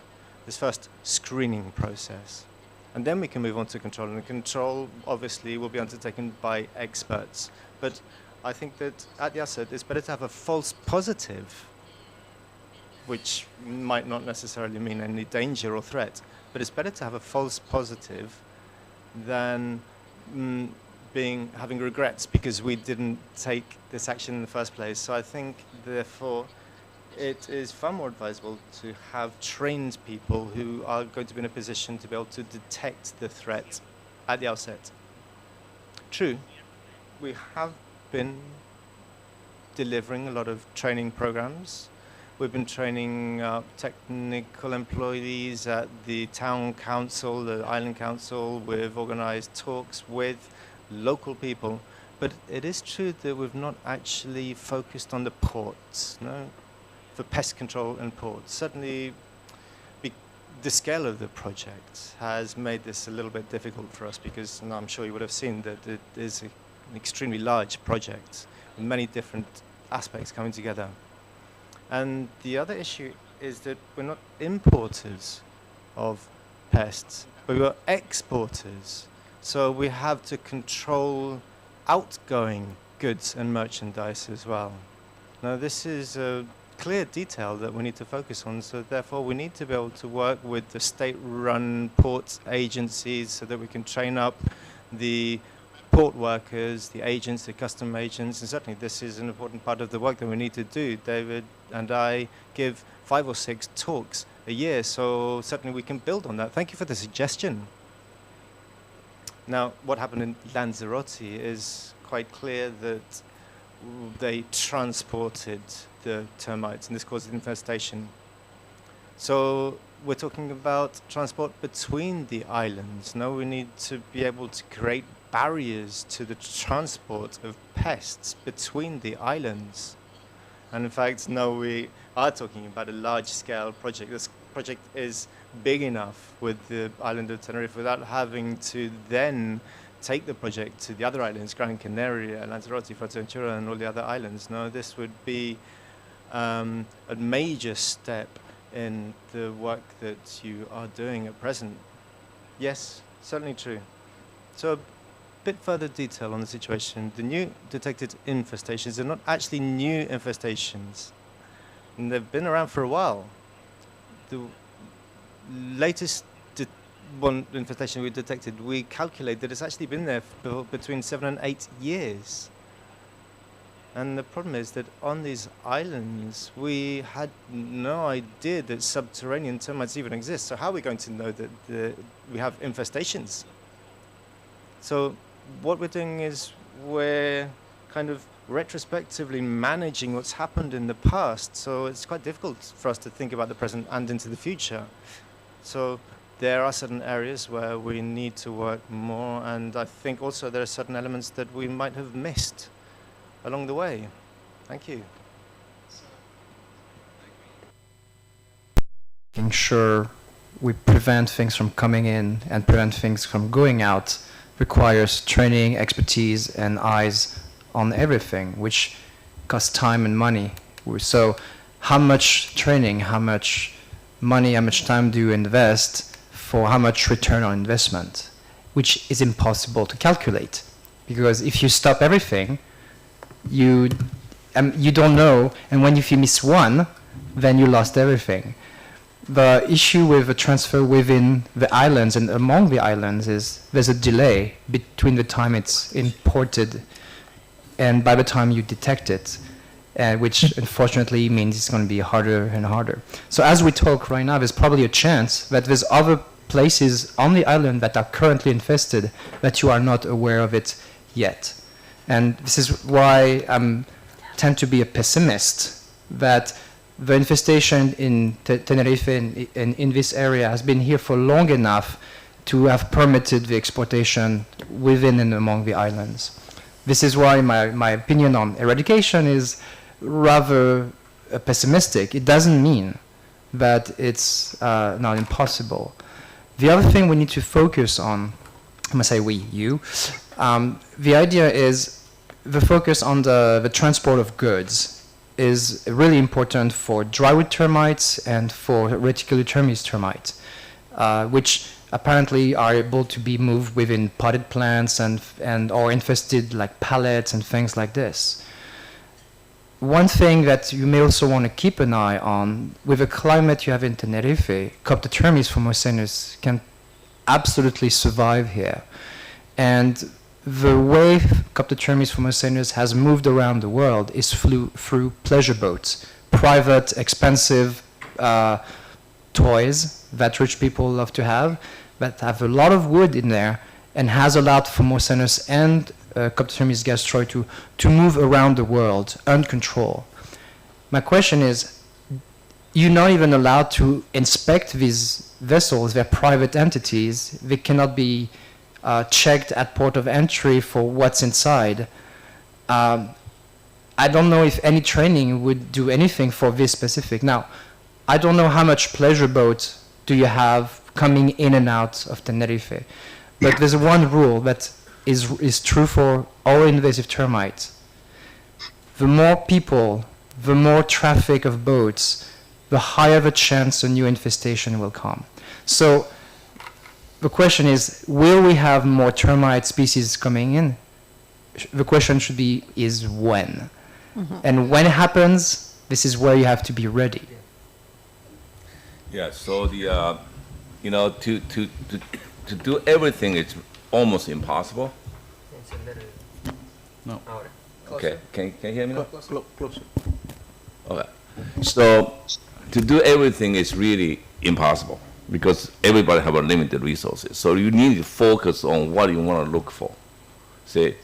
this first screening process. And then we can move on to control. And the control, obviously, will be undertaken by experts. But I think that at the outset, it's better to have a false positive, which might not necessarily mean any danger or threat. But it's better to have a false positive than having regrets because we didn't take this action in the first place. So I think, therefore, it is far more advisable to have trained people who are going to be in a position to be able to detect the threat at the outset. True, we have been delivering a lot of training programs. We've been training technical employees at the town council, the island council. We've organized talks with local people. But it is true that we've not actually focused on the ports, no? For pest control and ports. Certainly, the scale of the project has made this a little bit difficult for us because I'm sure you would have seen that it is an extremely large project with many different aspects coming together. And the other issue is that we're not importers of pests, but we're exporters. So we have to control outgoing goods and merchandise as well. Now, this is a clear detail that we need to focus on, so therefore we need to be able to work with the state-run ports agencies so that we can train up the port workers, the agents, the custom agents, and certainly this is an important part of the work that we need to do. David and I give 5 or 6 talks a year, so certainly we can build on that. Thank you for the suggestion. Now, what happened in Lanzarote is quite clear that they transported the termites, and this caused infestation. So we're talking about transport between the islands. Now we need to be able to create barriers to the transport of pests between the islands. And in fact, now we are talking about a large-scale project. This project is big enough with the island of Tenerife without having to then take the project to the other islands, Gran Canaria, Lanzarote, Fuerteventura, and all the other islands. No, this would be a major step in the work that you are doing at present. Yes, certainly true. So a bit further detail on the situation. The new detected infestations are not actually new infestations. And they've been around for a while. The latest one infestation we detected, we calculate that it's actually been there for between 7 and 8 years. And the problem is that on these islands, we had no idea that subterranean termites even exist. So how are we going to know that we have infestations? So what we're doing is we're kind of retrospectively managing what's happened in the past. So it's quite difficult for us to think about the present and into the future. So there are certain areas where we need to work more, and I think also there are certain elements that we might have missed along the way. Thank you. Making sure we prevent things from coming in and prevent things from going out requires training, expertise, and eyes on everything, which costs time and money. So how much training, how much money, how much time do you invest for how much return on investment, which is impossible to calculate? Because if you stop everything, you don't know, and if you miss one, then you lost everything. The issue with the transfer within the islands and among the islands is there's a delay between the time it's imported and by the time you detect it, which unfortunately means it's going to be harder and harder. So as we talk right now, there's probably a chance that there's other places on the island that are currently infested that you are not aware of it yet. And this is why I tend to be a pessimist that the infestation in Tenerife and in this area has been here for long enough to have permitted the exportation within and among the islands. This is why my opinion on eradication is rather pessimistic. It doesn't mean that it's not impossible. The other thing we need to focus on, I'm going to say we, you, the idea is the focus on the transport of goods is really important for drywood termites and for reticulotermes termites, which apparently are able to be moved within potted plants and or infested like pallets and things like this. One thing that you may also want to keep an eye on, with the climate you have in Tenerife, Coptotermes formosenus can absolutely survive here. And the way Coptotermes formosenus has moved around the world is through pleasure boats, private, expensive toys that rich people love to have, that have a lot of wood in there, and has allowed formosenus and Coptotermes gastroi to move around the world uncontrolled. My question is, you're not even allowed to inspect these vessels. They're private entities. They cannot be checked at port of entry for what's inside. I don't know if any training would do anything for this specific. Now, I don't know how much pleasure boats do you have coming in and out of Tenerife, but there's one rule that is true for all invasive termites. The more people, the more traffic of boats, the higher the chance a new infestation will come. So the question is, will we have more termite species coming in? The question should be, is when? Mm-hmm. And when it happens, this is where you have to be ready. Yeah, so the, to do everything, it's almost impossible. No. Okay, can you hear me now? Closer. Okay, so to do everything is really impossible because everybody have a limited resources. So you need to focus on what you want to look for. Say,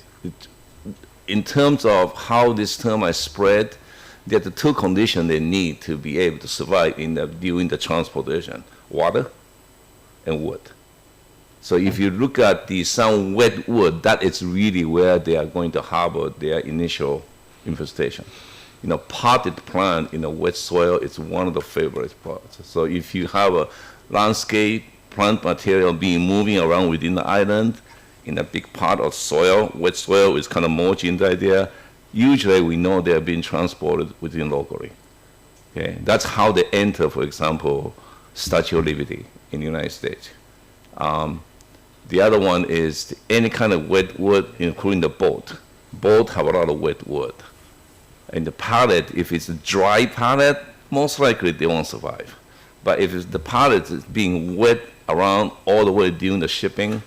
in terms of how this termite spread, there are the two conditions they need to be able to survive during the transportation: water and wood. So if you look at some wet wood, that is really where they are going to harbor their initial infestation. Potted plant in a wet soil is one of the favorite parts. So if you have a landscape plant material moving around within the island in a big pot of soil, wet soil is kind of mulching right there, usually we know they are being transported within locally. Okay, that's how they enter, for example, Statue of Liberty in the United States. The other one is any kind of wet wood, including the boat. Boat have a lot of wet wood. And the pallet, if it's a dry pallet, most likely they won't survive. But if the pallet is being wet around all the way during the shipping,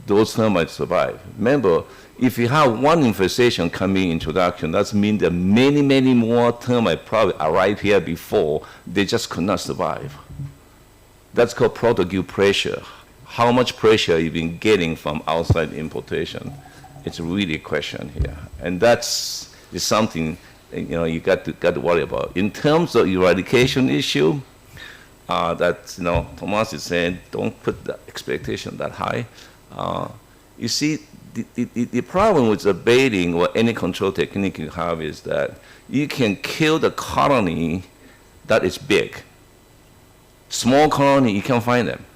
those termites survive. Remember, if you have one infestation coming in introduction, that means that many, many more termites probably arrived here before. They just could not survive. That's called protogill pressure. How much pressure you've been getting from outside importation? It's really a question here, and is something you got to worry about. In terms of eradication issue, Thomas is saying, don't put the expectation that high. You see, the problem with the baiting or any control technique you have is that you can kill the colony that is big. Small colony, you can't find them.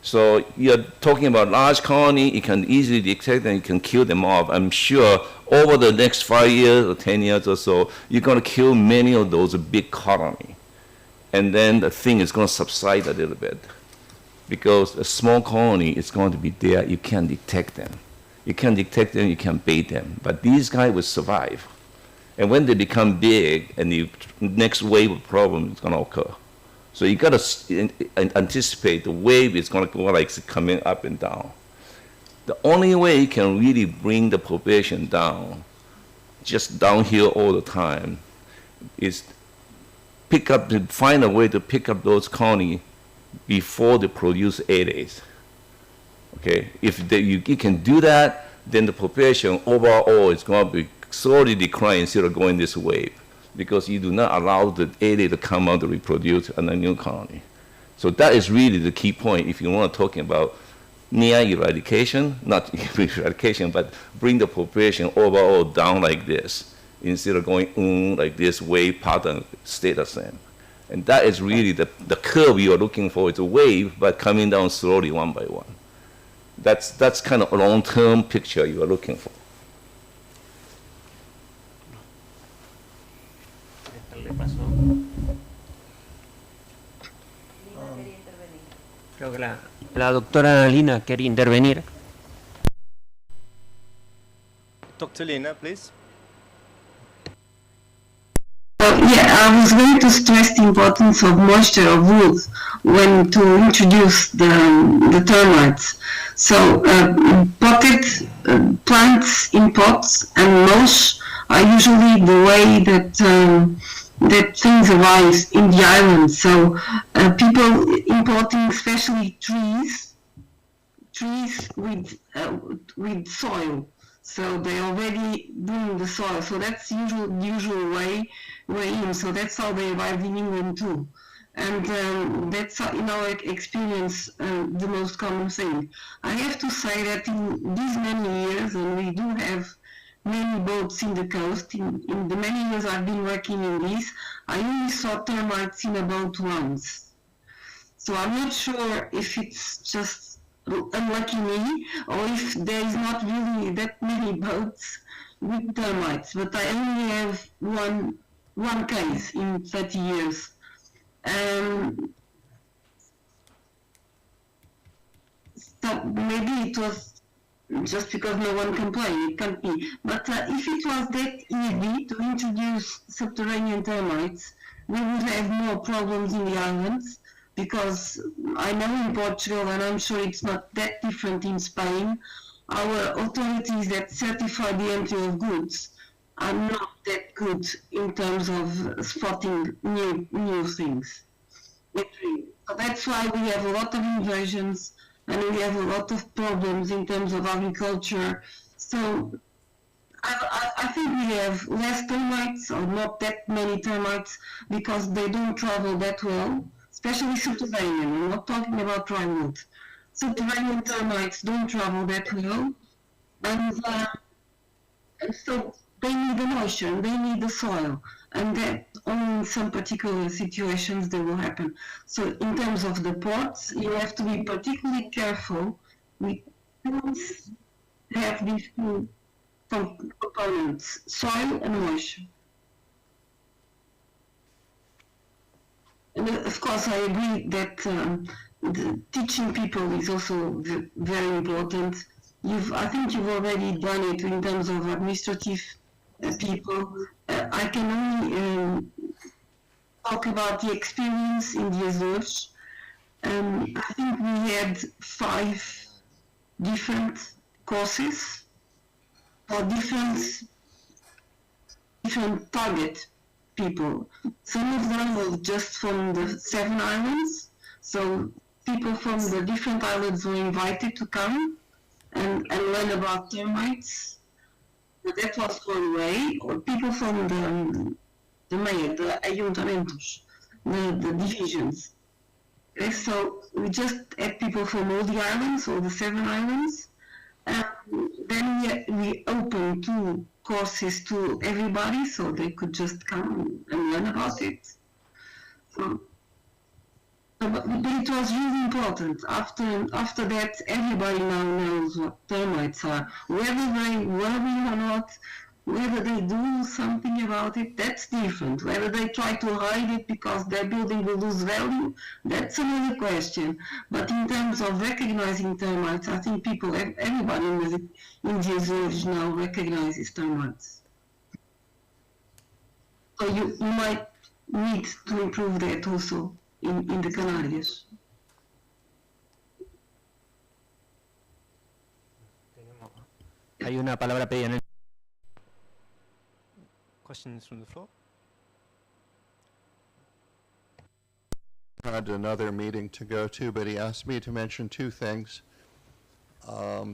So you're talking about large colony, you can easily detect them, you can kill them off. I'm sure over the next 5 years or 10 years or so, you're going to kill many of those big colony. And then the thing is going to subside a little bit. Because a small colony is going to be there, you can't detect them. You can't detect them, you can't bait them. But these guys will survive. And when they become big, and the next wave of problem is going to occur. So you got to anticipate the wave is going to go like coming up and down. The only way you can really bring the population down, just downhill all the time, is find a way to pick up those colonies before they produce eggs. Okay, if you can do that, then the population overall is going to be slowly declining instead of going this wave, because you do not allow the egg to come out to reproduce in a new colony. So that is really the key point if you want to talk about near eradication, not eradication, but bring the population overall down like this instead of going like this wave pattern stay the same. And that is really the curve you are looking for. It's a wave, but coming down slowly one by one. That's kind of a long-term picture you are looking for. Creo que la doctora Lina quería intervenir. Dr. Lina, please. Yeah, I was going to stress the importance of moisture of wood when to introduce the termites. So potted plants in pots and mulch are usually the way that things arise in the island. So people importing especially trees with soil. So they already doing the soil. So that's usual way in. So that's how they arrived in England too. And that's in our experience the most common thing. I have to say that in these many years, and we do have many boats in the coast, in the many years I've been working in this, I only saw termites in a boat once. So I'm not sure if it's just unlucky me or if there is not really that many boats with termites, but I only have one case in 30 years. So maybe it was just because no one complained, it can't be. But if it was that easy to introduce subterranean termites, we would have more problems in the islands, because I know in Portugal, and I'm sure it's not that different in Spain, our authorities that certify the entry of goods are not that good in terms of spotting new things. So that's why we have a lot of invasions and we have a lot of problems in terms of agriculture. So I think we have less termites, or not that many termites, because they don't travel that well, especially subterranean. I'm not talking about dry wood. Subterranean termites don't travel that well, and so they need the moisture, they need the soil, and that only in some particular situations they will happen. So in terms of the ports, you have to be particularly careful with plants have these two components, soil and moisture. And of course, I agree that teaching people is also very important. I think you've already done it in terms of administrative people. I can only talk about the experience in the Azores. I think we had 5 different courses for different target people. Some of them were just from the 7 islands, so people from the different islands were invited to come and learn about termites. That was one way, or people from the mayor, the ayuntamientos, the divisions. Okay, so we just had people from all the islands, all the 7 islands, and then we opened 2 courses to everybody, so they could just come and learn about it. But it was really important. After that, everybody now knows what termites are. Whether they worry or not, whether they do something about it, that's different. Whether they try to hide it because their building will lose value, that's another question. But in terms of recognizing termites, I think everybody in the Azores now recognizes termites. So you might need to improve that also in the Canarias. Hay una palabra pedida en el... Questions from the floor? Had another meeting to go to, but he asked me to mention 2 things.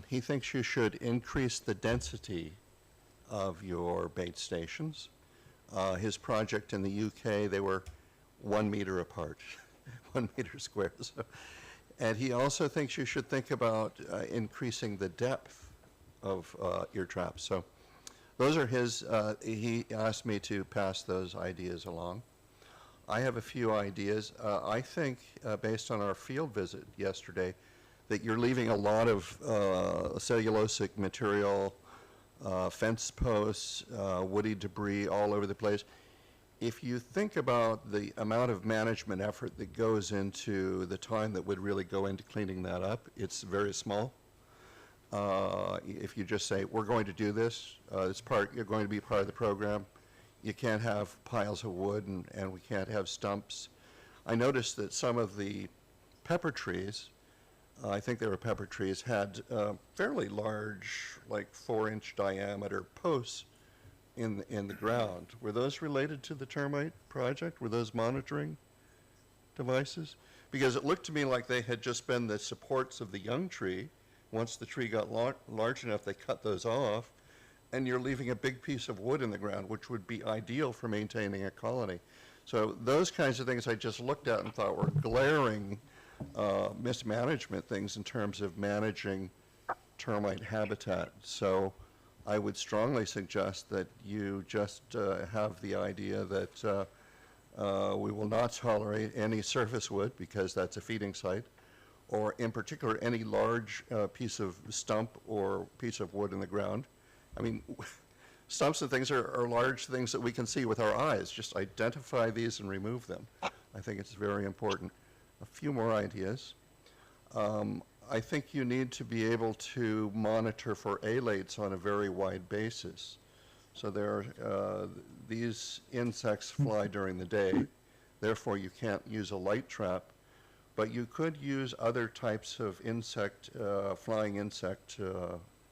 He thinks you should increase the density of your bait stations. His project in the UK, they were 1 meter apart, 1 meter square. So. And he also thinks you should think about increasing the depth of your traps. So those are his, he asked me to pass those ideas along. I have a few ideas. I think, based on our field visit yesterday, that you're leaving a lot of cellulosic material, fence posts, woody debris all over the place. If you think about the amount of management effort that goes into the time that would really go into cleaning that up, it's very small. If you just say, we're going to do this, you're going to be part of the program, you can't have piles of wood and we can't have stumps. I noticed that some of the pepper trees, I think they were pepper trees, had fairly large, like 4-inch diameter posts in the ground. Were those related to the termite project? Were those monitoring devices? Because it looked to me like they had just been the supports of the young tree. Once the tree got large enough, they cut those off, and you're leaving a big piece of wood in the ground, which would be ideal for maintaining a colony. So those kinds of things I just looked at and thought were glaring mismanagement things in terms of managing termite habitat. So I would strongly suggest that you just have the idea that we will not tolerate any surface wood because that's a feeding site, or in particular any large piece of stump or piece of wood in the ground. I mean, stumps and things are large things that we can see with our eyes. Just identify these and remove them. I think it's very important. A few more ideas. I think you need to be able to monitor for alates on a very wide basis. So these insects fly during the day, therefore you can't use a light trap, but you could use other types of flying insect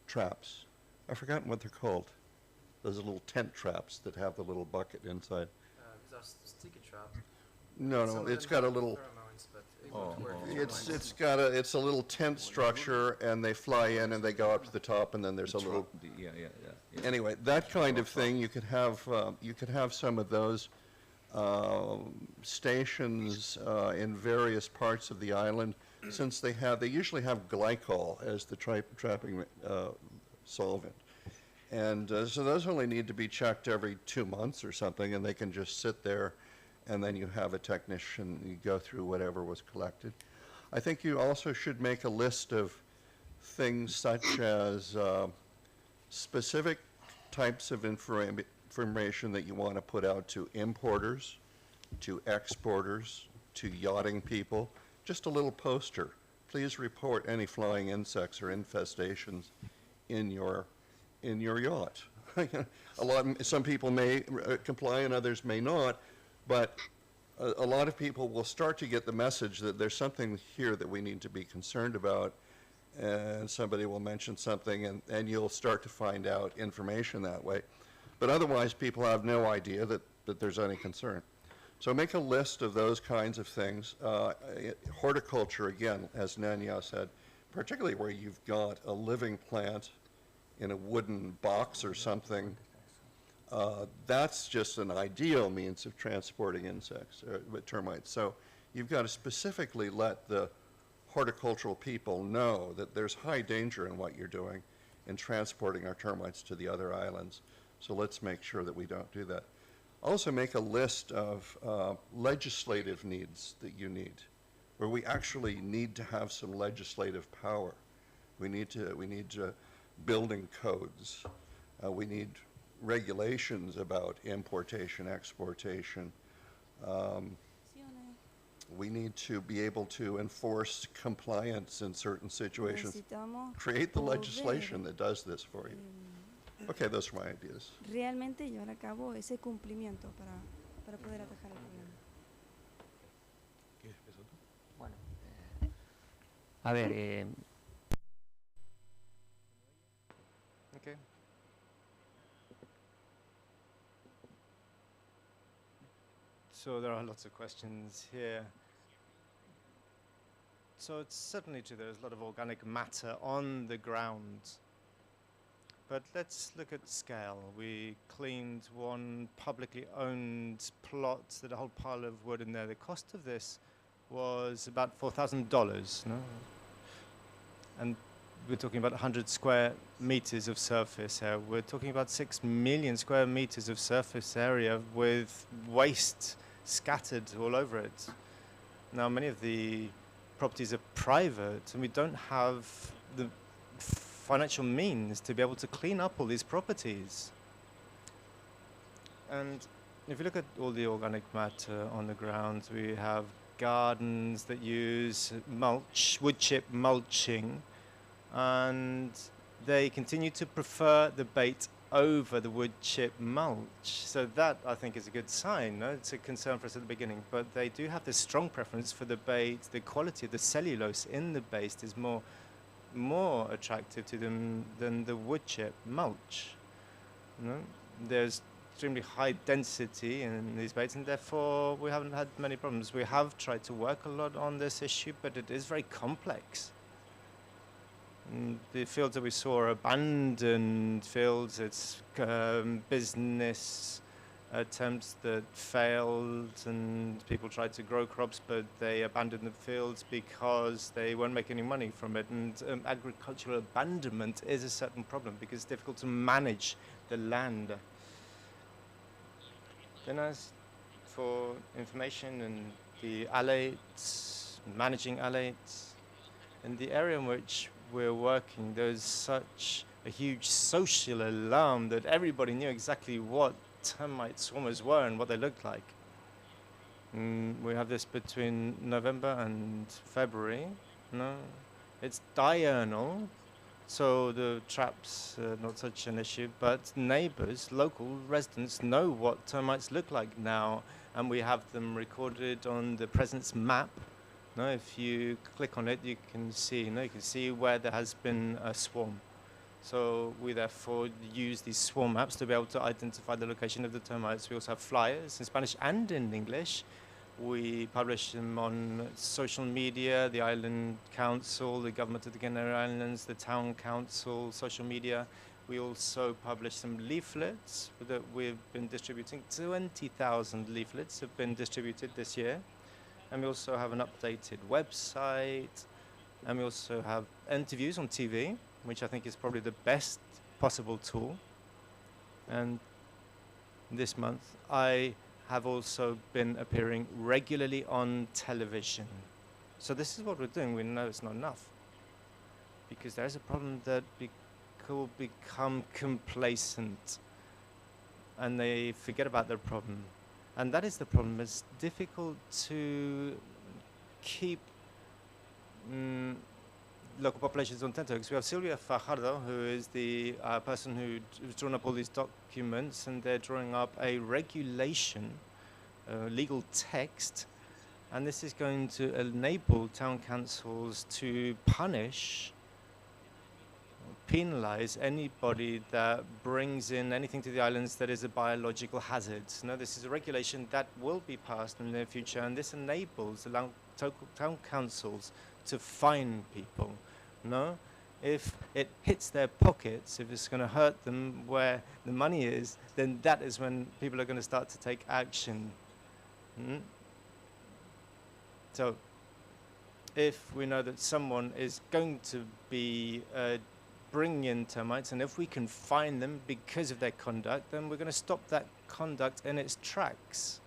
traps. I've forgotten what they're called. Those little tent traps that have the little bucket inside. These are sticky trap. No, it's got a little. It's a little tent structure, and they fly in and they go up to the top, and then there's a little. Yeah. Anyway, that kind of thing, you could have some of those stations in various parts of the island, since they usually have glycol as the trapping solvent. And so those only need to be checked every 2 months or something, and they can just sit there, and then you have a technician, you go through whatever was collected. I think you also should make a list of things such as specific types of information that you want to put out to importers, to exporters, to yachting people. Just a little poster. Please report any flying insects or infestations in your yacht. Some people may comply and others may not, but a lot of people will start to get the message that there's something here that we need to be concerned about, and somebody will mention something, and you'll start to find out information that way. But otherwise, people have no idea that there's any concern. So make a list of those kinds of things. Horticulture, again, as Nanya said, particularly where you've got a living plant in a wooden box or something, that's just an ideal means of transporting insects, termites. So you've got to specifically let the horticultural people know that there's high danger in what you're doing in transporting our termites to the other islands. So let's make sure that we don't do that. Also make a list of legislative needs that you need, where we actually need to have some legislative power. We need building codes. We need regulations about importation, exportation. We need to be able to enforce compliance in certain situations. Create the legislation that does this for you. Okay, those are my ideas. Realmente llevar a cabo ese cumplimiento para poder atajar el problema. Bueno, a ver. Okay. So there are lots of questions here. So it's certainly true there's a lot of organic matter on the ground. But let's look at scale. We cleaned one publicly owned plot, that a whole pile of wood in there. The cost of this was about $4,000, no? And we're talking about 100 square meters of surface area. We're talking about 6 million square meters of surface area with waste scattered all over it. Now, many of the properties are private, and we don't have the financial means to be able to clean up all these properties. And if you look at all the organic matter on the ground, we have gardens that use mulch, wood chip mulching, and they continue to prefer the bait over the wood chip mulch. So that, I think, is a good sign. No? It's a concern for us at the beginning, but they do have this strong preference for the bait. The quality of the cellulose in the bait is more attractive to them than the wood chip mulch. No? There's extremely high density in these baits, and therefore we haven't had many problems. We have tried to work a lot on this issue, but it is very complex. The fields that we saw are abandoned fields. It's business attempts that failed, and people tried to grow crops, but they abandoned the fields because they weren't making any money from it. And agricultural abandonment is a certain problem because it's difficult to manage the land. Then as for information and the alates, managing alates, in the area in which we're working, there's such a huge social alarm that everybody knew exactly what termite swarmers were and what they looked like. We have this between November and February. No, it's diurnal, so the traps are not such an issue, but neighbors, local residents know what termites look like now, and we have them recorded on the presence map. No, if you click on it, you can see. No, you can see where there has been a swarm. So we therefore use these swarm maps to be able to identify the location of the termites. We also have flyers in Spanish and in English. We publish them on social media, the island council, the government of the Canary Islands, the town council, social media. We also publish some leaflets that we've been distributing. 20,000 leaflets have been distributed this year. And we also have an updated website, and we also have interviews on TV, which I think is probably the best possible tool. And this month, I have also been appearing regularly on television. So this is what we're doing. We know it's not enough, because there is a problem that people become complacent, and they forget about their problem. And that is the problem. It's difficult to keep local populations on tenterhooks. We have Silvia Fajardo, who is the person who's drawn up all these documents, and they're drawing up a regulation, legal text, and this is going to enable town councils to penalize anybody that brings in anything to the islands that is a biological hazard. No, this is a regulation that will be passed in the near future, and this enables the town councils to fine people. No, if it hits their pockets, if it's going to hurt them where the money is, then that is when people are going to start to take action. So if we know that someone is going to be bring in termites, and if we can find them because of their conduct, then we're going to stop that conduct in its tracks.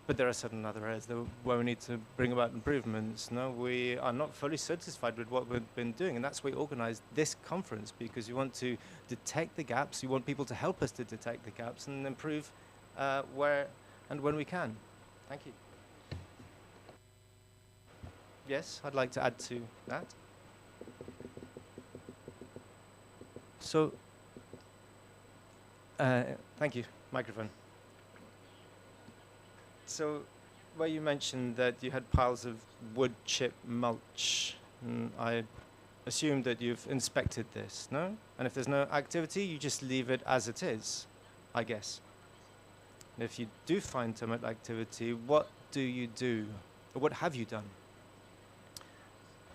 But there are certain other areas where we need to bring about improvements. No, we are not fully satisfied with what we've been doing, and that's why we organized this conference, because we want to detect the gaps. We want people to help us to detect the gaps and improve where and when we can. Thank you. Yes, I'd like to add to that. So, thank you. Microphone. So, where you mentioned that you had piles of wood chip mulch, I assume that you've inspected this, no? And if there's no activity, you just leave it as it is, I guess. And if you do find termite activity, what do you do? Or what have you done?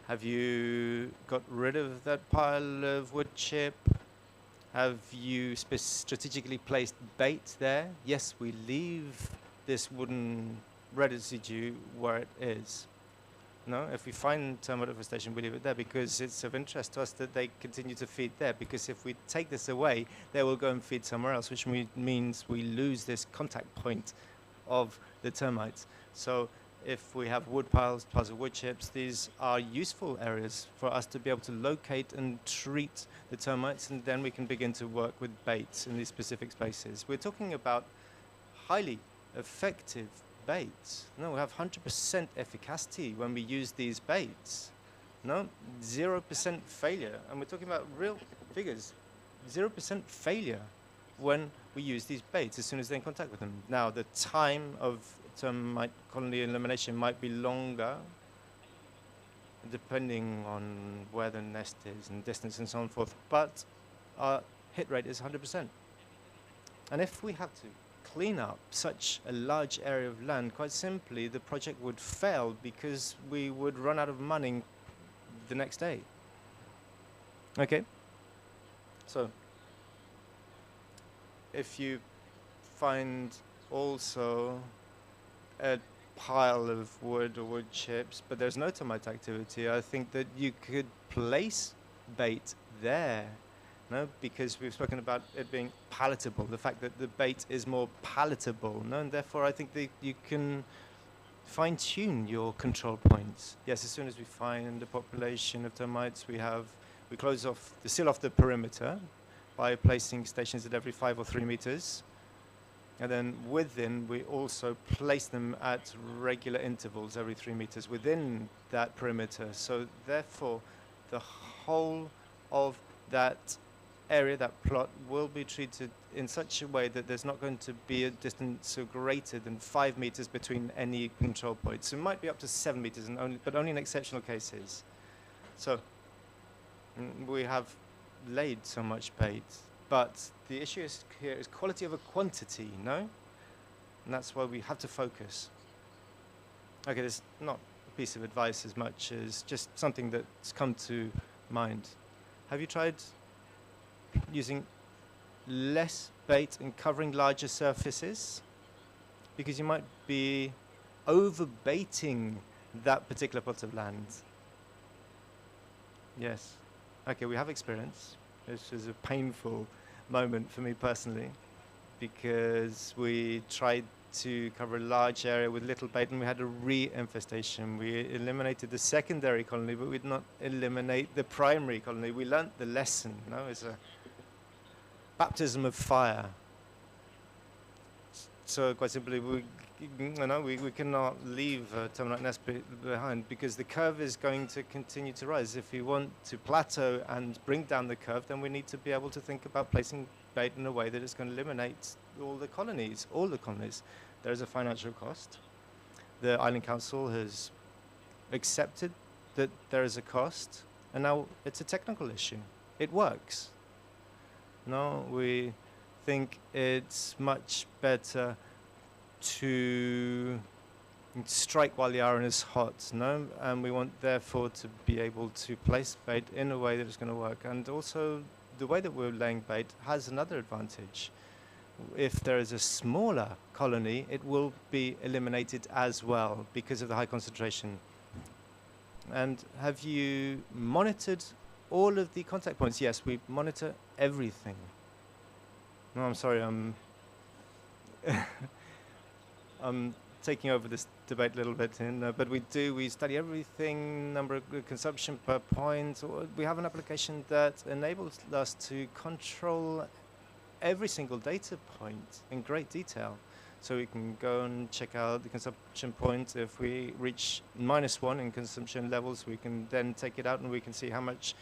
Have you got rid of that pile of wood chip? Have you strategically placed bait there? Yes, we leave this wooden residue where it is. No, if we find termite infestation, we leave it there because it's of interest to us that they continue to feed there. Because if we take this away, they will go and feed somewhere else, which means we lose this contact point of the termites. So if we have wood piles of wood chips, these are useful areas for us to be able to locate and treat the termites, and then we can begin to work with baits in these specific spaces. We're talking about highly effective baits. No, we have 100% efficacy when we use these baits. No, 0% failure, and we're talking about real figures. 0% failure when we use these baits as soon as they're in contact with them. Now, the time of termite colony elimination might be longer, depending on where the nest is and distance and so on and forth, but our hit rate is 100%. And if we have to clean up such a large area of land, quite simply, the project would fail because we would run out of money the next day. Okay? So, if you find also a pile of wood or wood chips, but there's no termite activity, I think that you could place bait there, no? Because we've spoken about it being palatable, the fact that the bait is more palatable, no? And therefore I think that you can fine-tune your control points. Yes, as soon as we find a population of termites, we seal off the perimeter by placing stations at every 5 or 3 meters. And then within, we also place them at regular intervals every 3 meters within that perimeter. So therefore, the whole of that area, that plot, will be treated in such a way that there's not going to be a distance greater than 5 meters between any control points. It might be up to 7 meters, but only in exceptional cases. So we have laid so much bait, but the issue here is quality over quantity, no? And that's why we have to focus. Okay, this is not a piece of advice as much as just something that's come to mind. Have you tried using less bait and covering larger surfaces? Because you might be over-baiting that particular plot of land. Yes. Okay, we have experience. This was a painful moment for me personally, because we tried to cover a large area with little bait and we had a re-infestation. We eliminated the secondary colony, but we did not eliminate the primary colony. We learnt the lesson, no? It's a baptism of fire. So quite simply, we cannot leave a termite nest behind, because the curve is going to continue to rise. If we want to plateau and bring down the curve, then we need to be able to think about placing bait in a way that is going to eliminate all the colonies. There is a financial cost. The Island Council has accepted that there is a cost, and now it's a technical issue. It works. No, we think it's much better to strike while the iron is hot, no? And we want, therefore, to be able to place bait in a way that is going to work. And also, the way that we're laying bait has another advantage. If there is a smaller colony, it will be eliminated as well because of the high concentration. And have you monitored all of the contact points? Yes, we monitor everything. No, I'm sorry, I'm taking over this debate a little bit, but we study everything, number of consumption per point. We have an application that enables us to control every single data point in great detail. So we can go and check out the consumption point. If we reach -1 in consumption levels, we can then take it out and we can see how much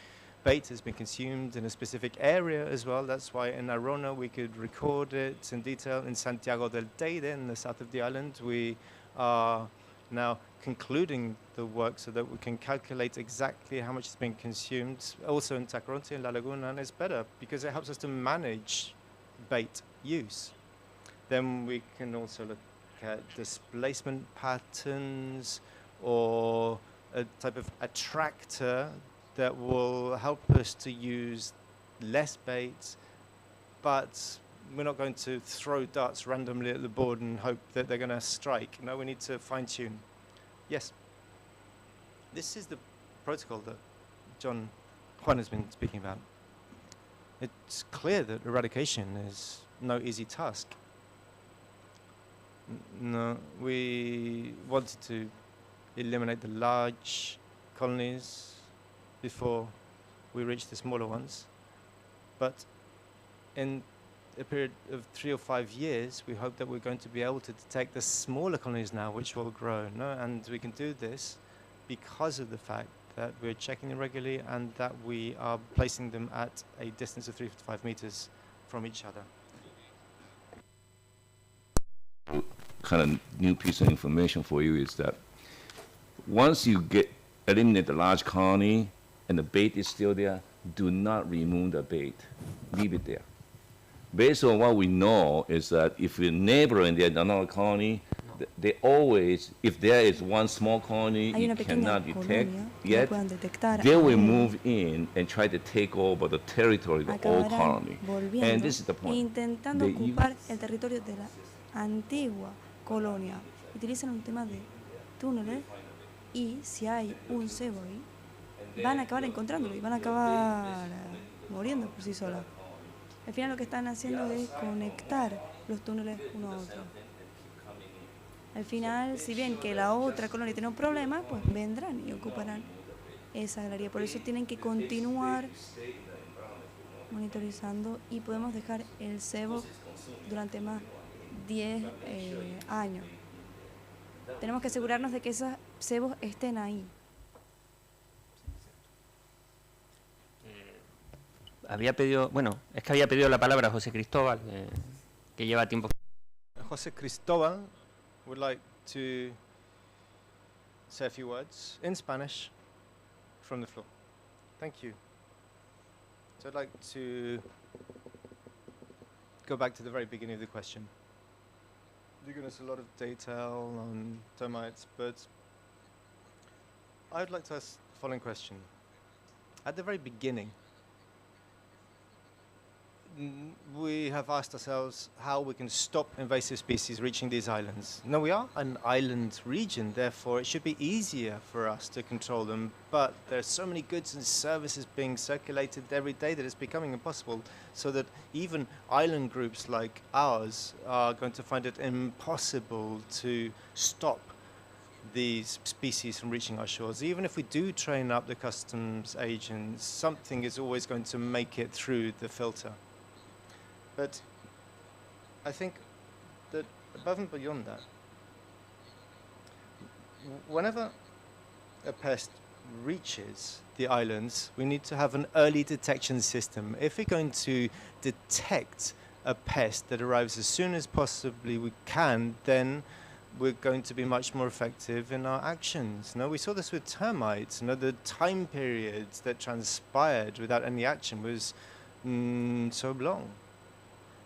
bait has been consumed in a specific area as well. That's why in Arona we could record it in detail. In Santiago del Teide, in the south of the island, we are now concluding the work so that we can calculate exactly how much has been consumed. Also in Tacoronte and La Laguna, and it's better because it helps us to manage bait use. Then we can also look at displacement patterns or a type of attractor that will help us to use less bait, but we're not going to throw darts randomly at the board and hope that they're going to strike. No, we need to fine-tune. Yes. This is the protocol that Juan has been speaking about. It's clear that eradication is no easy task. No, we wanted to eliminate the large colonies before we reach the smaller ones. But in a period of 3 or 5 years, we hope that we're going to be able to detect the smaller colonies now, which will grow. No? And we can do this because of the fact that we're checking them regularly and that we are placing them at a distance of 3 to 5 meters from each other. Kind of new piece of information for you is that once you eliminate the large colony and the bait is still there, do not remove the bait. Leave it there. Based on what we know is that if you're neighboring there another colony, they always, if there is one small colony Hay you una pequeña cannot detect colonia que no yet, puedan detectar they will aún. move in and try to take over the territory of the old Acabarán colony. And volviendo this is the e point. intentando They ocupar el territorio de la antigua colonia. Utilizan un tema de túneles y si hay un cebo ahí, van a acabar encontrándolo y van a acabar muriendo por sí sola. Al final lo que están haciendo es conectar los túneles uno a otro. Al final, si ven que la otra colonia tiene un problema, pues vendrán y ocuparán esa área. Por eso tienen que continuar monitorizando y podemos dejar el cebo durante más 10 años. Tenemos que asegurarnos de que esos cebos estén ahí. Había pedido, bueno, es que había pedido la palabra José Cristóbal, que lleva tiempo. José Cristóbal would like to say a few words in Spanish from the floor. Thank you. So I'd like to go back to the very beginning of the question. You've given us a lot of detail on termites, but I would like to ask the following question. At the very beginning, we have asked ourselves how we can stop invasive species reaching these islands. Now, we are an island region, therefore it should be easier for us to control them, but there are so many goods and services being circulated every day that it's becoming impossible, so that even island groups like ours are going to find it impossible to stop these species from reaching our shores. Even if we do train up the customs agents, something is always going to make it through the filter. But I think that above and beyond that, whenever a pest reaches the islands, we need to have an early detection system. If we're going to detect a pest that arrives as soon as possibly we can, then we're going to be much more effective in our actions. No, we saw this with termites. No, the time periods that transpired without any action was so long.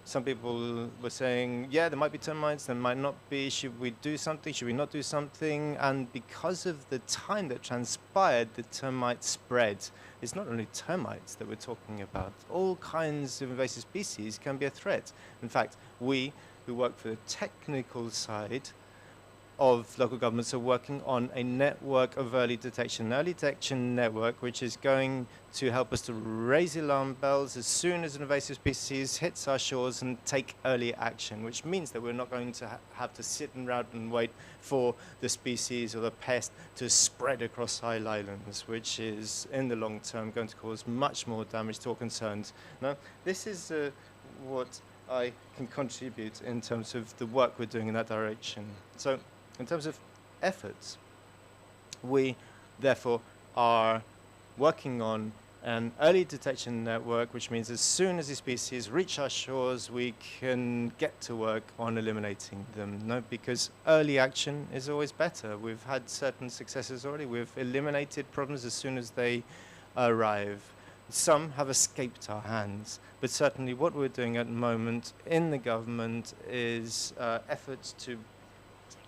Some people were saying, yeah, there might be termites, there might not be. Should we do something? Should we not do something? And because of the time that transpired, the termite spread. It's not only termites that we're talking about. All kinds of invasive species can be a threat. In fact, we who work for the technical side of local governments are working on a network of early detection network, which is going to help us to raise alarm bells as soon as an invasive species hits our shores and take early action, which means that we're not going to have to sit around and wait for the species or the pest to spread across our islands, which is in the long term going to cause much more damage to all concerned. Now, this is what I can contribute in terms of the work we're doing in that direction. So, in terms of efforts, we therefore are working on an early detection network, which means as soon as the species reach our shores, we can get to work on eliminating them. No, because early action is always better. We've had certain successes already. We've eliminated problems as soon as they arrive. Some have escaped our hands, but certainly what we're doing at the moment in the government is efforts to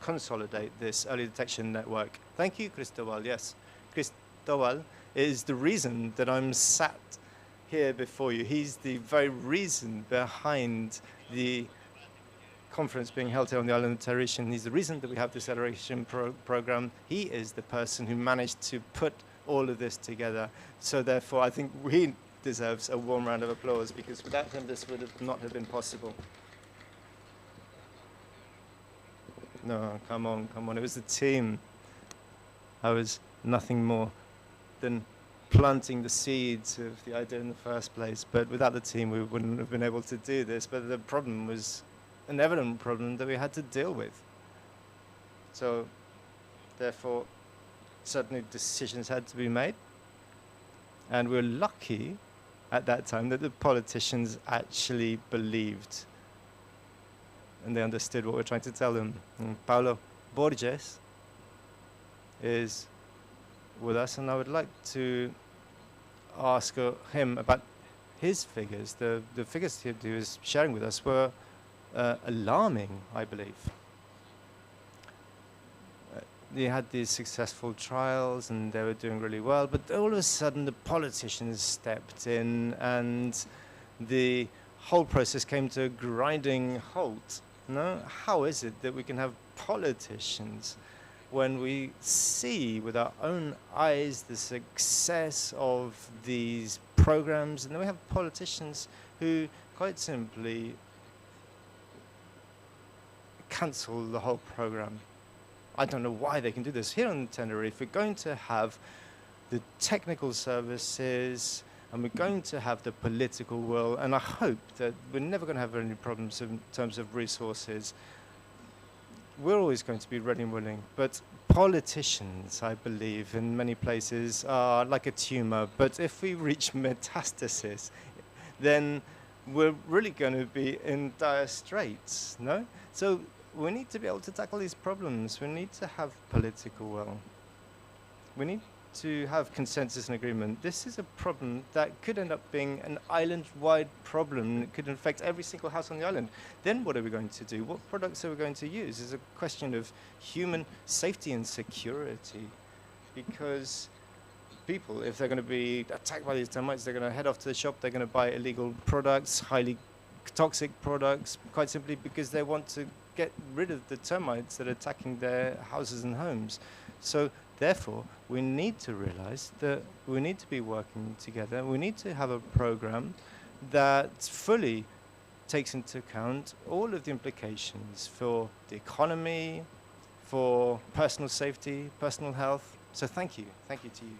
consolidate this early detection network. Thank you, Cristobal. Yes, Cristobal is the reason that I'm sat here before you. He's the very reason behind the conference being held here on the island of Tenerife. He's the reason that we have this acceleration program. He is the person who managed to put all of this together. So therefore, I think he deserves a warm round of applause, because without him, this would not have been possible. No, come on, come on. It was the team. I was nothing more than planting the seeds of the idea in the first place. But without the team, we wouldn't have been able to do this. But the problem was an evident problem that we had to deal with. So, therefore, certainly decisions had to be made. And we're lucky at that time that the politicians actually believed and they understood what we're trying to tell them. And Paulo Borges is with us, and I would like to ask him about his figures. The figures he was sharing with us were alarming, I believe. They had these successful trials and they were doing really well, but all of a sudden the politicians stepped in and the whole process came to a grinding halt. No? How is it that we can have politicians when we see with our own eyes the success of these programs, and then we have politicians who quite simply cancel the whole program? I don't know why they can do this. Here on Tenerife, we're going to have the technical services and we're going to have the political will, and I hope that we're never going to have any problems in terms of resources. We're always going to be ready and willing, but politicians, I believe, in many places are like a tumor, but if we reach metastasis, then we're really going to be in dire straits, no? So we need to be able to tackle these problems. We need to have political will. We need to have consensus and agreement. This is a problem that could end up being an island-wide problem. It could affect every single house on the island. Then what are we going to do? What products are we going to use? It's a question of human safety and security, because people, if they're going to be attacked by these termites, they're going to head off to the shop, they're going to buy illegal products, highly toxic products, quite simply because they want to get rid of the termites that are attacking their houses and homes. So therefore, we need to realize that we need to be working together. We need to have a program that fully takes into account all of the implications for the economy, for personal safety, personal health. So thank you. Thank you to you.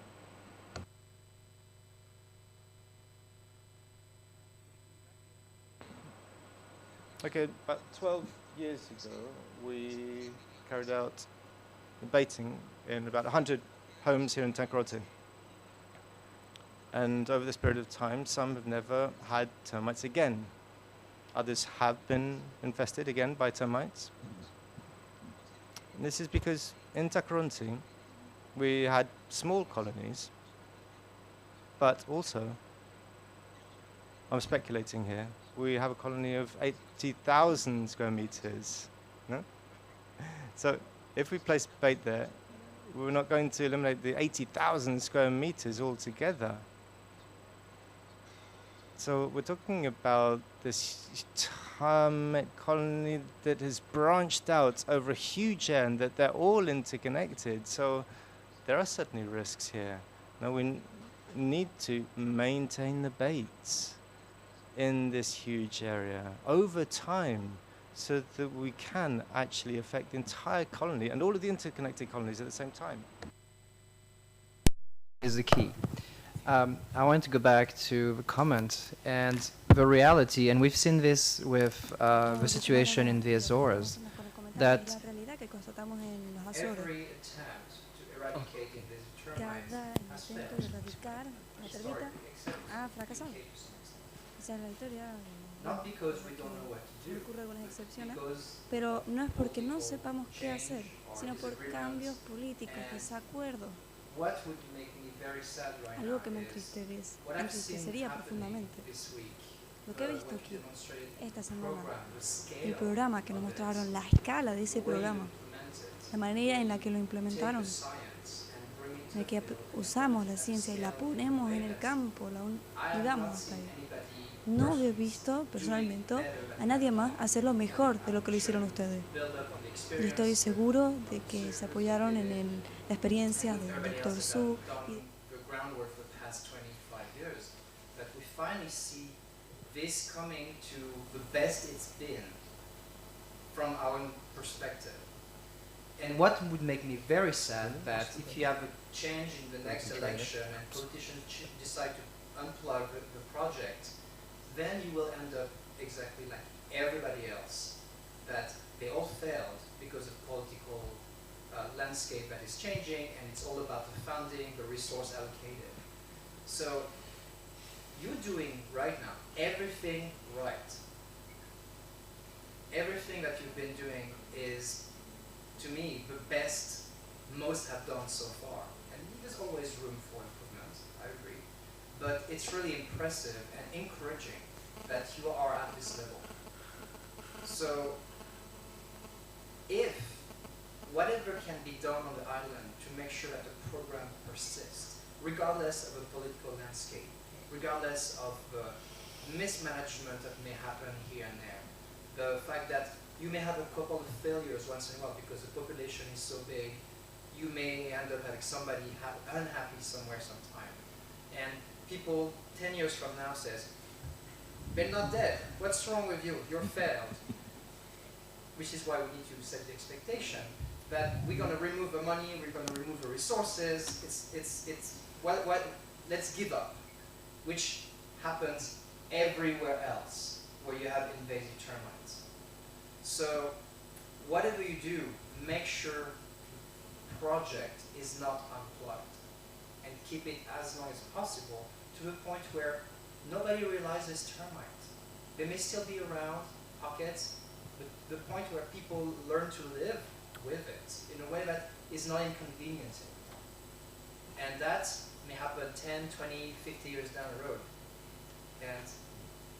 Okay, about 12 years ago, we carried out baiting in about 100 homes here in Tenerife. And over this period of time, some have never had termites again. Others have been infested again by termites. And this is because in Tacoronte, we had small colonies, but also, I'm speculating here, we have a colony of 80,000 square meters. No? So if we place bait there, we're not going to eliminate the 80,000 square meters altogether. So we're talking about this termite colony that has branched out over a huge area and that they're all interconnected. So there are certainly risks here. Now we need to maintain the baits in this huge area over time so that we can actually affect the entire colony and all of the interconnected colonies at the same time. Is the key. I want to go back to the comment and the reality, and we've seen this with the situation in the Azores, that every attempt to eradicate this termite not because we don't know what to do, pero no es porque no sepamos qué hacer, sino por cambios políticos, desacuerdos. Algo que me entristecería profundamente. Lo que he visto aquí esta semana, el programa que nos mostraron, la escala de ese programa, la manera en la que lo implementaron, en la que usamos la ciencia y la ponemos en el campo, la llevamos hasta ahí. No he visto personalmente a nadie más hacerlo mejor de lo que lo hicieron ustedes. Yo estoy seguro de que se apoyaron en la experiencia del Dr. Su. This coming to the best it's been from our perspective. And what would make me very sad that if you have a change in the next election and politicians decide to unplug the project, then you will end up exactly like everybody else, that they all failed because of political landscape that is changing, and it's all about the funding, the resource allocated. So you're doing right now everything right. Everything that you've been doing is, to me, the best most have done so far. And there's always room for improvement, I agree. But it's really impressive and encouraging that you are at this level. So if whatever can be done on the island to make sure that the program persists, regardless of the political landscape, regardless of the mismanagement that may happen here and there, the fact that you may have a couple of failures once in a while because the population is so big, you may end up having somebody unhappy somewhere sometime. And people 10 years from now says, they're not dead, what's wrong with you, you're failed. Which is why we need to set the expectation that we're going to remove the money, we're going to remove the resources, let's give up, which happens everywhere else where you have invasive termites. So whatever you do, make sure the project is not unplugged and keep it as long as possible to the point where nobody realizes termites. They may still be around, pockets, but the point where people learn to live with it in a way that is not inconvenient anymore. And that may happen 10, 20, 50 years down the road. And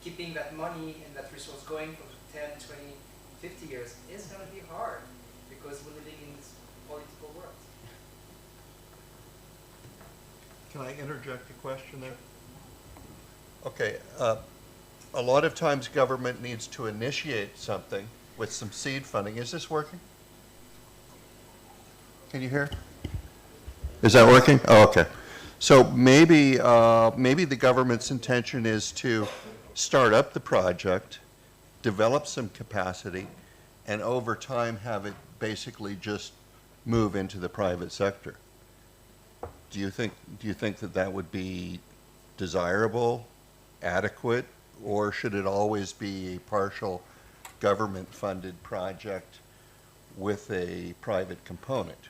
keeping that money and that resource going for 10, 20, 50 years is going to be hard because we're living in this political world. Can I interject a question there? Okay, a lot of times government needs to initiate something with some seed funding. Is this working? Can you hear? Is that working? Oh, okay. So maybe the government's intention is to start up the project, develop some capacity, and over time have it basically just move into the private sector. Do you think that would be desirable, adequate, or should it always be a partial government-funded project with a private component?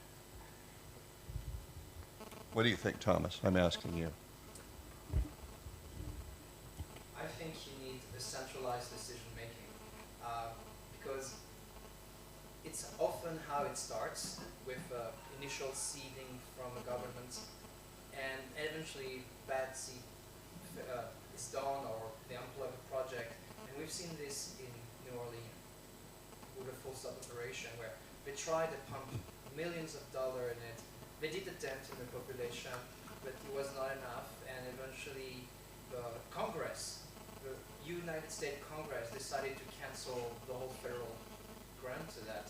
What do you think, Thomas? I'm asking you. I think you need a centralized decision-making because it's often how it starts with initial seeding from a government, and eventually bad seed is done or they unplug a project. And we've seen this in New Orleans with a full stop operation where they tried to pump millions of dollars in it. They did a dent in the population, but it was not enough, and eventually the Congress, the United States Congress, decided to cancel the whole federal grant to that.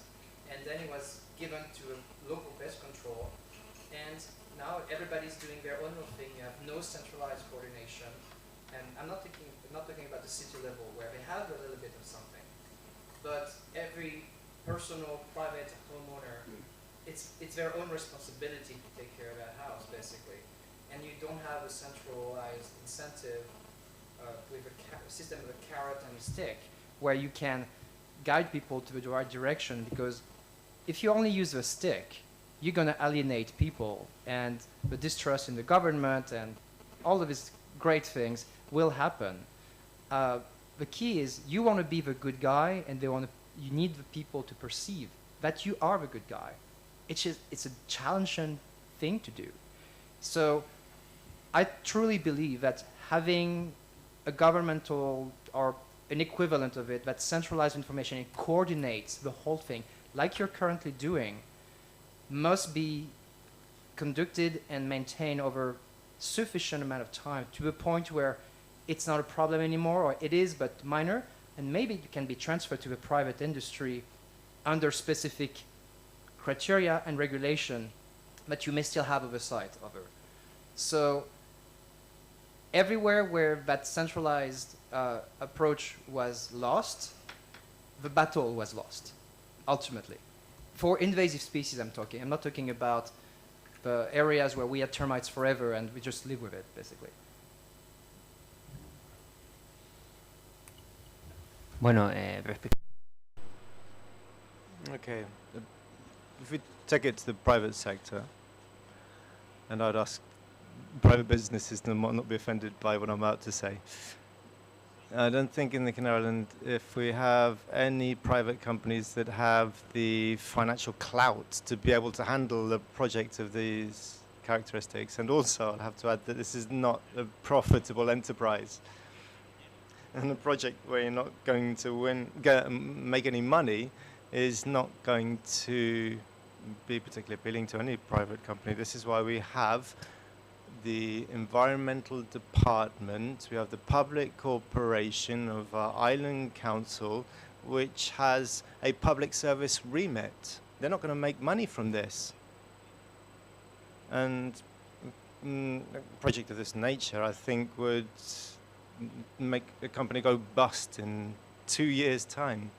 And then it was given to a local pest control, and now everybody's doing their own little thing. You have no centralized coordination. And I'm not talking about the city level where they have a little bit of something, but every personal, private homeowner, it's their own responsibility to take care of that house, basically. And you don't have a centralized incentive with a system of a carrot and a stick where you can guide people to the right direction, because if you only use the stick, you're going to alienate people, and the distrust in the government and all of these great things will happen. The key is you want to be the good guy, and you need the people to perceive that you are the good guy. It's a challenging thing to do. So I truly believe that having a governmental or an equivalent of it that centralizes information and coordinates the whole thing, like you're currently doing, must be conducted and maintained over sufficient amount of time to the point where it's not a problem anymore, or it is but minor, and maybe it can be transferred to the private industry under specific criteria and regulation that you may still have oversight over. So everywhere where that centralized approach was lost, the battle was lost, ultimately. For invasive species, I'm talking. I'm not talking about the areas where we had termites forever and we just live with it, basically. Bueno, Okay, if we take it to the private sector, and I'd ask private businesses to not be offended by what I'm about to say. I don't think in the Canary Island, if we have any private companies that have the financial clout to be able to handle a project of these characteristics, and also I'll have to add that this is not a profitable enterprise. And a project where you're not going to make any money is not going to be particularly appealing to any private company. This is why we have the environmental department, we have the public corporation of our island council, which has a public service remit. They're not going to make money from this. And a project of this nature, I think, would make a company go bust in 2 years' time.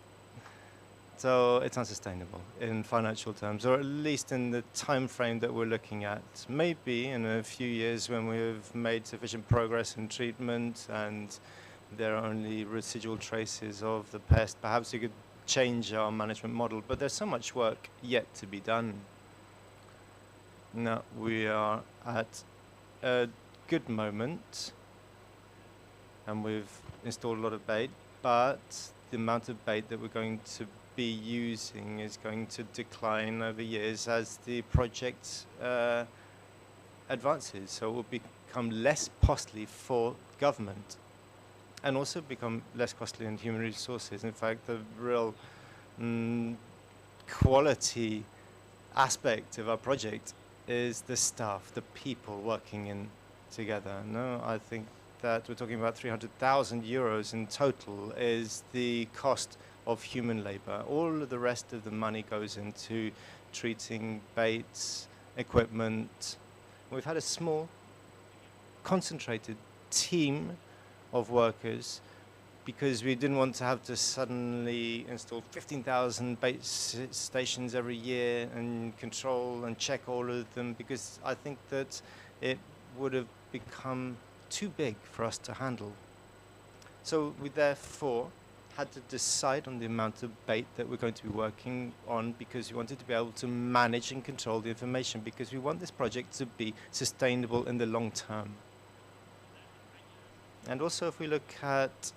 So it's unsustainable in financial terms, or at least in the time frame that we're looking at. Maybe in a few years when we've made sufficient progress in treatment and there are only residual traces of the pest, perhaps you could change our management model. But there's so much work yet to be done. Now we are at a good moment and we've installed a lot of bait, but the amount of bait that we're going to be using is going to decline over years as the project advances. So it will become less costly for government and also become less costly in human resources. In fact, the real quality aspect of our project is the staff, the people working in together. No, I think that we're talking about 300,000 euros in total is the cost of human labor. All of the rest of the money goes into treating baits, equipment. We've had a small, concentrated team of workers because we didn't want to have to suddenly install 15,000 bait stations every year and control and check all of them, because I think that it would have become too big for us to handle. So we therefore had to decide on the amount of bait that we're going to be working on, because we wanted to be able to manage and control the information, because we want this project to be sustainable in the long term. And also, if we look at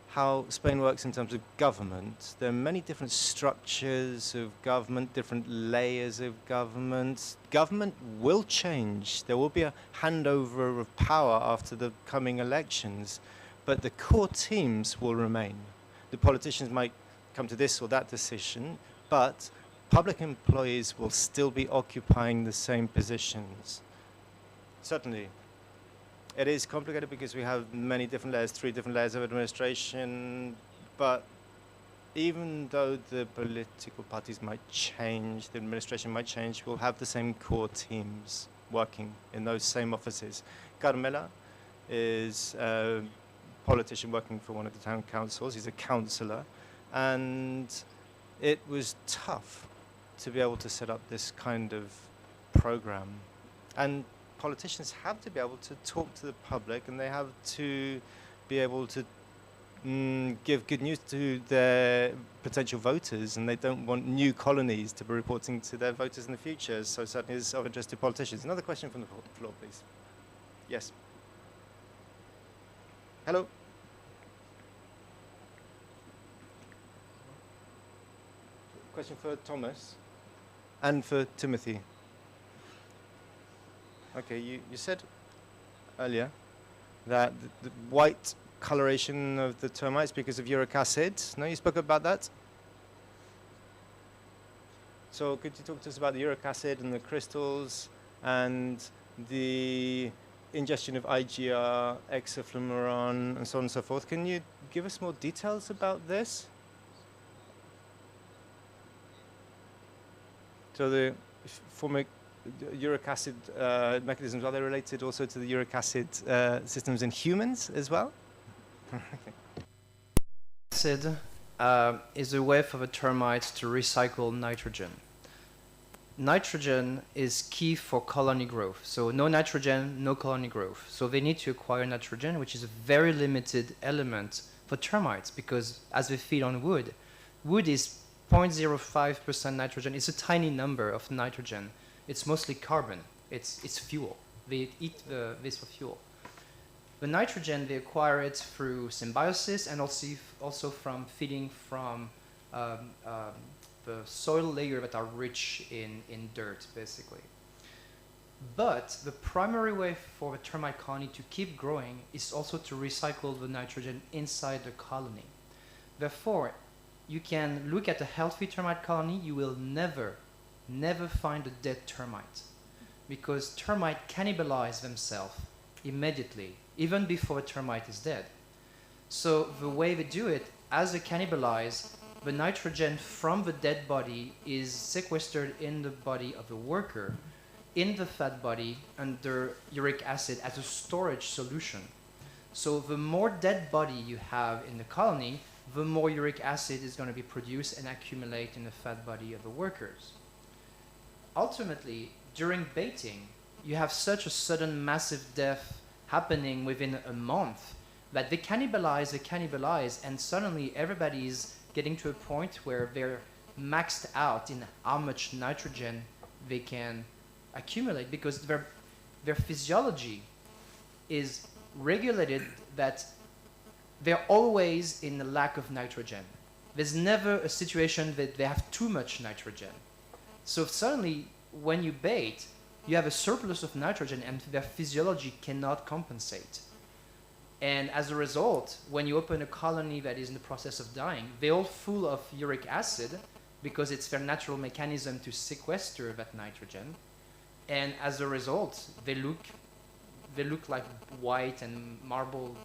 how Spain works in terms of government, there are many different structures of government, different layers of government. Government will change. There will be a handover of power after the coming elections, but the core teams will remain. The politicians might come to this or that decision, but public employees will still be occupying the same positions. Certainly, it is complicated because we have many different layers, 3 different layers of administration, but even though the political parties might change, the administration might change, we'll have the same core teams working in those same offices. Carmela is a politician working for one of the town councils. He's a councillor, and it was tough to be able to set up this kind of program. And politicians have to be able to talk to the public, and they have to be able to give good news to their potential voters, and they don't want new colonies to be reporting to their voters in the future. So certainly it's of interest to politicians. Another question from the floor, please. Yes. Hello. Question for Thomas and for Timothy. Okay, you said earlier that the white coloration of the termites because of uric acid. No, you spoke about that? So could you talk to us about the uric acid and the crystals and the ingestion of IGR, exaflomeron, and so on and so forth? Can you give us more details about this? So the formic uric acid mechanisms, are they related also to the uric acid systems in humans as well? Acid is a way for the termites to recycle nitrogen. Nitrogen is key for colony growth. So no nitrogen, no colony growth. So they need to acquire nitrogen, which is a very limited element for termites, because as they feed on wood, wood is 0.05% nitrogen. It's a tiny number of nitrogen. It's mostly carbon. It's fuel. They eat this for fuel. The nitrogen, they acquire it through symbiosis and also from feeding from the soil layer that are rich in dirt, basically. But the primary way for the termite colony to keep growing is also to recycle the nitrogen inside the colony. Therefore, you can look at a healthy termite colony, you will never find a dead termite, because termites cannibalize themselves immediately, even before a termite is dead. So the way they do it, as they cannibalize, the nitrogen from the dead body is sequestered in the body of the worker, in the fat body, under uric acid as a storage solution. So the more dead body you have in the colony, the more uric acid is going to be produced and accumulate in the fat body of the workers. Ultimately, during baiting, you have such a sudden massive death happening within a month that they cannibalize, and suddenly everybody's getting to a point where they're maxed out in how much nitrogen they can accumulate, because their physiology is regulated that they're always in a lack of nitrogen. There's never a situation that they have too much nitrogen. So suddenly, when you bait, you have a surplus of nitrogen and their physiology cannot compensate. And as a result, when you open a colony that is in the process of dying, they're all full of uric acid because it's their natural mechanism to sequester that nitrogen. And as a result, they look like white and marble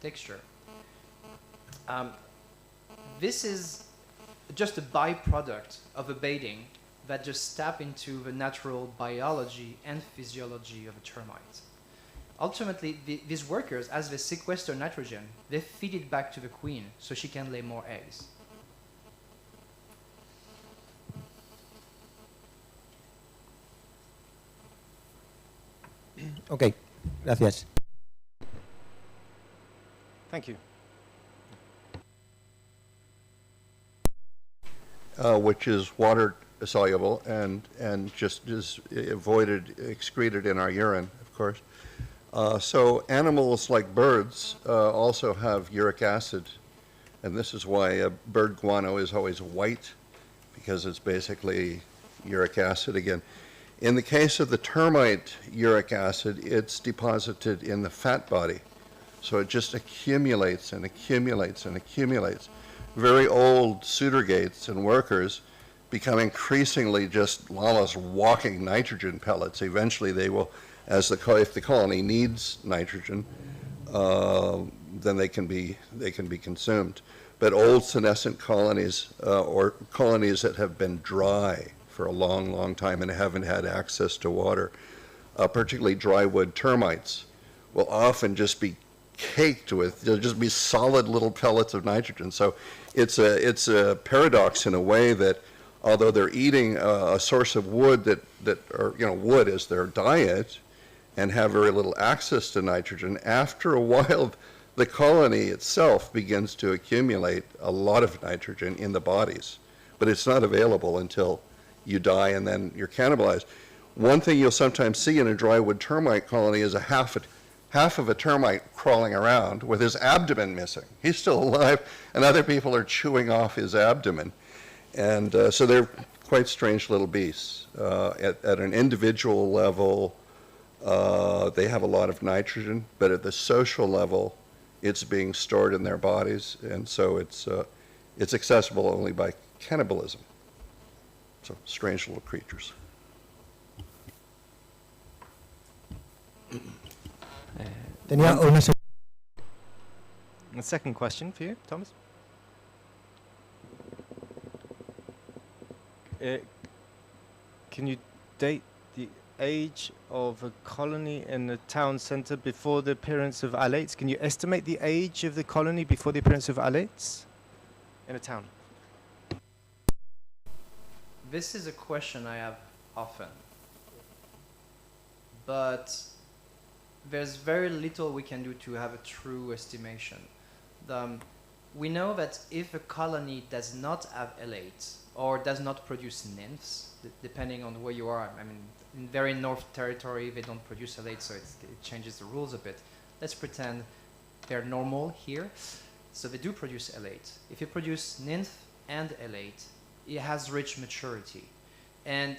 texture. This is just a byproduct of a baiting that just tap into the natural biology and physiology of a termite. Ultimately, these workers, as they sequester nitrogen, they feed it back to the queen so she can lay more eggs. Okay, gracias. Thank you. Which is water soluble and just is excreted in our urine, of course. So animals like birds also have uric acid, and this is why bird guano is always white, because it's basically uric acid again. In the case of the termite uric acid, it's deposited in the fat body, so it just accumulates and accumulates and accumulates. Very old suitor-gates and workers become increasingly just almost walking nitrogen pellets. Eventually they will, if the colony needs nitrogen, then they can be consumed. But old senescent colonies or colonies that have been dry for a long, long time and haven't had access to water, particularly drywood termites, will often just be caked with, they'll just be solid little pellets of nitrogen. So it's a paradox in a way that although they're eating a source of wood that wood is their diet and have very little access to nitrogen, after a while the colony itself begins to accumulate a lot of nitrogen in the bodies, but it's not available until you die and then you're cannibalized. One thing you'll sometimes see in a drywood termite colony is a half of a termite crawling around with his abdomen missing. He's still alive, and other people are chewing off his abdomen. And so they're quite strange little beasts. At an individual level, they have a lot of nitrogen, but at the social level, it's being stored in their bodies, and so it's accessible only by cannibalism. So strange little creatures. Tenía una A second question for you, Thomas. Can you date the age of a colony in the town centre before the appearance of alates? Can you estimate the age of the colony before the appearance of alates? in a town? This is a question I have often, but there's very little we can do to have a true estimation. We know that if a colony does not have elates or does not produce nymphs, depending on where you are, I mean, in very north territory they don't produce elates, so it changes the rules a bit. Let's pretend they're normal here, so they do produce elate. If you produce nymph and elate, it has reached maturity. And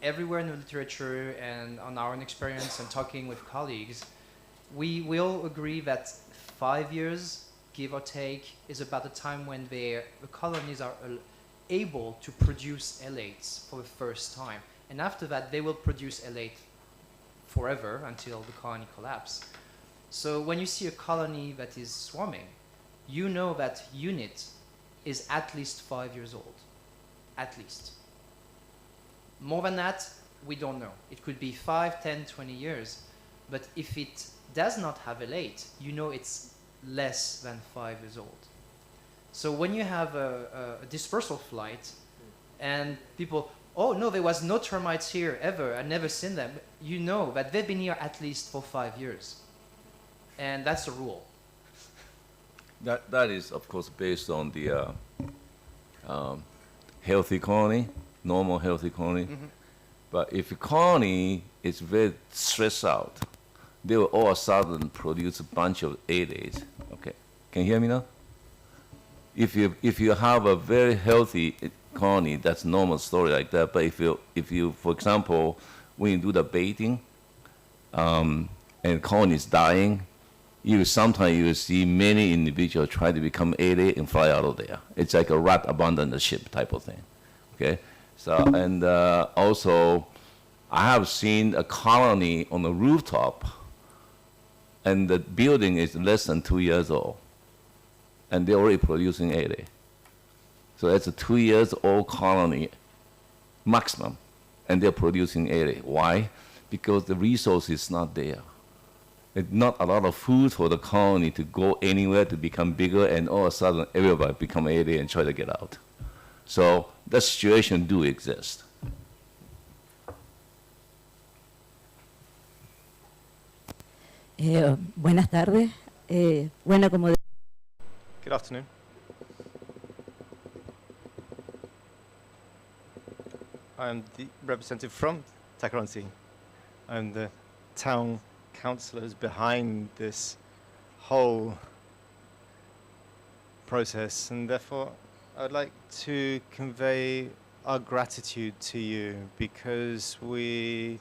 everywhere in the literature and on our own experience and talking with colleagues, we all agree that 5 years, give or take, is about the time when the colonies are able to produce elates for the first time. And after that, they will produce elate forever until the colony collapses. So when you see a colony that is swarming, you know that unit is at least 5 years old. At least. More than that, we don't know. It could be 5, 10, 20 years. But if it does not have elate, you know it's less than 5 years old. So when you have a dispersal flight and people, oh no, there was no termites here ever, I've never seen them, you know that they've been here at least for 5 years. And that's the rule. That is, of course, based on the healthy colony, normal healthy colony. Mm-hmm. But if a colony is very stressed out, they will all of a sudden produce a bunch of elates. Okay, can you hear me now? If you have a very healthy colony, that's a normal story like that. But if you, for example, when you do the baiting, and colony is dying, sometimes you will see many individuals try to become elate and fly out of there. It's like a rat abandon the ship type of thing. Okay, so and also, I have seen a colony on the rooftop, and the building is less than 2 years old, and they're already producing elate. So that's a 2 years old colony maximum, and they're producing elate. Why? Because the resource is not there. It's not a lot of food for the colony to go anywhere to become bigger, and all of a sudden everybody become elate and try to get out. So that situation do exist. Buenas tardes. Bueno, como Good afternoon. I'm the representative from Takaransi. I'm the town councillors behind this whole process, and therefore I'd like to convey our gratitude to you, because we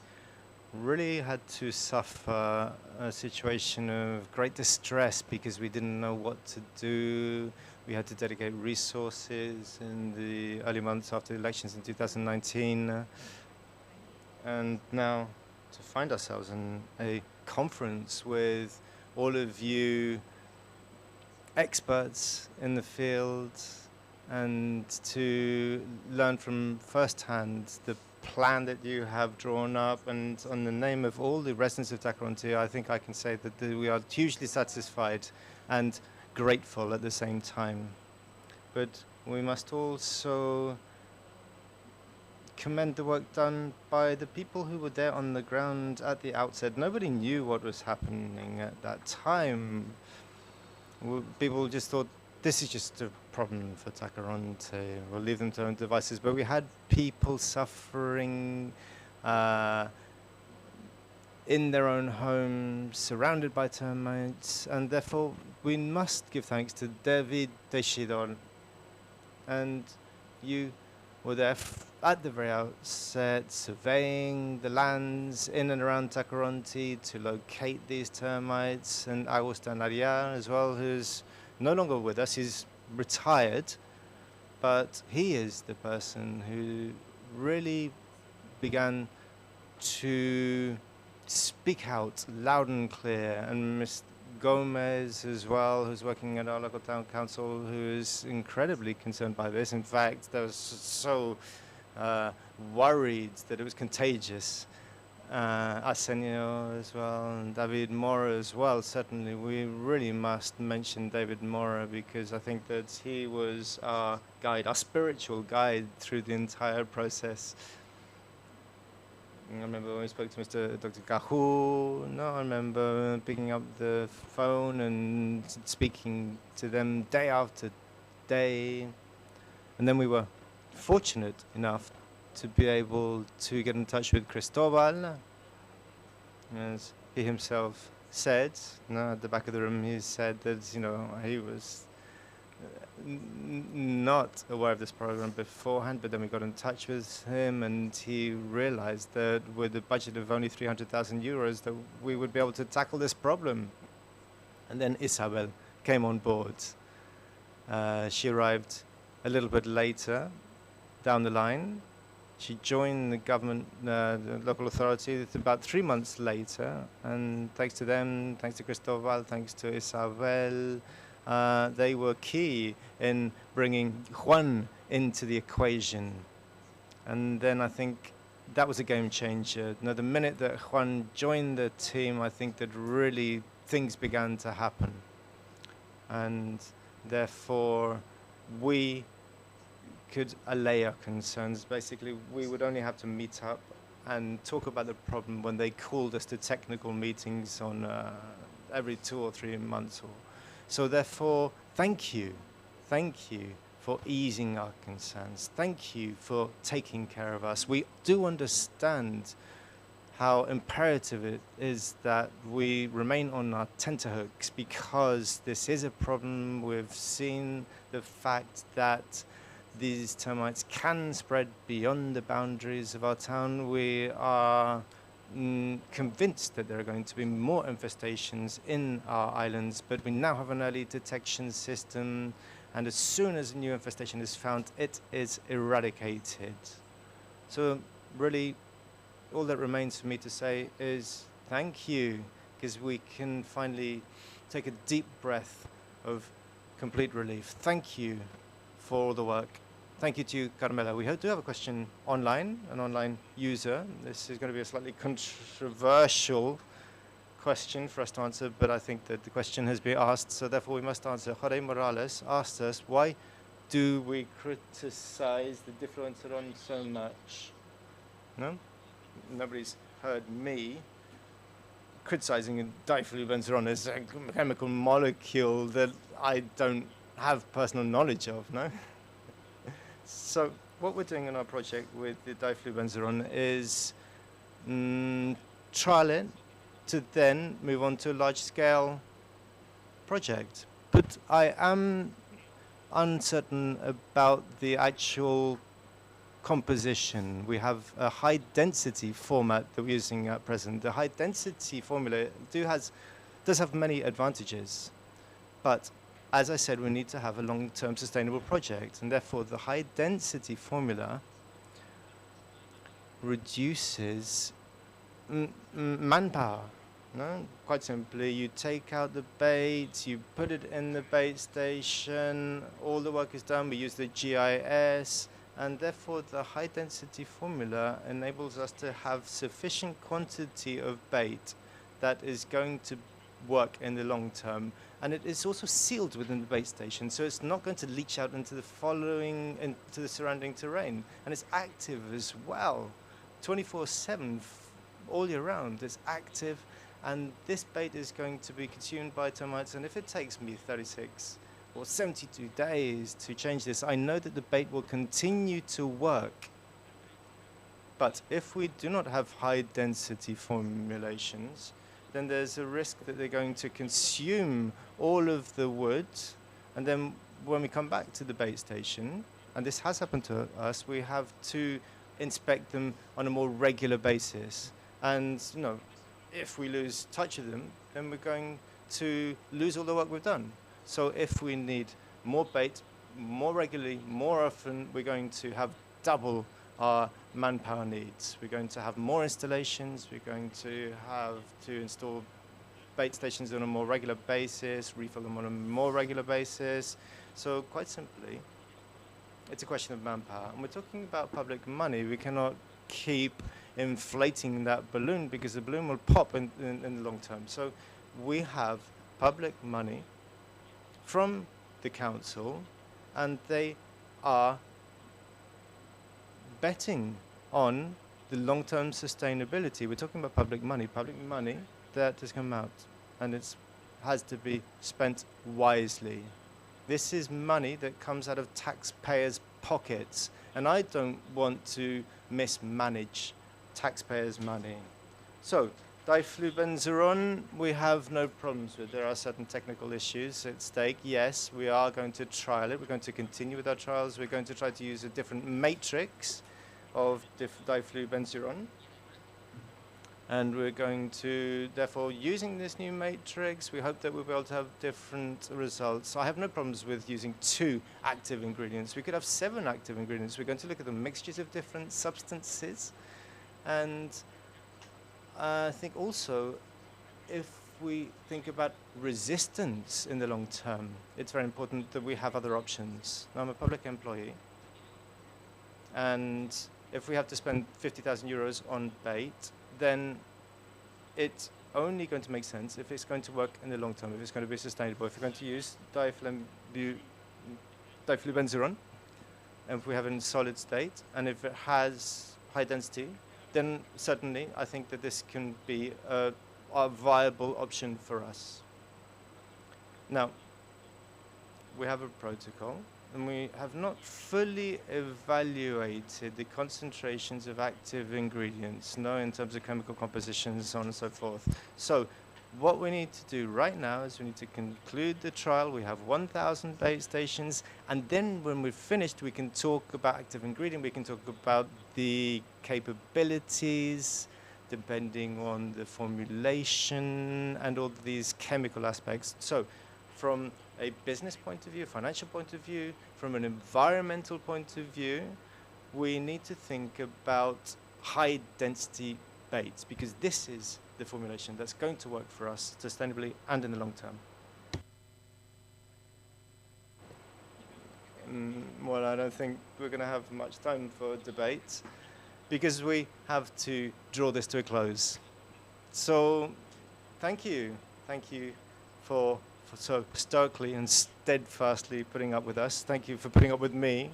really had to suffer a situation of great distress because we didn't know what to do. We had to dedicate resources in the early months after the elections in 2019, and now to find ourselves in a conference with all of you experts in the field, and to learn from firsthand the plan that you have drawn up. And on the name of all the residents of Takaransi, I think I can say that we are hugely satisfied and grateful at the same time. But we must also commend the work done by the people who were there on the ground at the outset. Nobody knew what was happening at that time. People just thought, this is just a problem for Takaransi, we'll leave them to their own devices. But we had people suffering in their own homes, surrounded by termites, and therefore we must give thanks to David Teixidor. And you were there at the very outset, surveying the lands in and around Takaransi to locate these termites, and Agustin Aria as well, who's no longer with us. He's retired, but he is the person who really began to speak out loud and clear, and Ms. Gomez as well, who's working at our local town council, who is incredibly concerned by this. In fact, they were so worried that it was contagious. Arsenio as well, and David Mora as well. Certainly, we really must mention David Mora because I think that he was our guide, our spiritual guide through the entire process. I remember when we spoke to Dr. Cahou. No, I remember picking up the phone and speaking to them day after day. And then we were fortunate enough to be able to get in touch with Cristobal. As he himself said, at the back of the room, he said that, he was not aware of this program beforehand, but then we got in touch with him and he realized that with a budget of only 300,000 euros that we would be able to tackle this problem. And then Isabel came on board. She arrived a little bit later down the line. She joined the government, the local authority, about 3 months later, and thanks to them, thanks to Cristobal, thanks to Isabel, they were key in bringing Juan into the equation. And then I think that was a game changer. The minute that Juan joined the team, I think that really things began to happen. And therefore, we could allay our concerns. Basically, we would only have to meet up and talk about the problem when they called us to technical meetings on every 2 or 3 months. So therefore, thank you for easing our concerns. Thank you for taking care of us. We do understand how imperative it is that we remain on our tenterhooks because this is a problem. We've seen the fact that these termites can spread beyond the boundaries of our town. We are convinced that there are going to be more infestations in our islands, but we now have an early detection system, and as soon as a new infestation is found, it is eradicated. So really, all that remains for me to say is thank you, because we can finally take a deep breath of complete relief. Thank you for all the work. Thank you to you, Carmela. We do have a question online, an online user. This is going to be a slightly controversial question for us to answer, but I think that the question has been asked, so therefore we must answer. Jorge Morales asked us, why do we criticize the difluenceron so much? No? Nobody's heard me criticizing difluenceron as a chemical molecule that I don't have personal knowledge of, no? So what we're doing in our project with the difluenceron is trial it to then move on to a large-scale project. But I am uncertain about the actual composition. We have a high-density format that we're using at present. The high-density formula does have many advantages, but as I said, we need to have a long-term sustainable project, and therefore the high-density formula reduces manpower. No? Quite simply, you take out the bait, you put it in the bait station, all the work is done, we use the GIS, and therefore the high-density formula enables us to have sufficient quantity of bait that is going to work in the long term. And it is also sealed within the bait station, so it's not going to leach out into the surrounding terrain. And it's active as well, 24/7, all year round. It's active, and this bait is going to be consumed by termites. And if it takes me 36 or 72 days to change this, I know that the bait will continue to work. But if we do not have high-density formulations, then there's a risk that they're going to consume all of the wood, and then when we come back to the bait station, and this has happened to us, we have to inspect them on a more regular basis. And if we lose touch of them, then we're going to lose all the work we've done. So if we need more bait, more regularly, more often, we're going to have double our manpower needs. We're going to have more installations. We're going to have to install bait stations on a more regular basis, refill them on a more regular basis. So quite simply, it's a question of manpower. And we're talking about public money. We cannot keep inflating that balloon, because the balloon will pop in the long term. So we have public money from the council, and they are betting on the long-term sustainability. We're talking about public money that has come out, and it has to be spent wisely. This is money that comes out of taxpayers' pockets, and I don't want to mismanage taxpayers' money. So, diflubenzuron, we have no problems with. There are certain technical issues at stake. Yes, we are going to trial it. We're going to continue with our trials. We're going to try to use a different matrix of diflubenzuron. And we're going to, therefore, using this new matrix, we hope that we'll be able to have different results. I have no problems with using 2 active ingredients. We could have 7 active ingredients. We're going to look at the mixtures of different substances. And I think also, if we think about resistance in the long term, it's very important that we have other options. Now, I'm a public employee, and if we have to spend 50,000 euros on bait, then it's only going to make sense if it's going to work in the long term, if it's going to be sustainable. If we're going to use diflubenzuron, and if we have it in solid state, and if it has high density, then certainly I think that this can be a viable option for us. Now, we have a protocol, and we have not fully evaluated the concentrations of active ingredients, no, in terms of chemical compositions, so on and so forth. So what we need to do right now is we need to conclude the trial. We have 1,000 bait stations, and then when we're finished, we can talk about active ingredient, we can talk about the capabilities, depending on the formulation and all these chemical aspects. So from a business point of view, financial point of view, from an environmental point of view, we need to think about high density baits, because this is the formulation that's going to work for us sustainably and in the long term. Well, I don't think we're going to have much time for debate, because we have to draw this to a close. So thank you for so stoically and steadfastly putting up with us. Thank you for putting up with me.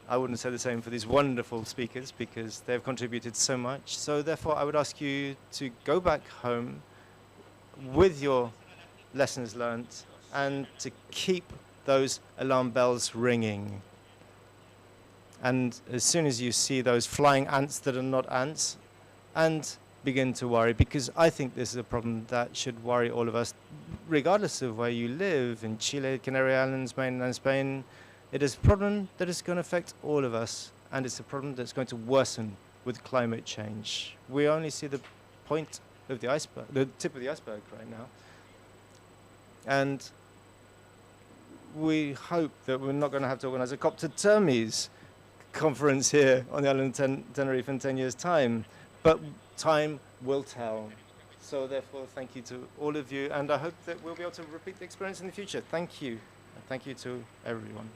I wouldn't say the same for these wonderful speakers, because they've contributed so much. So therefore, I would ask you to go back home with your lessons learned, and to keep those alarm bells ringing. And as soon as you see those flying ants that are not ants, and begin to worry, because I think this is a problem that should worry all of us, regardless of where you live, in Chile, Canary Islands, mainland Spain. It is a problem that is going to affect all of us, and it's a problem that's going to worsen with climate change. We only see the point of the iceberg, the tip of the iceberg right now. And we hope that we're not going to have to organize a COP to Termes conference here on the island of Tenerife in 10 years' time. But time will tell. So therefore, thank you to all of you, and I hope that we'll be able to repeat the experience in the future. Thank you. And thank you to everyone.